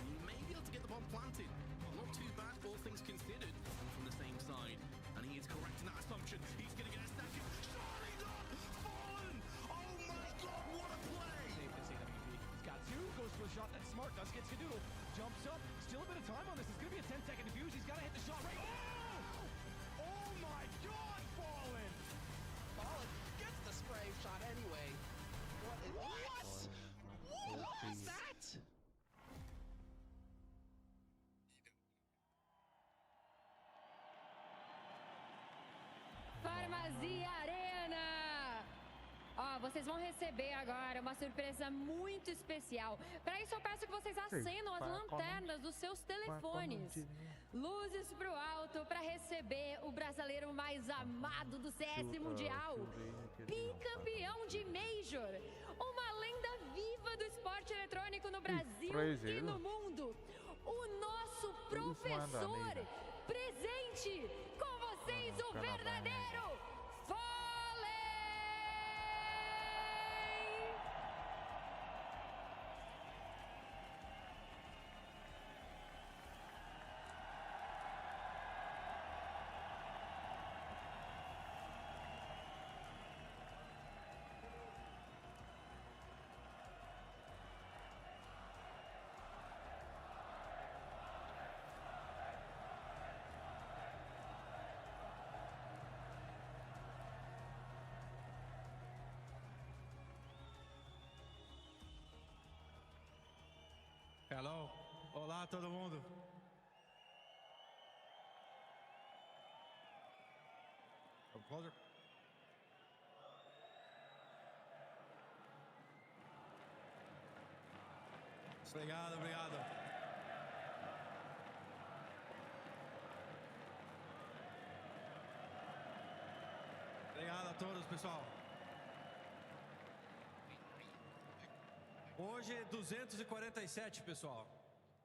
You may be able to get the bomb planted. Not too bad, all things considered, from the same side. And he is correct in that assumption. He's going to get a second. Surely not! Fallen! Oh my god, what a play! Safe to say WP. He's got two, goes for a shot, that's smart, does get Skadoodle. Jumps up, still a bit of time on this. It's going to be a 10-second defuse. He's got to hit the shot right. Oh! Oh my god, Fallen! Fallen gets the spray shot anyway. What? What was that? Farmazia Arena! Ó, vocês vão receber agora uma surpresa muito especial. Para isso eu peço que vocês acendam as lanternas dos seus telefones. Luzes pro alto para receber o brasileiro mais amado do CS Mundial. Bicampeão de Major. Uma lenda viva do esporte eletrônico no Brasil e no mundo. O nosso professor presente. Com vocês, o verdadeiro Fallen! Hello. Olá, todo mundo. Come closer. Obrigado, obrigado. Obrigado a todos, pessoal. Hoje é 247, pessoal.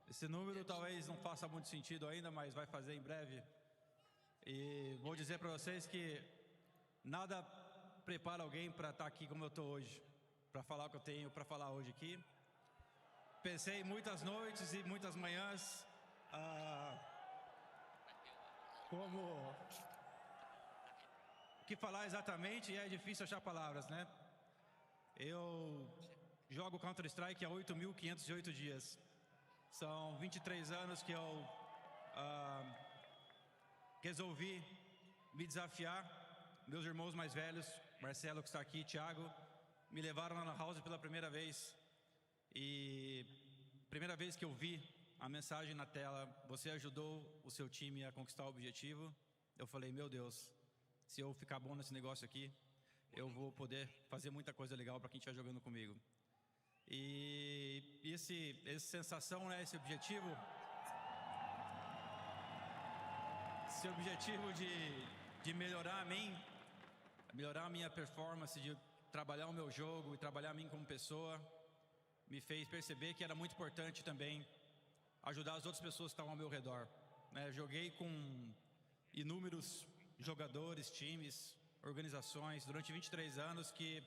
Esse número talvez não faça muito sentido ainda, mas vai fazer em breve. E vou dizer para vocês que nada prepara alguém para estar aqui como eu estou hoje, para falar o que eu tenho para falar hoje aqui. Pensei muitas noites e muitas manhãs como o que falar exatamente, e é difícil achar palavras, né? Eu jogo Counter-Strike há 8.508 dias. São 23 anos que eu resolvi me desafiar. Meus irmãos mais velhos, Marcelo que está aqui, Thiago, me levaram lá na house pela primeira vez. E primeira vez que eu vi a mensagem na tela, você ajudou o seu time a conquistar o objetivo, eu falei, meu Deus, se eu ficar bom nesse negócio aqui, eu vou poder fazer muita coisa legal para quem estiver jogando comigo. E essa sensação, né, esse objetivo de melhorar a minha performance, de trabalhar o meu jogo e trabalhar a mim como pessoa, me fez perceber que era muito importante também ajudar as outras pessoas que estavam ao meu redor, né? Joguei com inúmeros jogadores, times, organizações durante 23 anos que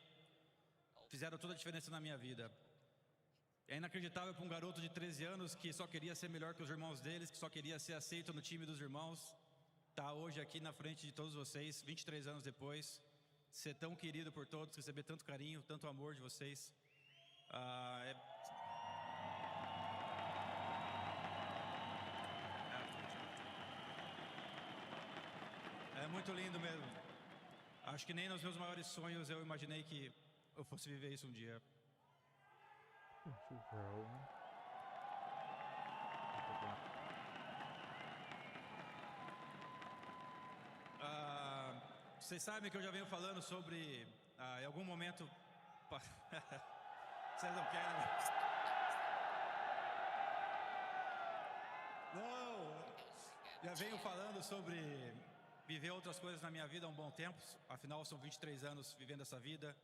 fizeram toda a diferença na minha vida. É inacreditável para um garoto de 13 anos que só queria ser melhor que os irmãos deles, que só queria ser aceito no time dos irmãos, tá hoje aqui na frente de todos vocês, 23 anos depois, ser tão querido por todos, receber tanto carinho, tanto amor de vocês. É muito lindo mesmo. Acho que nem nos meus maiores sonhos eu imaginei que eu fosse viver isso um dia. Vocês sabem que eu já venho falando sobre, em algum momento, vocês não querem? Não, já venho falando sobre viver outras coisas na minha vida há um bom tempo, afinal são 23 anos vivendo essa vida.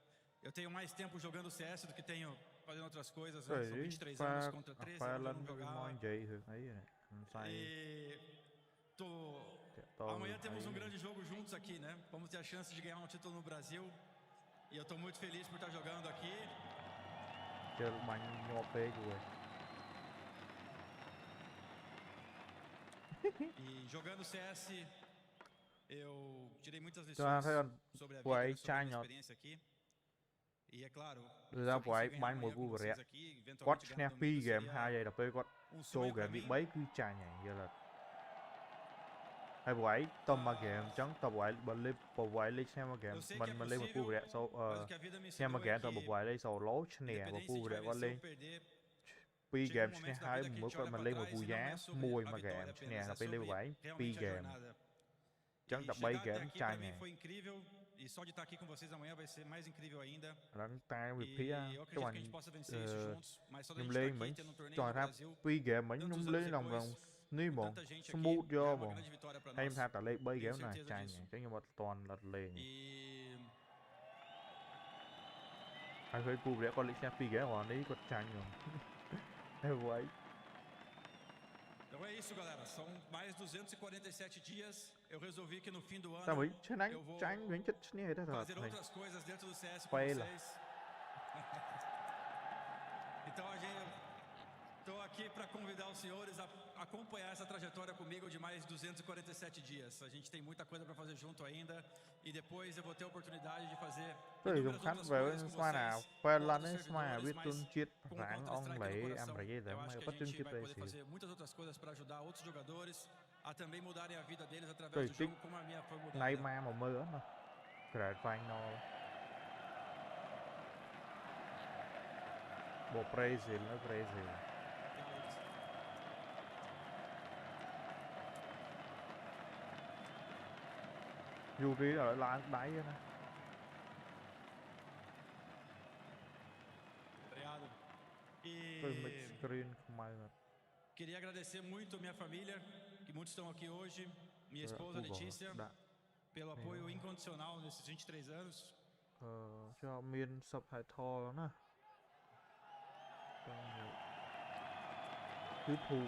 Eu tenho mais tempo jogando CS do que tenho fazendo outras coisas, né? São 23 anos contra 13 anos eu não jogava. E amanhã temos um grande jogo juntos aqui, né? Vamos ter a chance de ganhar um título no Brasil. E eu estou muito feliz por estar jogando aqui. chơi bánh nhọp phê rồi. E jogando CS, eu tirei muitas Cho nên thấy lições anh sobre a vida, quay sobre a trai minha nhọt. experiência aqui. E é claro, Rồi se ra eu quay conseguir ganhar bánh một amanhã com vui vocês vẻ. aqui, Quát eventualmente ganhar snap no domingo, game seria 2 giây đập tới quát sonho tô game pra bị mim. bấy cứ trai nhảy giờ là hay quay tầm mà game chẳng tập quay bật lên bộ quay lên xem mà game Eu sei que é mình lên một possível, vui vẻ sau mas o que a vida me xem mà ensinou é game tập que, bộ quay lên sau lố chân nè một independente se a vui gente vẻ vai quát vencer ou lên perder, pi chega game um nè momento da hai vida que a mới gente quát olha mình pra lên một trás vui e não giá é sobre mùi a mà vitória game nè apenas, là é phải lên sobre quay pi realmente a game jornada. chẳng E tập bay chegar até game aqui trai pra mim nhảy foi incrível, e só de estar aqui com vocês amanhã vai ser mais incrível ainda. lắng tai bị E phía eu các acredito que a bạn gente possa vencer isso juntos, mas só da nhầm gente estar lên aqui mình tendo um torneio cho no ra Brasil, pi game mình tantos nhầm anos lên lòng depois, lòng ní com mong tanta gente aqui, smooth é do uma mong grande vitória pra hay nós. tha ta lên bay Tenho game này certeza trai disso. nhảy chẳng như mà toàn lật lên E hay phải cu rẽ con lịch xem pi game còn đấy còn trai nhầm hay vậy então é isso, galera. São mais 247 dias. Eu resolvi que no fim do ta ano mới chơi eu vou tranh những chất như thế thật fazer này outras coisas dentro do CS com quay là vocês. Então a gente, estou aqui para convidar os senhores a acompanhar essa trajetória comigo de mais 247 dias. A gente tem muita coisa para fazer junto ainda e depois eu vou ter a oportunidade de fazer tôi dùng inúmeras khách outras về coisas com với nào vocês, phải com là outros nên mà servidores, biết mas tuân chiết com ráng ông Counter-Strike no lấy coração. em lấy Eu mà acho que có a tuân gente chiết vai đây poder xí fazer muitas outras coisas para ajudar outros jogadores a também mudarem a vida deles através tôi do tích jogo, como a minha foi nay mudada. mà mưa nó kể phanh nó bộ Brazil nó Brazil Yuri ở lá đáy nè Obrigado. tôi mix E screen không may mà queria agradecer muito a minha família, que muitos estão aqui hoje, minha esposa Letícia, pelo apoio incondicional nesses 23 anos. cho miên sập hải thò nè cứ thùm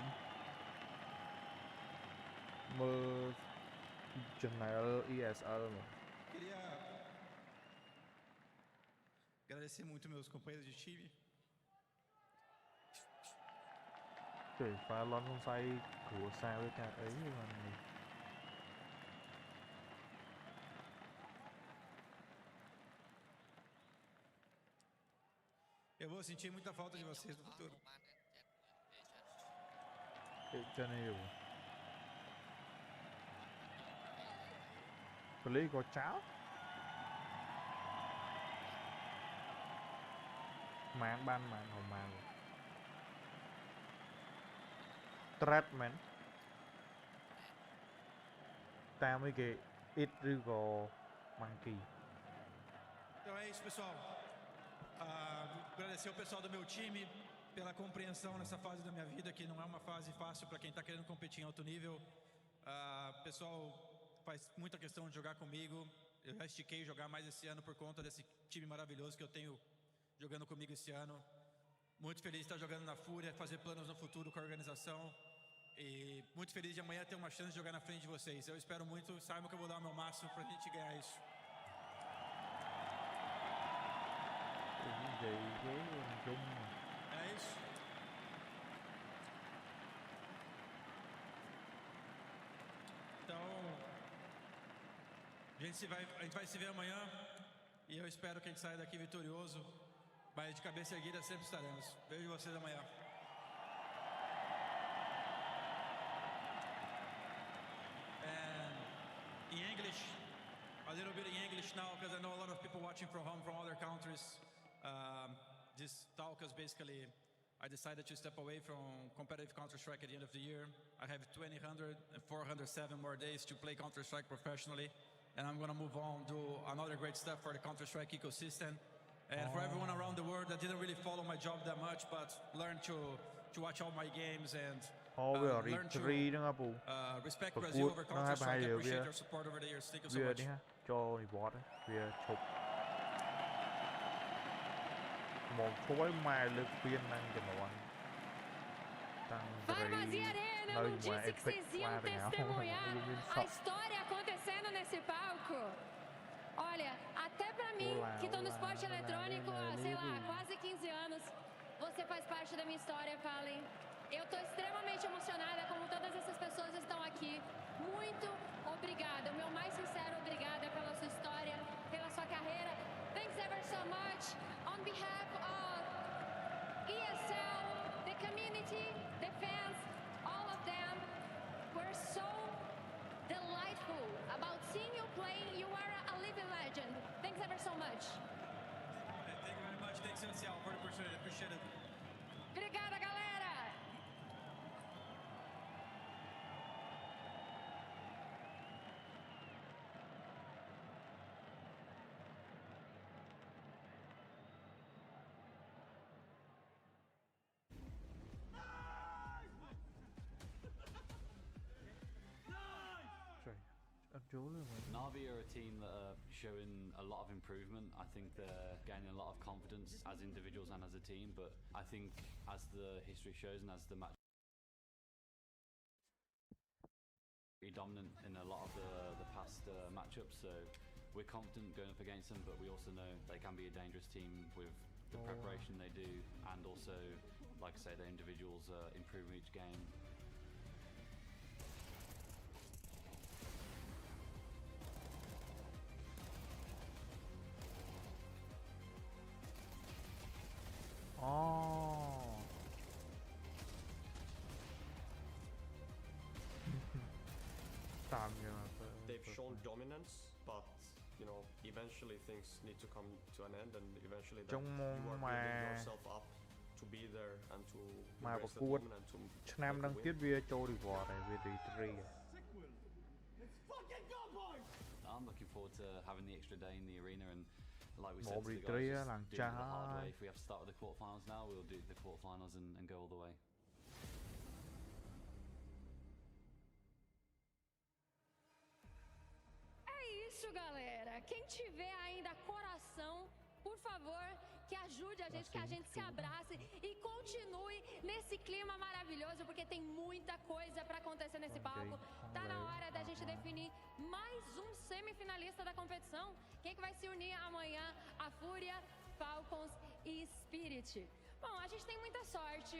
mơ chừng này ESL mà Queria agradecer muito meus companheiros de time. Trời pha lon không say của sao với cả ấy mà Eu vou sentir muita falta de vocês no futuro. cho nên Lý có cháo mạng ban mạng hồng mạng treatment ta mới kì ít rư gò mang kỳ. Então é isso, pessoal. Agradecer ao pessoal do meu time pela compreensão nessa fase da minha vida, que não é uma fase fácil para quem está querendo competir em alto nível. Pessoal faz muita questão de jogar comigo. Eu já estiquei jogar mais esse ano por conta desse time maravilhoso que eu tenho jogando comigo esse ano. Muito feliz de estar jogando na Fúria, fazer planos no futuro com a organização. E muito feliz de amanhã ter uma chance de jogar na frente de vocês. Eu espero muito, saibam que eu vou dar o meu máximo para a gente ganhar isso. É isso. Então, a gente vai se ver amanhã e eu espero que a gente saia daqui vitorioso, mas de cabeça erguida sempre estaremos. Vejo vocês amanhã. In English, a little bit in English now, because I know a lot of people watching from home from other countries. This talk is basically, I decided to step away from competitive Counter-Strike at the end of the year. I have 407 more days to play Counter-Strike professionally, and I'm going to move on, do another great step for the Counter-Strike ecosystem. And for everyone around the world that didn't really follow my job that much, but learned to watch all my games and learn to respect Brazil over Counter-Strike. I appreciate your support over the years. Thank you so much. Cho bot về chụp một khối mai lực phiên năng cho nó Farmazia Arena, eu não disse que vocês iam testemunhar a história acontecendo nesse palco. Olha, até pra mim, que tô no esporte eletrônico há, sei lá, quase 15 anos, Você faz parte da minha história, Fallen. Eu tô extremamente emocionada, como todas essas pessoas estão aqui. Muito obrigada. O meu mais sincero obrigada pela sua história, pela sua carreira. Thanks ever so much. On behalf of ESL, the community, the fans, all of them, we're so delightful about seeing you playing. You are a living legend. Thanks ever so much. Thank you very much. Thanks, ESL, for the opportunity. Appreciate it. Obrigada, galera! Na'Vi are a team that are showing a lot of improvement. I think they're gaining a lot of confidence as individuals and as a team, but I think as the history shows and as the match dominant in a lot of the past matchups, so we're confident going up against them, but we also know they can be a dangerous team with the preparation they do, and also, like I say, their individuals improving each game. They've shown dominance, but you know, eventually things need to come to an end, and eventually that you are building yourself up to be there and to embrace the moment and toឆ្នាំនឹងទៀតវាចូល reward ហើយវា3 I'm looking forward to having the extra day in the arena, and like we said to Mobile the guys, just lang do it the hard way. If we have to start with the quarterfinals now, we'll do the quarterfinals and go all the way. É isso, galera. Quem tiver ainda coração, por favor, que ajude a gente, que a gente se abrace e continue nesse clima maravilhoso, porque tem muita coisa pra acontecer nesse palco. Tá na hora da gente definir mais um semifinalista da competição. Quem que vai se unir amanhã? A Fúria, Falcons e Spirit. Bom, a gente tem muita sorte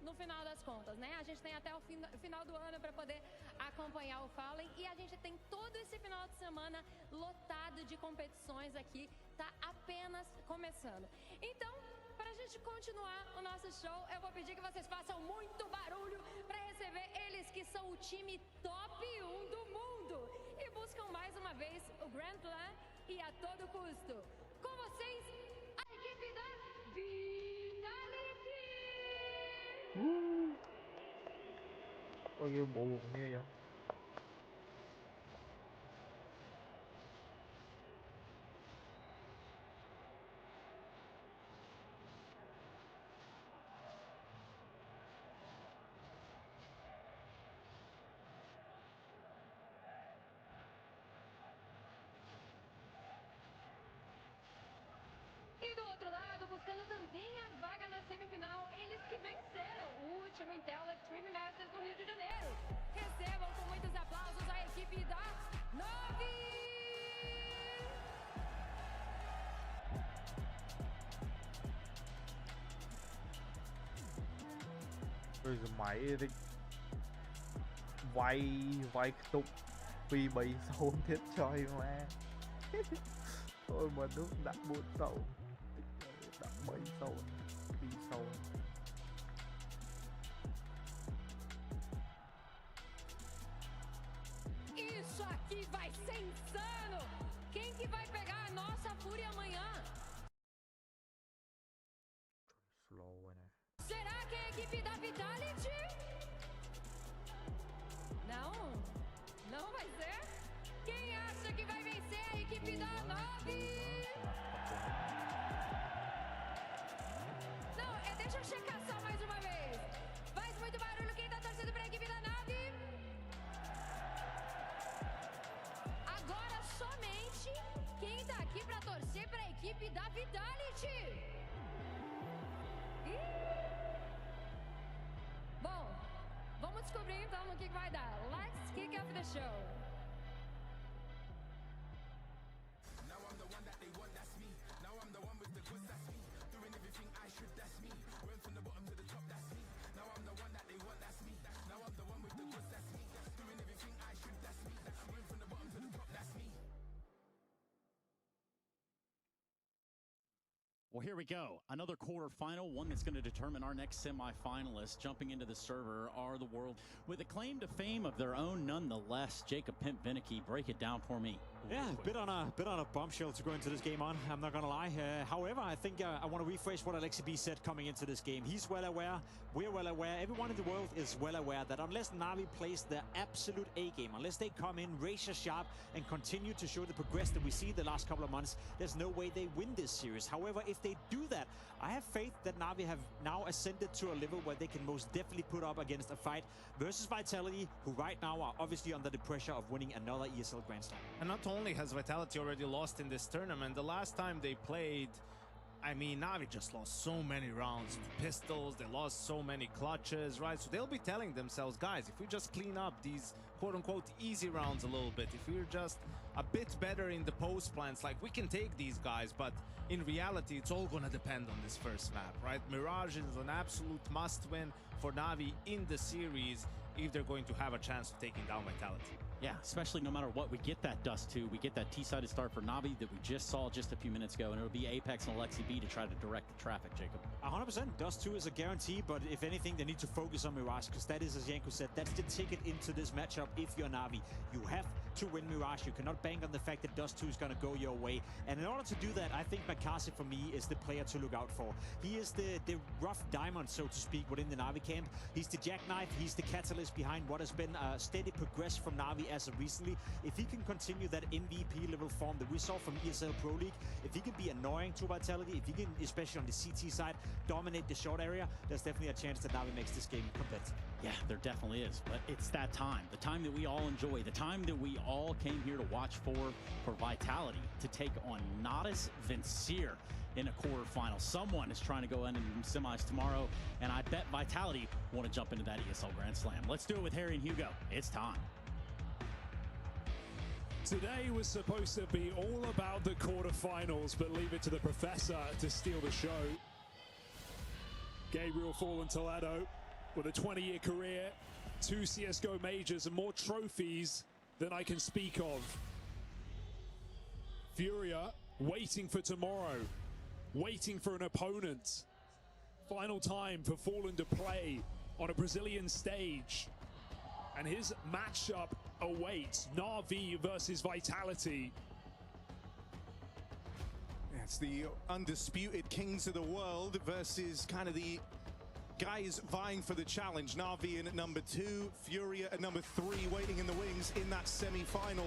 no final das contas, né? A gente tem até o final do ano para poder acompanhar o Fallen, e a gente tem todo esse final de semana lotado de competições aqui, tá apenas começando. Então, para a gente continuar o nosso show, eu vou pedir que vocês façam muito barulho para receber eles que são o time top 1 do mundo e buscam mais uma vez o Grand Slam e a todo custo. Com vocês, a equipe da Vitality! Có như bộ buồn như vậy. E do outro lado, buscando também a vaga na semifinal, eles que venceram o último Intel Extreme Masters do Rio de Janeiro. Recebam com muitos aplausos a equipe da Na'Vi! Rồi máy thì vay tục vì bầy sâu thiết chơi mà. Thôi mà nước đã 4 sâu, đã 7 sâu, đi sâu. Isso aqui vai ser insano! Quem que vai pegar a nossa Fúria amanhã? Slow né. Será que é a equipe da Vitality? Não, não vai ser. Quem acha que vai vencer a equipe da Na'Vi? Não, deixa eu checar só mais uma vez. Faz muito barulho quem tá torcendo pra equipe da Na'Vi. Agora somente quem tá aqui pra torcer pra equipe da Vitality. Bom, vamos descobrir então no que vai dar. Let's kick off the show. Well, here we go. Another quarterfinal, one that's going to determine our next semifinalists. Jumping into the server are the world with a claim to fame of their own nonetheless. Jacob Penh, break it down for me. Yeah, a bit on a bombshell to go into this game on, I'm not going to lie. However, I think I want to rephrase what Alexi B said coming into this game. He's well aware, we're well aware, everyone in the world is well aware that unless Na'Vi plays their absolute A-game, unless they come in razor sharp and continue to show the progress that we see the last couple of months, there's no way they win this series. However, if they do that, I have faith that Na'Vi have now ascended to a level where they can most definitely put up against a fight versus Vitality, who right now are obviously under the pressure of winning another ESL Grand Slam. And not only has Vitality already lost in this tournament, the last time they played, I mean, Na'Vi just lost so many rounds to Pistols, they lost so many clutches, right? So they'll be telling themselves, guys, if we just clean up these quote-unquote easy rounds a little bit, if we're just a bit better in the post plans, like, we can take these guys, but in reality, it's all gonna depend on this first map, right? Mirage is an absolute must-win for Na'Vi in the series if they're going to have a chance of taking down Vitality. Yeah, especially no matter what, we get that Dust 2. We get that T-sided start for Na'Vi that we just saw just a few minutes ago, and it'll be Apex and Alexi B to try to direct the traffic, Jacob. 100%. Dust 2 is a guarantee, but if anything, they need to focus on Mirage, because that is, as Janko said, that's the ticket into this matchup if you're Na'Vi. You have to win Mirage. You cannot bank on the fact that Dust 2 is going to go your way. And in order to do that, I think Makasi, for me, is the player to look out for. He is the rough diamond, so to speak, within the Na'Vi camp. He's the jackknife. He's the catalyst behind what has been a steady progress from Na'Vi as of recently. If he can continue that MVP level form that we saw from ESL Pro League, if he can be annoying to Vitality, if he can, especially on the CT side, dominate the short area, there's definitely a chance that Na'Vi makes this game competitive. Yeah, there definitely is, but it's that time. The time that we all enjoy, the time that we all came here to watch for Vitality to take on Natus Vincere in a quarterfinal. Someone is trying to go in semis tomorrow, and I bet Vitality want to jump into that ESL Grand Slam. Let's do it with Harry and Hugo. It's time. Today was supposed to be all about the quarterfinals, but leave it to the professor to steal the show. Gabriel Fallen Toledo with a 20-year career, 2 CSGO majors, and more trophies than I can speak of. Furia waiting for tomorrow, waiting for an opponent. Final time for Fallen to play on a Brazilian stage. And his matchup awaits, Na'Vi versus Vitality. It's the undisputed kings of the world versus kind of the guys vying for the challenge. Na'Vi in at number 2, Furia at number 3, waiting in the wings in that semi-final.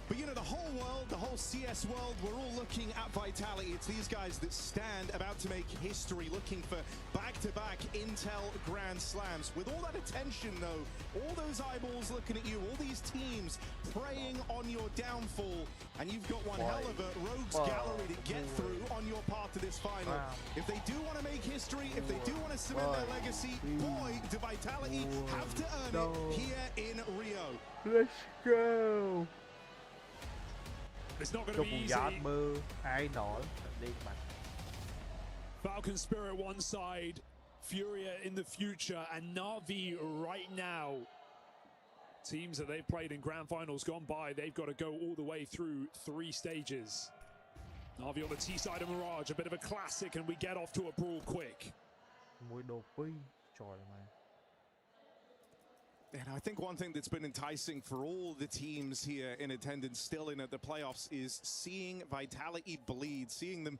But you know, the whole world, the whole CS world, we're all looking at Vitality. It's these guys that stand about to make history, looking for back-to-back Intel Grand Slams. With all that attention, though, all those eyeballs looking at you, all these teams preying on your downfall, and you've got one hell of a rogues gallery to get through on your part to this final. If they do want to make history, if they do want to cement their legacy, boy, do Vitality have to earn it here in Rio. Let's go. It's not going to be easy. Falcon Spirit one side, Furia in the future, and Na'Vi right now. Teams that they've played in grand finals gone by, they've got to go all the way through 3 stages. Na'Vi on the T side of Mirage, a bit of a classic, and we get off to a brawl quick. And I think one thing that's been enticing for all the teams here in attendance still in at the playoffs is seeing Vitality bleed, seeing them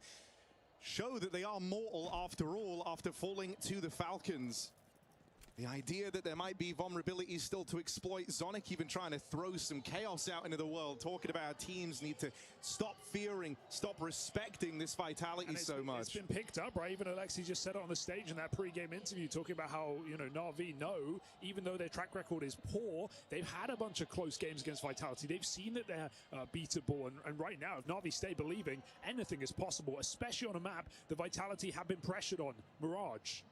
show that they are mortal after all, after falling to the Falcons. The idea that there might be vulnerabilities still to exploit. Zonic even trying to throw some chaos out into the world, talking about how teams need to stop fearing, stop respecting this Vitality so much. It's been picked up, right? Even Alexi just said it on the stage in that pre-game interview, talking about how, you know, Na'Vi know, even though their track record is poor, they've had a bunch of close games against Vitality. They've seen that they're beatable, and right now, if Na'Vi stay believing, anything is possible, especially on a map that Vitality have been pressured on, Mirage.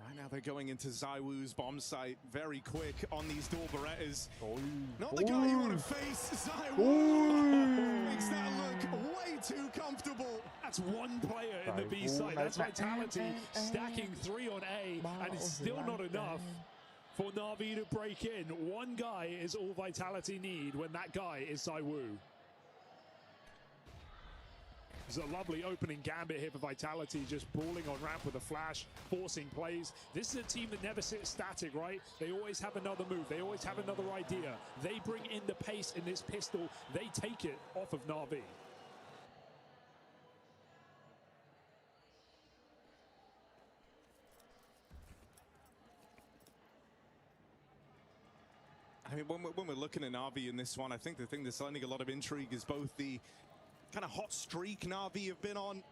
Right now they're going into Zywoo's bomb site very quick on these dual Berettas. Not the guy you want to face, Zywoo! Makes that look way too comfortable. That's one player in the B side. That's Vitality stacking 3 on A, and it's still not enough for Na'Vi to break in. One guy is all Vitality need when that guy is ZywOo. It's a lovely opening gambit here for Vitality, just brawling on ramp with a flash, forcing plays. This is a team that never sits static, right? They always have another move. They always have another idea. They bring in the pace in this pistol. They take it off of Na'Vi. I mean, when we're looking at Na'Vi in this one, I think the thing that's lending a lot of intrigue is both the kind of hot streak Na'Vi have been on,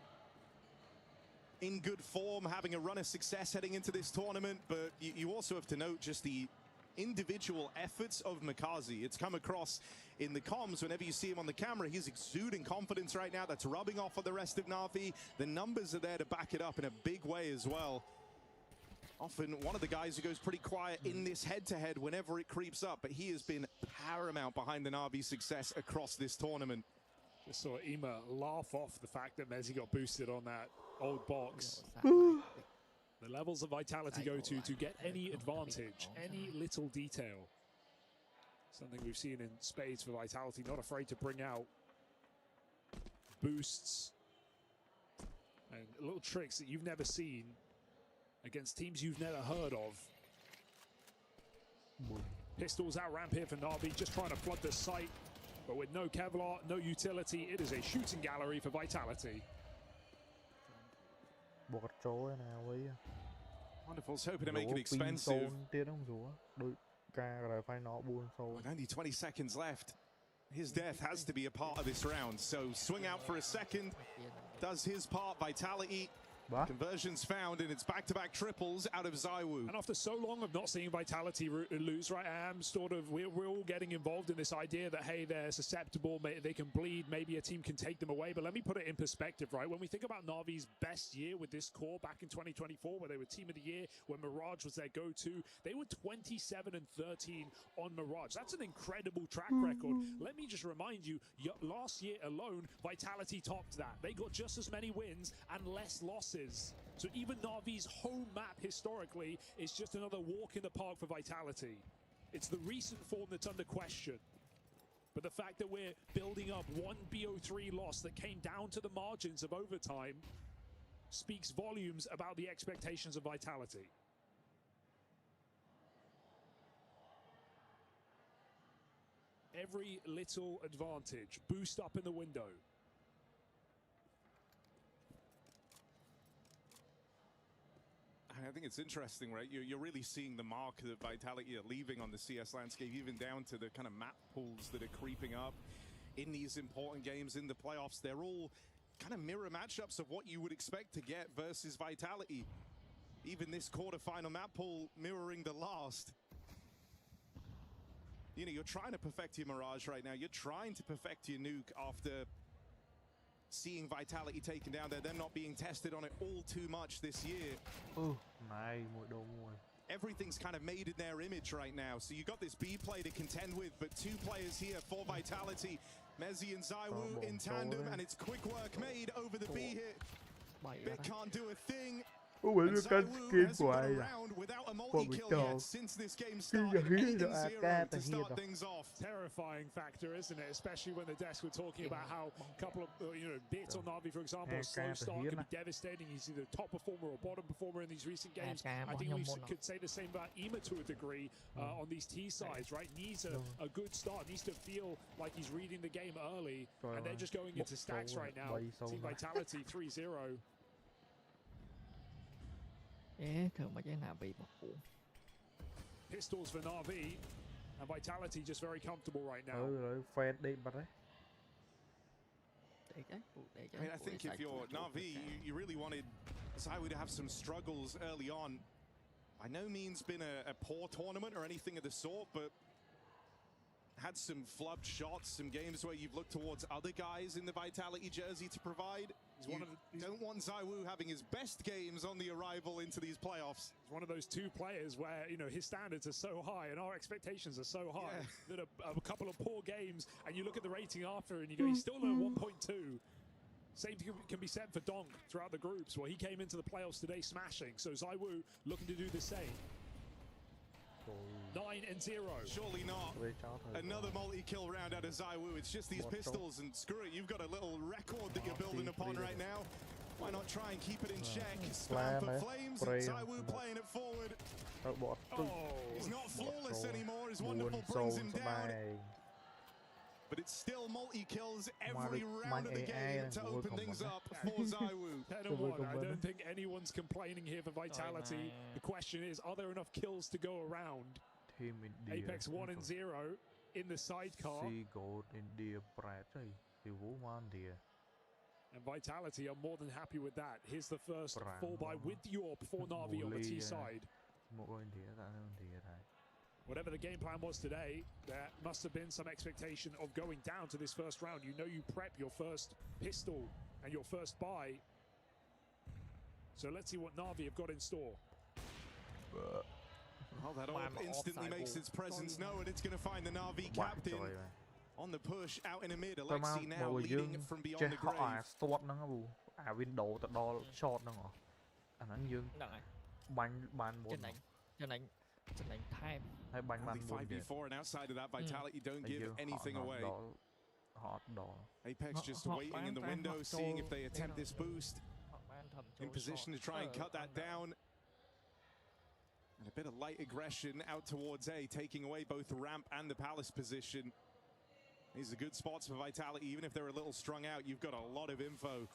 in good form, having a run of success heading into this tournament, but you also have to note just the individual efforts of Makazi. It's come across in the comms whenever you see him on the camera. He's exuding confidence right now. That's rubbing off on the rest of Na'Vi. The numbers are there to back it up in a big way as well. Often one of the guys who goes pretty quiet in this head-to-head whenever it creeps up, but he has been paramount behind the Na'Vi success across this tournament. Just saw Ema laugh off the fact that Mezzi got boosted on that old box. The levels of Vitality go to get any advantage, any little detail. Something we've seen in spades for Vitality, not afraid to bring out boosts and little tricks that you've never seen against teams you've never heard of. Pistols out ramp here for Na'Vi, just trying to flood the site, but with no Kevlar, no utility, it is a shooting gallery for Vitality. Wonderful's hoping to make it expensive. With only 20 seconds left, his death has to be a part of this round. So swing out for a second, does his part. Vitality. Conversions found, and it's back-to-back triples out of ZywOo. And after so long of not seeing Vitality lose, right, I am sort of, we're all getting involved in this idea that, hey, they're susceptible, they can bleed, maybe a team can take them away. But let me put it in perspective, right? When we think about Na'Vi's best year with this core back in 2024, where they were Team of the Year, when Mirage was their go-to, they were 27-13 on Mirage. That's an incredible track record. Let me just remind you, last year alone, Vitality topped that. They got just as many wins and less losses. So even Na'Vi's home map historically is just another walk in the park for Vitality. It's the recent form that's under question. But the fact that we're building up one BO3 loss that came down to the margins of overtime speaks volumes about the expectations of Vitality. Every little advantage, boost up in the window. I think it's interesting, right? You're really seeing the mark that Vitality are leaving on the CS landscape, even down to the kind of map pools that are creeping up in these important games in the playoffs. They're all kind of mirror matchups of what you would expect to get versus Vitality. Even this quarterfinal map pool mirroring the last. You know, you're trying to perfect your Mirage right now. You're trying to perfect your Nuke after seeing Vitality taken down there, them not being tested on it all too much this year. Everything's kind of made in their image right now. So you got this B play to contend with, but two players here for Vitality. Mezzi and ZywOo in tandem, and it's quick work made over the B hit. Bit can't do a thing. And ZywOo hasn't got a round without a multi-kill yet since this game started. 8-0 to start things off. Terrifying factor, isn't it? Especially when the desk were talking about how a couple of, bits on Na'Vi, for example, a slow start can be devastating. He's either top performer or bottom performer in these recent games. I think we could say the same about Ema to a degree on these T sides, right? Needs a good start, needs to feel like he's reading the game early, and they're just going into stacks right now. Team Vitality 3-0. Pistols for Na'Vi, and Vitality just very comfortable right now. I mean, I think if you're Na'Vi, you really wanted ZywOo to have some struggles early on. By no means been a poor tournament or anything of the sort, but had some flubbed shots, some games where you've looked towards other guys in the Vitality jersey to provide. You don't want ZywOo having his best games on the arrival into these playoffs. He's one of those two players where, his standards are so high and our expectations are so high that a couple of poor games, and you look at the rating after and you go, he's still at 1.2. Same can be said for Dong throughout the groups, where he came into the playoffs today smashing. So ZywOo looking to do the same. 9-0. Surely not. Another multi-kill round out of ZywOo. It's just these pistols, and screw it, you've got a little record that you're building upon right now. Why not try and keep it in check? Spam for flames, and ZywOo playing it forward. He's not flawless anymore. His wonderful brings him down. But it's still multi-kills every round of the game to open things up for ZywOo. 10-1. I don't think anyone's complaining here for Vitality. The question is, are there enough kills to go around? Apex 1-0 in the sidecar. And Vitality are more than happy with that. Here's the first fall by with Yorp for Na'Vi on the T side. Whatever the game plan was today, there must have been some expectation of going down to this first round. You know you prep your first pistol and your first buy. So let's see what Na'Vi have got in store. Well, that AWP instantly makes its presence known. It's going to find the Na'Vi captain on the push out in the mid. Alexi now leading from beyond the grave. Only 5v4, and outside of that, Vitality don't give anything away. Apex just waiting in the window, seeing if they attempt this boost. In position to try and cut that down. And a bit of light aggression out towards A, taking away both the ramp and the palace position. These are good spots for Vitality. Even if they're a little strung out, you've got a lot of info.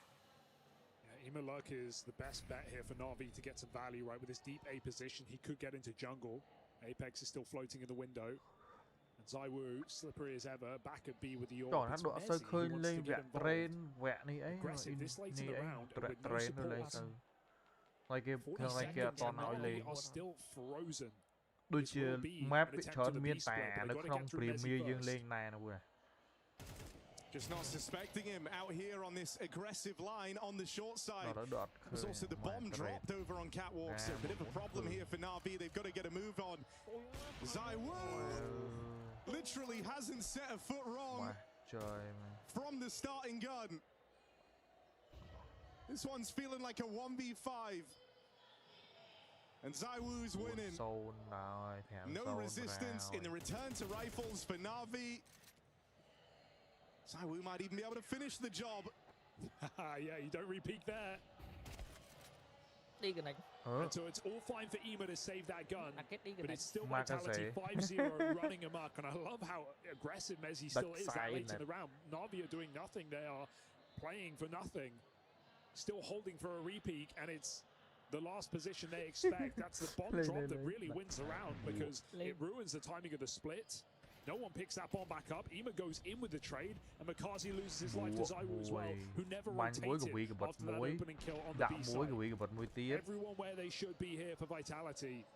Yeah, Imalurk is the best bet here for Na'Vi to get some value, right? With this deep A position, he could get into jungle. Apex is still floating in the window. And ZywOo, slippery as ever, back at B with the AWP. It's Messi who wants to get involved. Aggressive this late in the round, and with no support. 40 are still frozen. ដូចជា map វាច្រើនមានតែនៅក្នុងព្រីមៀយើងលេងណែណា Just not suspecting him out here on this aggressive line on the short side. There's also the bomb dropped over on Catwalk, so a bit of a problem here for Na'Vi. They've got to get a move on. ZywOo literally hasn't set a foot wrong from the starting gun. This one's feeling like a 1v5. And ZywOo's winning. No resistance in the return to rifles for Na'Vi. ZywOo might even be able to finish the job. Yeah, you don't repeat there. And so it's all fine for Ema to save that gun, but it's still Vitality 5-0 running amok. And I love how aggressive Messi still is that late in the round. Na'Vi are doing nothing. They are playing for nothing. Still holding for a repeat, and it's the last position they expect. That's the bomb drop that really wins the round because it ruins the timing of the split. No one picks that bomb back up. Ema goes in with the trade, and Makazi loses his life to ZywOo as well, who never rotated after that opening kill on the B side. Everyone where they should be here for Vitality.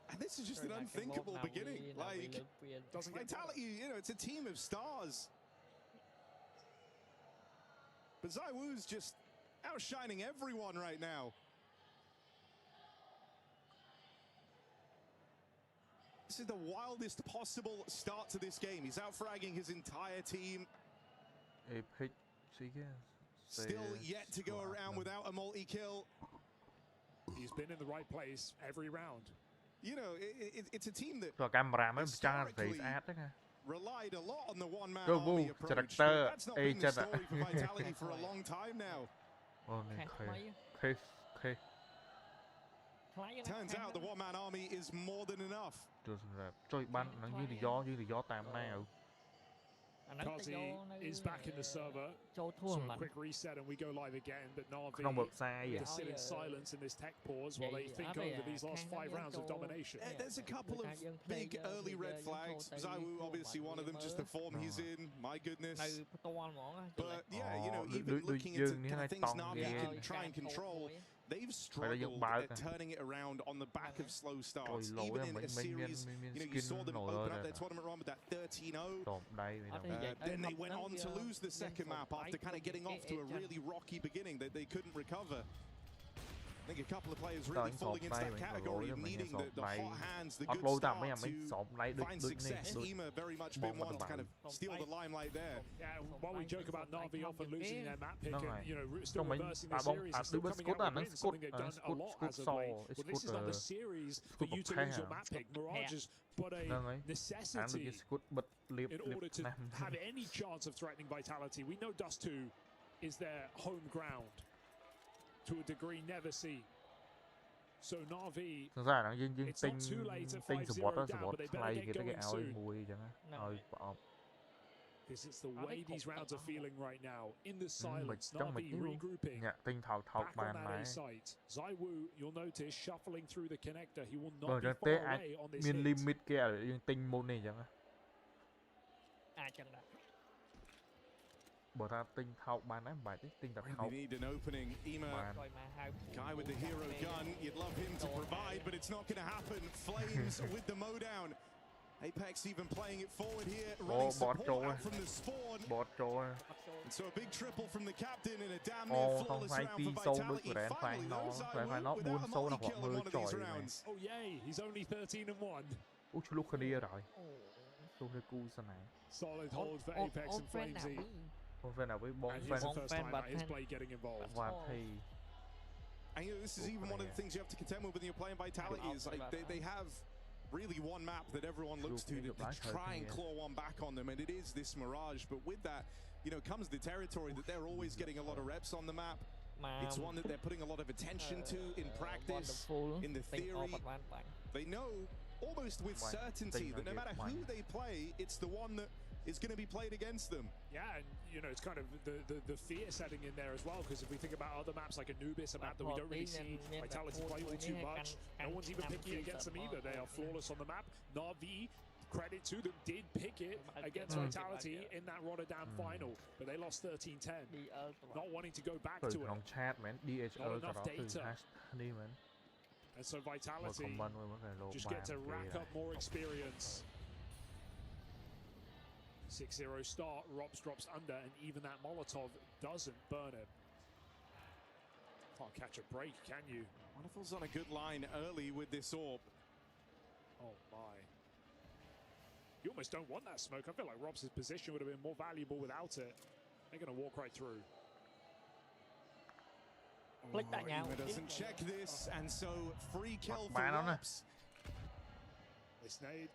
And this is just an unthinkable beginning. Like, Vitality, you know, it's a team of stars. But ZywOo's just outshining everyone right now. This is the wildest possible start to this game. He's out-fragging his entire team. Still yet to go around without a multi-kill. He's been in the right place every round. You know, it's a team that relied a lot on the one-man army approach. That's not been the story for Vitality for a long time now. Turns out the one-man army is more than enough. Kazi is back in the server, so a quick reset and we go live again, but Na'Vi to sit in silence in this tech pause while they think over these last 5 rounds of domination. There's a couple of big early red flags. ZywOo obviously one of them, just the form he's in, my goodness. But yeah, you know, even looking into kind of things Na'Vi can try and control, they've struggled at turning it around on the back of slow starts. Even in a series, you know, you saw them open up their tournament run with that 13-0. Then they went on to lose the second map after kind of getting off to a really rocky beginning that they couldn't recover. I think a couple of players really falling into that category of needing the hot hands, the good start to find success. Ema very much been one to kind of steal the limelight there. Yeah, while we joke about Na'Vi often losing their map pick and, you know, still reversing the series and still coming out with wins, something they've done a lot as of late. Well, this is not the series for you to lose your map pick. Mirage is but a necessity in order to have any chance of threatening Vitality. We know Dust 2 is their home ground to a degree never seen. So Na'Vi, it's not too late at 5-0 down, but they better get going soon. Because it's the way these rounds are feeling right now. In the silence, Na'Vi regrouping back on that A site. Zaiwu, you'll notice, shuffling through the connector. He will not be far away on this hit. Really need an opening. Ema, guy with the hero gun, you'd love him to provide, but it's not going to happen. Flames with the mowdown. Apex even playing it forward here, running support out from the spawn. And so a big triple from the captain and a damn near flawless round for Vitality. Finally, those Zaiwu without a multi-kill in one of these rounds. Oh yay, he's only 13-1. Solid hold for Apex and Flamesy. And here's the first time that his play getting involved. And you know, this is even one of the things you have to contend with when you're playing Vitality is like they have really one map that everyone looks to try and claw one back on them, and it is this Mirage. But with that, you know, comes the territory that they're always getting a lot of reps on the map. It's one that they're putting a lot of attention to in practice, in the theory. They know almost with certainty that no matter who they play, it's the one that is going to be played against them. Yeah, and you know, it's kind of the fear setting in there as well, because if we think about other maps like Anubis, a map that we don't really see Vitality play all too much, no one's even picking it against them either. They are flawless on the map. Na'Vi, credit to them, did pick it against Vitality in that Rotterdam final, but they lost 13-10. Not wanting to go back to it. Not enough data. And so Vitality just get to rack up more experience. 6-0 start, Robs drops under, and even that Molotov doesn't burn him. Can't catch a break, can you? Wonderful's on a good line early with this orb. Oh my. You almost don't want that smoke. I feel like Robs' position would have been more valuable without it. They're going to walk right through. Ema doesn't check this, and so free kill for Robs. This nade.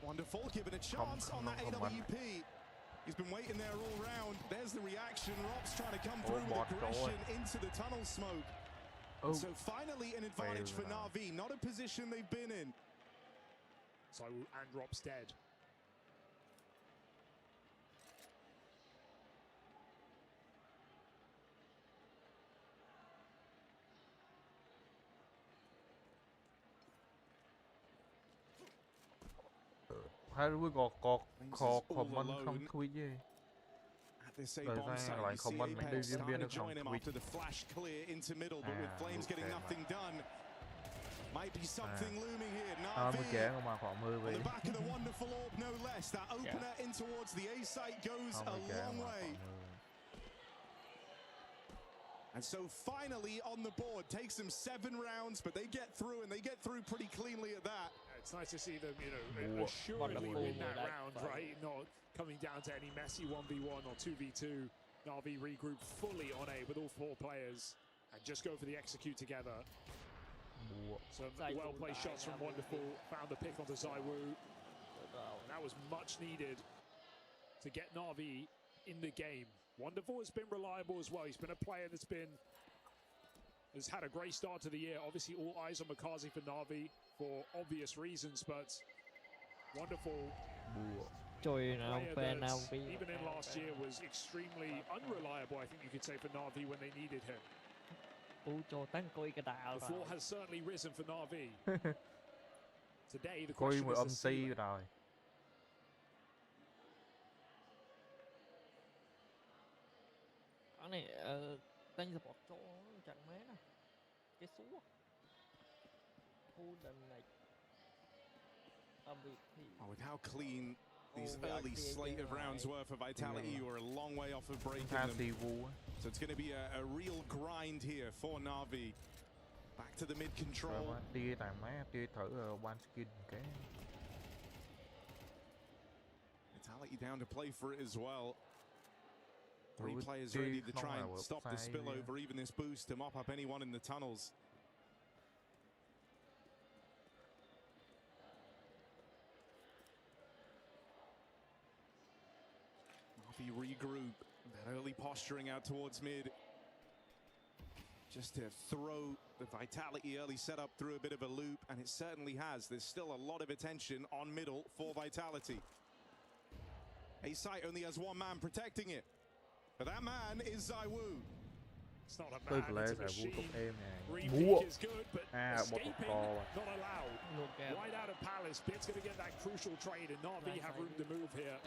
Wonderful, given a chance on that AWP. He's been waiting there all round. There's the reaction. Rob's trying to come through with aggression into the tunnel smoke. So finally an advantage for Na'Vi. Not a position they've been in. So, and Rob's dead. Hai đứa có comment không tweet gì. Lời ra lại comment mấy đứa diễn viên không tweet. After the flash clear into middle, but with Flames getting nothing done, might be something looming here. Na'Vi on the back of the wonderful orb, no less. That opener in towards the A site goes a long way. And so finally on the board, takes them 7 rounds, but they get through, and they get through pretty cleanly at that. It's nice to see them, you know, assuredly win that round, right? Not coming down to any messy 1v1 or 2v2. Na'Vi regroup fully on A with all 4 players and just go for the execute together. Some well-placed shots from Wonderful. Found the pick onto Zaiwu. And that was much needed to get Na'Vi in the game. Wonderful has been reliable as well. He's been a player that's has had a great start to the year. Obviously, all eyes on Makazi for Na'Vi for obvious reasons, but Wonderful player that even in last year was extremely unreliable, I think you could say, for Na'Vi when they needed him. The floor has certainly risen for Na'Vi. Today, the question is the ceiling. Tên support cho chẳng mấy nè. Cái số. With how clean these early slate of rounds were for Vitality, you were a long way off of breaking them. So it's going to be a real grind here for Na'Vi. Back to the mid control. Tia tại má, tia thử one skin cái. Vitality down to play for it as well. 3 players ready to try and stop the spillover, even this boost to mop up anyone in the tunnels. Na'Vi regroup. That early posturing out towards mid. Just to throw the Vitality early setup through a bit of a loop, and it certainly has. There's still a lot of attention on middle for Vitality. A site only has one man protecting it, but that man is ZywOo. It's not a man, it's a machine. Repeat is good, but escaping not allowed. Right out of Palace, Bit's going to get that crucial trade, and Na'Vi have room to move here.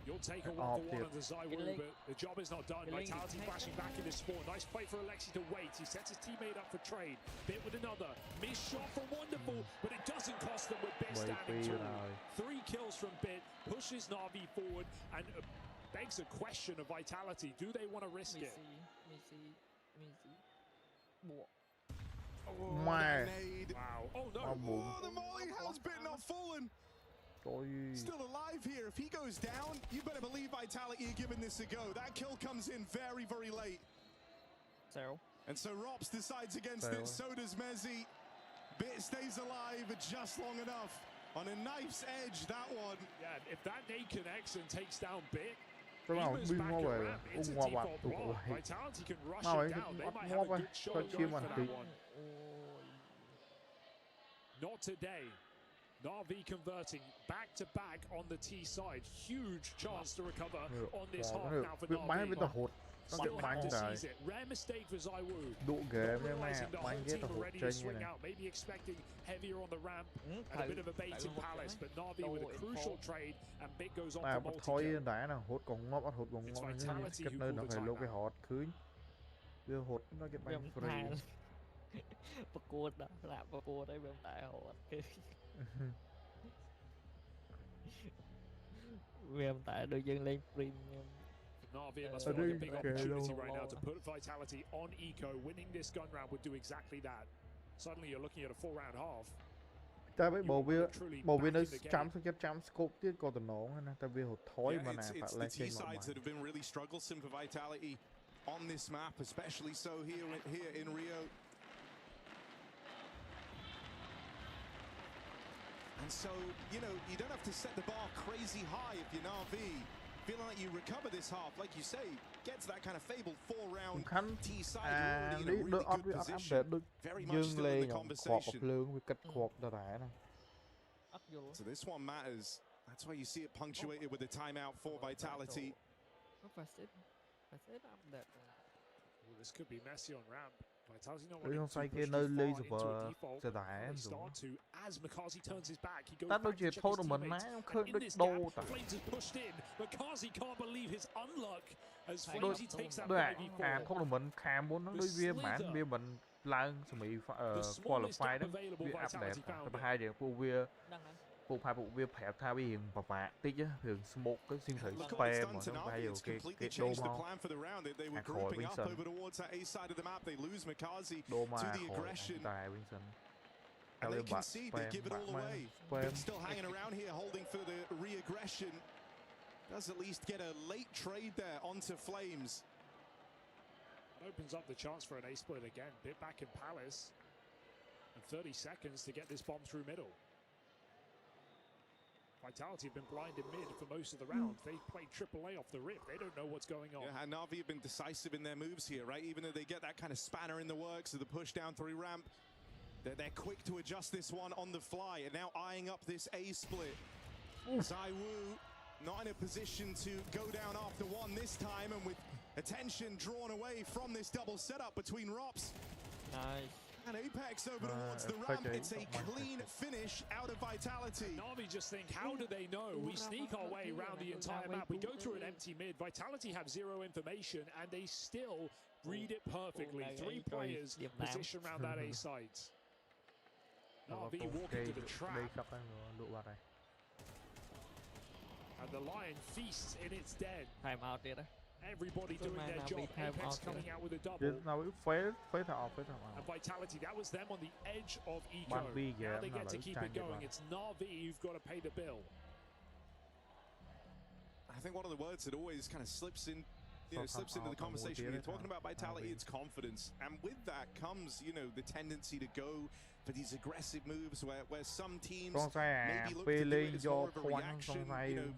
You'll take a 1-for-1 under ZywOo, but the job is not done. Vitality flashing back in this spawn. Nice play for Alexi to wait. He sets his teammate up for trade. Bit with another. Missed shot from Wonderful, but it doesn't cost them with Bit standing tall. 3 kills from Bit, pushes Na'Vi forward, and begs a question of Vitality. Do they want to risk it? Oh, wow. Oh no. Oh, the molly has Bit not fallen. Still alive here. If he goes down, you better believe Vitality are giving this a go. That kill comes in very, very late. And so Rops decides against it. So does Mezzi. Bit stays alive just long enough. On a knife's edge, that one. Yeah, if that nade connects and takes down Bit, It's a default block. Vitality can rush it down. They might have a good shot going for that one. Not today. Na'Vi converting back-to-back on the T side. Huge chance to recover on this half now for Na'Vi. Still have to seize it. Rare mistake for ZywOo. Realizing the whole team are ready to swing out. Maybe expecting heavier on the ramp and a bit of a bait in Palace. But Na'Vi with a crucial trade, and Bit goes on to multi-kill. It's Vitality who pull the timeout. Na'Vi must feel like a big opportunity right now to put Vitality on eco. Winning this gun round would do exactly that. Suddenly you're looking at a 4-round half. Ta biết bộ viên nó chăm scope tiếp còn tụi nó nè, ta biết hụt thói mà nè phải lên trên một T-sides that have been really strugglesome for Vitality on this map, especially so here in Rio. And so, you know, you don't have to set the bar crazy high if you're Na'Vi. Feeling like you recover this half, like you say, gets that kind of fabled 4-round T-side. You're already in a really good position. Very much still in the conversation. So this one matters. That's why you see it punctuated with a timeout for Vitality. Well, this could be messy on ramp. Vitality not They wanting don't to like push it, no too far laser into a for default. the They start to, as McCarthy turns his back, he goes Ta đâu back chỉ to check thâu his được mình má, teammates. không And in được this đâu gap, ta. Flames has pushed in. McCarthy can't believe his unluck as Đôi Flames he takes that à, 5v4. thâu được mình khám muốn nó đối với bản bia mình lang sẽ bị qualify đấy vì update ta hai điểm của bia phụ hai bộ bia phép tha bị hiện và mạ tí chứ hiện smoke cái xuyên thử spam mà nó phải hiểu cái đô mau khỏi Vincent đô ma khỏi tài Vincent. And they concede, they give it all away. But still hanging around here, holding for the re-aggression. Does at least get a late trade there onto Flames. It opens up the chance for an A split again. Bit back in Palace. And 30 seconds to get this bomb through middle. Vitality have been blind in mid for most of the round. They played AAA off the rip. They don't know what's going on. Yeah, and Na'Vi have been decisive in their moves here, right? Even though they get that kind of spanner in the works of the push down through ramp. They're quick to adjust this one on the fly, and now eyeing up this A split. ZywOo not in a position to go down after one this time, and with attention drawn away from this double setup between Rops. Nice. And Apex over towards the ramp. It's a clean finish out of Vitality. Na'Vi just think, how do they know? We sneak our way around the entire map. We go through an empty mid. Vitality have zero information, and they still read it perfectly. 3 players positioned around that A site. Na'Vi walk into the trap. And the lion feasts in its den. Time out there. Everybody doing their job. Apex coming out with a double. phế thằng off. And Vitality, that was them on the edge of eco. Now they get to keep it going. It's Na'Vi who've got to pay the bill. I think one of the words that always kind of slips in, slips into the conversation when you're talking about Vitality, it's confidence. And with that comes, the tendency to go for these aggressive moves where some teams maybe look to do it as more of a reaction.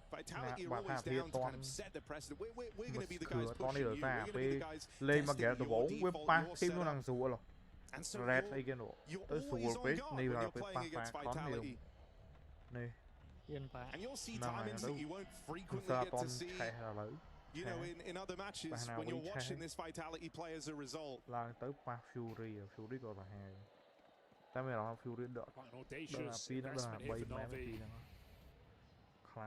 Vitality are always down to kind of set the precedent. We're going to be the guys pushing you. We're going to be the guys testing your default, your setup. And so you're always on guard when you're playing against Vitality. And you'll see timings that you won't frequently get to see, in other matches when you're watching this Vitality play as a result. Lan tới qua Fury còn là hai. Tại vì nó Fury đỡ.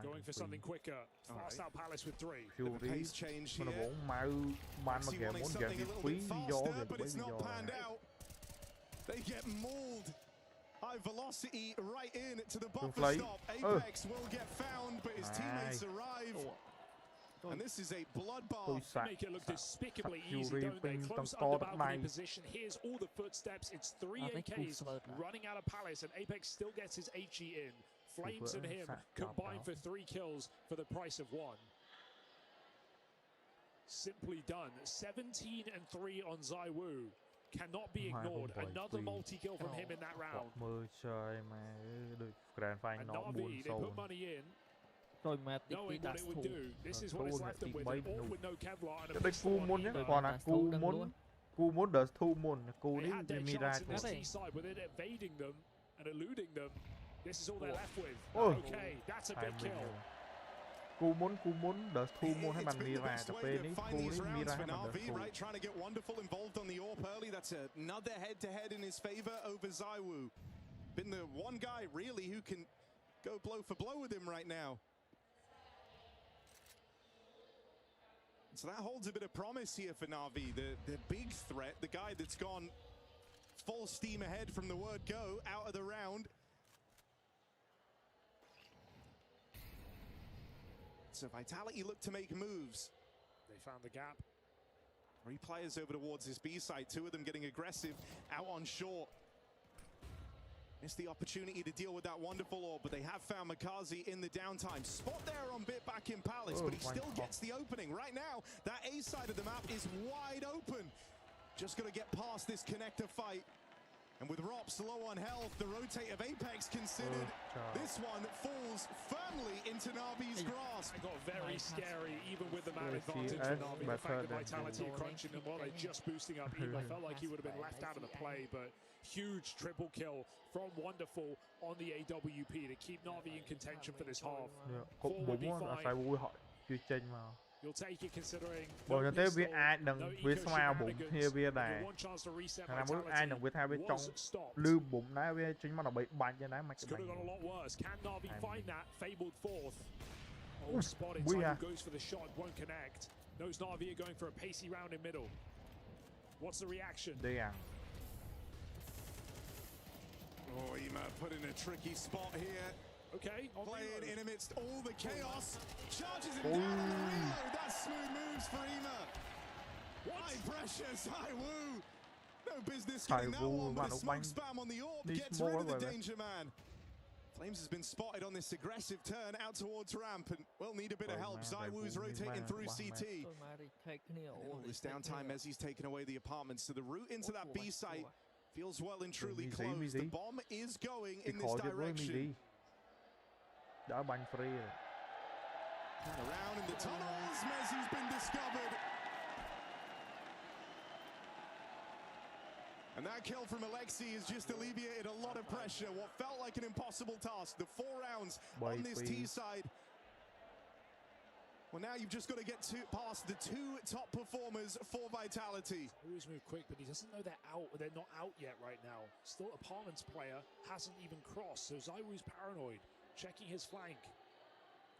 Going for something quicker. Fast out Palace with 3. Fury nó muốn mau man mà kẻ muốn get cái quý do but it's not panned out. They get mauled. High velocity right in to the buffer stop. Apex will get found, but his teammates arrive. And this is a bloodbath. They make it look despicably easy, don't they? Close under balcony position. Here's all the footsteps. It's 3 AKs running out of Palace, and Apex still gets his HE in. Flames and him combined for 3 kills for the price of 1. Simply done. 17 and 3 on ZywOo. Cannot be ignored. Another multi-kill from him in that round. And Na'Vi, they put money in, knowing what it would do. This is what it's left them with. All with no Kevlar and a pistol on Emo. Cú does thu môn. Cú They đi had their mi chance ra. in this T-side with it evading them and eluding them. This is all they're left with. Oh. Okay, that's a big kill. Cú muốn đỡ thu mônให้มันมีraแต่ពេលนี้ครูนี่มีraให้มันđỡ thu right, trying to get Wonderful involved on the AWP early. That's another head-to-head in his favor over ZywOo. Been the one guy really who can go blow for blow with him right now. So that holds a bit of promise here for Na'Vi. The big threat, the guy that's gone full steam ahead from the word go out of the round. So Vitality look to make moves. They found the gap. 3 players over towards this B side, 2 of them getting aggressive out on short. Missed the opportunity to deal with that Wonderful orb, but they have found Makazi in the downtime. Spot there on bit back in Palace, but he still gets the opening. Right now, that A side of the map is wide open. Just got to get past this connector fight. And with Rops low on health, the rotate of Apex considered. This one falls firmly into Na'Vi's grasp. It got very scary, even with the man advantage for Na'Vi. The fact that Vitality are crunching them while they're just boosting up. Emo felt like he would have been left out of the play, but huge triple kill from Wonderful on the AWP to keep Na'Vi in contention for this half. Cục 4 là phải vui họ chưa chênh mà. You'll take it considering Bởi cho tới biết ai đừng biết smile bụng here bia này. Thằng nào muốn ai đừng biết hai bên trong lưu bụng đá bia chính mà nó bị bắn cho đá mạch Could have gone a lot worse. Can Na'Vi find that fabled 4th? Oh, spotted. Simon goes for the shot, won't connect. Knows Na'Vi are going for a pacey round in middle. What's the reaction? Oh, Ema put in a tricky spot here. Okay, playing in amidst all the chaos, charges him down on the reload. That's smooth moves for Ema. High pressure, ZywOo. No business getting that one, but the smoke spam on the AWP gets rid of the danger man. Flames has been spotted on this aggressive turn out towards ramp and will need a bit of help. ZywOo's rotating through CT. And all this downtime as he's taken away the apartments. So the route into that B site feels well and truly closed. The bomb is going in this direction. Đã banh free rồi. Around in the tunnels, Mezzi's been discovered. And that kill from Alexi has just alleviated a lot of pressure. What felt like an impossible task. The 4 rounds on this T side. Well, now you've just got to get past the 2 top performers for Vitality. Always move quick, but he doesn't know they're out. They're not out yet right now. Still, Apartments player hasn't even crossed, so ZywOo's paranoid. Checking his flank.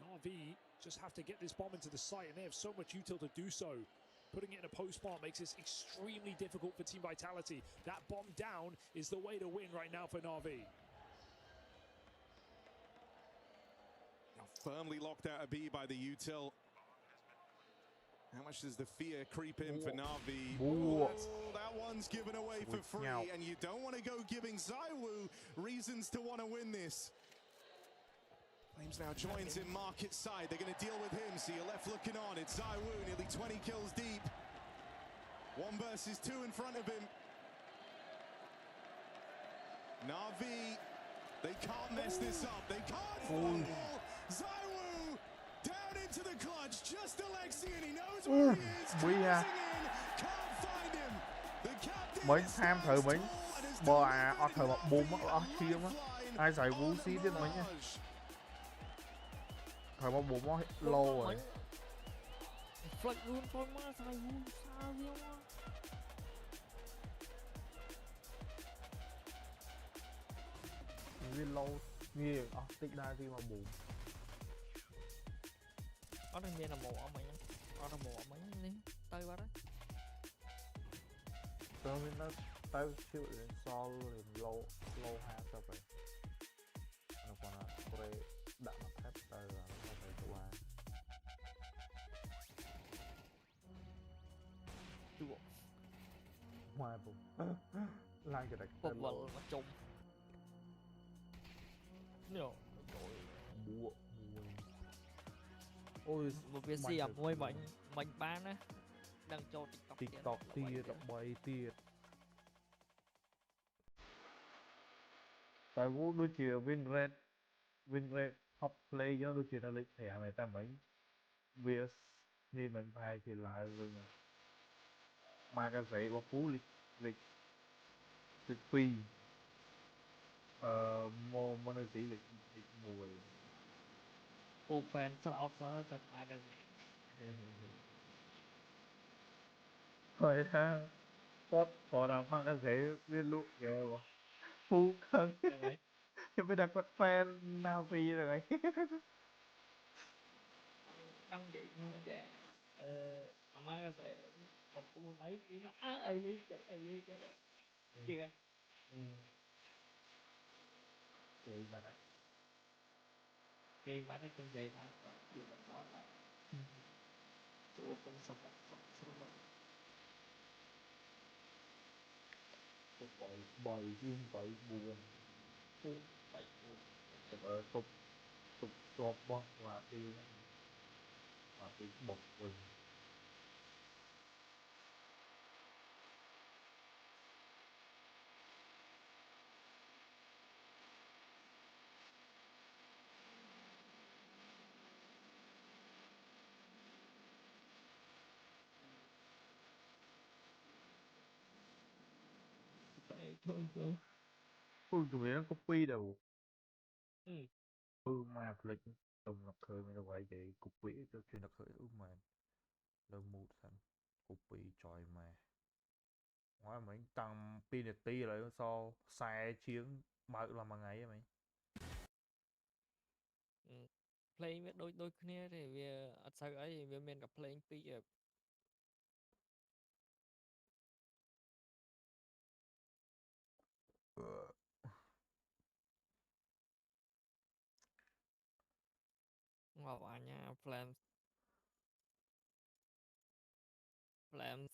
Na'Vi just have to get this bomb into the site, and they have so much util to do so. Putting it in a post-bomb makes this extremely difficult for Team Vitality. That bomb down is the way to win right now for Na'Vi. Now firmly locked out of B by the util. How much does the fear creep in for Na'Vi? Whoa. Oh, that one's given away for free, and you don't want to go giving ZywOo reasons to want to win this. Flames now joins in market side. They're going to deal with him. See your left looking on. It's ZywOo, nearly 20 kills deep. 1 versus 2 in front of him. Na'Vi, they can't mess this up. They can't fumble. ZywOo down into the clutch. Just Alexi, and he knows where he is. Closing in. Can't find him. The captain Mấy tham thử mấy bò ở thử một bùm ở kia mà ai giải vũ xí thế nói nha. Thử một bùm nó lâu rồi. Flag luôn thôi mà giải vũ sao vậy mà. Vì lâu nhiều tích đa đi mà bùm. Có đang miền là mồ ở mình. Có đang mồ ở mình đi. Tới quá đấy. Tớ mới nó tới chịu đến so lên lâu ha sao vậy. Nó còn là tôi đã mà thép tới là nó phải tụ ba. Chua. Ngoài bùm. Lan cái đặc Bột vợ mà trông. Nhiều. Bùa. Ôi, một việc gì à môi mình bán á đang cho TikTok tiệt bay tiệt. Tại vũ đôi chìa win rate top play cho đôi chìa nó lấy thẻ này ta mấy việc nên mình phải thì lại rồi mà cái giấy của phú lịch phi mô nó gì lịch mùi ô fan sao nó thật mà cái gì rồi ha có nào mang cái giấy viên lụ kìa phú khăn chứ bây giờ có fan Navi rồi đăng vậy như vậy mà cái gì một cô mấy cái nó ấy đi chưa chị mà đấy khi mà nó cũng vậy mà chị mà nói là chỗ cũng sống bồi riêng vậy buồn vậy tục chọt bọt và đi bột quỳnh tụi nó copy đâu mà lịch đồng lập khởi mình vậy để copy cho chuyên lập khởi mà đơn một thành copy trời mà ngoài mấy tăng penalty lại so sai chiến mở làm bằng ngày mày play với đôi kia thì về sao ấy về mình gặp playing tí rồi vào nha làm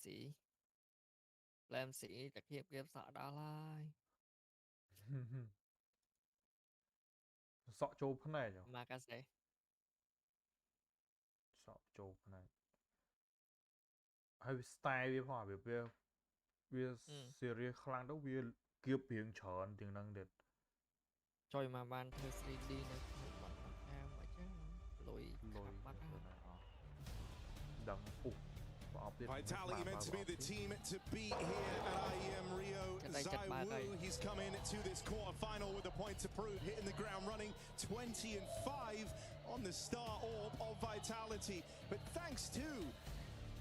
sĩ đặc hiệp ghép sợ đã lai sợ trâu thế này nhỉ mà cái gì sợ trâu thế này hay style với hòa về series khang đó về kiếp biển tròn tiếng năng đẹp chơi mà ban thơ 3D này bạn em vậy chứ lùi mắt đằng Vitality meant to be the team to beat here at IEM Rio. ZywOo, he's come in to this quarterfinal with a point to prove, hitting the ground running, 20-5 on the star orb of Vitality. But thanks to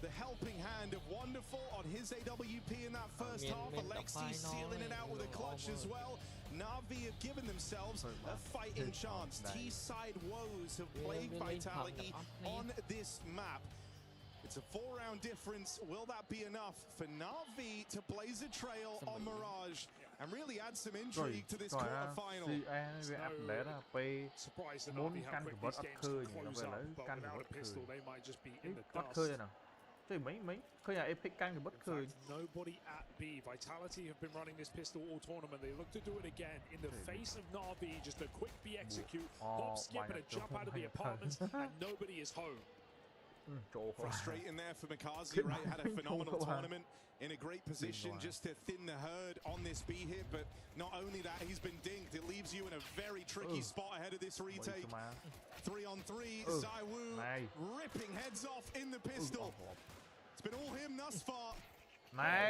the helping hand of Wonderful on his AWP in that first half, Alexi sealing it out with a clutch as well. Na'Vi have given themselves a fighting chance. T-side woes have plagued Vitality on this map. It's a 4-round difference. Will that be enough for Na'Vi to blaze a trail on Mirage and really add some intrigue to this quarterfinal? Surprised that Na'Vi have quickly games to close up, but without a pistol, they might just be in the dust. chơi mấy khơi nhà Epic căng thì bất khơi. Nobody at B. Vitality have been running this pistol all tournament. They look to do it again in the face of Na'Vi. Just a quick B execute, hop, skip, and a jump out of the apartments, and nobody is home. Frustrating there for Mikaze, right? Had a phenomenal tournament, in a great position just to thin the herd on this B hit, but not only that, he's been dinked. It leaves you in a very tricky spot ahead of this retake. 3-on-3, ZywOo ripping heads off in the pistol. It's been all him thus far.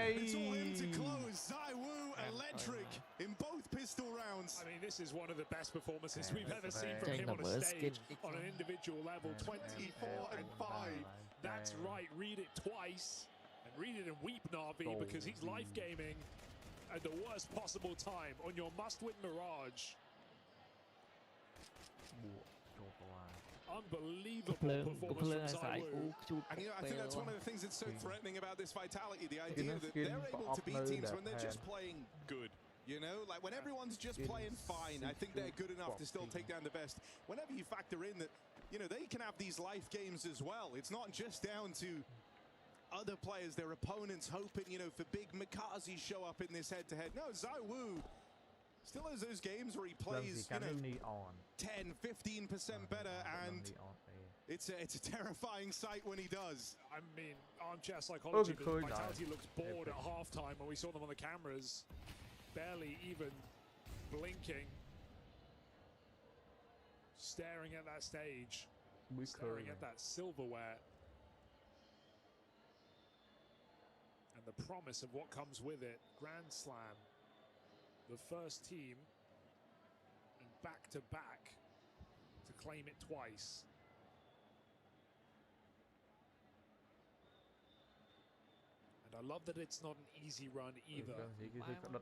It's all him to close. ZywOo electric in both pistol rounds. I mean, this is one of the best performances we've ever seen from him on a stage on an individual level. 24-5. That's right. Read it twice and read it and weep, Na'Vi, because he's life gaming at the worst possible time on your must-win Mirage. Unbelievable performance from ZywOo. And I think that's one of the things that's so threatening about this Vitality, the idea that they're able to beat teams when they're just playing good. You know, like when everyone's just playing fine, I think they're good enough to still take down the best. Whenever you factor in that, you know, they can have these life games as well. It's not just down to other players, their opponents hoping, you know, for big Mikaze show up in this head-to-head. No, ZywOo still has those games where he plays, you know, 10, 15% better, and it's a terrifying sight when he does. I mean, armchair psychology, but Vitality looked bored at halftime when we saw them on the cameras. Barely even blinking. Staring at that stage. Staring at that silverware. And the promise of what comes with it. Grand Slam. The first team and back-to-back to claim it twice. And I love that it's not an easy run either.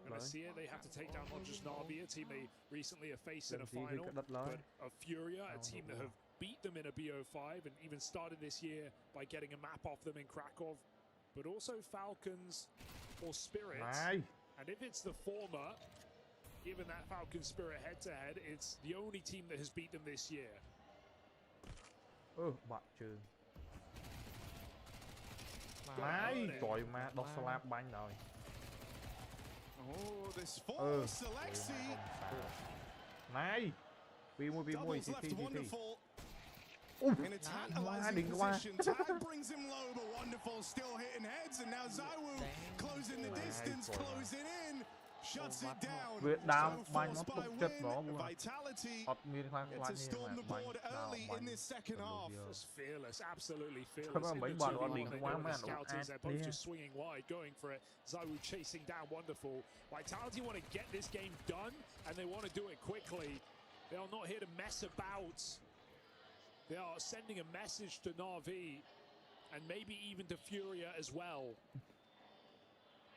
Garcia, they have to take down not just Na'Vi, a team they recently have faced in a final, but a Furia, a team that have beat them in a BO5 and even started this year by getting a map off them in Krakow, but also Falcons or Spirit. And if it's the former, given that Falcon Spirit head-to-head, it's the only team that has beat them this year. Bạc trường. Trời ma, đọc slap banh rồi. Oh, this force, Alexi. Này. Doubles left wonderful. In a tantalizing position, Tag brings him low, but wonderful, still hitting heads, and now ZywOo closing the distance, closing in, shuts it down. So forced by win, Vitality to storm the board early in this second half. Just fearless, absolutely fearless. In the 2v1, the scouters, they're both just swinging wide, going for it. ZywOo chasing down wonderful. Vitality want to get this game done, and they want to do it quickly. They are not here to mess about. They are sending a message to Na'Vi and maybe even to Furia as well.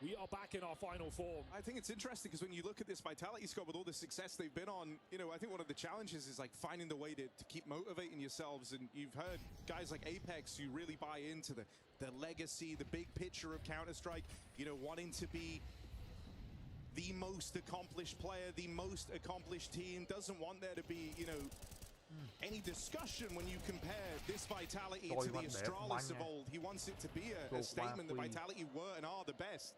We are back in our final form. I think it's interesting because when you look at this Vitality squad with all the success they've been on, you know, I think one of the challenges is like finding the way to keep motivating yourselves. And you've heard guys like Apex who really buy into the legacy, the big picture of Counter-Strike, you know, wanting to be the most accomplished player, the most accomplished team, doesn't want there to be, you know, any discussion when you compare this Vitality to the Astralis of old. He wants it to be a statement that Vitality were and are the best.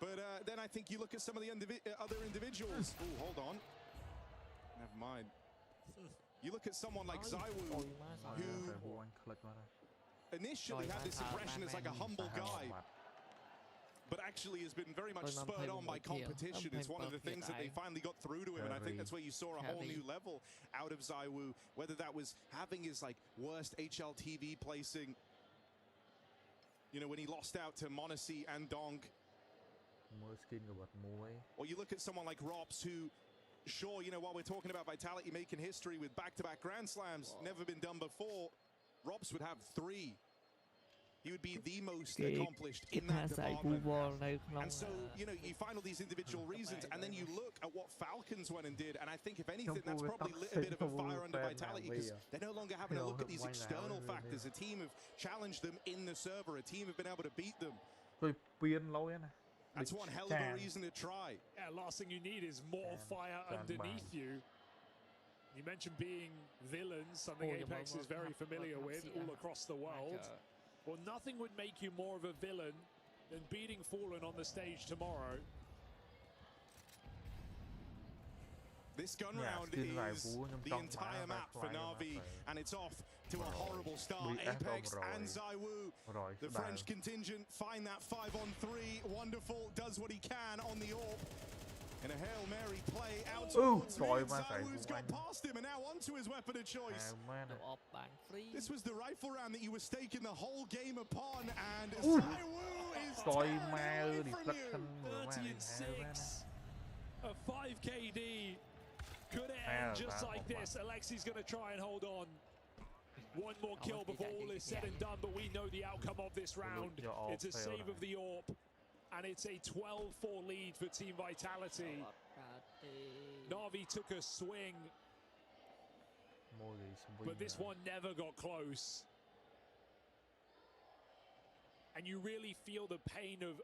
But then I think you look at some of the other individuals. Oh, hold on. Never mind. You look at someone like ZywOo, who initially had this impression as like a humble guy, but actually has been very much spurred on by competition. It's one of the things that they finally got through to him, and I think that's where you saw a whole new level out of ZywOo, whether that was having his like worst HLTV placing, you know, when he lost out to Monacy and Donk. Or you look at someone like Rops, who, sure, you know, while we're talking about Vitality making history with back-to-back Grand Slams, never been done before, Rops would have 3. He would be the most accomplished in that department. And so, you know, you find all these individual reasons, and then you look at what Falcons went and did, and I think, if anything, that's probably lit a bit of a fire under Vitality, because they're no longer having to look at these external factors. A team have challenged them in the server. A team have been able to beat them. That's one hell of a reason to try. Yeah, last thing you need is more fire underneath you. You mentioned being villains, something Apex is very familiar with all across the world. Well, nothing would make you more of a villain than beating Fallen on the stage tomorrow. This gun round is the entire map for Na'Vi, and it's off to a horrible start. Apex and ZywOo, the French contingent, find that 5-on-3. Wonderful, does what he can on the AWP. In a Hail Mary play out towards mid. ZywOo's got past him and now onto his weapon of choice. This was the rifle round that you were staking the whole game upon, and ZywOo is tearing away from you. 30-6. A 5 KD. Could it end just like this? Alexi's going to try and hold on. One more kill before all is said and done, but we know the outcome of this round. It's a save of the AWP, and it's a 12-4 lead for Team Vitality. Na'Vi took a swing, but this one never got close. And you really feel the pain of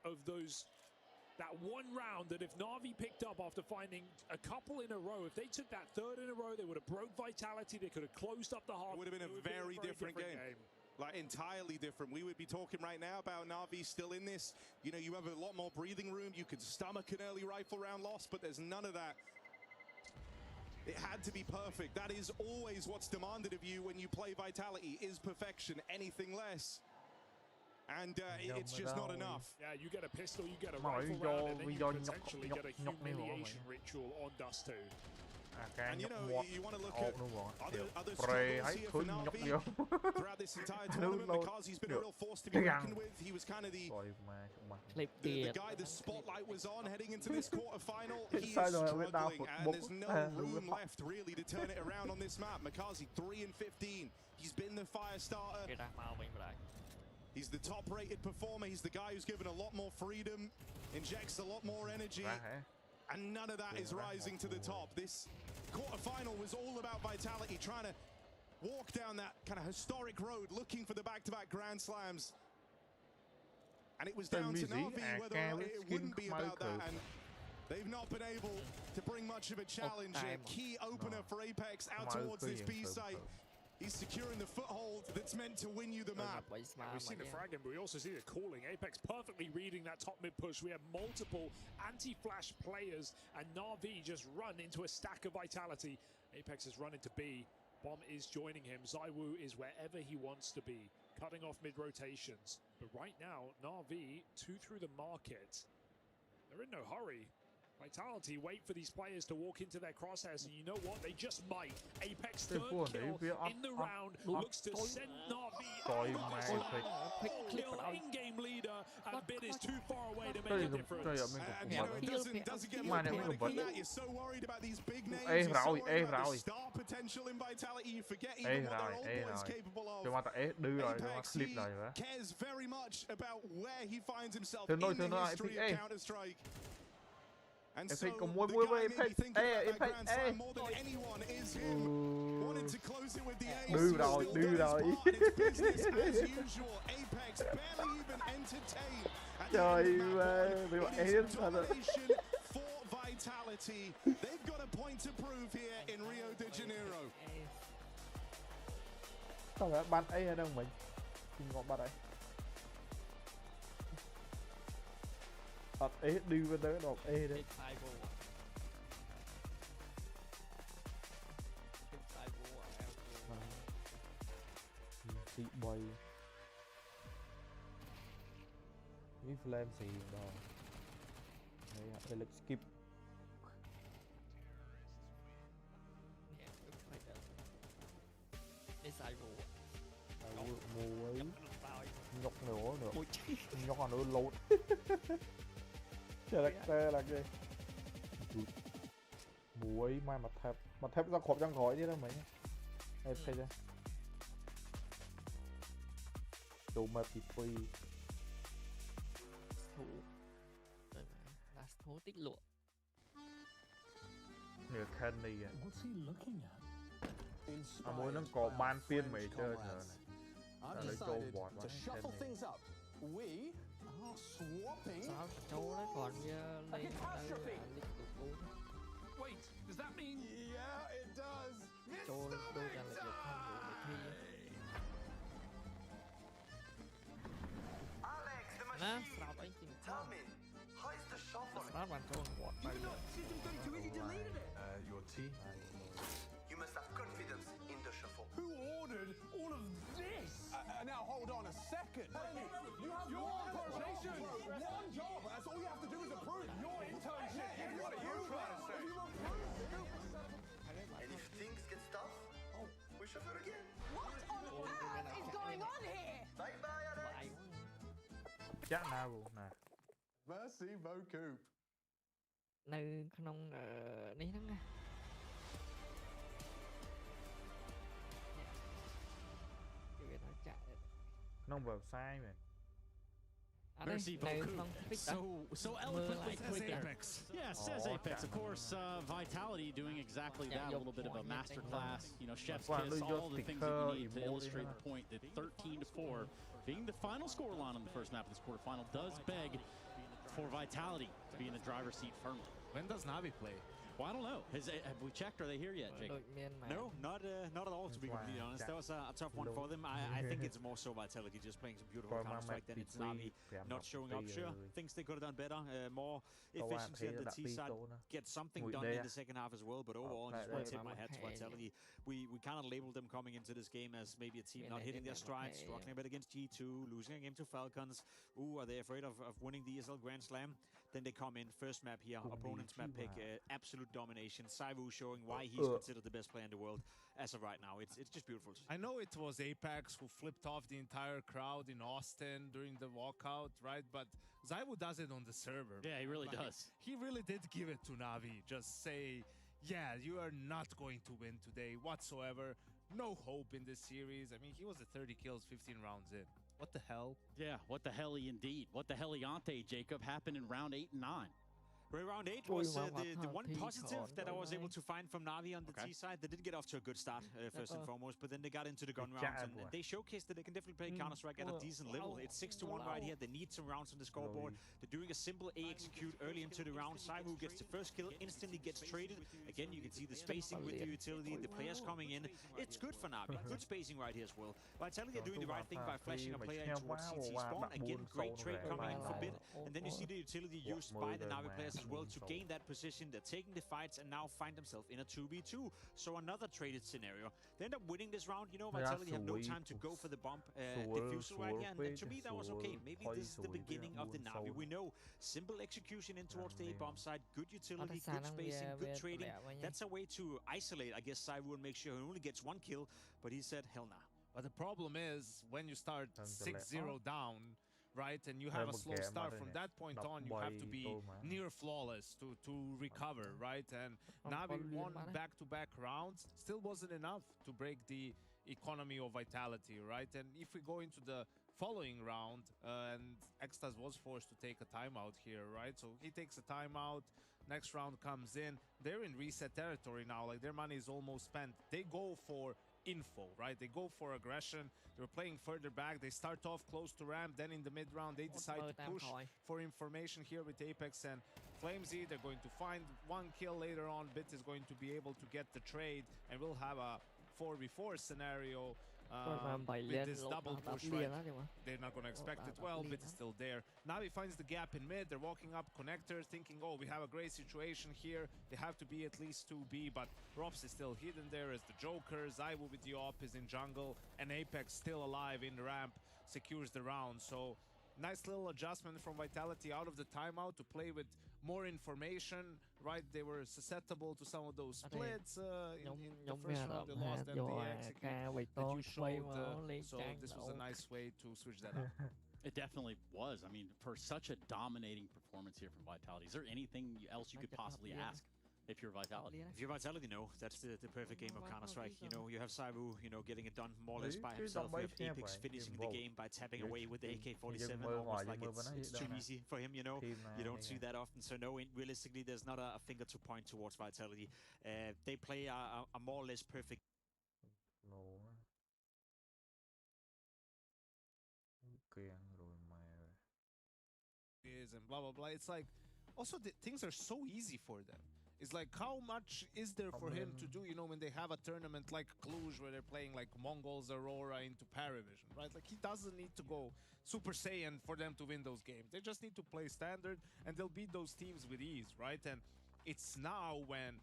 that one round that if Na'Vi picked up after finding a couple in a row, if they took that third in a row, they would have broke Vitality, they could have closed up the half. It would have been a very different game. Like, entirely different. We would be talking right now about Na'Vi still in this. You know, you have a lot more breathing room. You could stomach an early rifle round loss, but there's none of that. It had to be perfect. That is always what's demanded of you when you play Vitality, is perfection. Anything less, and it's just not enough. Yeah, you get a pistol, you get a rifle round, and then you potentially get a humiliation ritual on Dust 2. And you know, you want to look at other struggles here for Na'Vi throughout this entire tournament, because he's been a real force to be reckoned with. He was kind of the guy the spotlight was on heading into this quarterfinal. He is struggling, and there's no room left really to turn it around on this map. Makazi 3-15. He's been the fire starter. He's the top-rated performer. He's the guy who's given a lot more freedom, injects a lot more energy, and none of that is rising to the top. This quarterfinal was all about Vitality, trying to walk down that kind of historic road, looking for the back-to-back Grand Slams. And it was down to Na'Vi whether or not it wouldn't be about that, and they've not been able to bring much of a challenge. A key opener for Apex out towards this B site. He's securing the foothold that's meant to win you the map. We've seen the fragging, but we also see the calling. Apex perfectly reading that top mid push. We have multiple anti-flash players, and Na'Vi just run into a stack of Vitality. Apex has run into B. Bomb is joining him. ZywOo is wherever he wants to be, cutting off mid rotations. But right now, Na'Vi 2 through the market. They're in no hurry. Vitality wait for these players to walk into their crosshairs, and you know what? They just might. Apex third kill in the round looks to send Na'Vi in-game leader, and Bid is too far away to make a difference. And you know, it doesn't get more dramatic than that. You're so worried about these big names, you're so worried about the star potential in Vitality, you forget even what their old boy's capable of. Apex, he cares very much about where he finds himself in the history of Counter-Strike. And so, the guy maybe thinking about that Grand Slam more than anyone is him. Wanted to close it with the ace. Still does his part. It's business as usual. Apex barely even entertained. It is domination for Vitality. They've got a point to prove here in Rio de Janeiro. Sao lại bắn A ở đâu mình? Mình gọi bắn A. Đặt E đi bên đó đọc E đấy. Chị bay. Với flame xì đó. Đây là skip. Mù ấy. Nhọc nữa. Nhọc nữa lột. Character là cái mù ấy mai mặt thép ra khộp răng khói chứ đâu mấy em thấy chưa đồ mà thịt phi thú tiết lộ người khen này à mỗi nó có ban phiên mấy chơi nữa này là lấy câu bọt quá khen này Châu nó còn lên Wait, does that mean? Yeah, it does. Châu đôi ra lực lượng không đủ để thi. second. You have your probation. One job. That's all you have to do is approve. Your internship. What are you trying to say? And if things get tough, we shuffle again. What on earth is going on here? Bye bye, Alex. Chắc nào luôn nè. Merci beaucoup. នៅក្នុងនេះហ្នឹងណា វាថាចាក់ ក្នុង website មែន Merci beaucoup. So eloquently says Apex. Yeah, says Apex. Of course, Vitality doing exactly that. A little bit of a masterclass. You know, chef's kiss, all the things that you need to illustrate the point that 13-4, being the final scoreline on the first map of this quarterfinal, does beg for Vitality to be in the driver's seat firmly. When does Navi play? Well, I don't know. Have we checked? Are they here yet, Jake? No, not at all, to be completely honest. That was a tough one for them. I think it's more so Vitality just playing some beautiful Counter-Strike than it's Navi not showing up. Sure, things they could have done better. More efficiency at the T side. Get something done in the second half as well. But overall, I just want to tip my hat to Vitality. We kind of labeled them coming into this game as maybe a team not hitting their stride, struggling a bit against G2, losing a game to Falcons. Ooh, are they afraid of winning the ESL Grand Slam? Then they come in, first map here, opponent's map pick, absolute domination. Saivu showing why he's considered the best player in the world as of right now. It's just beautiful. I know it was Apex who flipped off the entire crowd in Austin during the walkout, right? But Zaivu does it on the server. Yeah, he really does. He really did give it to Navi. Just say, yeah, you are not going to win today whatsoever. No hope in this series. I mean, he was at 30 kills, 15 rounds in. What the hell? Yeah, what the hell indeed. What the heliante, Jacob, happened in round 8 and 9. Round 8 was the one positive that I was able to find from Navi on the T side. They did get off to a good start, first and foremost, but then they got into the gun rounds, and they showcased that they can definitely play Counter-Strike at a decent level. It's 6-1 right here. They need some rounds on the scoreboard. They're doing a simple A execute early into the round. Saivu gets the first kill, instantly gets traded. Again, you can see the spacing with the utility, the players coming in. It's good for Navi. Good spacing right here as well. Vitality are doing the right thing by flashing a player in towards CT spawn. Again, great trade coming in for bid. And then you see the utility used by the Navi players as well to gain that position. They're taking the fights and now find themselves in a 2v2. So another traded scenario. They end up winning this round. You know, Vitality have no time to go for the bump defusal right here. And to me, that was okay. Maybe this is the beginning of the Navi. We know simple execution in towards the A bomb side, good utility, good spacing, good trading. That's a way to isolate, I guess, Saivu and make sure he only gets one kill. But he said, hell nah. But the problem is when you start 6-0 down, right, and you have a slow start, from that point on you have to be near flawless to recover, right? And Navi won back-to-back rounds, still wasn't enough to break the economy of Vitality, right? And if we go into the following round, and Extas was forced to take a timeout here, right? So he takes a timeout, next round comes in, they're in reset territory now, like their money is almost spent. They go for info, right? They go for aggression. They're playing further back. They start off close to ramp. Then in the mid round, they decide to push for information here with Apex and Flamesy. They're going to find one kill later on. Bit is going to be able to get the trade, and we'll have a 4v4 scenario. With this double push, right? They're not going to expect it well. Bit is still there. Navi finds the gap in mid. They're walking up connector, thinking, oh, we have a great situation here. They have to be at least 2B, but Rops is still hidden there as the Joker. Zaivu with the op is in jungle, and Apex still alive in the ramp, secures the round. So nice little adjustment from Vitality out of the timeout to play with more information, right? They were susceptible to some of those splits in the first round. They lost that execute that you showed, so this was a nice way to switch that up. It definitely was. I mean, for such a dominating performance here from Vitality, is there anything else you could possibly ask? If you're Vitality. If you're Vitality, no. That's the perfect game of Counter-Strike. You know, you have Saivu, you know, getting it done more or less by himself. You have Apex finishing the game by tapping away with the AK-47. Almost like it's too easy for him, you know. You don't see that often. So no, realistically, there's not a finger to point towards Vitality. They play a more or less perfect... And blah, blah, blah. It's like, also, things are so easy for them. It's like, how much is there for him to do, you know, when they have a tournament like Cluj where they're playing like Mongols Aurora into Paravision, right? Like, he doesn't need to go Super Saiyan for them to win those games. They just need to play standard, and they'll beat those teams with ease, right? And it's now when...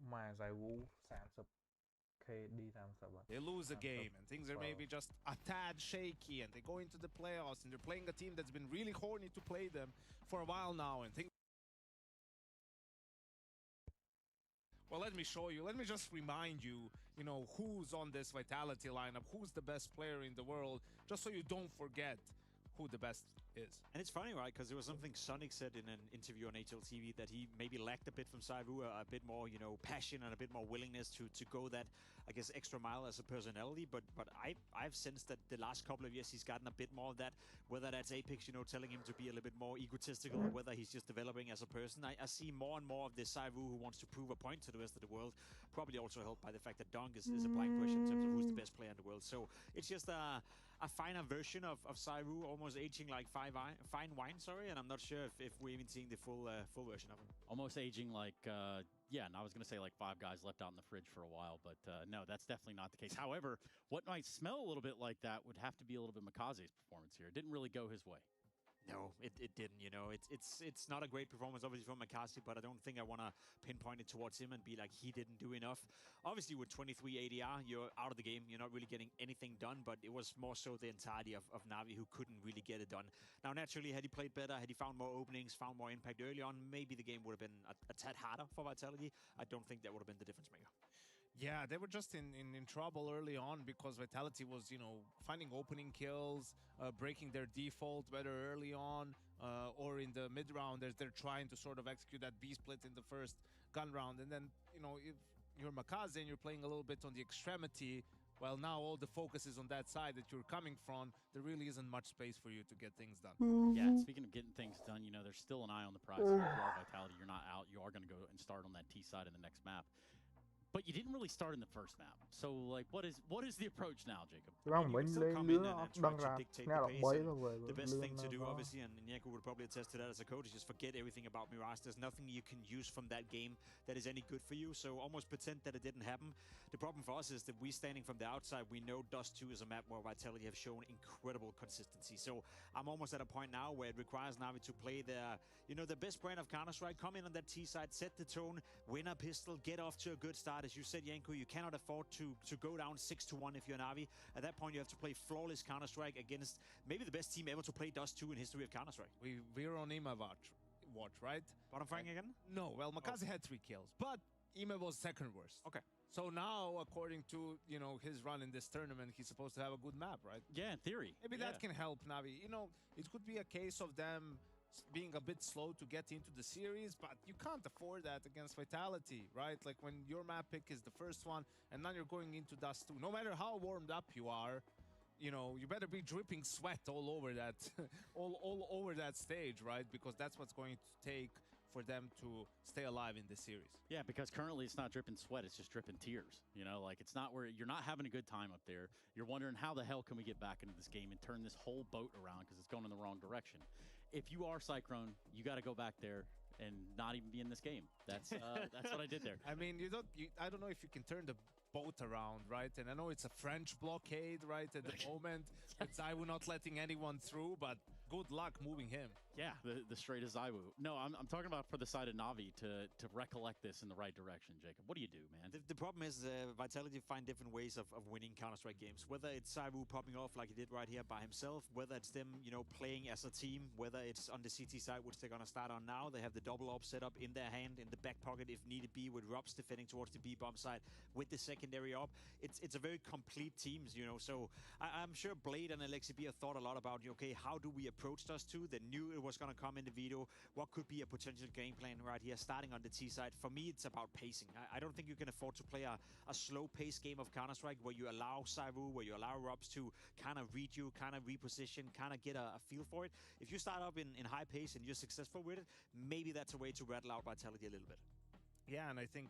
Mà Zaivu 30k đi làm sao bạn? They lose a game and things are maybe just a tad shaky and they go into the playoffs and they're playing a team that's been really horny to play them for a while now and things. Well, let me show you. Let me just remind you, you know, who's on this Vitality lineup, who's the best player in the world, just so you don't forget who the best is. And it's funny, right? Because there was something Sonic said in an interview on HLTV that he maybe lacked a bit from Saivu, a bit more, you know, passion and a bit more willingness to go that, I guess, extra mile as a personality. But I've sensed that the last couple of years he's gotten a bit more of that, whether that's Apex, you know, telling him to be a little bit more egotistical, or whether he's just developing as a person. I see more and more of this Saivu who wants to prove a point to the rest of the world, probably also helped by the fact that Dong is applying pressure in terms of who's the best player in the world. So it's just a finer version of Saivu, almost aging like fine wine, sorry, and I'm not sure if we're even seeing the full version of him. Almost aging like, yeah, and I was going to say like 5 guys left out in the fridge for a while, but no, that's definitely not the case. However, what might smell a little bit like that would have to be a little bit Makaze's performance here. It didn't really go his way. No, it didn't. You know, it's not a great performance, obviously, from Makazi, but I don't think I want to pinpoint it towards him and be like he didn't do enough. Obviously, with 23 ADR, you're out of the game. You're not really getting anything done, but it was more so the entirety of Na'Vi who couldn't really get it done. Now, naturally, had he played better, had he found more openings, found more impact early on, maybe the game would have been a tad harder for Vitality. I don't think that would have been the difference maker. Yeah, they were just in trouble early on because Vitality was, you know, finding opening kills, breaking their default, whether early on or in the mid-round. They're trying to sort of execute that B-split in the first gun round. And then, you know, if you're Makaze and you're playing a little bit on the extremity, well, now all the focus is on that side that you're coming from. There really isn't much space for you to get things done. Yeah, speaking of getting things done, you know, there's still an eye on the prize. If you are Vitality, you're not out. You are going to go and start on that T side in the next map. But you didn't really start in the first map. So, like, what is the approach now, Jacob? Vâng, mình lấy lứa đằng ra nghe là bấy rồi the best thing to do, obviously, and Nyeko would probably attest to that as a coach, is just forget everything about Mirage. There's nothing you can use from that game that is any good for you, so almost pretend that it didn't happen. The problem for us is that we standing from the outside, we know Dust 2 is a map where Vitality have shown incredible consistency. So I'm almost at a point now where it requires Na'Vi to play their, you know, the best brand of Counter-Strike, come in on that T side, set the tone, win a pistol, get off to a good start. As you said, Yanko, you cannot afford to go down 6-1 if you're Na'Vi. At that point, you have to play flawless Counter-Strike against maybe the best team ever to play Dust 2 in history of Counter-Strike. We're on Ima watch, right? Bottom fighting again? No, well, Makaze had 3 kills, but Ima was second worst. Okay. So now, according to, you know, his run in this tournament, he's supposed to have a good map, right? Yeah, in theory. Maybe that can help Na'Vi. You know, it could be a case of them being a bit slow to get into the series, but you can't afford that against Vitality, right? Like when your map pick is the first one, and now you're going into Dust 2. No matter how warmed up you are, you know, you better be dripping sweat all over that, all over that stage, right? Because that's what's going to take for them to stay alive in this series. Yeah, because currently it's not dripping sweat, it's just dripping tears. You know, like it's not where you're not having a good time up there. You're wondering how the hell can we get back into this game and turn this whole boat around because it's going in the wrong direction. If you are Cyclone, you got to go back there and not even be in this game. That's what I did there. I mean, I don't know if you can turn the boat around, right? And I know it's a French blockade, right, at the moment. It's Zaiwu not letting anyone through, but good luck moving him. Yeah, the straight as Zaiwu. No, I'm talking about for the side of Na'Vi to recollect this in the right direction, Jacob. What do you do, man? The problem is Vitality find different ways of winning Counter-Strike games. Whether it's Zaiwu popping off like he did right here by himself, whether it's them, you know, playing as a team, whether it's on the CT side, which they're going to start on now. They have the double op set up in their hand, in the back pocket if needed be, with Robs defending towards the B-bomb side with the secondary op. It's a very complete team, you know. So I'm sure Blade and Alexi B have thought a lot about, okay, how do we approach Dust 2? They knew it was going to come in the video. What could be a potential game plan right here, starting on the T side? For me, it's about pacing. I don't think you can afford to play a slow-paced game of Counter-Strike where you allow Zaiwu, where you allow Robs to kind of read you, kind of reposition, kind of get a feel for it. If you start up in high pace and you're successful with it, maybe that's a way to rattle out Vitality a little bit. Yeah, and I think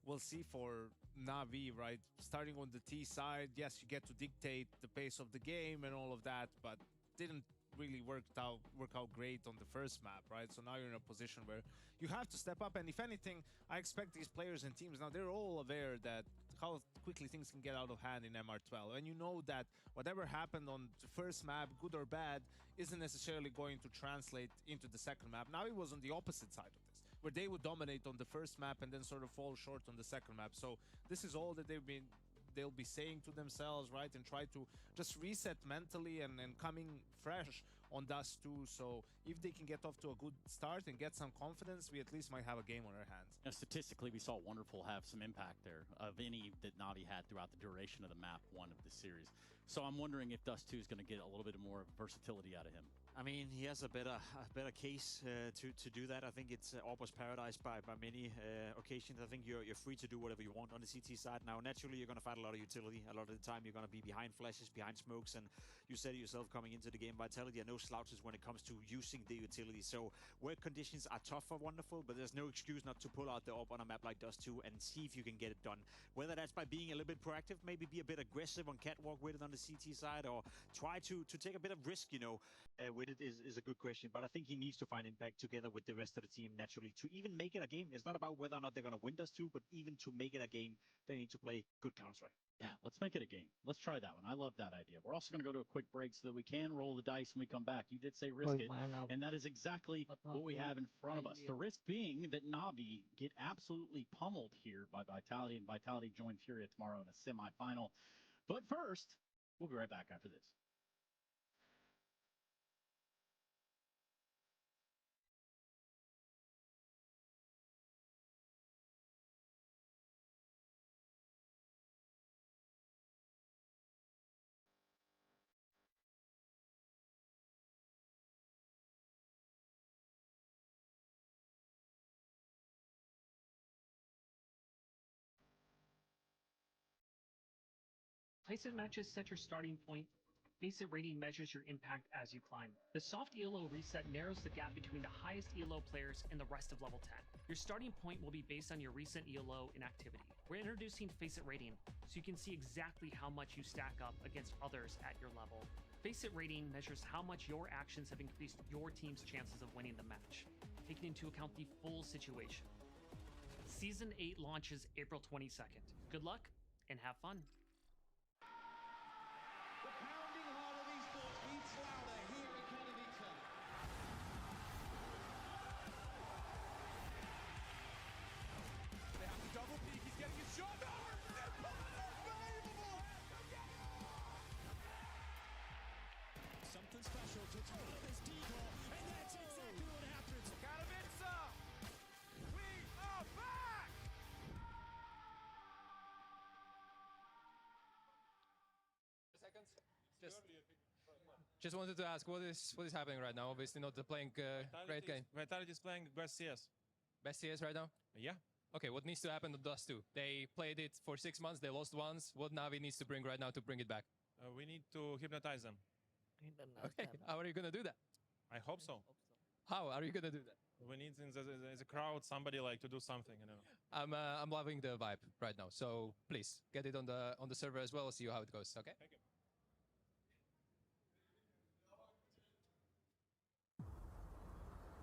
we'll see for Na'Vi, right? Starting on the T side, yes, you get to dictate the pace of the game and all of that, but didn't really work out great on the first map, right? So now you're in a position where you have to step up, and if anything, I expect these players and teams now, they're all aware that how quickly things can get out of hand in MR12, and you know that whatever happened on the first map, good or bad, isn't necessarily going to translate into the second map. Now it was on the opposite side of this, where they would dominate on the first map and then sort of fall short on the second map. So this is all that they've been they'll be saying to themselves, right? And try to just reset mentally and coming fresh on Dust 2. So if they can get off to a good start and get some confidence, we at least might have a game on our hands. Now, statistically, we saw Wonderful have some impact there of any that Navi had throughout the duration of the map 1 of the series. So I'm wondering if Dust 2 is going to get a little bit more versatility out of him. I mean, he has a better case to do that. I think it's Orber's paradise by many occasions. I think you're free to do whatever you want on the CT side. Now, naturally, you're going to fight a lot of utility. A lot of the time, you're going to be behind flashes, behind smokes, and you said it yourself coming into the game. Vitality are no slouches when it comes to using the utility. So, work conditions are tough for Wonderful, but there's no excuse not to pull out the Orb on a map like Dust 2 and see if you can get it done. Whether that's by being a little bit proactive, maybe be a bit aggressive on catwalk with it on the CT side, or try to take a bit of risk, you know, with it is a good question. But I think he needs to find impact together with the rest of the team naturally to even make it a game. It's not about whether or not they're going to win Dust 2, but even to make it a game, they need to play good Counter-Strike. Yeah, let's make it a game. Let's try that one. I love that idea. We're also going to go to a quick break so that we can roll the dice when we come back. You did say risk it, and that is exactly what we have in front of us. The risk being that Navi get absolutely pummeled here by Vitality, and Vitality join Furia tomorrow in a semifinal. But first, we'll be right back after this. Placement matches set your starting point. Basic rating measures your impact as you climb. The soft ELO reset narrows the gap between the highest ELO players and the rest of level 10. Your starting point will be based on your recent ELO and activity. We're introducing Face It Rating, so you can see exactly how much you stack up against others at your level. Face It Rating measures how much your actions have increased your team's chances of winning the match, taking into account the full situation. Season 8 launches April 22nd. Good luck and have fun. Something special to turn up this decoy, and that's exactly what happens. Katowice! We are back! Seconds. Just wanted to ask, what is happening right now? Obviously not playing great game. Vitality is playing best CS. Best CS right now? Yeah. Okay, what needs to happen to Dust 2? They played it for 6 months, they lost once. What Navi needs to bring right now to bring it back? We need to hypnotize them. Okay, how are you going to do that? I hope so. How are you going to do that? We need in the crowd somebody like to do something, you know. I'm loving the vibe right now. So please get it on the server as well. See how it goes. Okay. Thank you.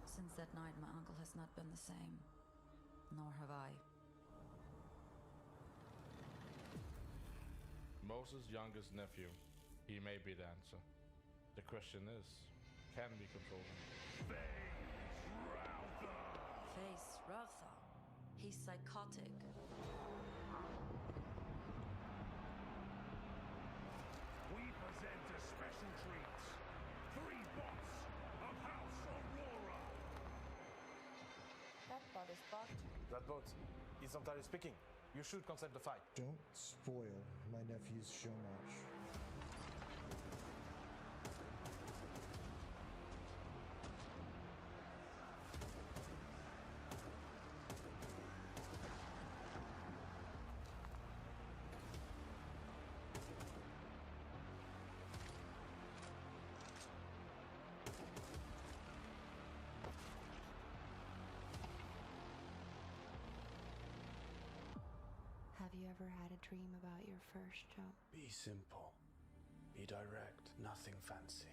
Since that night, my uncle has not been the same. Nor have I. Moses' youngest nephew. He may be the answer. The question is, can we control him? Face Rautha. He's psychotic. We present a special treat. 3 bots of House Aurora. That bot is bugged. That bot is entirely speaking. You should consent the fight. Don't spoil my nephew's show match. Have you ever had a dream about your first jump? Be simple. Be direct. Nothing fancy.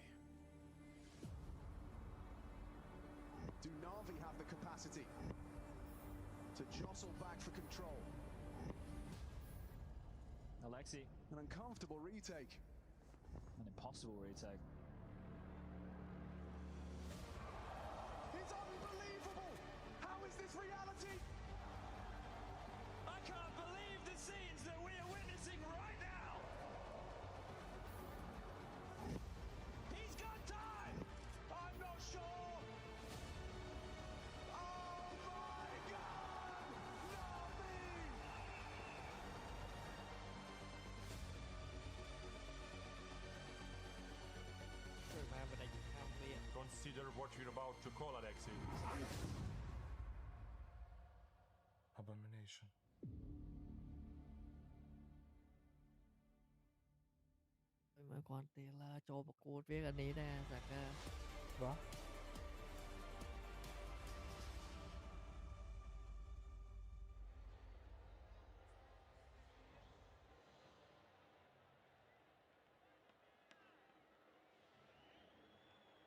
Do Na'Vi have the capacity to jostle back for control? Alexi. An uncomfortable retake. An impossible retake. It's unbelievable! How is this reality? I can't believe the scenes that we are witnessing right to call Alexi. Abomination. Mà quan tiền là cho một cuộc viết anh ấy nè, rằng Đó.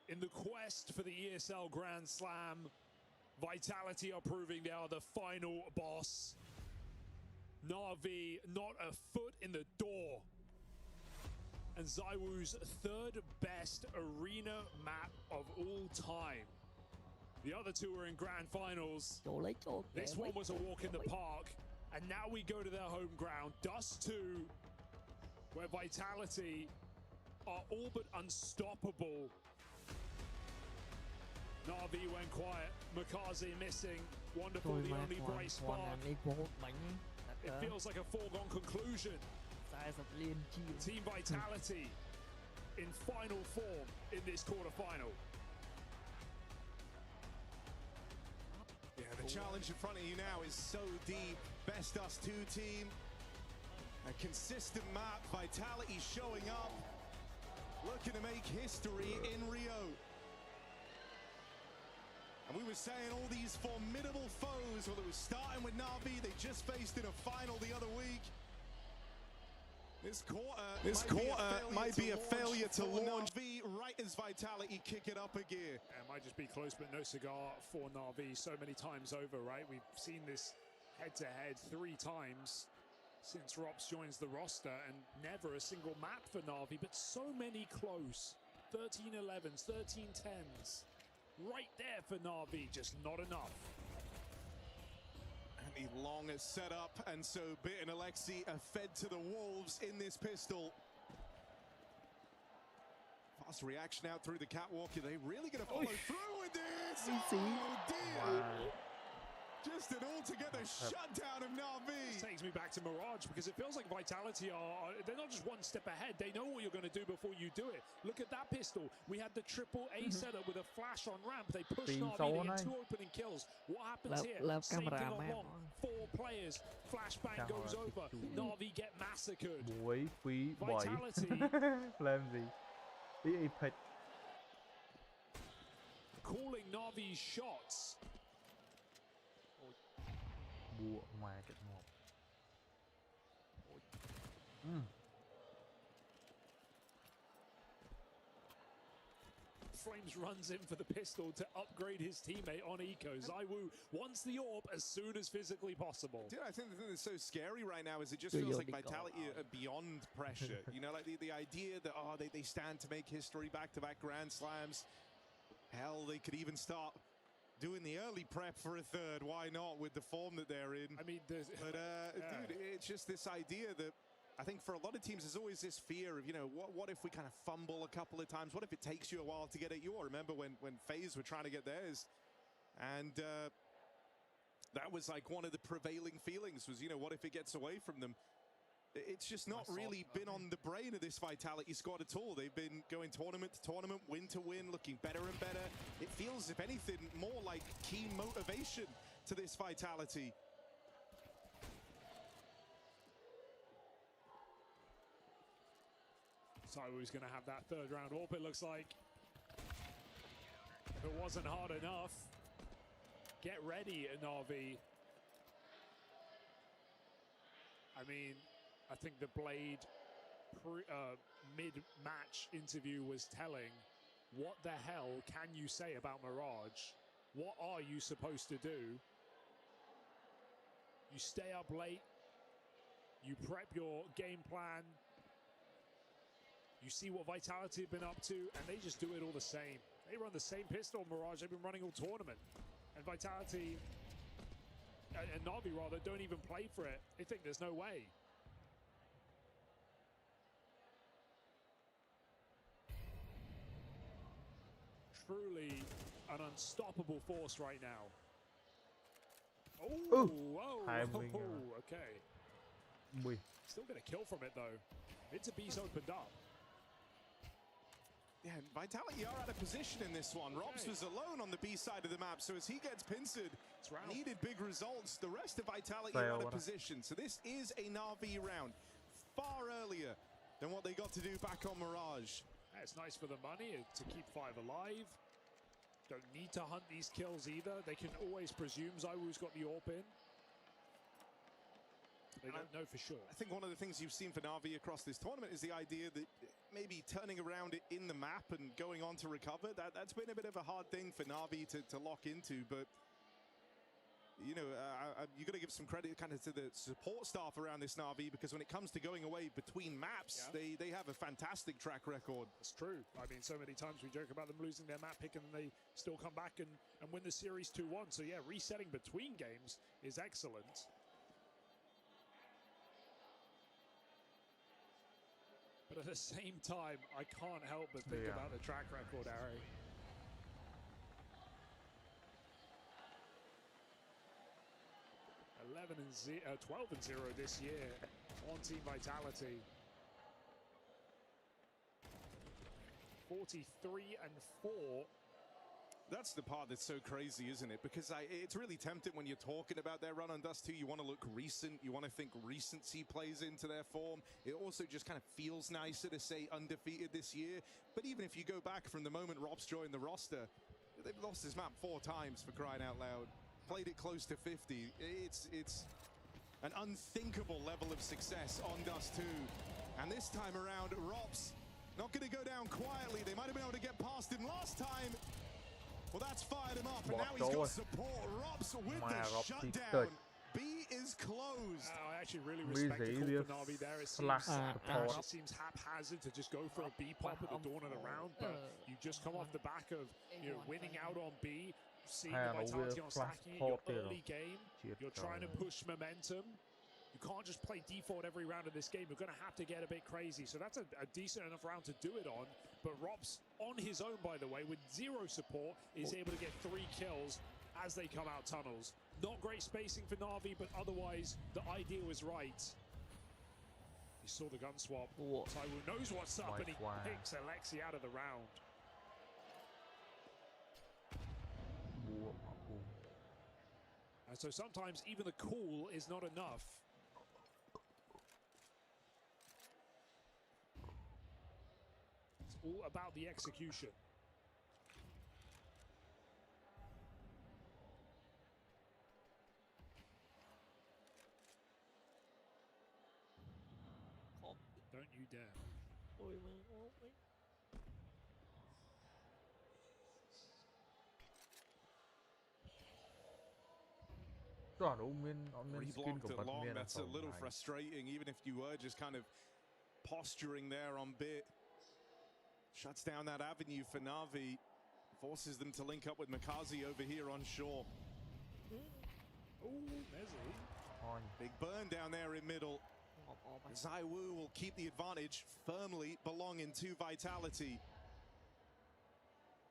In the quest for the ESL Grand Slam, Vitality are proving they are the final boss. Na'Vi not a foot in the door. And ZywOo's third best arena map of all time. The other two are in grand finals. This one was a walk in the park. And now we go to their home ground, Dust 2, where Vitality are all but unstoppable. Na'Vi went quiet, Makaze missing, Wonderful the only bright spark. It feels like a foregone conclusion. Team Vitality in final form in this quarterfinal. Yeah, the challenge in front of you now is so deep. Best Us 2 team. A consistent map, Vitality showing up. Looking to make history in Rio. And we were saying all these formidable foes, well, it was starting with Na'Vi, they just faced in a final the other week. This quarter might be a failure to launch Na'Vi right as Vitality kick it up a gear. It might just be close, but no cigar for Na'Vi so many times over, right? We've seen this head-to-head 3 times since Rops joins the roster, and never a single map for Na'Vi, but so many close. 13-11s, 13-10s. Right there for Na'Vi, just not enough. And the long setup, and so Bit and Alexi are fed to the wolves in this pistol. Fast reaction out through the catwalk. Are they really going to follow through with this? Oh dear! Wow. Just an altogether shutdown of Na'Vi. This takes me back to Mirage, because it feels like Vitality they're not just one step ahead. They know what you're going to do before you do it. Look at that pistol. We had the triple A setup with a flash on ramp. They push Na'Vi to get 2 opening kills. What happens here? Same thing on long. 4 players. Flashbang goes over. Na'Vi get massacred. Vitality. Làm gì? Ý Penh. Calling Na'Vi's shots. Bùa ngoài trận 1. Flames runs in for the pistol to upgrade his teammate on Eco. ZywOo wants the AWP as soon as physically possible. Dude, I think the thing that's so scary right now is it just feels like Vitality are beyond pressure. You know, like the idea that, they stand to make history, back-to-back Grand Slams. Hell, they could even start doing the early prep for a third. Why not, with the form that they're in? I mean, dude, it's just this idea that I think for a lot of teams there's always this fear of, what if we kind of fumble a couple of times? What if it takes you a while to get at yours? Remember when FaZe were trying to get theirs? And that was like one of the prevailing feelings was, what if it gets away from them? It's just not really been on the brain of this Vitality squad at all. They've been going tournament to tournament, win to win, looking better and better. It feels, if anything, more like key motivation to this Vitality. Yeah, Vitality are out of position in this one. Robs was alone on the B side of the map, so as he gets pincered, needed big results. The rest of Vitality are out of position. So this is a Na'Vi round, far earlier than what they got to do back on Mirage. Yeah, it's nice for the money to keep 5 alive. Don't need to hunt these kills either. They can always presume ZywOo's got the AWP in. They don't know for sure. I think one of the things you've seen for Na'Vi across this tournament is the idea that maybe turning around it in the map and going on to recover, that's been a bit of a hard thing for Na'Vi to lock into, but you know, you got to give some credit kind of to the support staff around this Na'Vi, because when it comes to going away between maps, they have a fantastic track record. It's true. I mean, so many times we joke about them losing their map pick and they still come back and win the series 2-1. So yeah, resetting between games is excellent. But at the same time, I can't help but think about the track record, Ari. – 12-0 this year on Team Vitality. 43-4. That's the part that's so crazy, isn't it? Because it's really tempting when you're talking about their run on Dust 2. You want to look recent. You want to think recency plays into their form. It also just kind of feels nicer to say undefeated this year. But even if you go back from the moment Robs joined the roster, they've lost this map 4 times, for crying out loud. Played it close to 50. It's an unthinkable level of success on Dust 2. And this time around, Robs not going to go down quietly. They might have been able to get past him last time. Well, that's fired him up, and now he's got support. Robs with the shutdown. B is closed. I actually really respect the call for Na'Vi there. It seems haphazard to just go for a B pop at the dawn of the round, but you just come off the back of winning out on B, seeing the Vitality on stacking in your early game. You're trying to push momentum. You can't just play default every round of this game. You're going to have to get a bit crazy. So that's a decent enough round to do it on. But Robs, on his own, by the way, with 0 support, is able to get 3 kills as they come out tunnels. Not great spacing for Na'Vi, but otherwise, the idea was right. He saw the gun swap. ZywOo knows what's up, and he picks Alexi out of the round. And so sometimes even the cool is not enough. It's all about the execution. Don't you dare. Reblocked it long. That's a little frustrating, even if you were just kind of posturing there on bit. Shuts down that avenue for Na'Vi. Forces them to link up with Makazi over here on shore. Oh, Messi. Big burn down there in middle. ZywOo will keep the advantage, firmly belonging to Vitality.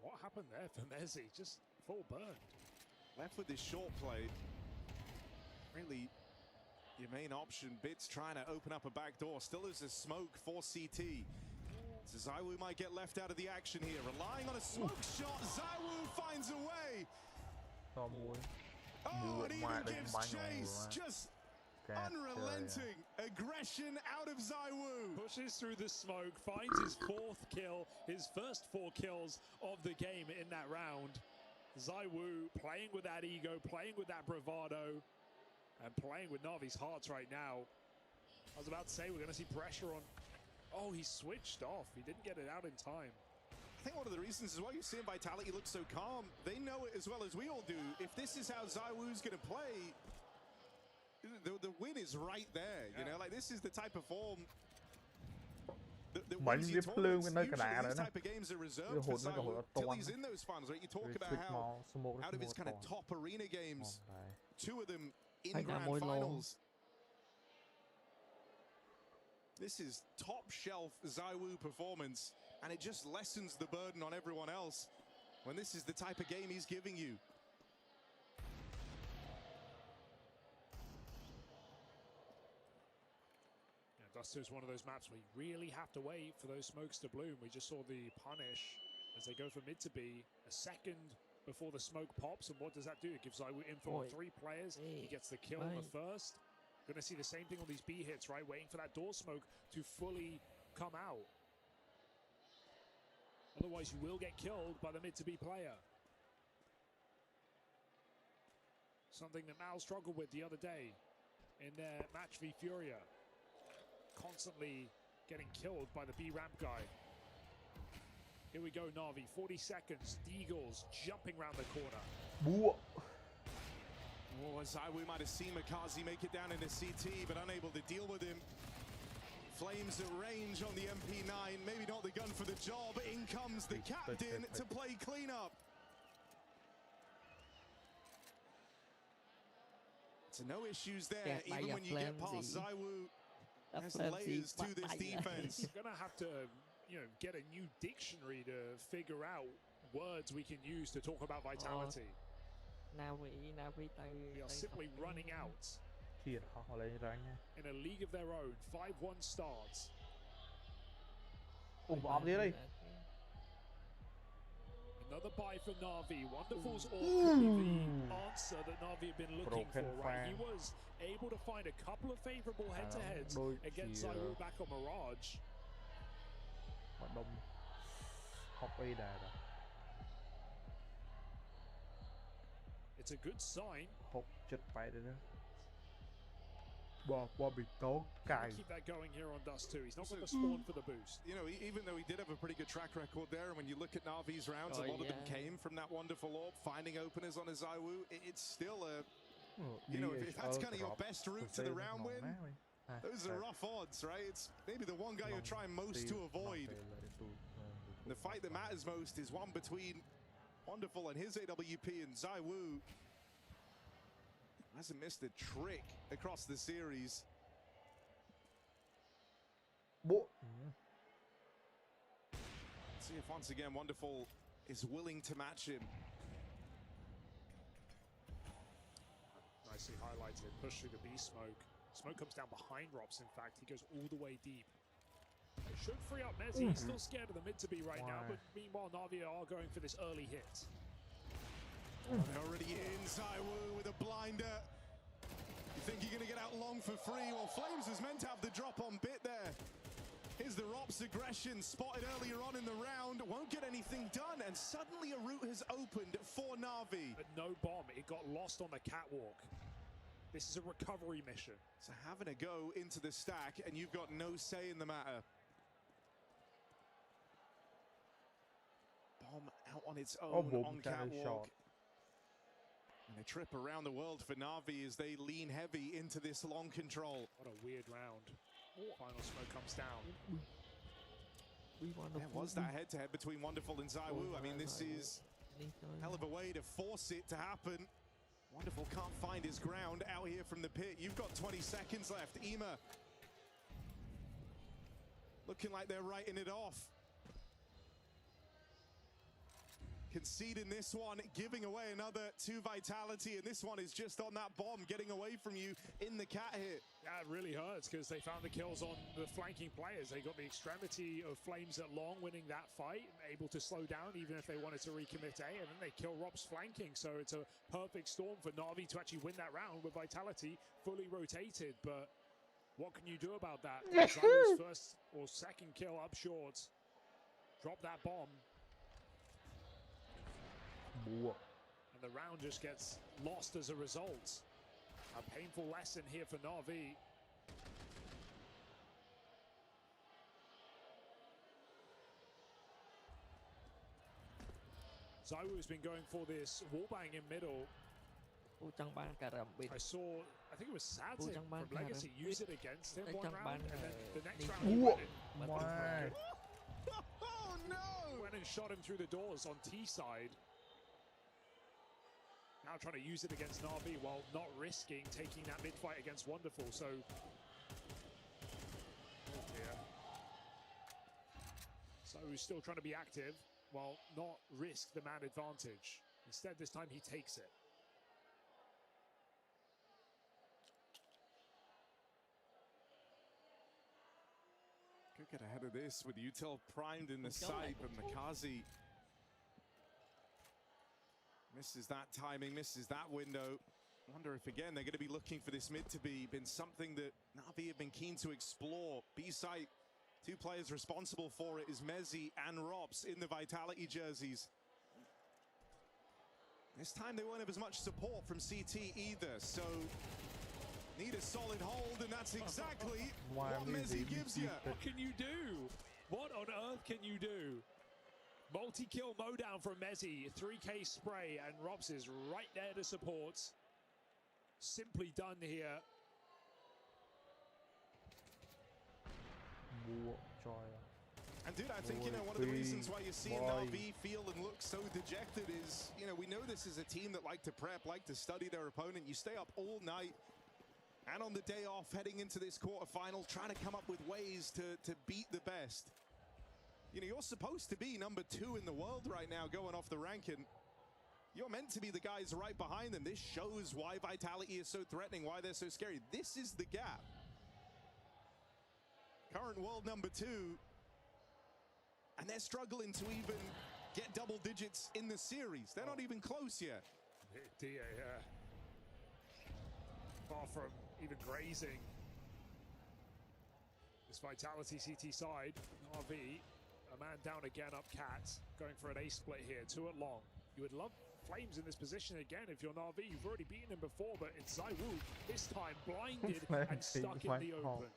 What happened there for Messi? Just full burn. Left with this short play. Really, your main option. Bits trying to open up a back door. Still is a smoke for CT. So ZywOo might get left out of the action here. Relying on a smoke shot. ZywOo finds a way. Oh, and even gives chase. Just unrelenting aggression out of ZywOo. Pushes through the smoke, finds his 4th kill, his first 4 kills of the game in that round. ZywOo playing with that ego, playing with that bravado, and playing with Na'Vi's hearts right now. I was about to say we're going to see pressure on. Oh, he switched off. He didn't get it out in time. I think one of the reasons is why you're seeing Vitality look so calm. They know it as well as we all do. If this is how ZywOo's going to play, the win is right there. You know, like this is the type of form that wins you tournaments. Usually these type of games are reserved for ZywOo till he's in those finals, right? You talk about how out of his kind of top arena games, 2 of them in grand finals. This is top shelf ZywOo performance, and it just lessens the burden on everyone else when this is the type of game he's giving you. Yeah, Dust 2 is one of those maps where you really have to wait for those smokes to bloom. We just saw the punish as they go for mid to B, a second before the smoke pops, and what does that do? It gives ZywOo info on 3 players. He gets the kill on the first. Going to see the same thing on these B hits, right? Waiting for that door smoke to fully come out. Otherwise, you will get killed by the mid to B player. Something that Mal struggled with the other day in their match v Furia. Constantly getting killed by the B ramp guy. Here we go, Na'Vi. 40 seconds. Deagles jumping around the corner. Oh, ZywOo might have seen Makazi make it down in the CT, but unable to deal with him. Flames at range on the MP9. Maybe not the gun for the job. In comes the captain to play cleanup. So no issues there, even when you get past ZywOo. There's layers to this defense. We're going to have to, get a new dictionary to figure out words we can use to talk about Vitality. We are simply running out. In a league of their own, 5-1 starts. Another buy for Na'Vi. Wonderful's all could be the answer that Na'Vi have been looking for, right? He was able to find a couple of favorable head-to-heads against ZywOo back on Mirage. It's a good sign. Keep that going here on Dust 2. He's not going to spawn for the boost. Even though he did have a pretty good track record there, and when you look at Na'Vi's rounds, a lot of them came from that wonderful orb, finding openers on his ZywOo. It's still a, if that's kind of your best route to the round win, those are rough odds, right? It's maybe the one guy you're trying most to avoid. The fight that matters most is one between Wonderful and his AWP, and ZywOo hasn't missed a trick across the series. Let's see if once again Wonderful is willing to match him. Nicely highlighted, push through the B smoke. Smoke comes down behind Rops, in fact. He goes all the way deep. It should free up Mezzy. He's still scared of the mid to be right now, but meanwhile Na'Vi are going for this early hit. They're already in. ZywOo with a blinder. You think you're going to get out long for free? Well, Flames was meant to have the drop on bit there. Here's the Rops aggression spotted earlier on in the round. Won't get anything done, and suddenly a route has opened for Na'Vi. But no bomb. It got lost on the catwalk. This is a recovery mission. So having a go into the stack, and you've got no say in the matter. Bomb out on its own on catwalk. And a trip around the world for Na'Vi as they lean heavy into this long control. What a weird round. Final smoke comes down. There was that head-to-head between Wonderful and ZywOo. I mean, this is a hell of a way to force it to happen. Wonderful can't find his ground out here from the pit. You've got 20 seconds left. Ema looking like they're writing it off. Conceding this one, giving away another 2 Vitality, and this one is just on that bomb, getting away from you in the cat hit. Yeah, it really hurts because they found the kills on the flanking players. They got the extremity of Flames at long, winning that fight, able to slow down even if they wanted to recommit A, and then they kill Rob's flanking. So it's a perfect storm for Na'Vi to actually win that round with Vitality fully rotated. But what can you do about that? ZywOo's first or second kill up short. Drop that bomb. And the round just gets lost as a result. A painful lesson here for Na'Vi. ZywOo's been going for this wallbang in middle. I saw, I think it was Sadzik from Legacy use it against him one round, and then the next round he went in. Oh no! Went and shot him through the doors on T side. Now trying to use it against Na'Vi while not risking taking that mid fight against Wonderful. So, oh dear. So he's still trying to be active while not risk the man advantage. Instead, this time he takes it. Could get ahead of this with Util primed in the sight, but Makazi misses that timing, misses that window. Wonder if again they're going to be looking for this mid to be been something that Na'Vi have been keen to explore. B-site, two players responsible for it is Mezzi and Rops in the Vitality jerseys. This time they won't have as much support from CT either, so need a solid hold, and that's exactly what Mezzi gives you. What can you do? What on earth can you do? Multi-kill mowdown from Mezzi, 3k spray, and Rops is right there to support. Simply done here. And dude, I think, you know, one of the reasons why you're seeing Na'Vi feel and look so dejected is, you know, we know this is a team that like to prep, like to study their opponent. You stay up all night, and on the day off, heading into this quarterfinal, trying to come up with ways to beat the best. You know, you're supposed to be number 2 in the world right now going off the ranking. You're meant to be the guys right behind them. This shows why Vitality is so threatening, why they're so scary. This is the gap. Current world number 2, and they're struggling to even get double digits in the series. They're not even close yet. Dia, yeah. Far from even grazing. This Vitality CT side, RV, a man down again up Cat, going for an ace split here, 2 at long. You would love Flames in this position again if you're Na'Vi. You've already beaten him before, but it's ZywOo this time blinded and stuck in the open.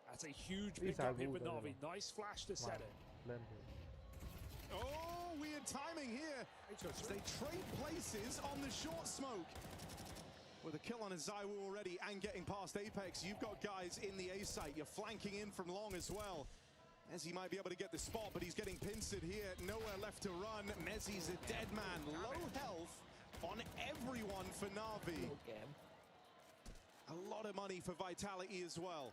That's a huge pickup here for Na'Vi. Nice flash to set it. Oh, weird timing here. They trade places on the short smoke. With a kill on a ZywOo already and getting past Apex, you've got guys in the A site. You're flanking in from long as well. Mezzi might be able to get the spot, but he's getting pincered here. Nowhere left to run. Mezzi's a dead man. Low health on everyone for Na'Vi. A lot of money for Vitality as well.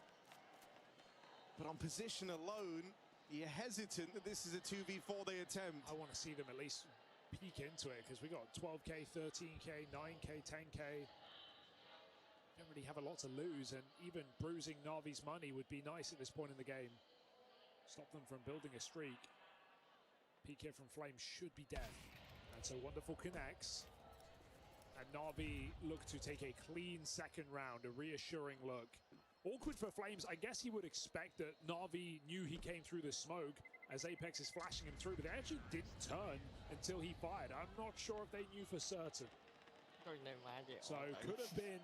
But on position alone, you're hesitant that this is a 2v4 they attempt. I want to see them at least peek into it, because we got 12k, 13k, 9k, 10k. Don't really have a lot to lose, and even bruising Na'Vi's money would be nice at this point in the game. Stop them from building a streak. Peek here from Flame should be death. And so Wonderful connects. And Na'Vi look to take a clean second round, a reassuring look. Awkward for Flames. I guess he would expect that Na'Vi knew he came through the smoke as Apex is flashing him through, but they actually didn't turn until he fired. I'm not sure if they knew for certain. So could have been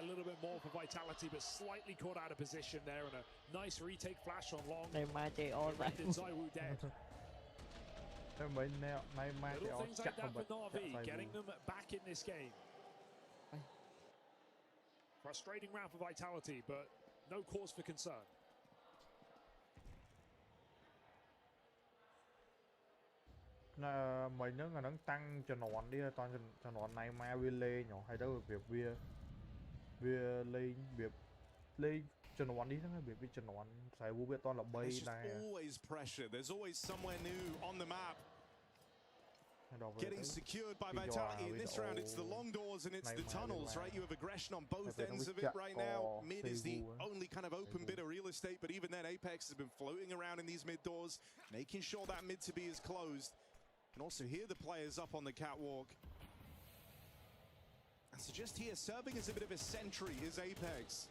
a little bit more for Vitality, but slightly caught out of position there, and a nice retake flash on long. Rendered ZywOo dead. Little things like that for Na'Vi, getting them back in this game. Frustrating round for Vitality, but no cause for concern. Mình nó nắng tăng cho nón đi, toàn cho nón này mà vi lê nhỏ hay đâu việc vi lê việc lê cho nón đi, nó việc vi cho nón xài vũ biết toàn là bay này. There's always pressure. There's always somewhere new on the map. Getting secured by Vitality in this round. It's the long doors and it's the tunnels, right? You have aggression on both ends of it right now. Mid is the only kind of open bit of real estate, but even then Apex has been floating around in these mid doors, making sure that mid to be is closed. And also here the players up on the catwalk. And so just here, serving as a bit of a sentry is Apex.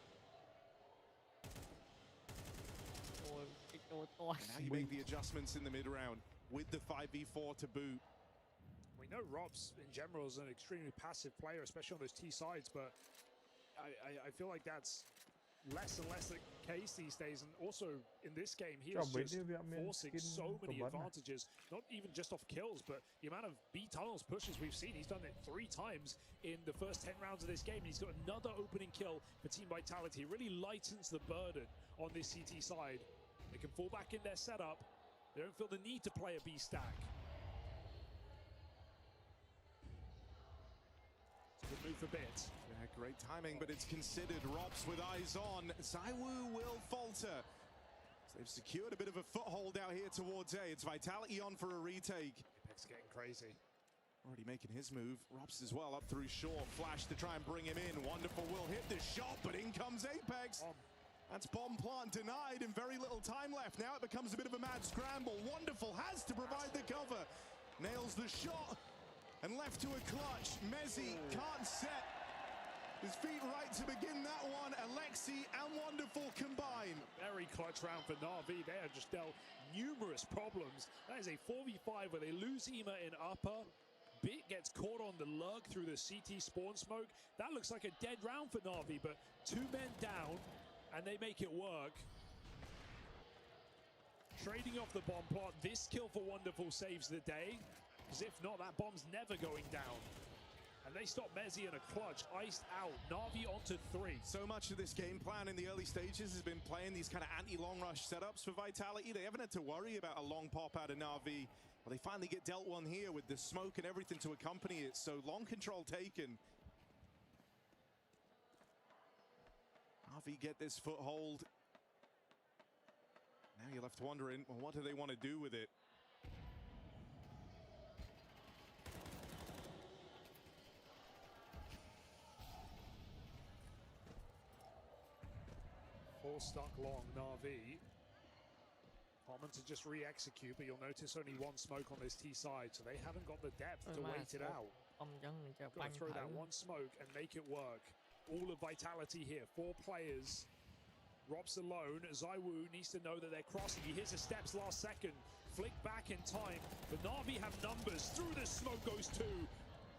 And now you make the adjustments in the mid round with the 5v4 to boot. We know Robs in general is an extremely passive player, especially on those T sides, but I feel like that's less and less the case these days. And also in this game, he is just forcing so many advantages, not even just off kills, but the amount of B tunnels pushes we've seen. He's done it 3 times in the first 10 rounds of this game, and he's got another opening kill for Team Vitality. It really lightens the burden on this CT side. They can fall back in their setup. They don't feel the need to play a B stack. Good move for Bit. Yeah, great timing, but it's considered. Rops with eyes on. ZywOo will falter. So they've secured a bit of a foothold out here towards A. It's Vitality on for a retake. Apex getting crazy. Already making his move. Rops as well up through short. Flash to try and bring him in. Wonderful will hit the shot, but in comes Apex. That's bomb plant denied and very little time left. Now it becomes a bit of a mad scramble. Wonderful has to provide the cover. Nails the shot and left to a clutch. Mezzi can't set his feet right to begin that one. Alexi and Wonderful combine. Very clutch round for Na'Vi. They have just dealt numerous problems. That is a 4v5 where they lose Ema in upper. Bit gets caught on the lurk through the CT spawn smoke. That looks like a dead round for Na'Vi, but 2 men down, and they make it work. Trading off the bomb plot. This kill for Wonderful saves the day, because if not, that bomb's never going down. And they stop Mezzi in a clutch, iced out. Na'Vi onto 3. So much of this game plan in the early stages has been playing these kind of anti-long rush setups for Vitality. They haven't had to worry about a long pop out of Na'Vi. Well, they finally get dealt one here with the smoke and everything to accompany it. So long control taken. Na'Vi get this foothold. Now you're left wondering, well, what do they want to do with it? Four stuck long, Na'Vi. Common to just re-execute, but you'll notice only 1 smoke on this T side, so they haven't got the depth to wait it out. Got to throw that 1 smoke and make it work. All of Vitality here, 4 players. Rob's alone. Zaiwu needs to know that they're crossing. He hits the steps last second. Flick back in time, but Na'Vi have numbers. Through the smoke goes 2.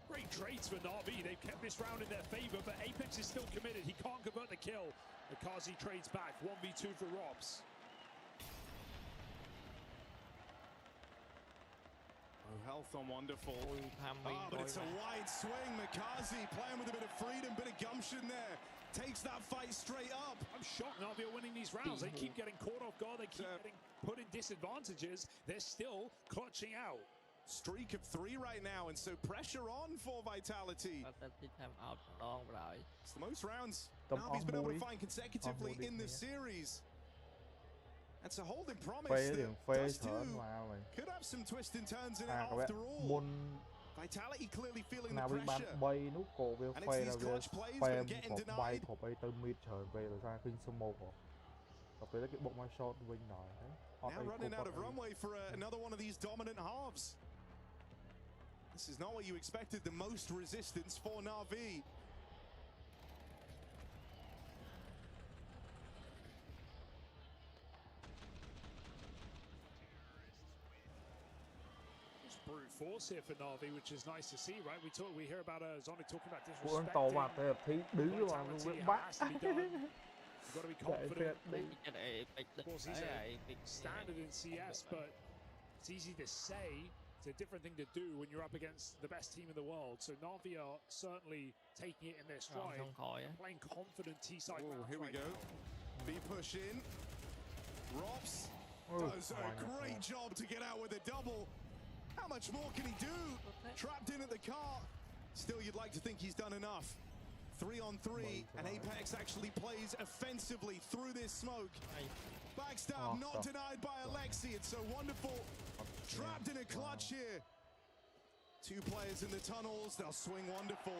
Great trades for Na'Vi. They've kept this round in their favor, but Apex is still committed. He can't convert the kill. Akazi trades back. 1v2 for Robs. Health on Wonderful. But it's a wide swing. Makazi playing with a bit of freedom, bit of gumption there. Takes that fight straight up. I'm shocked Na'Vi are winning these rounds. They keep getting caught off guard. They keep getting put in disadvantages. They're still clutching out. Streak of 3 right now, and so pressure on for Vitality. It's the most rounds Na'Vi's been able to find consecutively in the series. That's a holding promise that does too. Could have some twists and turns in it after all. Vitality clearly feeling the pressure. And it's these clutch plays when getting denied. Now running out of runway for another one of these dominant halves. This is not what you expected. The most resistance for Na'Vi. Brute force here for Na'Vi, which is nice to see, right? We hear about Zonic talking about disrespecting. Vitality has to be done. You've got to be confident. Of course, he's a standard in CS, but it's easy to say. It's a different thing to do when you're up against the best team in the world. So Na'Vi are certainly taking it in their stride, playing confident T-side. Oh, here we go. B push in. Robs does a great job to get out with a double. How much more can he do? Trapped in at the car. Still, you'd like to think he's done enough. 3 on 3, and Apex actually plays offensively through this smoke. Backstab not denied by Alexi. It's so Wonderful. Trapped in a clutch here. 2 players in the tunnels. They'll swing Wonderful.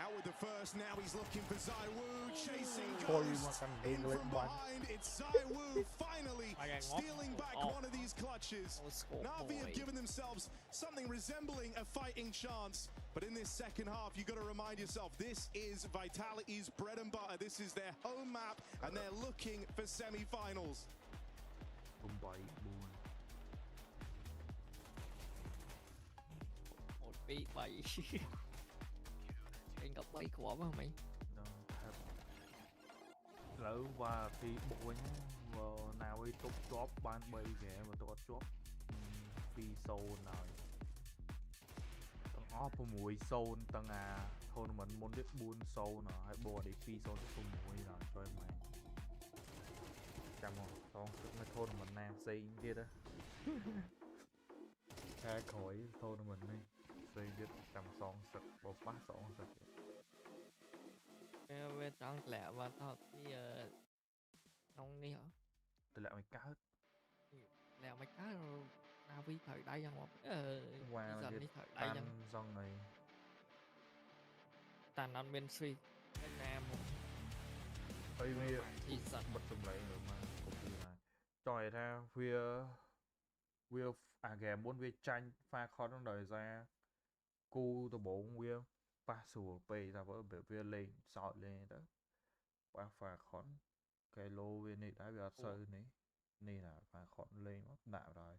Out with the first. Now he's looking for Zaiwu. Chasing Ghost. In from behind. It's Zaiwu finally stealing back one of these clutches. Na'Vi have given themselves something resembling a fighting chance. But in this second half, you've got to remind yourself, this is Vitality's bread and butter. This is their home map, and they're looking for semi-finals. Anh gặp mấy của mà mày lỡ qua thì bộ nào ấy tốt chóp ban bay ghẻ mà tốt chóp phi sâu nào tầng off mùi sâu tầng thôi mình muốn biết buôn sâu nào hay bò để phi sâu cho mùi nào cho em mày chăm không con cái thôn mình nam xây kia đó khai khỏi thôn mình đi xây biết chăm son sực bột bát son sực về tăng lẹ và thật thì nông đi hả từ lại mày cá hết lẹ mày cá rồi nào vi thời đại rằng qua là đi thời đại dân này tàn ăn bên suy bên nam Ây mi bật súng lấy rồi mà copy lại trời ra vía game 4 vía tranh pha khó trong đời ra cu từ 4 vía ba sủa pay ra với vía lên sọt lên đó ba pha khó cái lô vía này đã bị sơ này này là pha khó lên mất đạo rồi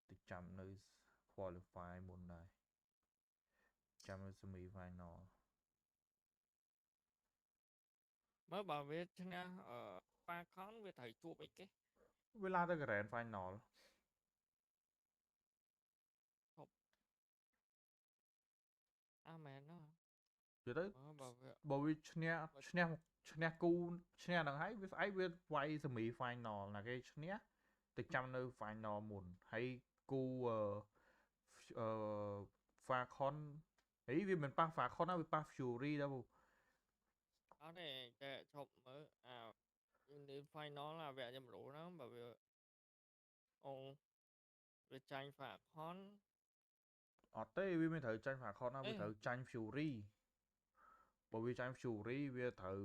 thì chậm nơi qualify môn này chậm nơi semi final mới bảo biết nha ở ba con với thầy chua mấy cái เวลาtới grand final អាមែនណា rồi đấy bởi vìឈ្នះគូឈ្នះនឹងហើយវាស្អែកវាវាយ semi final ណាគេឈ្នះទៅចាំនៅ final មុនហើយគូFalcon អីវាមិនប៉ះ Falcon ណាវាប៉ះ Fury ដែរពូ អត់ទេតែឈប់មើលអានៅ final là vẽ nhầm lỗ đó bởi vìវាចាញ់ Falcon អត់ទេវាមិនត្រូវចាញ់ Falcon ណាវាត្រូវចាញ់ Fury បើវាចាញ់ Fury វាត្រូវ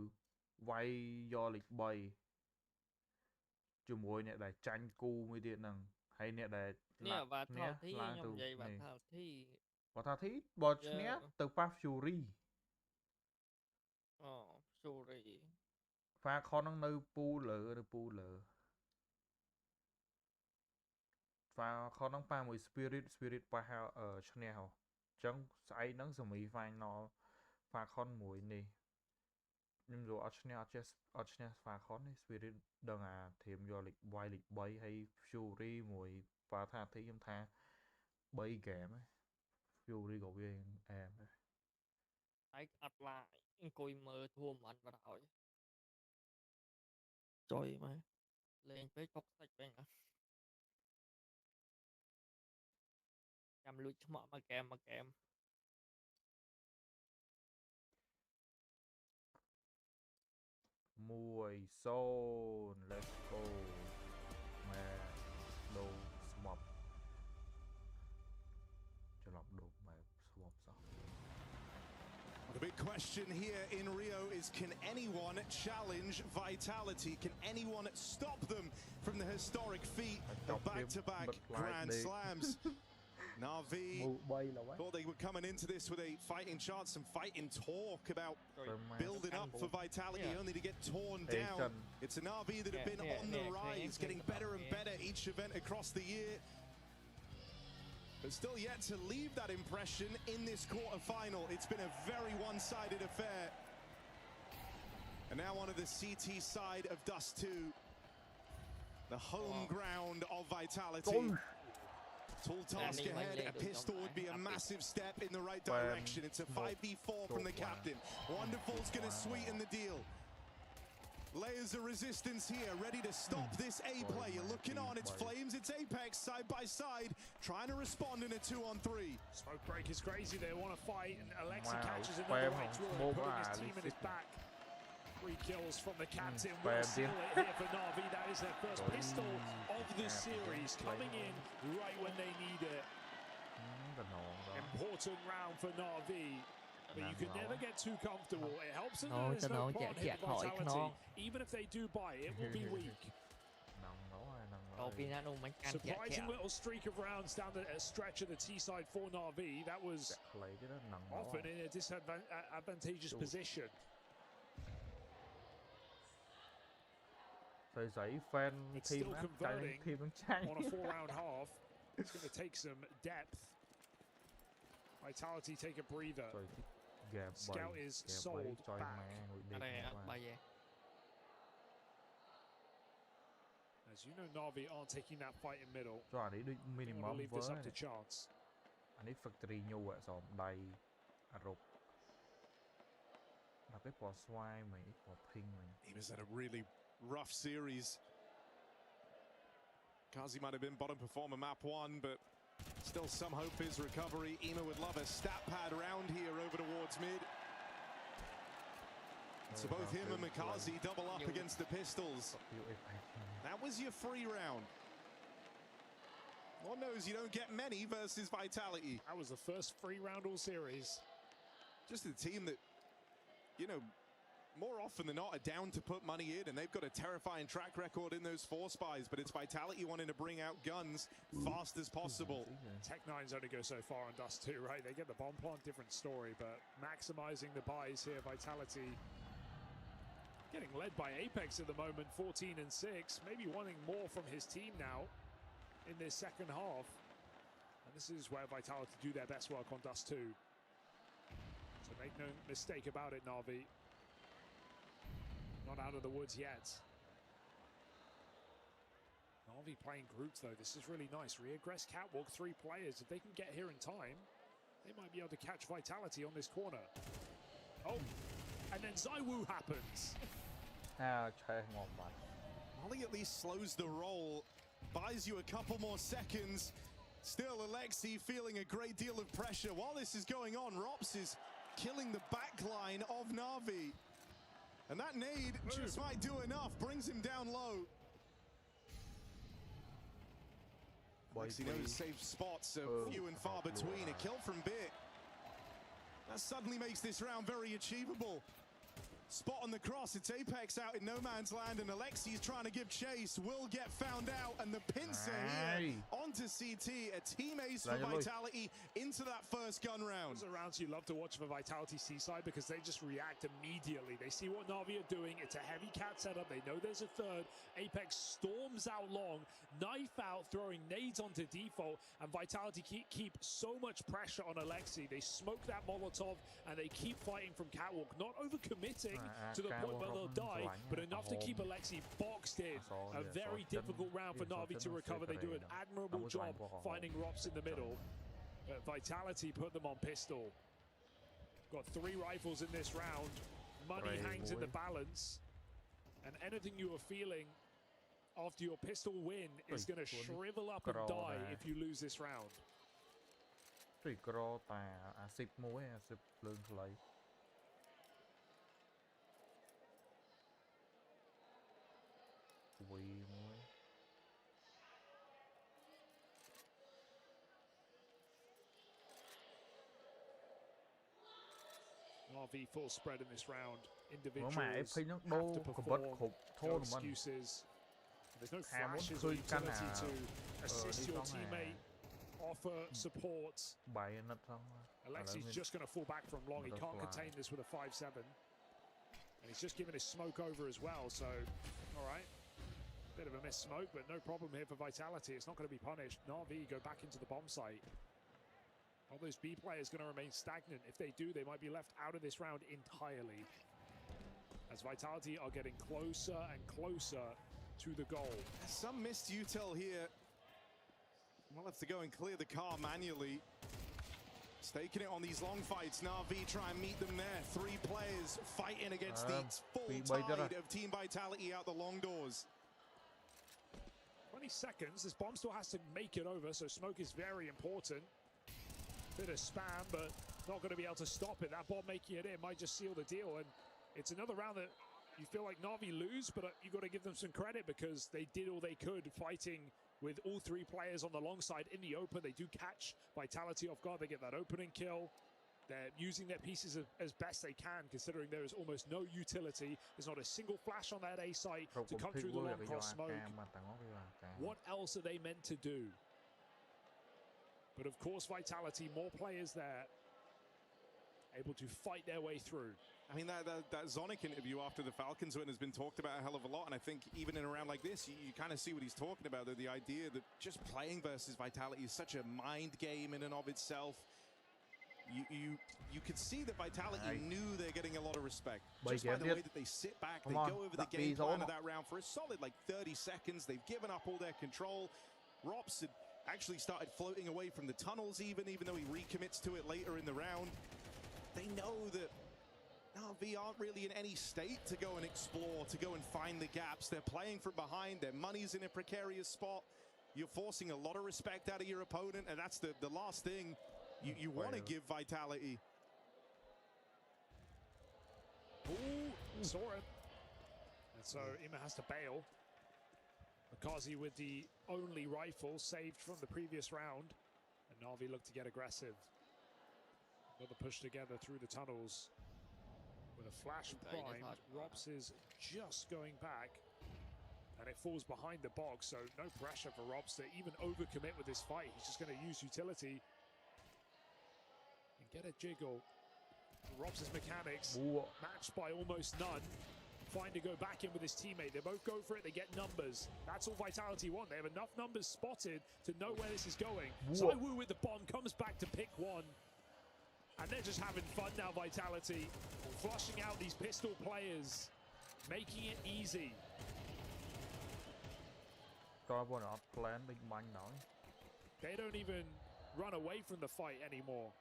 វាយយកលេខ3ជាមួយអ្នកដែលចាញ់គូមួយទៀតហ្នឹងហើយអ្នកដែលនេះ Vitality ខ្ញុំនិយាយ Vitality បើឈ្នះទៅប៉ះ Fury Fury Falcon ហ្នឹងនៅពូលើFalcon ហ្នឹងប៉ះមួយ Spirit ប៉ះឈ្នះអញ្ចឹងស្អែកហ្នឹង semi final Falcon មួយនេះខ្ញុំយកអត់ឈ្នះ Falcon នេះ Spirit ដឹងអាធៀមយកលេខវាយលេខ3ហើយ Fury មួយ Vitality ខ្ញុំថា3 game ហ្នឹង Fury ក៏វាអែមដែរឯងអត់ឡាយអង្គុយមើលធួមអត់បាត់ហើយចុយមកលេងពេកពុកសាច់ពេកអត់ចាំលួចឆ្មក់មកហ្គេម 1-0 let's go ម៉ែដូរស្មប់ច្រឡំដូរម៉ែស្មប់សោះ The big question here in Rio is, can anyone challenge Vitality? Can anyone stop them from the historic feat of back-to-back Grand Slams? Na'Vi thought they were coming into this with a fighting chance, some fighting talk about building up for Vitality, only to get torn down. It's a Na'Vi that have been on the rise, getting better and better each event across the year. But still yet to leave that impression in this quarter-final. It's been a very one-sided affair. And now onto the CT side of Dust 2. The home ground of Vitality. Tall task ahead. A pistol would be a massive step in the right direction. It's a 5v4 from the captain. Wonderful's going to sweeten the deal. Layers of resistance here, ready to stop this A play. You're looking on, it's Flames, it's Apex, side by side, trying to respond in a 2-on-3. Smoke break is crazy, they want to fight, and Alexi catches another right draw, putting his team in his back. 3 kills from the captain, will seal it here for Na'Vi. That is their first pistol of the series, coming in right when they need it. Important round for Na'Vi. But you can never get too comfortable. It helps that there's no bot hit Vitality. Even if they do buy it, it will be weak. Surprising little streak of rounds down the stretch of the T side for Na'Vi. That was often in a disadvantageous position. It's still converting on a 4-round half. It's going to take some depth. Vitality take a breather. Scout is sold back. As you know, Na'Vi aren't taking that fight in middle. Cho anh ấy minimum leave this up to chance. Anh ấy factory nhu ạ xóm đầy rụp. Là cái bỏ xoay mày bỏ ping mày. He was at a really rough series. Kazi might have been bottom performer map 1, but still some hope is recovery. Ema would love a stat pad around here over towards mid. So both him and Mikazi double up against the pistols. That was your free round. Lord knows you don't get many versus Vitality. That was the first free round all series. Just a team that, you know, more often than not, are down to put money in, and they've got a terrifying track record in those 4 spies, but it's Vitality wanting to bring out guns fast as possible. Tech9's only go so far on Dust 2, right? They get the bomb plant, different story, but maximizing the buys here, Vitality getting led by Apex at the moment, 14 and 6, maybe wanting more from his team now in this second half. And this is where Vitality do their best work on Dust 2. So make no mistake about it, Na'Vi. Not out of the woods yet. Na'Vi playing groups though, this is really nice. Regress Catwalk, 3 players. If they can get here in time, they might be able to catch Vitality on this corner. Oh, and then ZywOo happens. Molly at least slows the roll, buys you a couple more seconds. Still, Alexi feeling a great deal of pressure. While this is going on, Rops is killing the backline of Na'Vi. And that nade just might do enough, brings him down low. Alexi knows safe spots are few and far between. A kill from Bit. That suddenly makes this round very achievable. Spot on the cross, it's Apex out in no man's land, and Alexi's trying to give chase, will get found out, and the pincer here onto CT, a team ace for Vitality into that first gun round. Those are rounds you love to watch for Vitality Seaside because they just react immediately. They see what Na'Vi are doing, it's a heavy cat setup, they know there's a third, Apex storms out long, knife out, throwing nades onto default, and Vitality keep so much pressure on Alexi. They smoke that Molotov, and they keep fighting from Catwalk, not overcommitting to the point where they'll die, but enough to keep Alexi boxed in. A very difficult round for Na'Vi to recover. They do an admirable job finding Rops in the middle, but Vitality put them on pistol. Got 3 rifles in this round. Money hangs in the balance, and anything you were feeling after your pistol win is going to shrivel up and die if you lose this round. RV full spread in this round. Individuals have to perform, no excuses. There's no flashes or utility to assist your teammate, offer support. Alexi's just going to fall back from long. He can't contain this with a 5-7. And he's just given his smoke over as well, so, all right. Bit of a missed smoke, but no problem here for Vitality. It's not going to be punished. Na'Vi go back into the bomb site. Are those B players going to remain stagnant? If they do, they might be left out of this round entirely. As Vitality are getting closer and closer to the goal. Some missed util here. We'll have to go and clear the car manually. Staking it on these long fights. Na'Vi try and meet them there. 3 players fighting against the full tide of Team Vitality out the long doors. 20 seconds. This bomb still has to make it over, so smoke is very important. Bit of spam, but not going to be able to stop it. That bomb making it in might just seal the deal, and it's another round that you feel like Na'Vi lose, but you got to give them some credit because they did all they could fighting with all 3 players on the long side in the open. They do catch Vitality off guard. They get that opening kill. They're using their pieces as best they can, considering there is almost no utility. There's not a single flash on that A site to come through the long cross smoke. What else are they meant to do? But of course, Vitality, more players there, able to fight their way through. I mean, that Zonic interview after the Falcons win has been talked about a hell of a lot, and I think even in a round like this, you kind of see what he's talking about, the idea that just playing versus Vitality is such a mind game in and of itself. You could see that Vitality knew they're getting a lot of respect. Just by the way that they sit back, they go over the game plan of that round for a solid like 30 seconds. They've given up all their control. Rops had actually started floating away from the tunnels even though he recommits to it later in the round. They know that Na'Vi aren't really in any state to go and explore, to go and find the gaps. They're playing from behind. Their money's in a precarious spot. You're forcing a lot of respect out of your opponent, and that's the last thing you want to give Vitality. Ooh, saw it. And so Ima has to bail. Akazi with the only rifle saved from the previous round. And Na'Vi look to get aggressive. Another push together through the tunnels. With a flash prime, Robs is just going back. And it falls behind the box, so no pressure for Robs to even overcommit with this fight. He's just going to use utility and get a jiggle. Robs' mechanics matched by almost none. Fine to go back in with his teammate. They both go for it. They get numbers. That's all Vitality want. They have enough numbers spotted to know where this is going. ZywOo with the bomb comes back to pick one. And they're just having fun now, Vitality. Flushing out these pistol players. Making it easy. They don't even run away from the fight anymore.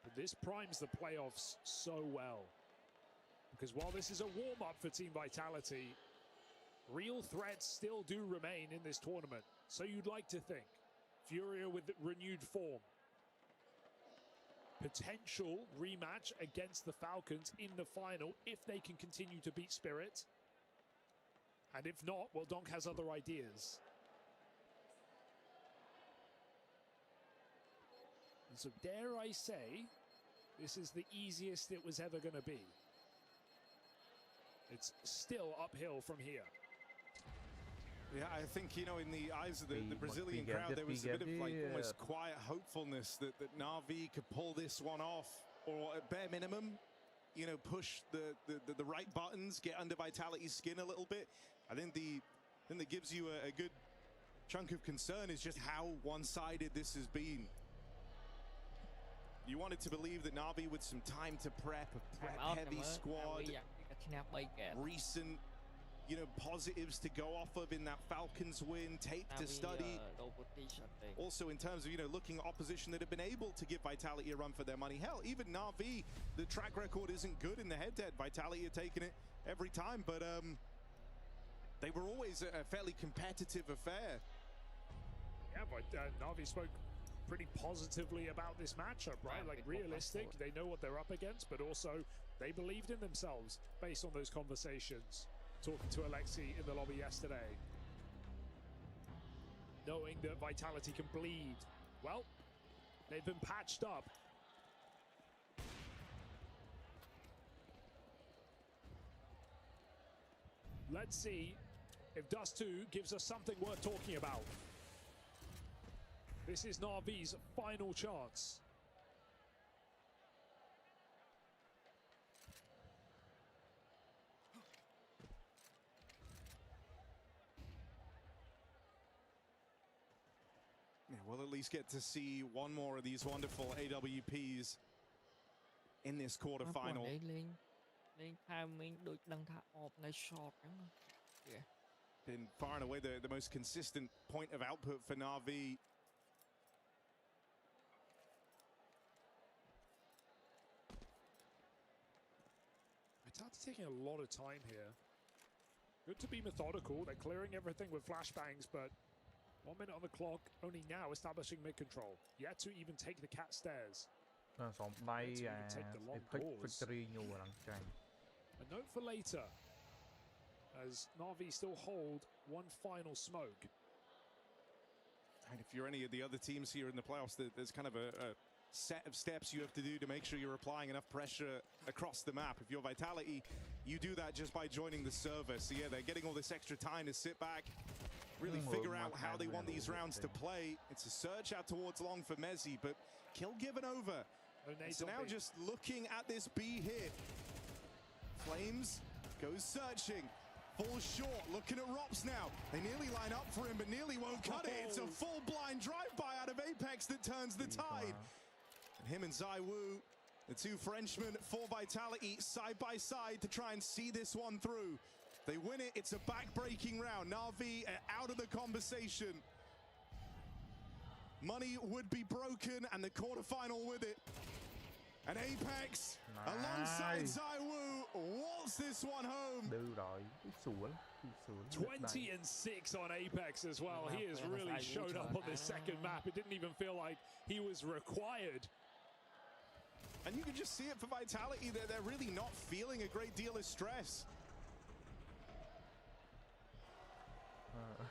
But this primes the playoffs so well. Because while this is a warm-up for Team Vitality, real threats still do remain in this tournament. So you'd like to think. Furia with renewed form. Potential rematch against the Falcons in the final if they can continue to beat Spirit. And if not, well, Donk has other ideas. And so dare I say, this is the easiest it was ever going to be. It's still uphill from here. Yeah, I think, you know, in the eyes of the Brazilian crowd, there was a bit of like almost quiet hopefulness that Na'Vi could pull this one off, or at bare minimum, you know, push the right buttons, get under Vitality's skin a little bit. I think the thing that gives you a good chunk of concern is just how one-sided this has been. You wanted to believe that Na'Vi with some time to prep, a prep-heavy squad, recent, you know, positives to go off of in that Falcons win, tape to study. Also in terms of, you know, looking at opposition that have been able to give Vitality a run for their money. Hell, even Na'Vi, the track record isn't good in the head-to-head. Vitality are taking it every time, but they were always a fairly competitive affair. Yeah, but Na'Vi spoke pretty positively about this matchup, right? Like realistic, they know what they're up against, but also they believed in themselves based on those conversations. Talking to Alexi in the lobby yesterday. Knowing that Vitality can bleed. Well, they've been patched up. Let's see if Dust 2 gives us something worth talking about. This is Na'Vi's final chance. Yeah, we'll at least get to see one more of these wonderful AWPs in this quarterfinal. Been far and away the most consistent point of output for Na'Vi. Vitality taking a lot of time here. Good to be methodical. They're clearing everything with flashbangs, but 1 minute on the clock, only now establishing mid-control. Yet to even take the cat stairs. Yet to even take the long doors. A note for later, as Na'Vi still hold one final smoke. And if you're any of the other teams here in the playoffs, there's kind of a set of steps you have to do to make sure you're applying enough pressure across the map. If you're Vitality, you do that just by joining the server. So yeah, they're getting all this extra time to sit back, really figure out how they want these rounds to play. It's a search out towards long for Mezzi, but kill given over. So now just looking at this B hit. Flames goes searching. Falls short, looking at Rops now. They nearly line up for him, but nearly won't cut it. It's a full blind drive-by out of Apex that turns the tide. And him and ZywOo, the two Frenchmen for Vitality, side by side to try and see this one through. They win it, it's a back-breaking round. Na'Vi out of the conversation. Money would be broken, and the quarterfinal with it. And Apex, alongside ZywOo, what puts this one home. 20-6 on Apex as well. He has really showed up on this second map. It didn't even feel like he was required. And you can just see it for Vitality. They're really not feeling a great deal of stress.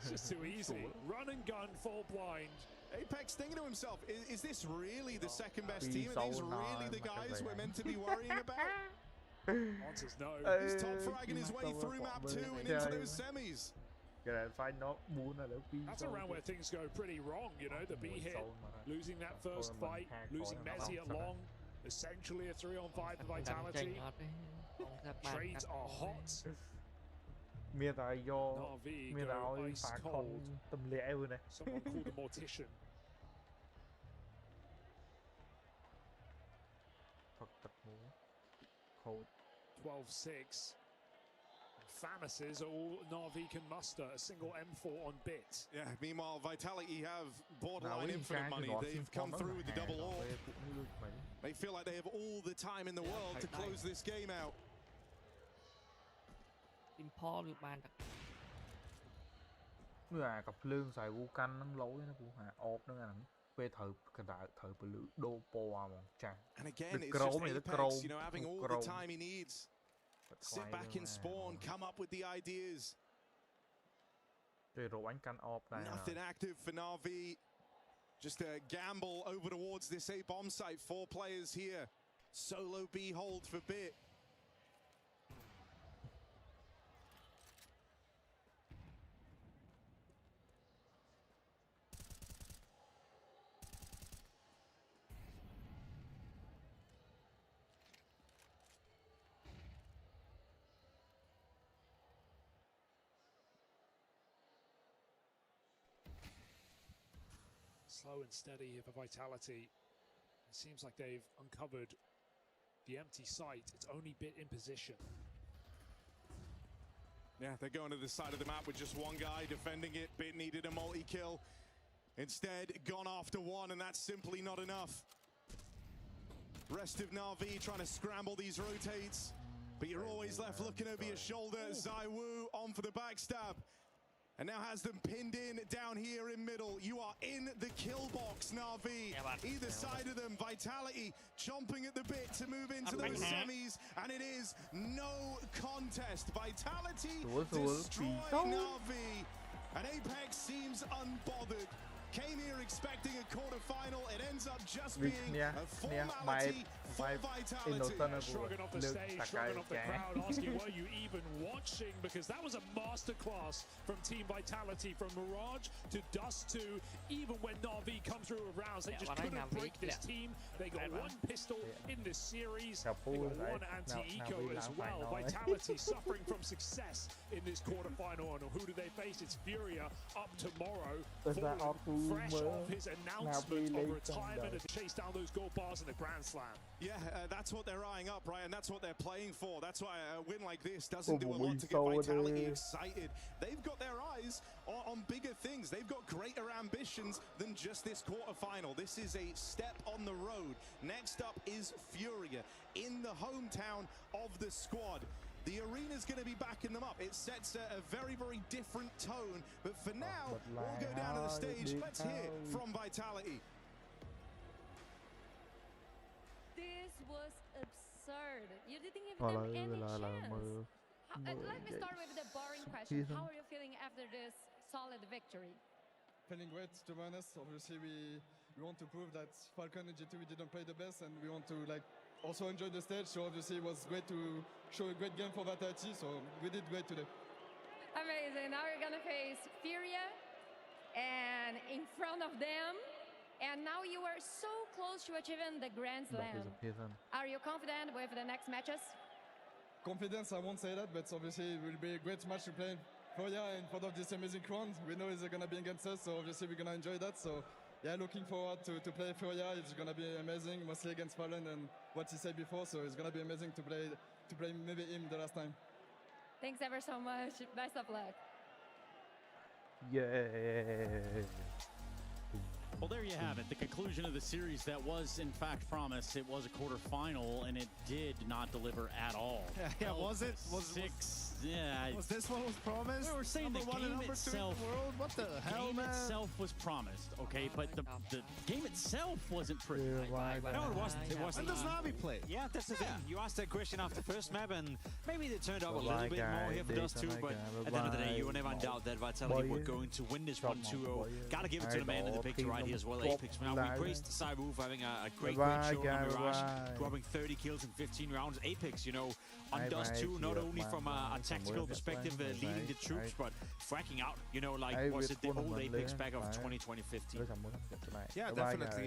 It's just too easy. Run and gun, fall blind. Apex thinking to himself, is this really the second best team? Are these really the guys we're meant to be worrying about? Answer's no. He's top fragging his way through map 2 and into those semis. That's around where things go pretty wrong, you know. The B hit, losing that first fight, losing Messi at long, essentially a 3-on-5 for Vitality. Trades are hot. Na'Vi go ice cold. Someone called a mortician. 12-6. Famises are all Na'Vi can muster. A single M4 on bit. Yeah, meanwhile, Vitality have borderline infinite money. They've come through with the double ore. They feel like they have all the time in the world to close this game out. Cặp lương xài vu canh nó lối nó vu hà ốp nó nè về thử cái đại thử bự lưỡi đô po mà chàng. And again, it's just Apex, you know, having all the time he needs. Sit back and spawn, come up with the ideas. Nothing active for Na'Vi. Just a gamble over towards this A bomb site. 4 players here. Solo B hold for Bit. Slow and steady here for Vitality. It seems like they've uncovered the empty site. It's only Bit in position. Yeah, they're going to the side of the map with just one guy defending it. Bit needed a multi-kill. Instead, gone after one, and that's simply not enough. Rest of Na'Vi trying to scramble these rotates, but you're always left looking over your shoulder. ZywOo on for the backstab. And now has them pinned in down here in middle. You are in the kill box, Na'Vi. Either side of them, Vitality chomping at the bit to move into those semis. And it is no contest. Vitality destroy Na'Vi. And Apex seems unbothered. Came here expecting a quarterfinal. It ends up just being a formality for Vitality. Shrugging off the stage, shrugging off the crowd, asking, were you even watching? Because that was a masterclass from Team Vitality, from Mirage to Dust 2. Even when Na'Vi come through with rounds, they just couldn't break this team. They got one pistol in this series. They got one anti-eco as well. Vitality suffering from success in this quarterfinal. And who do they face? It's Furia up tomorrow. Fresh off his announcement of retirement and chase down those gold bars in the Grand Slam. Yeah, that's what they're eyeing up, right? And that's what they're playing for. That's why a win like this doesn't do a lot to get Vitality excited. They've got their eyes on bigger things. They've got greater ambitions than just this quarterfinal. This is a step on the road. Next up is Furia in the hometown of the squad. The arena's going to be backing them up. It sets a very, very different tone. But for now, we'll go down to the stage. Let's hear from Vitality. This was absurd. You didn't give them any chance. Let me start with the boring question. How are you feeling after this solid victory? Feeling great, to be honest. Obviously, we want to prove that Falcon and G2 we didn't play the best, and we want to also enjoy the stage. So obviously it was great to show a great game for Vitality. So we did great today. Amazing. Now you're gonna face Furia, and in front of them. And now you are so close to achieving the Grand Slam. Are you confident with the next matches? Confidence, I won't say that, but obviously it will be a great match to play Furia in front of this amazing crowd. We know it's going to be against us, so obviously we're going to enjoy that. So yeah, looking forward to play Furia. It's going to be amazing, mostly against Fallen and what he said before. So it's going to be amazing to play maybe him the last time. Thanks ever so much. Best of luck. Yeah. Well, there you have it. The conclusion of the series that was, in fact, promised. It was a quarterfinal, and it did not deliver at all. Yeah, was it? Was this one was promised? We were saying number the one and game number two in itself. the world? What the hell, game man? itself was promised, okay, but the game itself wasn't pretty. No, it wasn't. It wasn't. When does Navi play? Yeah, that's the thing. You asked that question after the first map, and maybe they turned up a little bit more here for Dust 2, but at the end of the day, you were never in doubt that Vitality were going to win this 1-2-0. Gotta give it to the man in the picture right here as well, Apex. Now, we praised Cyberwolf having a great show on Mirage, dropping 30 kills in 15 rounds. Apex, you know, on Dust 2, not only from a tactical perspective, leading the troops, but fracking out, you know, like was it the old Apex back of 2020-15? Yeah, definitely.